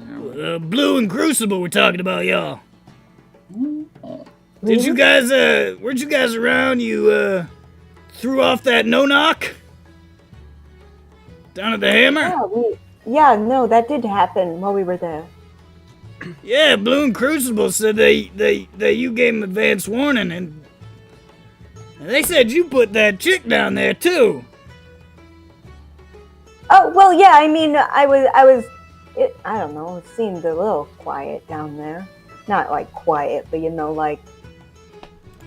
Blue and Crucible, we're talking about y'all. Did you guys, weren't you guys around? You, threw off that no-knock? Down at the Hammer? Yeah, no, that did happen while we were there. Yeah, Blue and Crucible said they you gave them advance warning, and they said you put that chick down there, too. Oh, well, yeah, I mean, I don't know, it seemed a little quiet down there. Not, like, quiet, but, you know, like,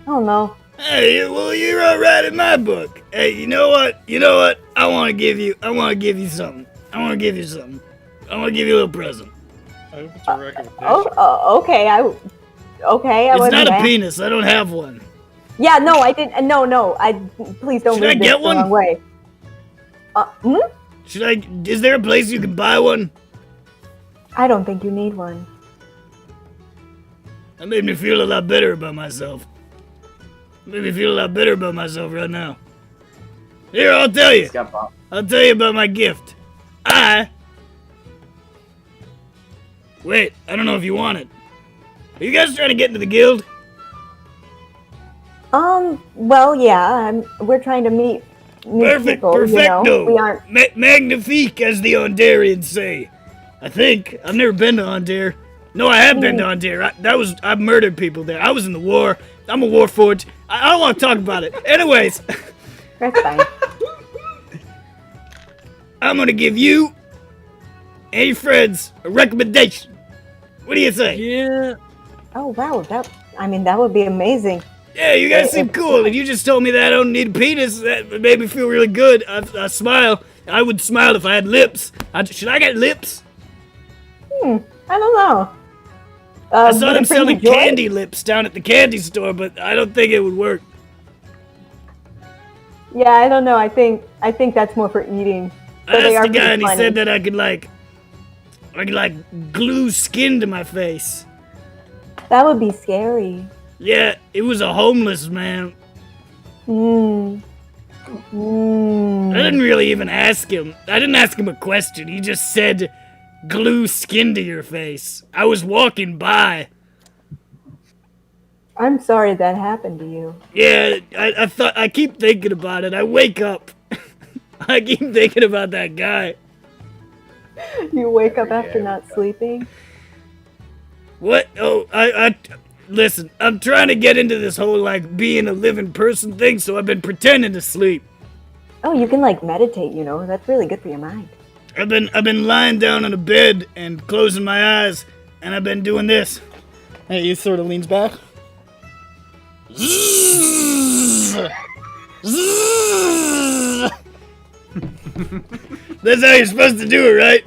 I don't know. Hey, well, you're all right in my book. Hey, you know what? I want to give you something. I want to give you something. I want to give you a little present. I hope it's a recommendation. Okay, okay, I It's wasn't not a mad. penis. I don't have one. Yeah, no, I didn't, no, please don't Should I read this get the one? wrong way. Is there a place you can buy one? I don't think you need one. That made me feel a lot better about myself. Made me feel a lot better about myself right now. Here, I'll tell you. I'll tell you about my gift. Wait, I don't know if you want it. Are you guys trying to get into the guild? Well, yeah, we're trying to meet new Perfect, people, perfecto. you know? We aren't... Magnifique, as the Ondarians say. I think. I've never been to Ondare. No, I have been to Ondare. I murdered people there. I was in the war. I'm a warforged. I don't want to talk about it. Anyways. That's fine. I'm gonna give you and your friends a recommendation. What do you say? Yeah. Oh, wow, that would be amazing. Yeah, you guys seem cool. And you just told me that I don't need a penis. That made me feel really good. I smile. I would smile if I had lips. Should I get lips? I don't know. I saw would them it bring you selling joy? candy lips down at the candy store, but I don't think it would work. Yeah, I don't know. I think that's more for eating. I they asked are the guy pretty and he funny. said that I could glue skin to my face. That would be scary. Yeah, it was a homeless man. I didn't really even ask him. I didn't ask him a question. He just said, glue skin to your face. I was walking by. I'm sorry that happened to you. Yeah, I keep thinking about it. I wake up. I keep thinking about that guy. You wake up after not sleeping? What? Oh, listen, I'm trying to get into this whole, like, being a living person thing, so I've been pretending to sleep. Oh, you can, like, meditate, you know? That's really good for your mind. I've been lying down on a bed and closing my eyes, and I've been doing this. Hey, he sort of leans back. That's how you're supposed to do it, right?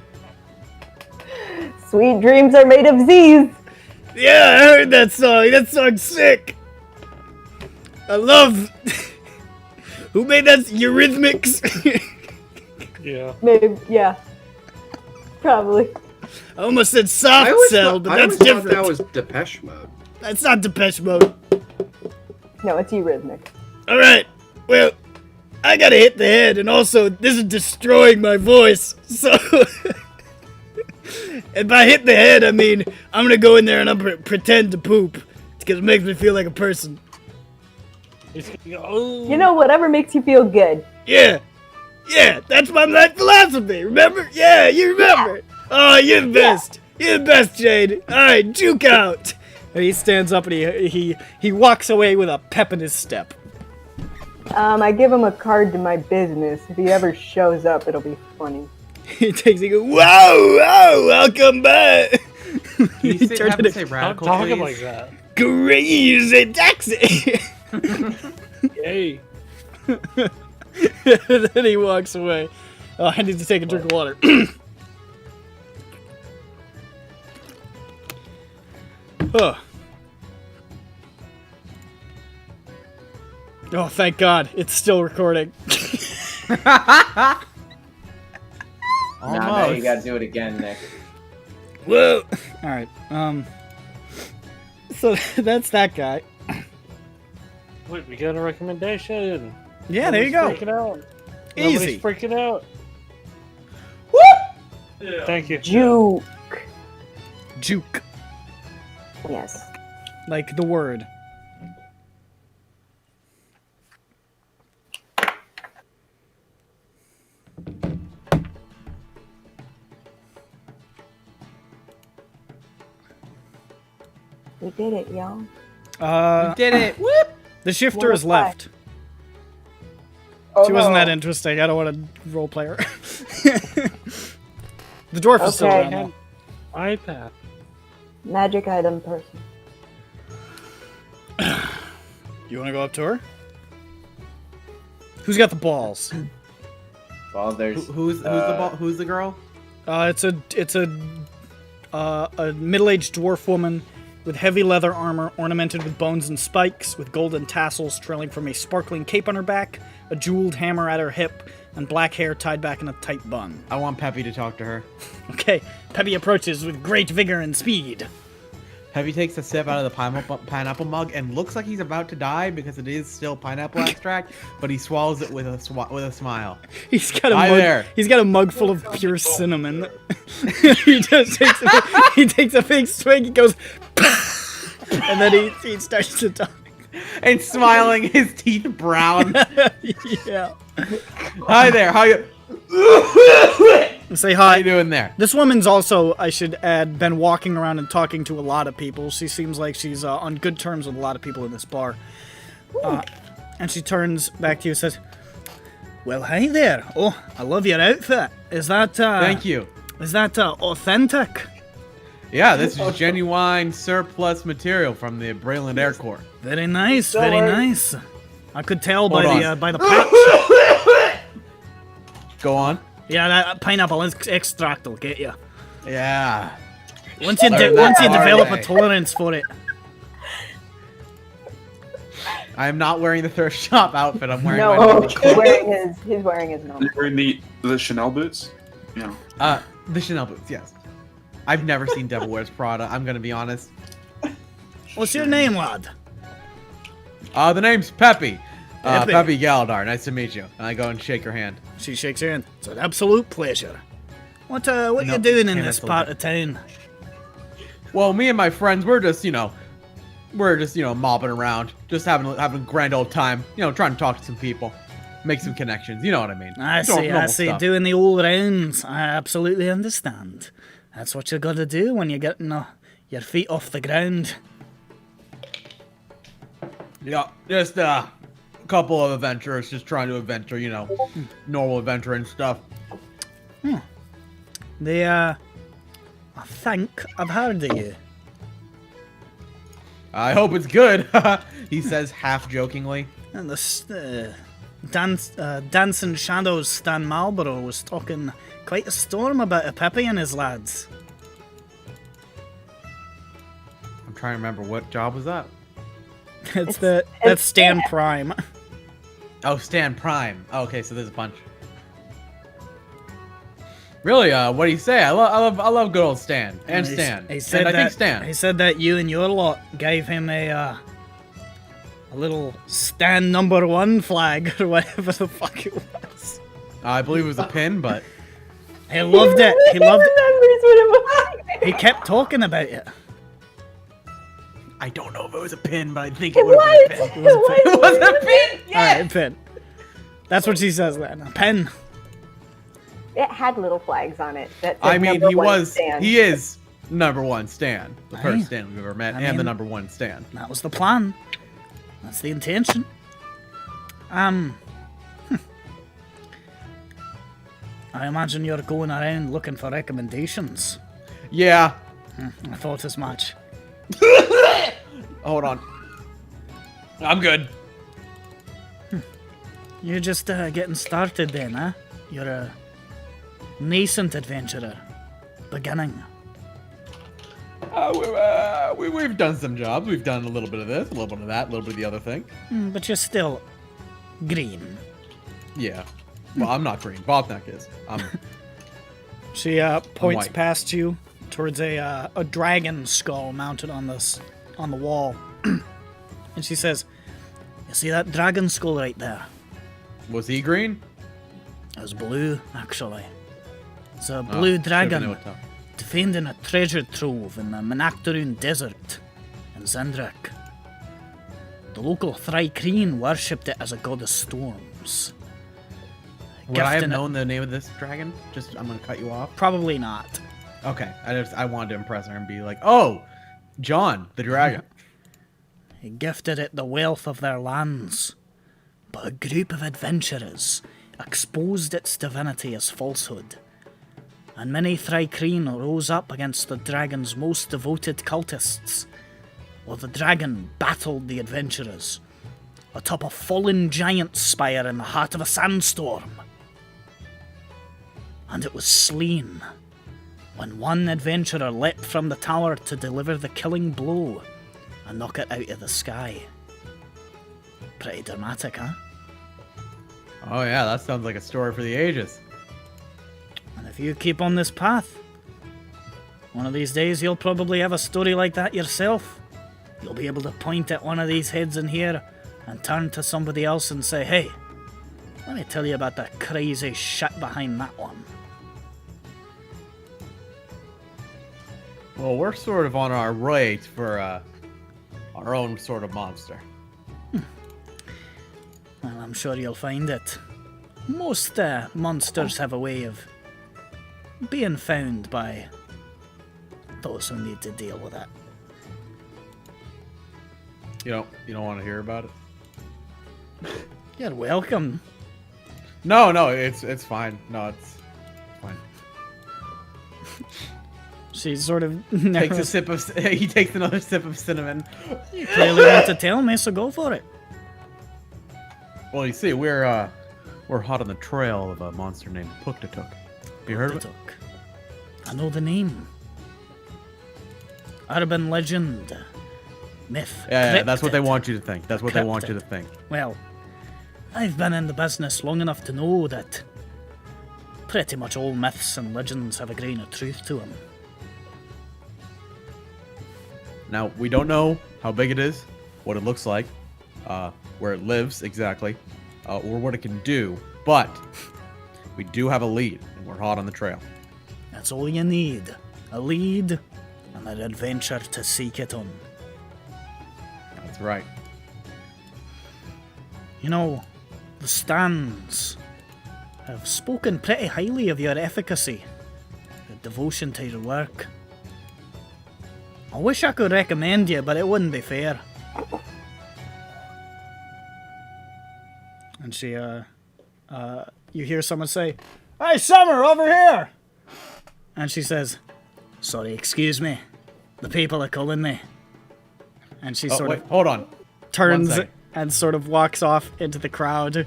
Sweet dreams are made of Z's. Yeah, I heard that song. That song's sick. I love... Who made that? Eurythmics? Yeah. Maybe, yeah. Probably. I almost said soft cell, but that's I always different. thought that was Depeche Mode. That's not Depeche Mode. No, it's Eurythmic. Alright, well, I gotta hit the head, and also, this is destroying my voice, so... If I hit the head, I mean, I'm gonna go in there and I'm pretend to poop, because it makes me feel like a person. You know, whatever makes you feel good. Yeah, that's my life philosophy, remember? Yeah, you remember. Oh, you're the best. You're the best, Jade. Alright, juke out. And he stands up and he walks away with a pep in his step. I give him a card to my business. If he ever shows up, it'll be funny. He takes it. Whoa, welcome back. Can you have to say Stop radical, talking please? like that. Crazy taxi. Yay. And then he walks away. Oh, I need to take a drink of water. Oh. Oh, thank God. It's still recording. Nah, now you Almost. gotta do it again, Nick. Whoa. Alright, so that's that guy. Wait, we got a recommendation. Yeah, there you go. Nobody's freaking out. Easy. Nobody's freaking out. Yeah. Thank you. Juke. Juke. Yes. Like the word. We did it, y'all. You did it. Whoop. The shifter is left. Oh, She wasn't no. that interesting. I don't want to role play her. The dwarf is still Okay. around though. iPad. Magic item person. You want to go up to her? Who's got the balls? Well, there's Who's the girl? It's a middle-aged dwarf woman with heavy leather armor ornamented with bones and spikes, with golden tassels trailing from a sparkling cape on her back, a jeweled hammer at her hip, and black hair tied back in a tight bun. I want Peppy to talk to her. Okay, Peppy approaches with great vigor and speed. Peppy takes a sip out of the pineapple mug and looks like he's about to die because it is still pineapple extract, but he swallows it with a smile. He's got a Hi mug. there. He's got a mug full of pure cinnamon. He just takes a big swig. He goes, and then he starts to talk. And smiling, his teeth brown. Yeah. Hi there. How you? Say hi. How you doing there? This woman's also, I should add, been walking around and talking to a lot of people. She seems like she's on good terms with a lot of people in this bar. And she turns back to you and says, "Well, hi there. Oh, I love your outfit. Is that, Thank you. Is that, authentic?" Yeah, this is genuine surplus material from the Breland Air Corps. Very nice, very nice. I could tell by Hold the patch. Go on. Yeah, that pineapple extract will get you. Yeah. Once you develop a tolerance for it. I am not wearing the thrift shop outfit. I'm wearing No, my he's wearing his normal. You're wearing the Chanel boots? Yeah. The Chanel boots, yes. I've never seen Devil Wears Prada, I'm gonna be honest. What's your name, lad? The name's Peppy. Peppy. Peppy Galadar, nice to meet you. And I go and shake her hand. She shakes her hand. It's an absolute pleasure. What No, you doing in can't this answer part that. of town? Well, me and my friends, we're just mobbing around, just having a grand old time, trying to talk to some people, make some connections, you know what I mean. I Normal see. stuff. Doing the all rounds. I absolutely understand. That's what you gotta do when you're getting your feet off the ground. Yeah, just a couple of adventurers just trying to adventure, normal adventuring stuff. I think I've heard of you. I hope it's good, he says half jokingly. And the Dancing Shadows Stan Marlborough was talking quite a storm about a Peppy and his lads. I'm trying to remember, what job was that? That's Stan Prime. Oh, Stan Prime. Oh, okay, so there's a bunch. Really, what do you say? I love good old Stan and Stan. He said and I that, think Stan. He said that you and your lot gave him a little Stan #1 flag or whatever the fuck it was. I believe it was a pin, but he loved it. He loved it. Remembers what it was. He kept talking about it. I don't know if it was a pin, but I think It it would have been a was. pin. It was a pin. All right, pen. That's what she says then. A pen. It had little flags on it. That said I mean, #1 Stan. he is #1 Stan, the Hey. first Stan we've ever met, I and the mean- #1 Stan. That was the plan. That's the intention. I imagine you're going around looking for recommendations. Yeah. I thought as much. Hold on. I'm good. You're just getting started then, huh? You're a nascent adventurer. Beginning. We've done some jobs. We've done a little bit of this, a little bit of that, a little bit of the other thing. But you're still green. Yeah. Well, I'm not green. Bobneck is. She points white. past you towards a dragon skull mounted on the wall, and she says, "You see that dragon skull right there? Was he green? It was blue, actually. It's a Oh, blue should've been dragon able to tell. defending a treasure trove in the Manactaroon Desert in Zendrak. The local Thrycreen worshipped it as a god of storms. Would I have Gifting it- known the name of this dragon? I'm gonna cut you off. Probably not. Okay, I wanted to impress her and be like, oh, John, the dragon. He gifted it the wealth of their lands, but a group of adventurers exposed its divinity as falsehood, and many Thrycreen rose up against the dragon's most devoted cultists, while the dragon battled the adventurers atop a fallen giant spire in the heart of a sandstorm. And it was slain when one adventurer leapt from the tower to deliver the killing blow and knock it out of the sky. Pretty dramatic, huh? Oh yeah, that sounds like a story for the ages. And if you keep on this path, one of these days you'll probably have a story like that yourself. You'll be able to point at one of these heads in here and turn to somebody else and say, "Hey, let me tell you about the crazy shit behind that one." Well, we're sort of on our way for our own sort of monster. Well, I'm sure you'll find it. Most monsters have a way of being found by those who need to deal with it. You don't want to hear about it? You're welcome. No, it's fine. No, it's fine. She sort of Takes a sip of. He takes another sip of cinnamon. You clearly want to tell me, so go for it. Well, you see, we're hot on the trail of a monster named Puktatuk. Have you heard of it? I know the name. Urban legend. Myth. Yeah, that's what they cryptid. want you to think. That's what they want you to think. Well, I've been in the business long enough to know that pretty much all myths and legends have a grain of truth to them. Now, we don't know how big it is, what it looks like, where it lives exactly, or what it can do, but we do have a lead, and we're hot on the trail. That's all you need. A lead and an adventure to seek it on. That's right. You know, the stands have spoken pretty highly of your efficacy, your devotion to your work. I wish I could recommend you, but it wouldn't be fair. And she, you hear someone say, "Hey, Summer, over here!" And she says, "Sorry, excuse me. The people are calling me." And she hold on. turns 1 second. and sort of walks off into the crowd,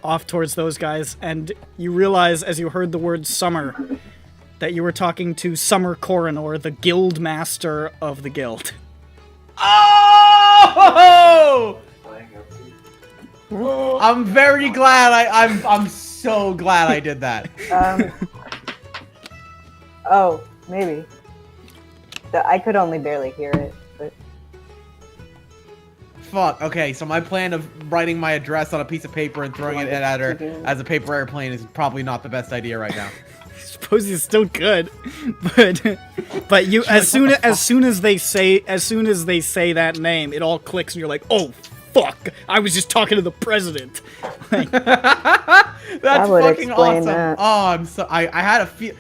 off towards those guys, and you realize as you heard the word Summer that you were talking to Summer Coronor, the guild master of the guild. Oh! I'm very glad I'm so glad I did that. Oh, maybe. I could only barely hear it, but Fuck. Okay, so my plan of writing my address on a piece of paper and throwing it at her as a paper airplane is probably not the best idea right now. I suppose you still could, but you as soon as they say that name, it all clicks and you're like, "Oh fuck! I was just talking to the president." Like, That's would fucking explain awesome. that. Oh, I had a feel.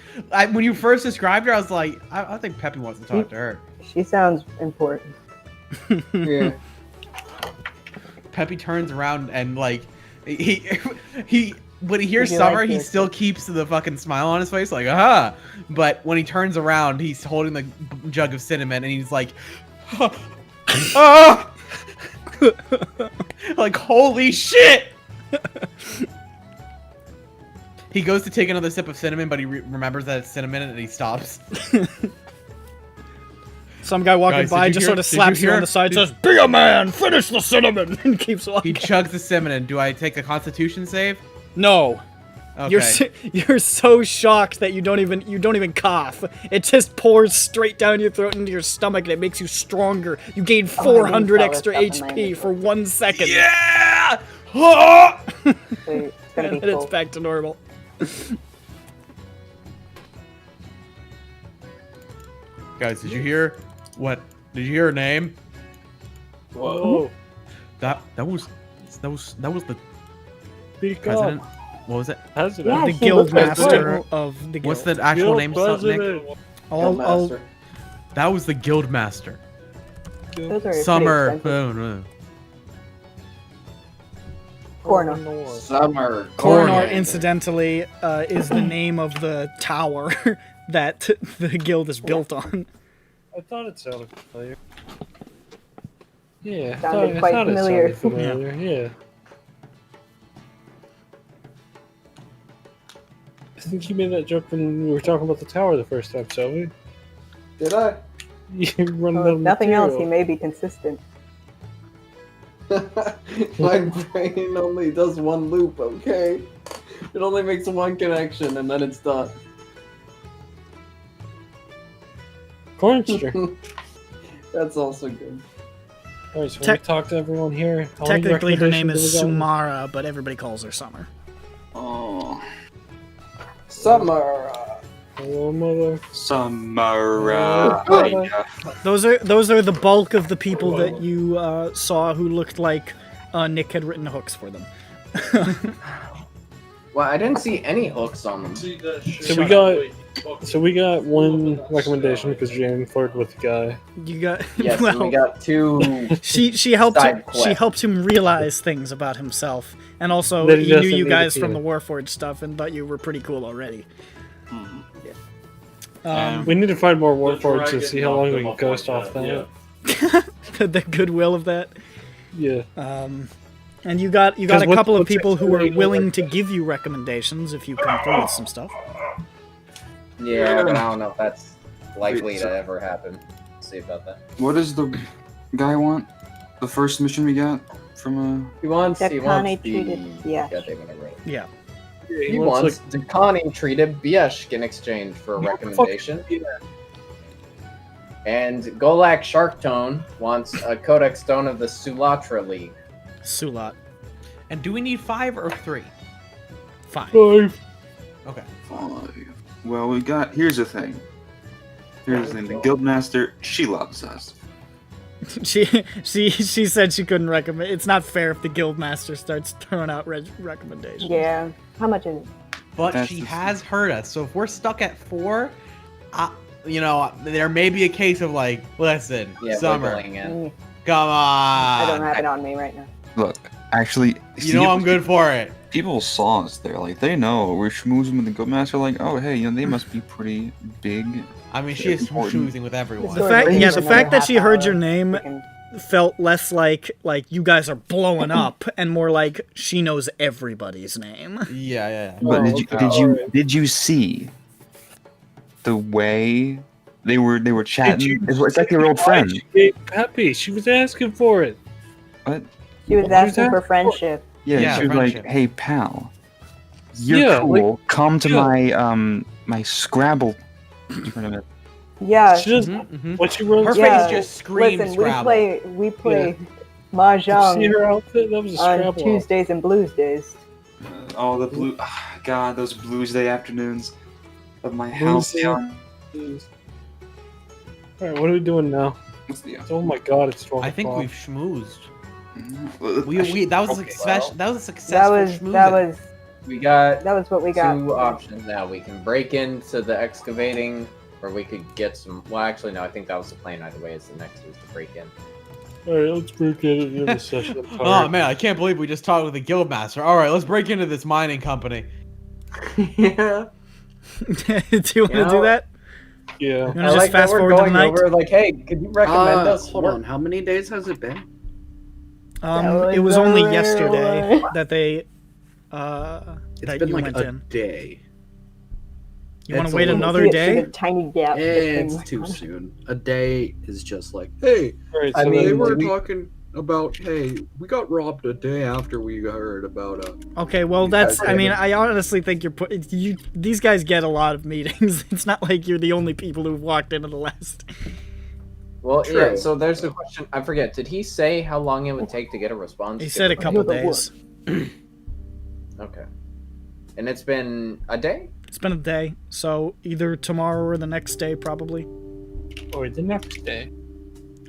When you first described her, I was like, I think Peppy wants to talk to her. she sounds important. Yeah. Peppy turns around and like He when he hears Would you Summer, like he to- still keeps the fucking smile on his face, like aha. But when he turns around, he's holding the jug of cinnamon, and he's like, ah! Like holy shit! He goes to take another sip of cinnamon, but he remembers that it's cinnamon, and he stops. Some guy walking Guys, did by you just hear- sort of did you slaps you on hear- the side, did- says, "Be a man, finish the cinnamon," and keeps walking. He chugs the cinnamon. Do I take a Constitution save? No. Okay. You're so shocked that you don't even cough. It just pours straight down your throat into your stomach, and it makes you stronger. You gain 400 extra HP for 1 second. Yeah! So it's gonna And be then full. it's back to normal. Guys, did you hear what? Did you hear her name? Whoa. That was the Speak president. up. What was it? President. Yeah, The she guild looks like master her. of the guild. What's the actual Guild name, Nick? president. I'll- That was the guild master. Those are pretty Summer. expensive. Oh, no. Corner. Summer. Coronor, incidentally, is the name of the tower that the guild is built on. I thought it sounded familiar. Yeah, Sounded I quite thought familiar. It sounded familiar. Yeah. I think you made that joke when we were talking about the tower the first time, Selby. Did I? You run Well, out if of nothing else, he material. may be consistent. My brain only does one loop, okay? It only makes one connection and then it's done. Cornster. That's also good. Alright, so Tec- we talk to everyone here. How many Technically, her name recommendations is have we gotten? Sumara, but everybody calls her Summer. Oh. Summer. Hello, mother. Samara. Those are the bulk of the people that you saw who looked like Nick had written hooks for them. Well, I didn't see any hooks on them. So we got one recommendation because Jane flirted with the guy. You got Yes, and we got two. she helped side him, she quests. helped him realize things about himself, and also That he he knew doesn't you need guys a from the key. Warforged stuff and thought you were pretty cool already. We need to find more Warforged to see how long we can ghost off that. The goodwill of that. Yeah. And you got a 'Cause couple of what's people who are explained willing to give you recommendations if you come through with some stuff. Yeah, but I don't know if that's likely to ever happen. See about that. What does the guy want? The first mission we got from He wants the treated, yeah. God damn it, I wrote it. Yeah. He wants Dakani treated Biesh in exchange for a recommendation. And Golak Sharktone wants a Codex Stone of the Sulatra League. Sulat. And do we need 5 or 3? 5. 5. Okay. 5. Well, we got. Here's the thing. Here's the thing. The Guildmaster, she loves us. She said she couldn't recommend. It's not fair if the guildmaster starts throwing out recommendations. Yeah. How much is it? But That's she the- has heard us, so if we're stuck at 4, there may be a case of like, listen, Yeah, Summer, wiggling in. come on. I don't have it on me right now. Look, actually, You know I'm good for it. People saw us there, like they know we're schmoozing with the Guildmaster. Like, oh hey, they must be pretty big. I mean, she is important. schmoozing with everyone. The fact that she heard your name felt less like you guys are blowing up and more like she knows everybody's name. Yeah. But did you see the way they were chatting? It's like your old friend. She gave Peppy. She was asking for it. What? She was asking for friendship. Yeah, she was friendship. like, "Hey, pal, you're Yeah, cool. like, Come to yeah. my Scrabble tournament." Yeah. She just what she runs. Her yeah. face just screams Listen, Scrabble. we play Did you mahjong see her outfit? That was a on Scrabble. Tuesdays and Blues days. Oh, the blue. God, those Blues Day afternoons of my house Day. town. Alright, what are we doing now? What's the? Oh my god, it's 12 I think o'clock. we've schmoozed. We That was a Okay, success. well, That was a successful schmoozing. We got That was what we got. two options now. We can break into the excavating, or we could get some. Well, actually, no. I think that was the plan either way. Is the next is to break in. Alright, let's break into the session. I'm Oh tired. man, I can't believe we just talked with the guild master. All right, let's break into this mining company. Yeah. Do you want to do that? Yeah. You want to I just like that fast we're forward to the going night? over, like, hey, could you recommend us? Hold on. How many days has it been? It was only rare yesterday one. that they. It's that been you like went a in. day. You want It's to a wait little- another See day? a tiny gap. It's between too one. soon. A day is just like, hey, Alright, I so mean, they then were we- talking about, hey, we got robbed a day after we heard about Okay, well that's. I mean, Okay. I honestly think these guys get a lot of meetings. It's not like you're the only people who've walked into the last. Well, yeah, True. so there's a question. I forget. Did he say how long it would take to get a response? He said a couple days. Okay. And it's been a day? It's been a day, so either tomorrow or the next day, probably. or the next day.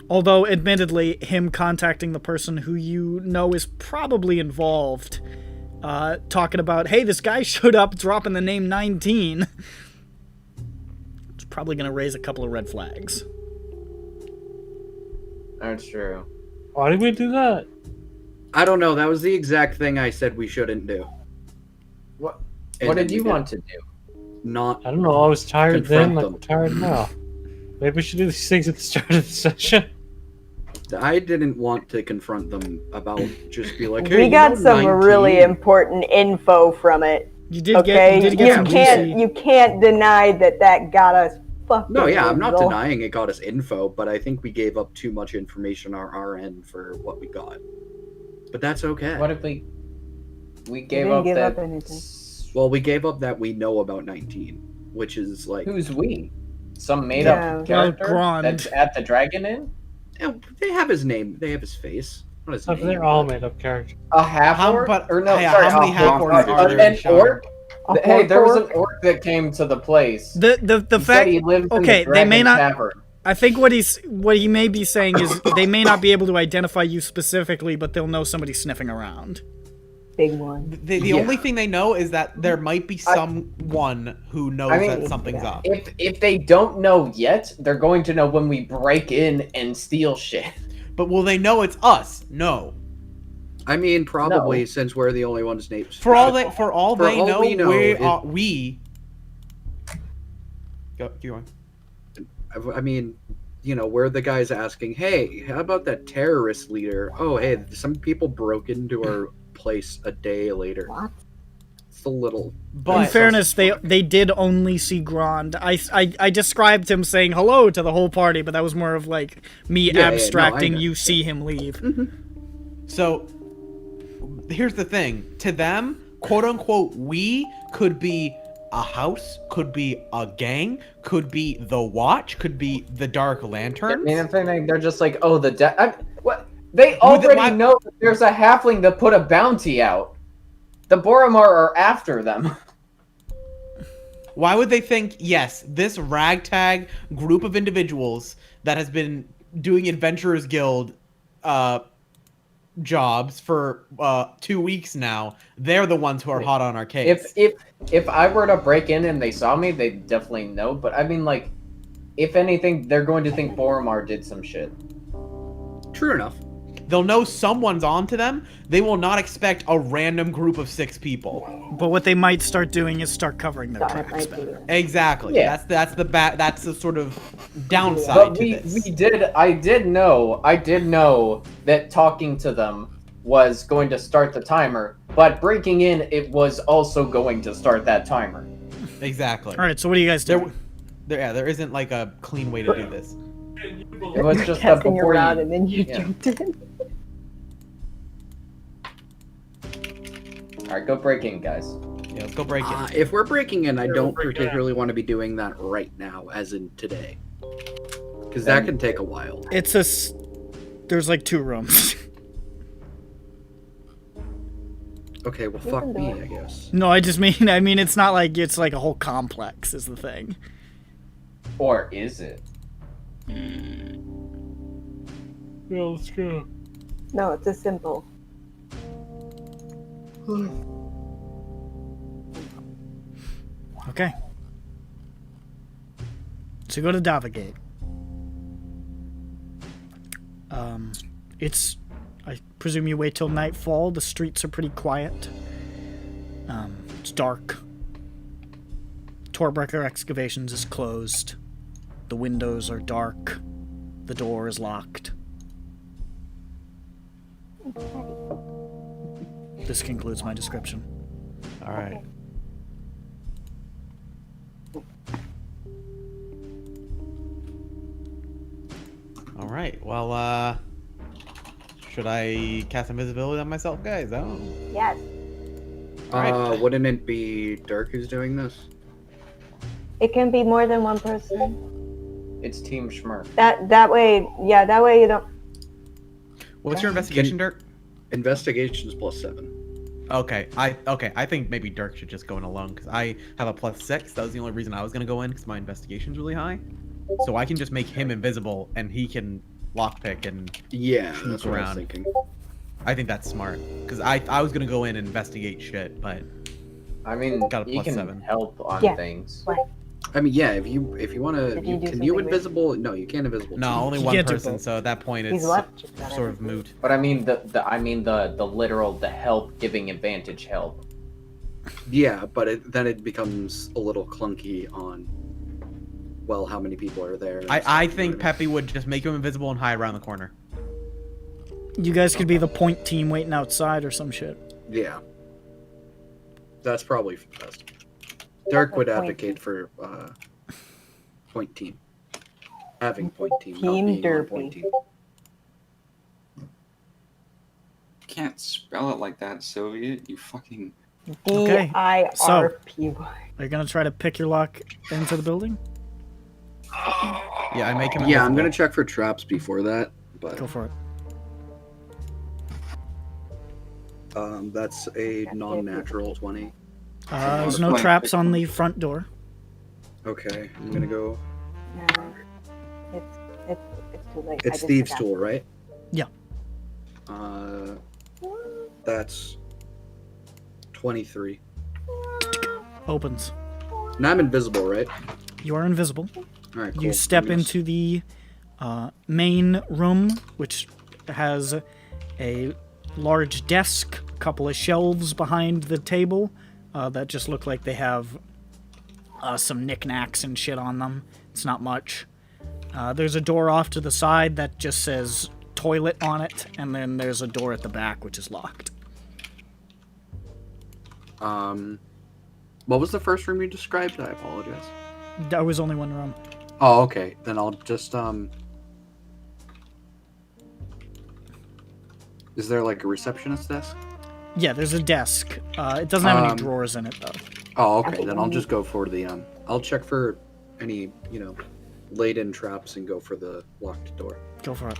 Although, admittedly, him contacting the person who you know is probably involved, talking about, hey, this guy showed up dropping the name 19, it's probably going to raise a couple of red flags. That's true. Why did we do that? I don't know. That was the exact thing I said we shouldn't do. What? And What then did you we want to do? Not. I don't know. I was tired Confront then, like them. I'm tired now. Maybe we should do these things at the start of the session. I didn't want to confront them about just be like, hey, We you got know, some 19? really important info from it. You did Okay, get some juicy. you can't deny that got us fucking. No, yeah, I'm not Riddle. denying it got us info, but I think we gave up too much information on our end for what we got. But that's okay. What if we gave didn't up give that? up anything. Well, we gave up that we know about 19, which is like Who's we? Some made Yeah. up character Grand. that's at the Dragon Inn? they have his name, they have his face. Not his So name. they're all made up characters. A half How- orc? but- Or no, yeah, sorry, how many a half-orcs orc. are there An shown? orc? A Hey, there was orc? an orc that came to the place. The He said fact. he lived in Okay, the they may Dragon not. Tavern. I think what he may be saying is they may not be able to identify you specifically, but they'll know somebody sniffing around. Big one. The Yeah. only thing they know is that there might be someone who knows I mean, that something's up. If they don't know yet, they're going to know when we break in and steal shit. But will they know it's us? No. I mean, probably No. since we're the only ones named. For all we know, we go keep going. I mean, you know, we're the guys asking, hey, how about that terrorist leader? Oh, hey, some people broke into our place a day later. What? It's a little. But In fairness, they did only see Grand. I described him saying hello to the whole party, but that was more of like me Yeah, abstracting. know. You see him leave. So here's the thing. To them, quote unquote, we could be a house, could be a gang, could be the Watch, could be the Dark I Lantern. mean, if anything, they're just like, oh, what? They already know that there's a halfling that put a bounty out. The Boromar are after them. Why would they think, yes, this ragtag group of individuals that has been doing Adventurers Guild jobs for 2 weeks now, they're the ones who are hot on our case. If I were to break in and they saw me, they'd definitely know. But I mean, like, if anything, they're going to think Boromar did some shit. True enough. They'll know someone's onto them. They will not expect a random group of 6 people. But what they might start doing is start covering their tracks better. Exactly. Yeah. That's the sort of downside But to this. I did know that talking to them was going to start the timer, but breaking in, it was also going to start that timer. Exactly. All right, so what do you guys do? There isn't like a clean way to do this. It was just Testing your before route you, and then you yeah. jumped in. All right, go break in, guys. Yeah, let's go break in. If we're breaking in, I don't particularly want to be doing that right now, as in today. Because that can take a while. It's there's like 2 rooms. Okay, well, fuck me, I guess. No, I mean it's not like it's like a whole complex is the thing. Or is it? Yeah, let's go. No, it's a simple. Okay. So you go to Davagate. I presume you wait till nightfall. The streets are pretty quiet. It's dark. Torbrecker Excavations is closed. The windows are dark. The door is locked. This concludes my description. All right. All right. Well, should I cast invisibility on myself, guys? Oh. Yes. Alright. Wouldn't it be Dirk who's doing this? It can be more than one person. It's Team Schmurf. That way, yeah, that way you don't. What's your investigation, Dirk? Investigation's +7. Okay, I think maybe Dirk should just go in alone because I have a +6. That was the only reason I was gonna go in because my investigation's really high. So I can just make him invisible and he can lockpick and Yeah, snoop that's what I was around. thinking. I think that's smart because I was gonna go in and investigate shit, but I mean, got a you can +7. help on Yeah. things. I mean, yeah, if you want to, If you do can something you weird. invisible? No, you can't invisible. No, team. only You one can't do person. both. So at that point, He's it's left. Just got sort of everything. moot. But I mean the literal the help giving advantage help. Yeah, but then it becomes a little clunky on. Well, how many people are there? and I stuff, you know think what I mean? Peppy would just make him invisible and hide around the corner. You guys could be the point team waiting outside or some shit. Yeah, that's probably best. Dirk would Point advocate for point team, having point team, not Team being on Derpy. point team. Can't spell it like that, Soviet. You fucking. Okay, DIRPY. Are you gonna try to pick your lock into the building? Yeah, I make him. Yeah, I'm invisible. gonna check for traps before that, but Go for it. that's a non-natural 20. There's no traps on the front door. Okay, I'm gonna go. No, it's too late. I It's just thieves' forgot. tool, right? Yeah. That's 23. Opens. Now I'm invisible, right? You are invisible. All right, cool. You step I'm gonna into the main room, which has a large desk, a couple of shelves behind the table that just look like they have some knickknacks and shit on them. It's not much. There's a door off to the side that just says toilet on it, and then there's a door at the back which is locked. What was the first room you described? I apologize. There was only one room. Oh, okay. Then I'll just Is there like a receptionist desk? Yeah, there's a desk. It doesn't have any drawers in it though. Oh, okay. Then I'll just go for the I'll check for any laid-in traps and go for the locked door. Go for it.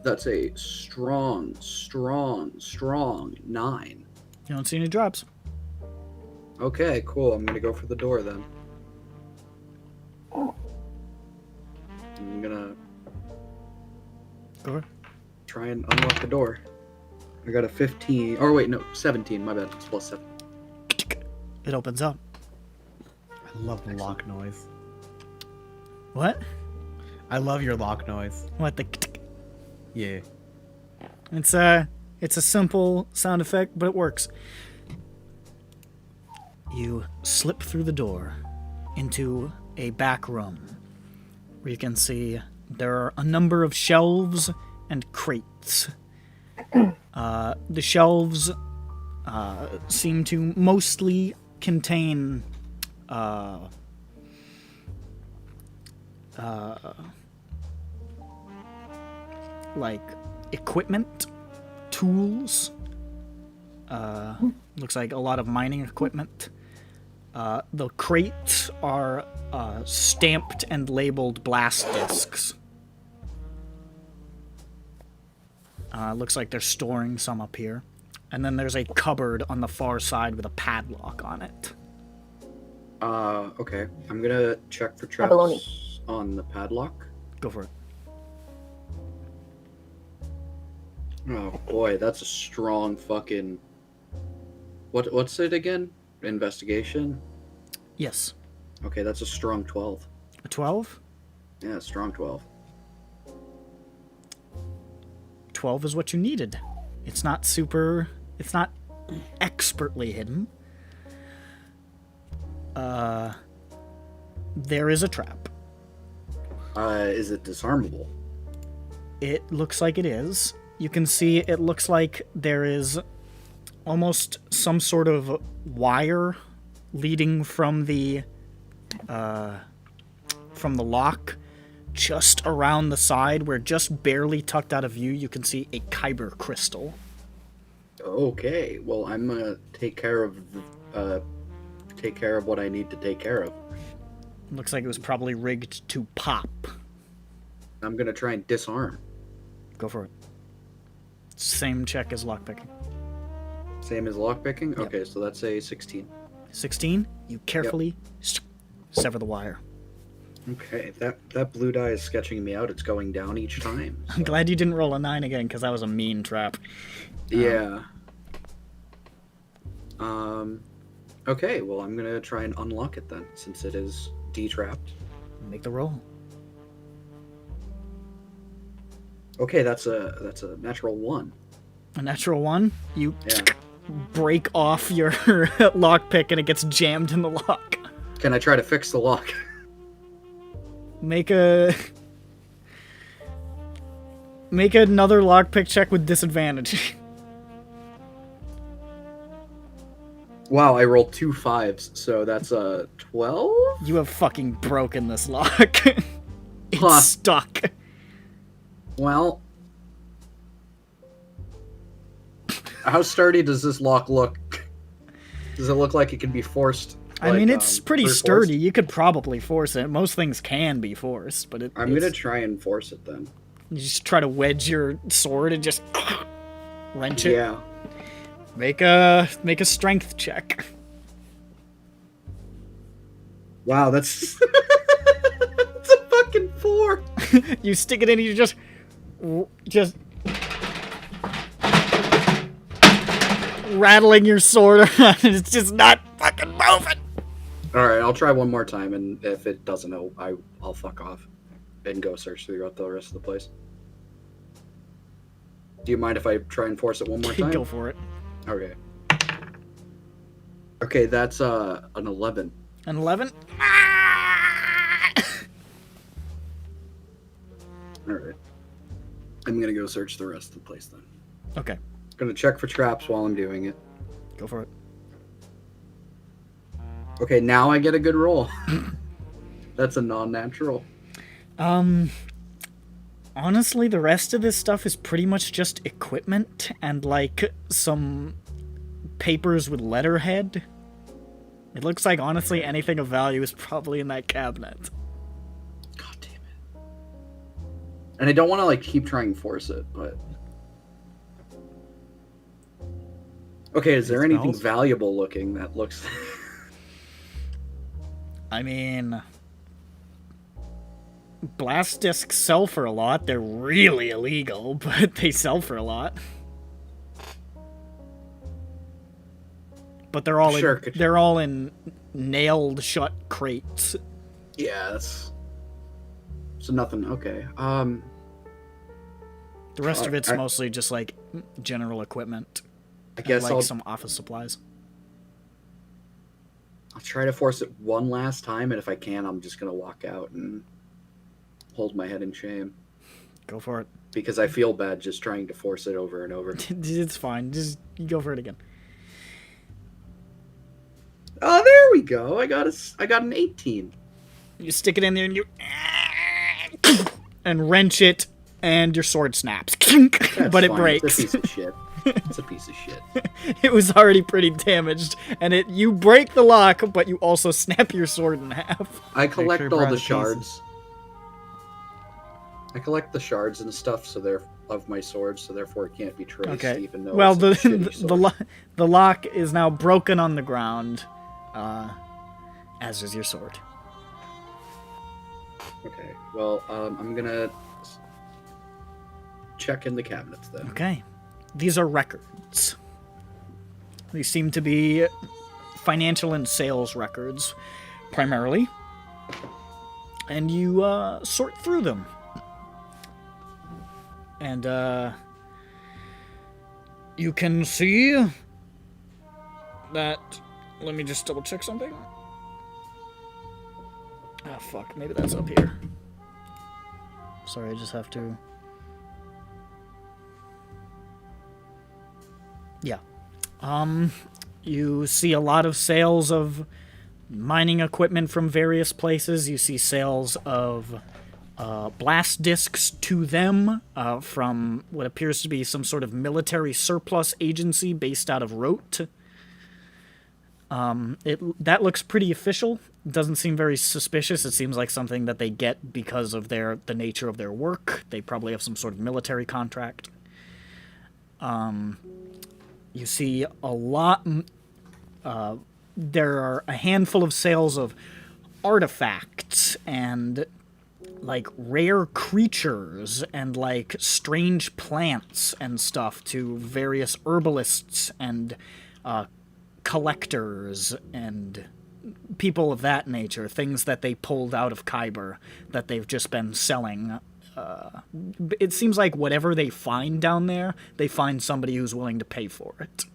That's a strong 9. You don't see any drops. Okay, cool. I'm gonna go for the door then. I'm gonna Go ahead. try and unlock the door. I got a 15. Or wait, no, 17. My bad. It's +7. It opens up. I love the lock noise. What? I love your lock noise. What the? Yeah. It's a simple sound effect, but it works. You slip through the door into a back room where you can see there are a number of shelves and crates. The shelves seem to mostly contain like equipment, tools. Looks like a lot of mining equipment. The crates are stamped and labeled blast discs. Looks like they're storing some up here. And then there's a cupboard on the far side with a padlock on it. Okay. I'm gonna check for traps Abalone. on the padlock. Go for it. Oh boy, that's a strong fucking. What's it again? Investigation. Yes. Okay, that's a strong 12. A 12? Yeah, strong 12. 12 is what you needed. It's not expertly hidden. There is a trap. Is it disarmable? It looks like it is. You can see it looks like there is almost some sort of wire leading from the lock just around the side, where just barely tucked out of view you can see a kyber crystal. Okay, well, I'm gonna take care of what I need to take care of. Looks like it was probably rigged to pop. I'm gonna try and disarm. Go for it. Same check as lockpicking. Same as lockpicking? Yep. Okay, so that's a 16. 16, you carefully sever the wire. Okay, that blue die is sketching me out. It's going down each time. I'm glad you didn't roll a 9 again, because that was a mean trap. Yeah. Okay, well, I'm gonna try and unlock it then, since it is detrapped. Make the roll. Okay, that's a natural 1. A natural 1, you Yeah. break off your lockpick and it gets jammed in the lock. Can I try to fix the lock? Make another lockpick check with disadvantage. Wow, I rolled 2 5s, so that's a 12? You have fucking broken this lock. It's Huh. stuck. Well, how sturdy does this lock look? Does it look like it can be forced? I mean, it's pretty brute sturdy. force? You could probably force it. Most things can be forced, but I'm gonna try and force it then. You just try to wedge your sword and just wrench it. Yeah. Make a strength check. Wow, that's that's a fucking 4. You stick it in and you just rattling your sword around and it's just not fucking moving. Alright, I'll try one more time, and if it doesn't, I'll fuck off and go search throughout the rest of the place. Do you mind if I try and force it one more time? Go for it. Okay. Okay, that's an 11. An 11? Alright. I'm gonna go search the rest of the place then. Okay. Gonna check for traps while I'm doing it. Go for it. Okay, now I get a good roll. That's a non-natural. Honestly, the rest of this stuff is pretty much just equipment and, like, some papers with letterhead. It looks like, honestly, anything of value is probably in that cabinet. God damn it. And I don't want to, like, keep trying to force it, but... Okay, is there anything valuable looking that looks... I mean... blast discs sell for a lot. They're really illegal, but they sell for a lot. But they're all in nailed shut crates. Yeah, that's... So nothing, okay. The rest of it's mostly just like general equipment. I guess like I'll... some office supplies. I'll try to force it one last time, and if I can, I'm just gonna walk out and hold my head in shame. Go for it. Because I feel bad just trying to force it over and over. It's fine. Just go for it again. Oh, there we go. I got an 18. You stick it in there and you and wrench it, and your sword snaps. But it fine. breaks. It's a piece of shit. It's a piece of shit. It was already pretty damaged, and you break the lock, but you also snap your sword in half. I collect all the shards. I collect the shards and stuff, of my sword, so therefore it can't be traced. Okay. Even though Well, it's a shitty sword. the lock is now broken on the ground, as is your sword. Okay. Well, I'm gonna check in the cabinets then. Okay. These are records. These seem to be financial and sales records, primarily. And you sort through them. And You can see that... Let me just double check something. Ah, fuck. Maybe that's up here. Sorry, I just have to... Yeah. You see a lot of sales of mining equipment from various places. You see sales of blast discs to them from what appears to be some sort of military surplus agency based out of Rote. That looks pretty official. It doesn't seem very suspicious. It seems like something that they get because of the nature of their work. They probably have some sort of military contract. You see a lot... there are a handful of sales of artifacts and, like, rare creatures and, like, strange plants and stuff to various herbalists and collectors and people of that nature. Things that they pulled out of Kyber that they've just been selling. It seems like whatever they find down there, they find somebody who's willing to pay for it.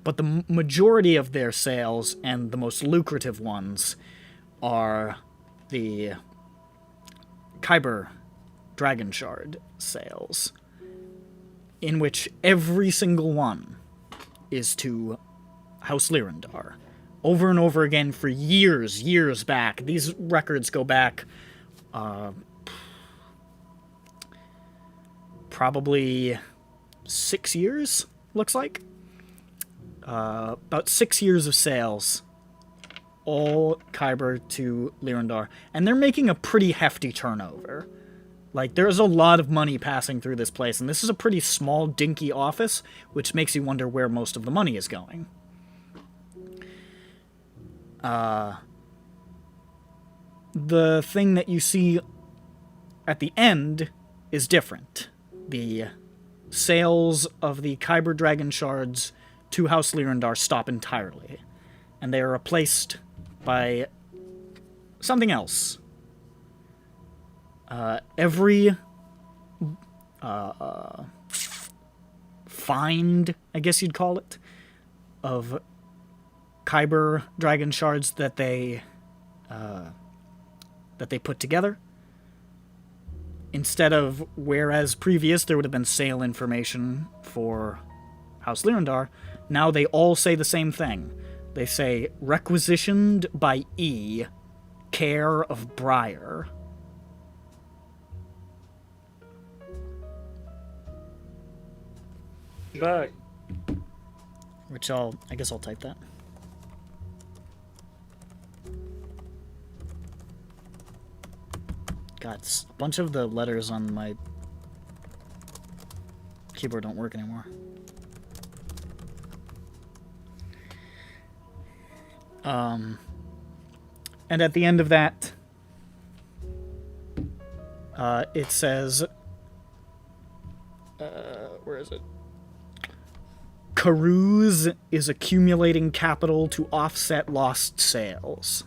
But the majority of their sales, and the most lucrative ones, are the Kyber Dragon Shard sales, in which every single one is to House Lyrandar. Over and over again for years back. These records go back probably 6 years, looks like. About 6 years of sales, all Kyber to Lyrandar, and they're making a pretty hefty turnover. Like, there's a lot of money passing through this place, and this is a pretty small, dinky office, which makes you wonder where most of the money is going. The thing that you see at the end is different. The sales of the Kyber Dragon Shards to House Lyrandar stop entirely, and they are replaced by something else. Every find, I guess you'd call it, of Kyber Dragon Shards that they put together, instead of, whereas previous there would have been sale information for House Lyrandar, now they all say the same thing. They say, requisitioned by E, care of Briar. Back. Which I guess I'll type that. God, a bunch of the letters on my keyboard don't work anymore. And at the end of that, it says, where is it? Carouse is accumulating capital to offset lost sales.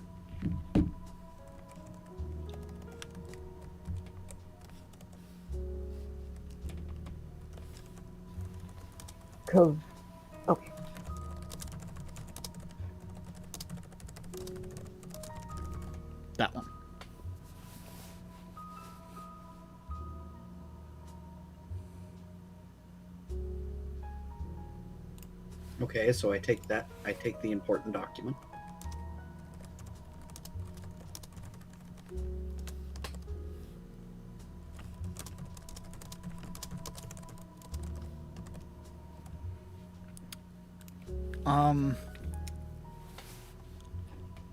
Okay. That one. Okay, so I take that. I take the important document.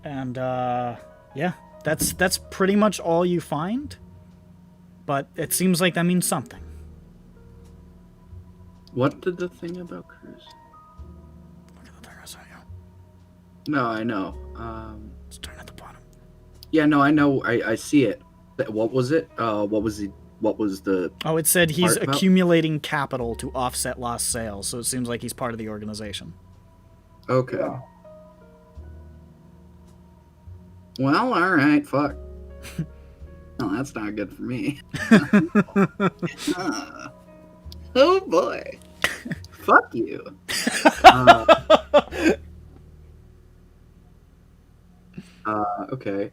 And yeah, that's pretty much all you find. But it seems like that means something. What did the thing about Cruz? Look at the thing I sent you. No, I know. Let's turn at the bottom. Yeah, no, I know. I see it. What was it? What was the? Oh, it said he's part about? accumulating capital to offset lost sales, so it seems like he's part of the organization. Okay. Yeah. Well, all right. Fuck. Well, that's not good for me. Oh boy. Fuck you. Okay.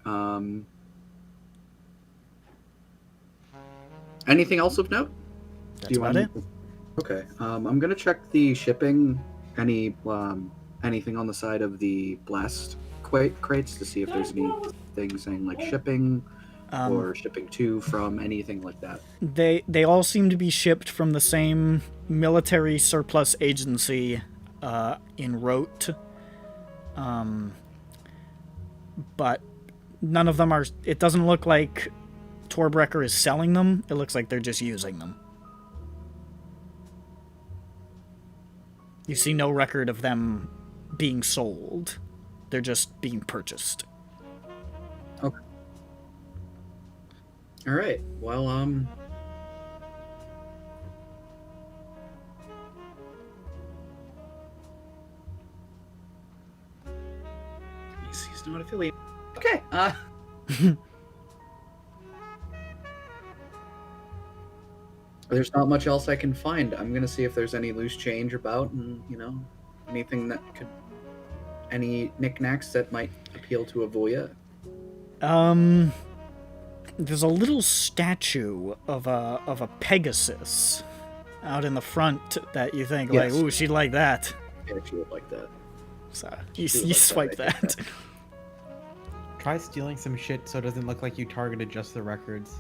Anything else of note? That's about it. Okay. I'm gonna check the shipping. Anything on the side of the blast crates to see if there's anything saying like shipping or shipping to from anything like that. They all seem to be shipped from the same military surplus agency in Rote. But none of them are... It doesn't look like Torbrecker is selling them. It looks like they're just using them. You see no record of them being sold. They're just being purchased. Okay. All right. Well, he's not affiliated. Okay. There's not much else I can find. I'm gonna see if there's any loose change about, and anything that could, any knickknacks that might appeal to Avoya. There's a little statue of a Pegasus out in the front that you think like, ooh, she'd like that. Yeah, she would like that. So you swipe that. Try stealing some shit so it doesn't look like you targeted just the records.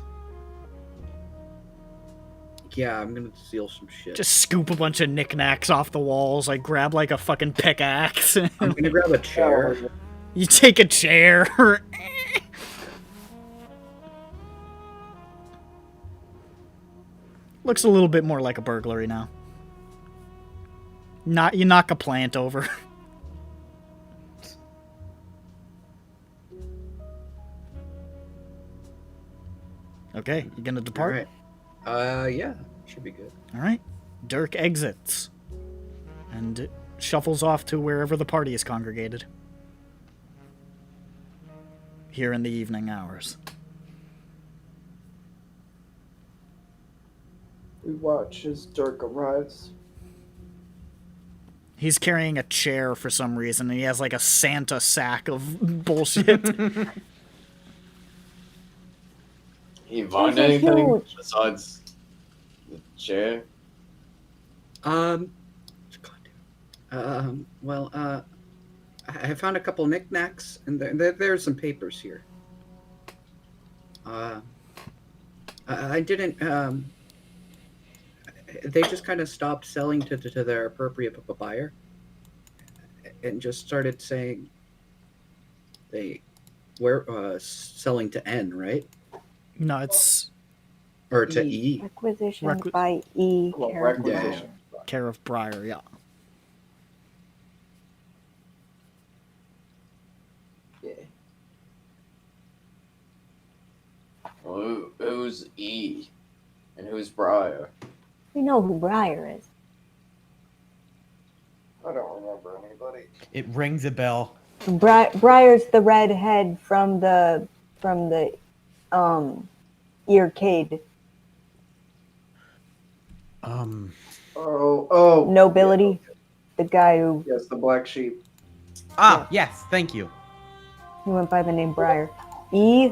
Yeah, I'm gonna steal some shit. Just scoop a bunch of knickknacks off the walls, like grab like a fucking pickaxe. I'm gonna grab a chair. You take a chair. Looks a little bit more like a burglary now. You knock a plant over. Okay, you gonna depart? All right. Yeah, should be good. All right. Dirk exits and shuffles off to wherever the party is congregated. Here in the evening hours. We watch as Dirk arrives. He's carrying a chair for some reason, and he has like a Santa sack of bullshit. He find anything besides the chair? Well, I found a couple knickknacks, and there's some papers here. I didn't, they just kind of stopped selling to their appropriate buyer, and just started saying they were selling to N, right? No, it's... Or to E. Requisition by E. Care of Briar, yeah. Yeah. Well, who's E? And who's Briar? We know who Briar is. I don't remember anybody. It rings a bell. Briar's the redhead from the Earcade. Nobility. The guy who... Yes, the black sheep. Ah, yes, thank you. He went by the name Briar. E.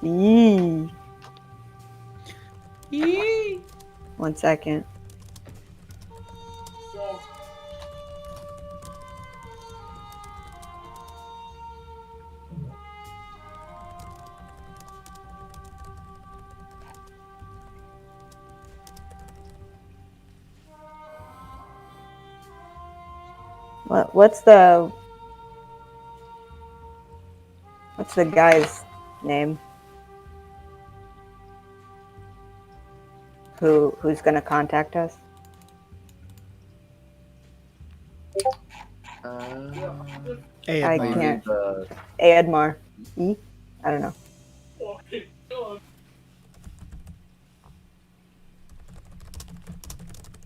E. E. 1 second. What's the guy's name? Who's gonna contact us? I can't. Admar. E? I don't know.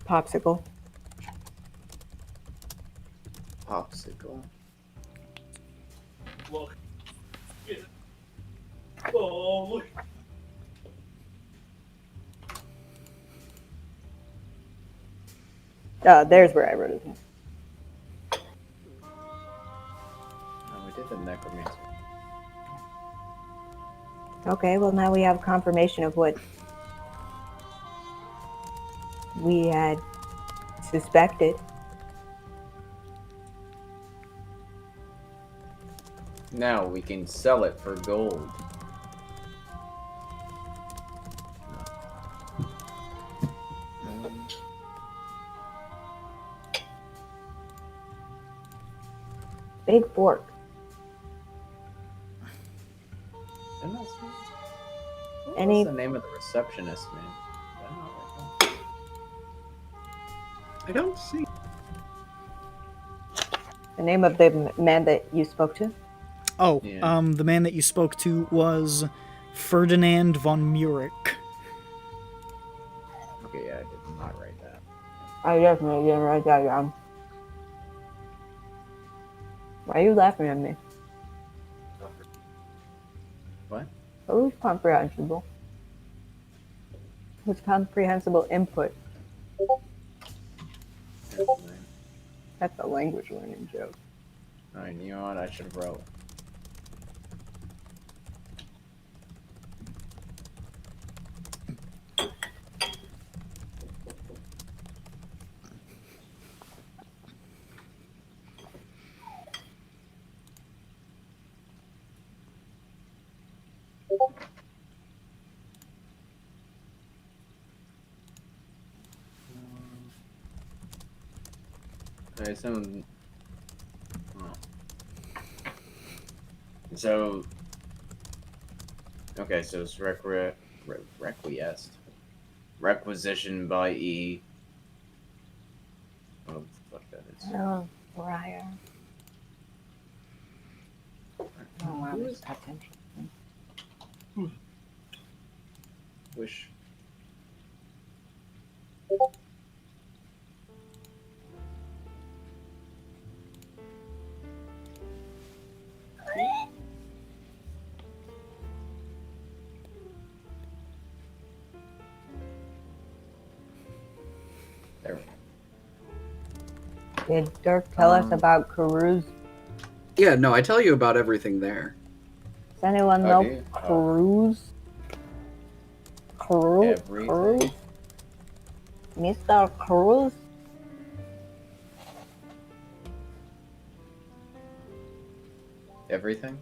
Popsicle. Popsicle. Oh, There's where I wrote it. No, we did the necromancer. Okay, well now we have confirmation of what we had suspected. Now we can sell it for gold. Big fork. Isn't that sweet? Any- What's the name of the receptionist, man? I don't see. The name of the man that you spoke to? Oh, Yeah. the man that you spoke to was Ferdinand von Murick. Okay, yeah, I did not write that. I definitely didn't write that down. Why are you laughing at me? What? Who's comprehensible? Who's comprehensible input? That's a language learning joke. Alright, you know what? I should have wrote. I assume. So. Okay, so it's requiesced. Requisitioned by E. Oh, fuck that is. Oh, Briar. Oh, wow, this attention. Wish. There. Did Dirk tell us about Carews? Yeah, no, I tell you about everything there. Does anyone Oh, know do you? Carews? Carews? Everything. Carews? Mr. Carews? Everything?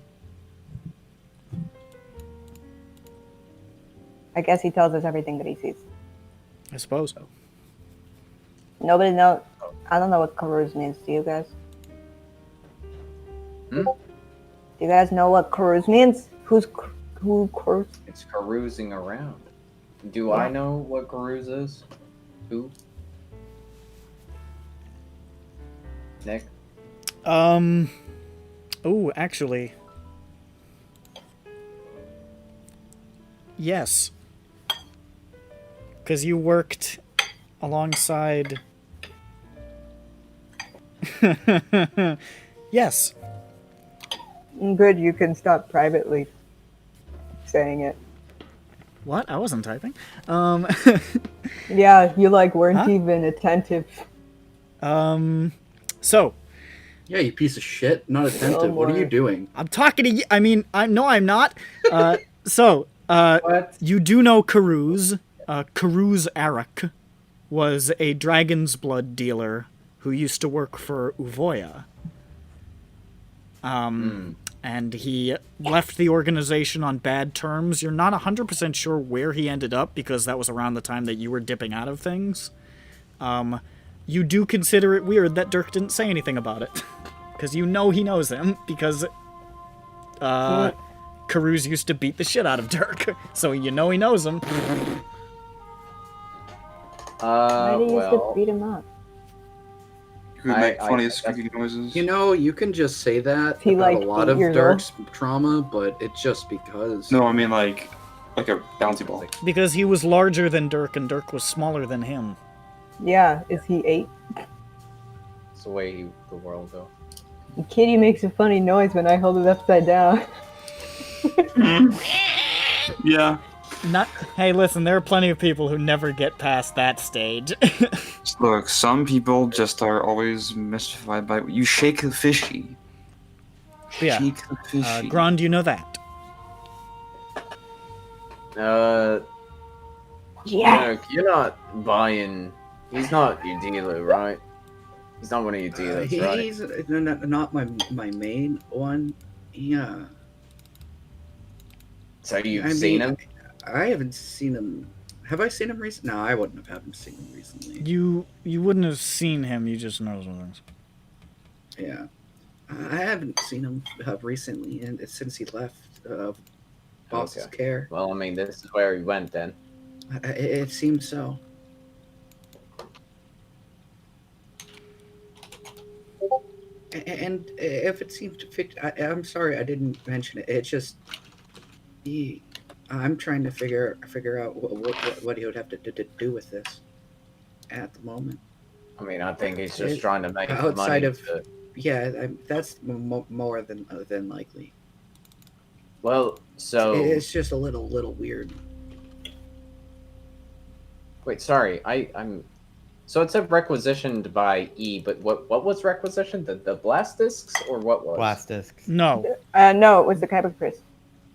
I guess he tells us everything that he sees. I suppose. Nobody knows. I don't know what Carews means. Do you guys? Hmm? Do you guys know what Carews means? Who Carews? It's carousing around. Do I know what carouse is? Who? Nick? Oh, actually. Yes. Because you worked alongside... Yes. Good, you can stop privately saying it. What? I wasn't typing. Yeah, you weren't Huh? even attentive. So. Yeah, you piece of shit. Not attentive. What are you doing? I'm talking to you. I mean, I'm not. You do know Carews. Carews Arak was a dragon's blood dealer who used to work for Uvoya. And he left the organization on bad terms. You're not 100% sure where he ended up because that was around the time that you were dipping out of things. You do consider it weird that Dirk didn't say anything about it. Because you know he knows him, because Carews used to beat the shit out of Dirk. So you know he knows him. Why do you used to Well, beat him up? Who would make funniest squeaky noises? You know, you can just say that He, about like, a lot 8 of years Dirk's trauma, but it's just because. No, I mean like a bouncy ball. Because he was larger than Dirk and Dirk was smaller than him. Yeah, is he 8? it's the way the world goes. Kitty makes a funny noise when I hold it upside down. Yeah. Not. Hey, listen. There are plenty of people who never get past that stage. Look, some people just are always mystified by you shake the fishy. Yeah. Shake the fishy. Grand, you know that. Look, you're not buying. He's not your dealer, right? He's not one of your dealers, right? He's not my main one. Yeah. So you've seen him? I haven't seen him. Have I seen him recently? No, I wouldn't have seen him recently. You wouldn't have seen him. You just know things. Yeah. I haven't seen him recently, and since he left Boss's care. Well, I mean, this is where he went then. It seems so. And if it seems to fit, I'm sorry I didn't mention it. It's just I'm trying to figure out what he would have to do with this at the moment. I mean, I think he's just trying to make outside money. of yeah, that's more than likely. Well, so it's just a little weird. Wait, sorry, I'm. So it said requisitioned by E, but what was requisitioned? The blast discs or what was? Blast discs. No. No, it was the Kyber.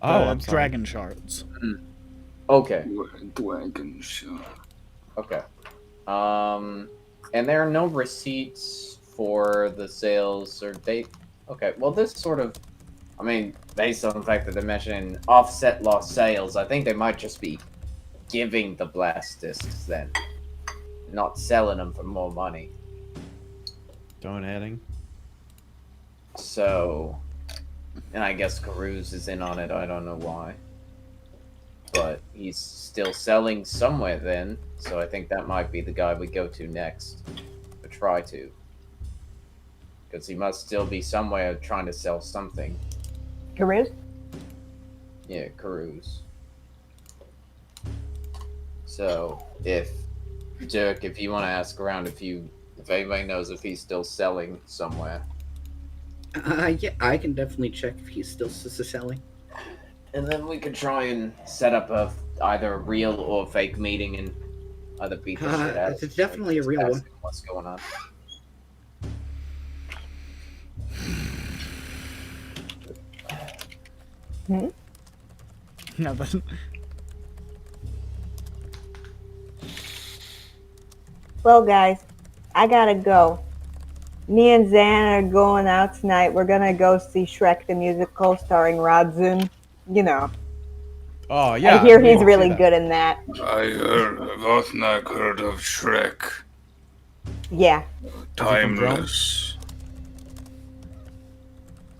Oh, I'm sorry. Dragon shards. Okay. Dragon shard. Okay. And there are no receipts for the sales or date. Okay, well, this sort of, I mean, based on the fact that they're mentioning offset lost sales, I think they might just be giving the blast discs then, not selling them for more money. Donating. So, and I guess Caruso is in on it. I don't know why, but he's still selling somewhere then. So I think that might be the guy we go to next, or try to, because he must still be somewhere trying to sell something. Caruso? Yeah, Caruso. So if Dirk, if you want to ask around, if anybody knows if he's still selling somewhere. Yeah, I can definitely check if he's still selling. And then we could try and set up either a real or fake meeting and either beat the shit out of It's definitely a real one. What's going on? Nothing. Well, guys, I gotta go. Me and Zan are going out tonight. We're gonna go see Shrek the Musical starring Rod Zoom. You know. Oh, yeah. I hear he's really good in that. I've often heard of Shrek. Yeah. Timeless.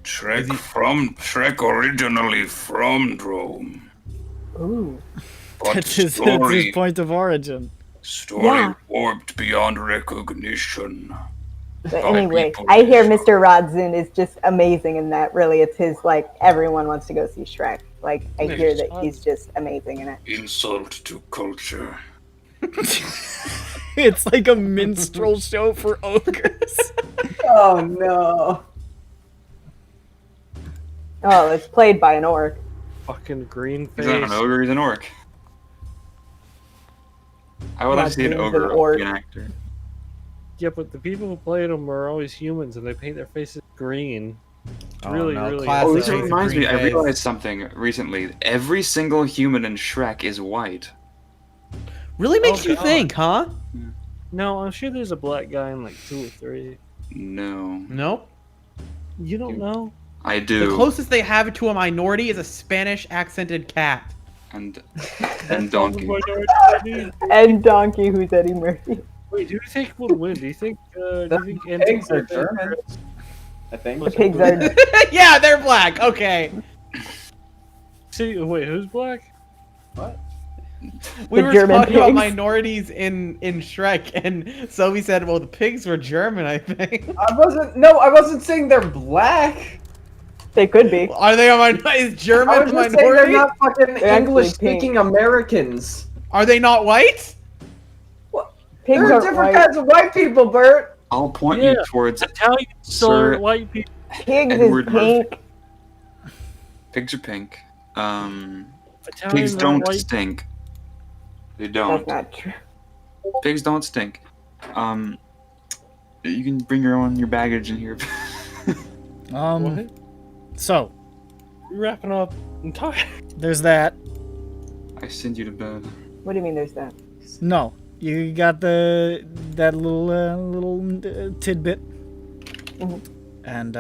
Shrek originally from Drome. Ooh. But That's his point of origin. Story warped beyond recognition. But anyway, I hear Mr. Rodzun is just amazing in that. Really, it's his, like, everyone wants to go see Shrek. Like, I hear that he's just amazing in it. Insult to culture. It's like a minstrel show for ogres. Oh no. Oh, it's played by an orc. Fucking green face. He's not an ogre, he's an orc. I would like to see an ogre be an actor. Yeah, but the people who play them are always humans, and they paint their faces green. Oh, Really. Oh, this reminds me, I realized something recently. Every single human in Shrek is white. Really makes you think, huh? No, I'm sure there's a black guy in like 2 or 3. No. Nope. You don't know? I do. The closest they have to a minority is a Spanish accented cat. And Donkey. And Donkey, who's Eddie Murphy. Wait, who do you think will win? Do you think pigs are German? I think the pigs are. Yeah, they're black. Okay. See, wait, who's black? What? We The were German talking about pigs. minorities in Shrek, and Sophie said, "Well, the pigs were German, I think." I wasn't saying they're black. They could be. Are they a minority? Is German I a was just saying they're minority? not fucking They're actually English-speaking Americans. Are they not white? Pigs There are are different white. kinds of white people, Bert. I'll point Yeah. you towards Italians Sir are white people. Pigs Edward is pink. Pigs are pink. Pigs Italians don't aren't white. stink. They That's don't. not true. Pigs don't stink. You can bring your baggage in here. What? So You're wrapping up entire. there's that. I send you to bed. What do you mean there's that? No, you got that little tidbit, and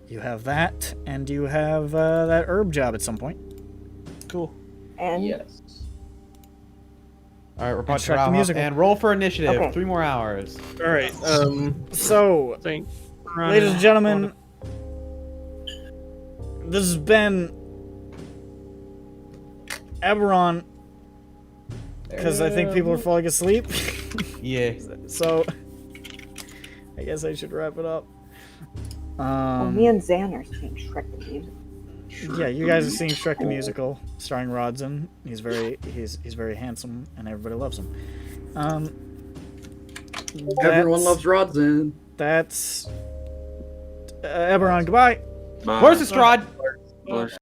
you have that, and you have that herb job at some point. Cool. And Yes. All right, we're about to Track the wrap up musical. and roll for initiative. Okay. 3 more hours. All right. So, Think. ladies and gentlemen, this has been EBERRON, because I think people are falling asleep. Yeah. So, I guess I should wrap it up. well, me and Xan are seeing Shrek the Musical. Yeah, you guys are seeing Shrek the Musical, starring Rodson. He's very handsome, and everybody loves him. Everyone loves Rodson. That's EBERRON. Goodbye. Bye. Where's the Strahd? Blurs.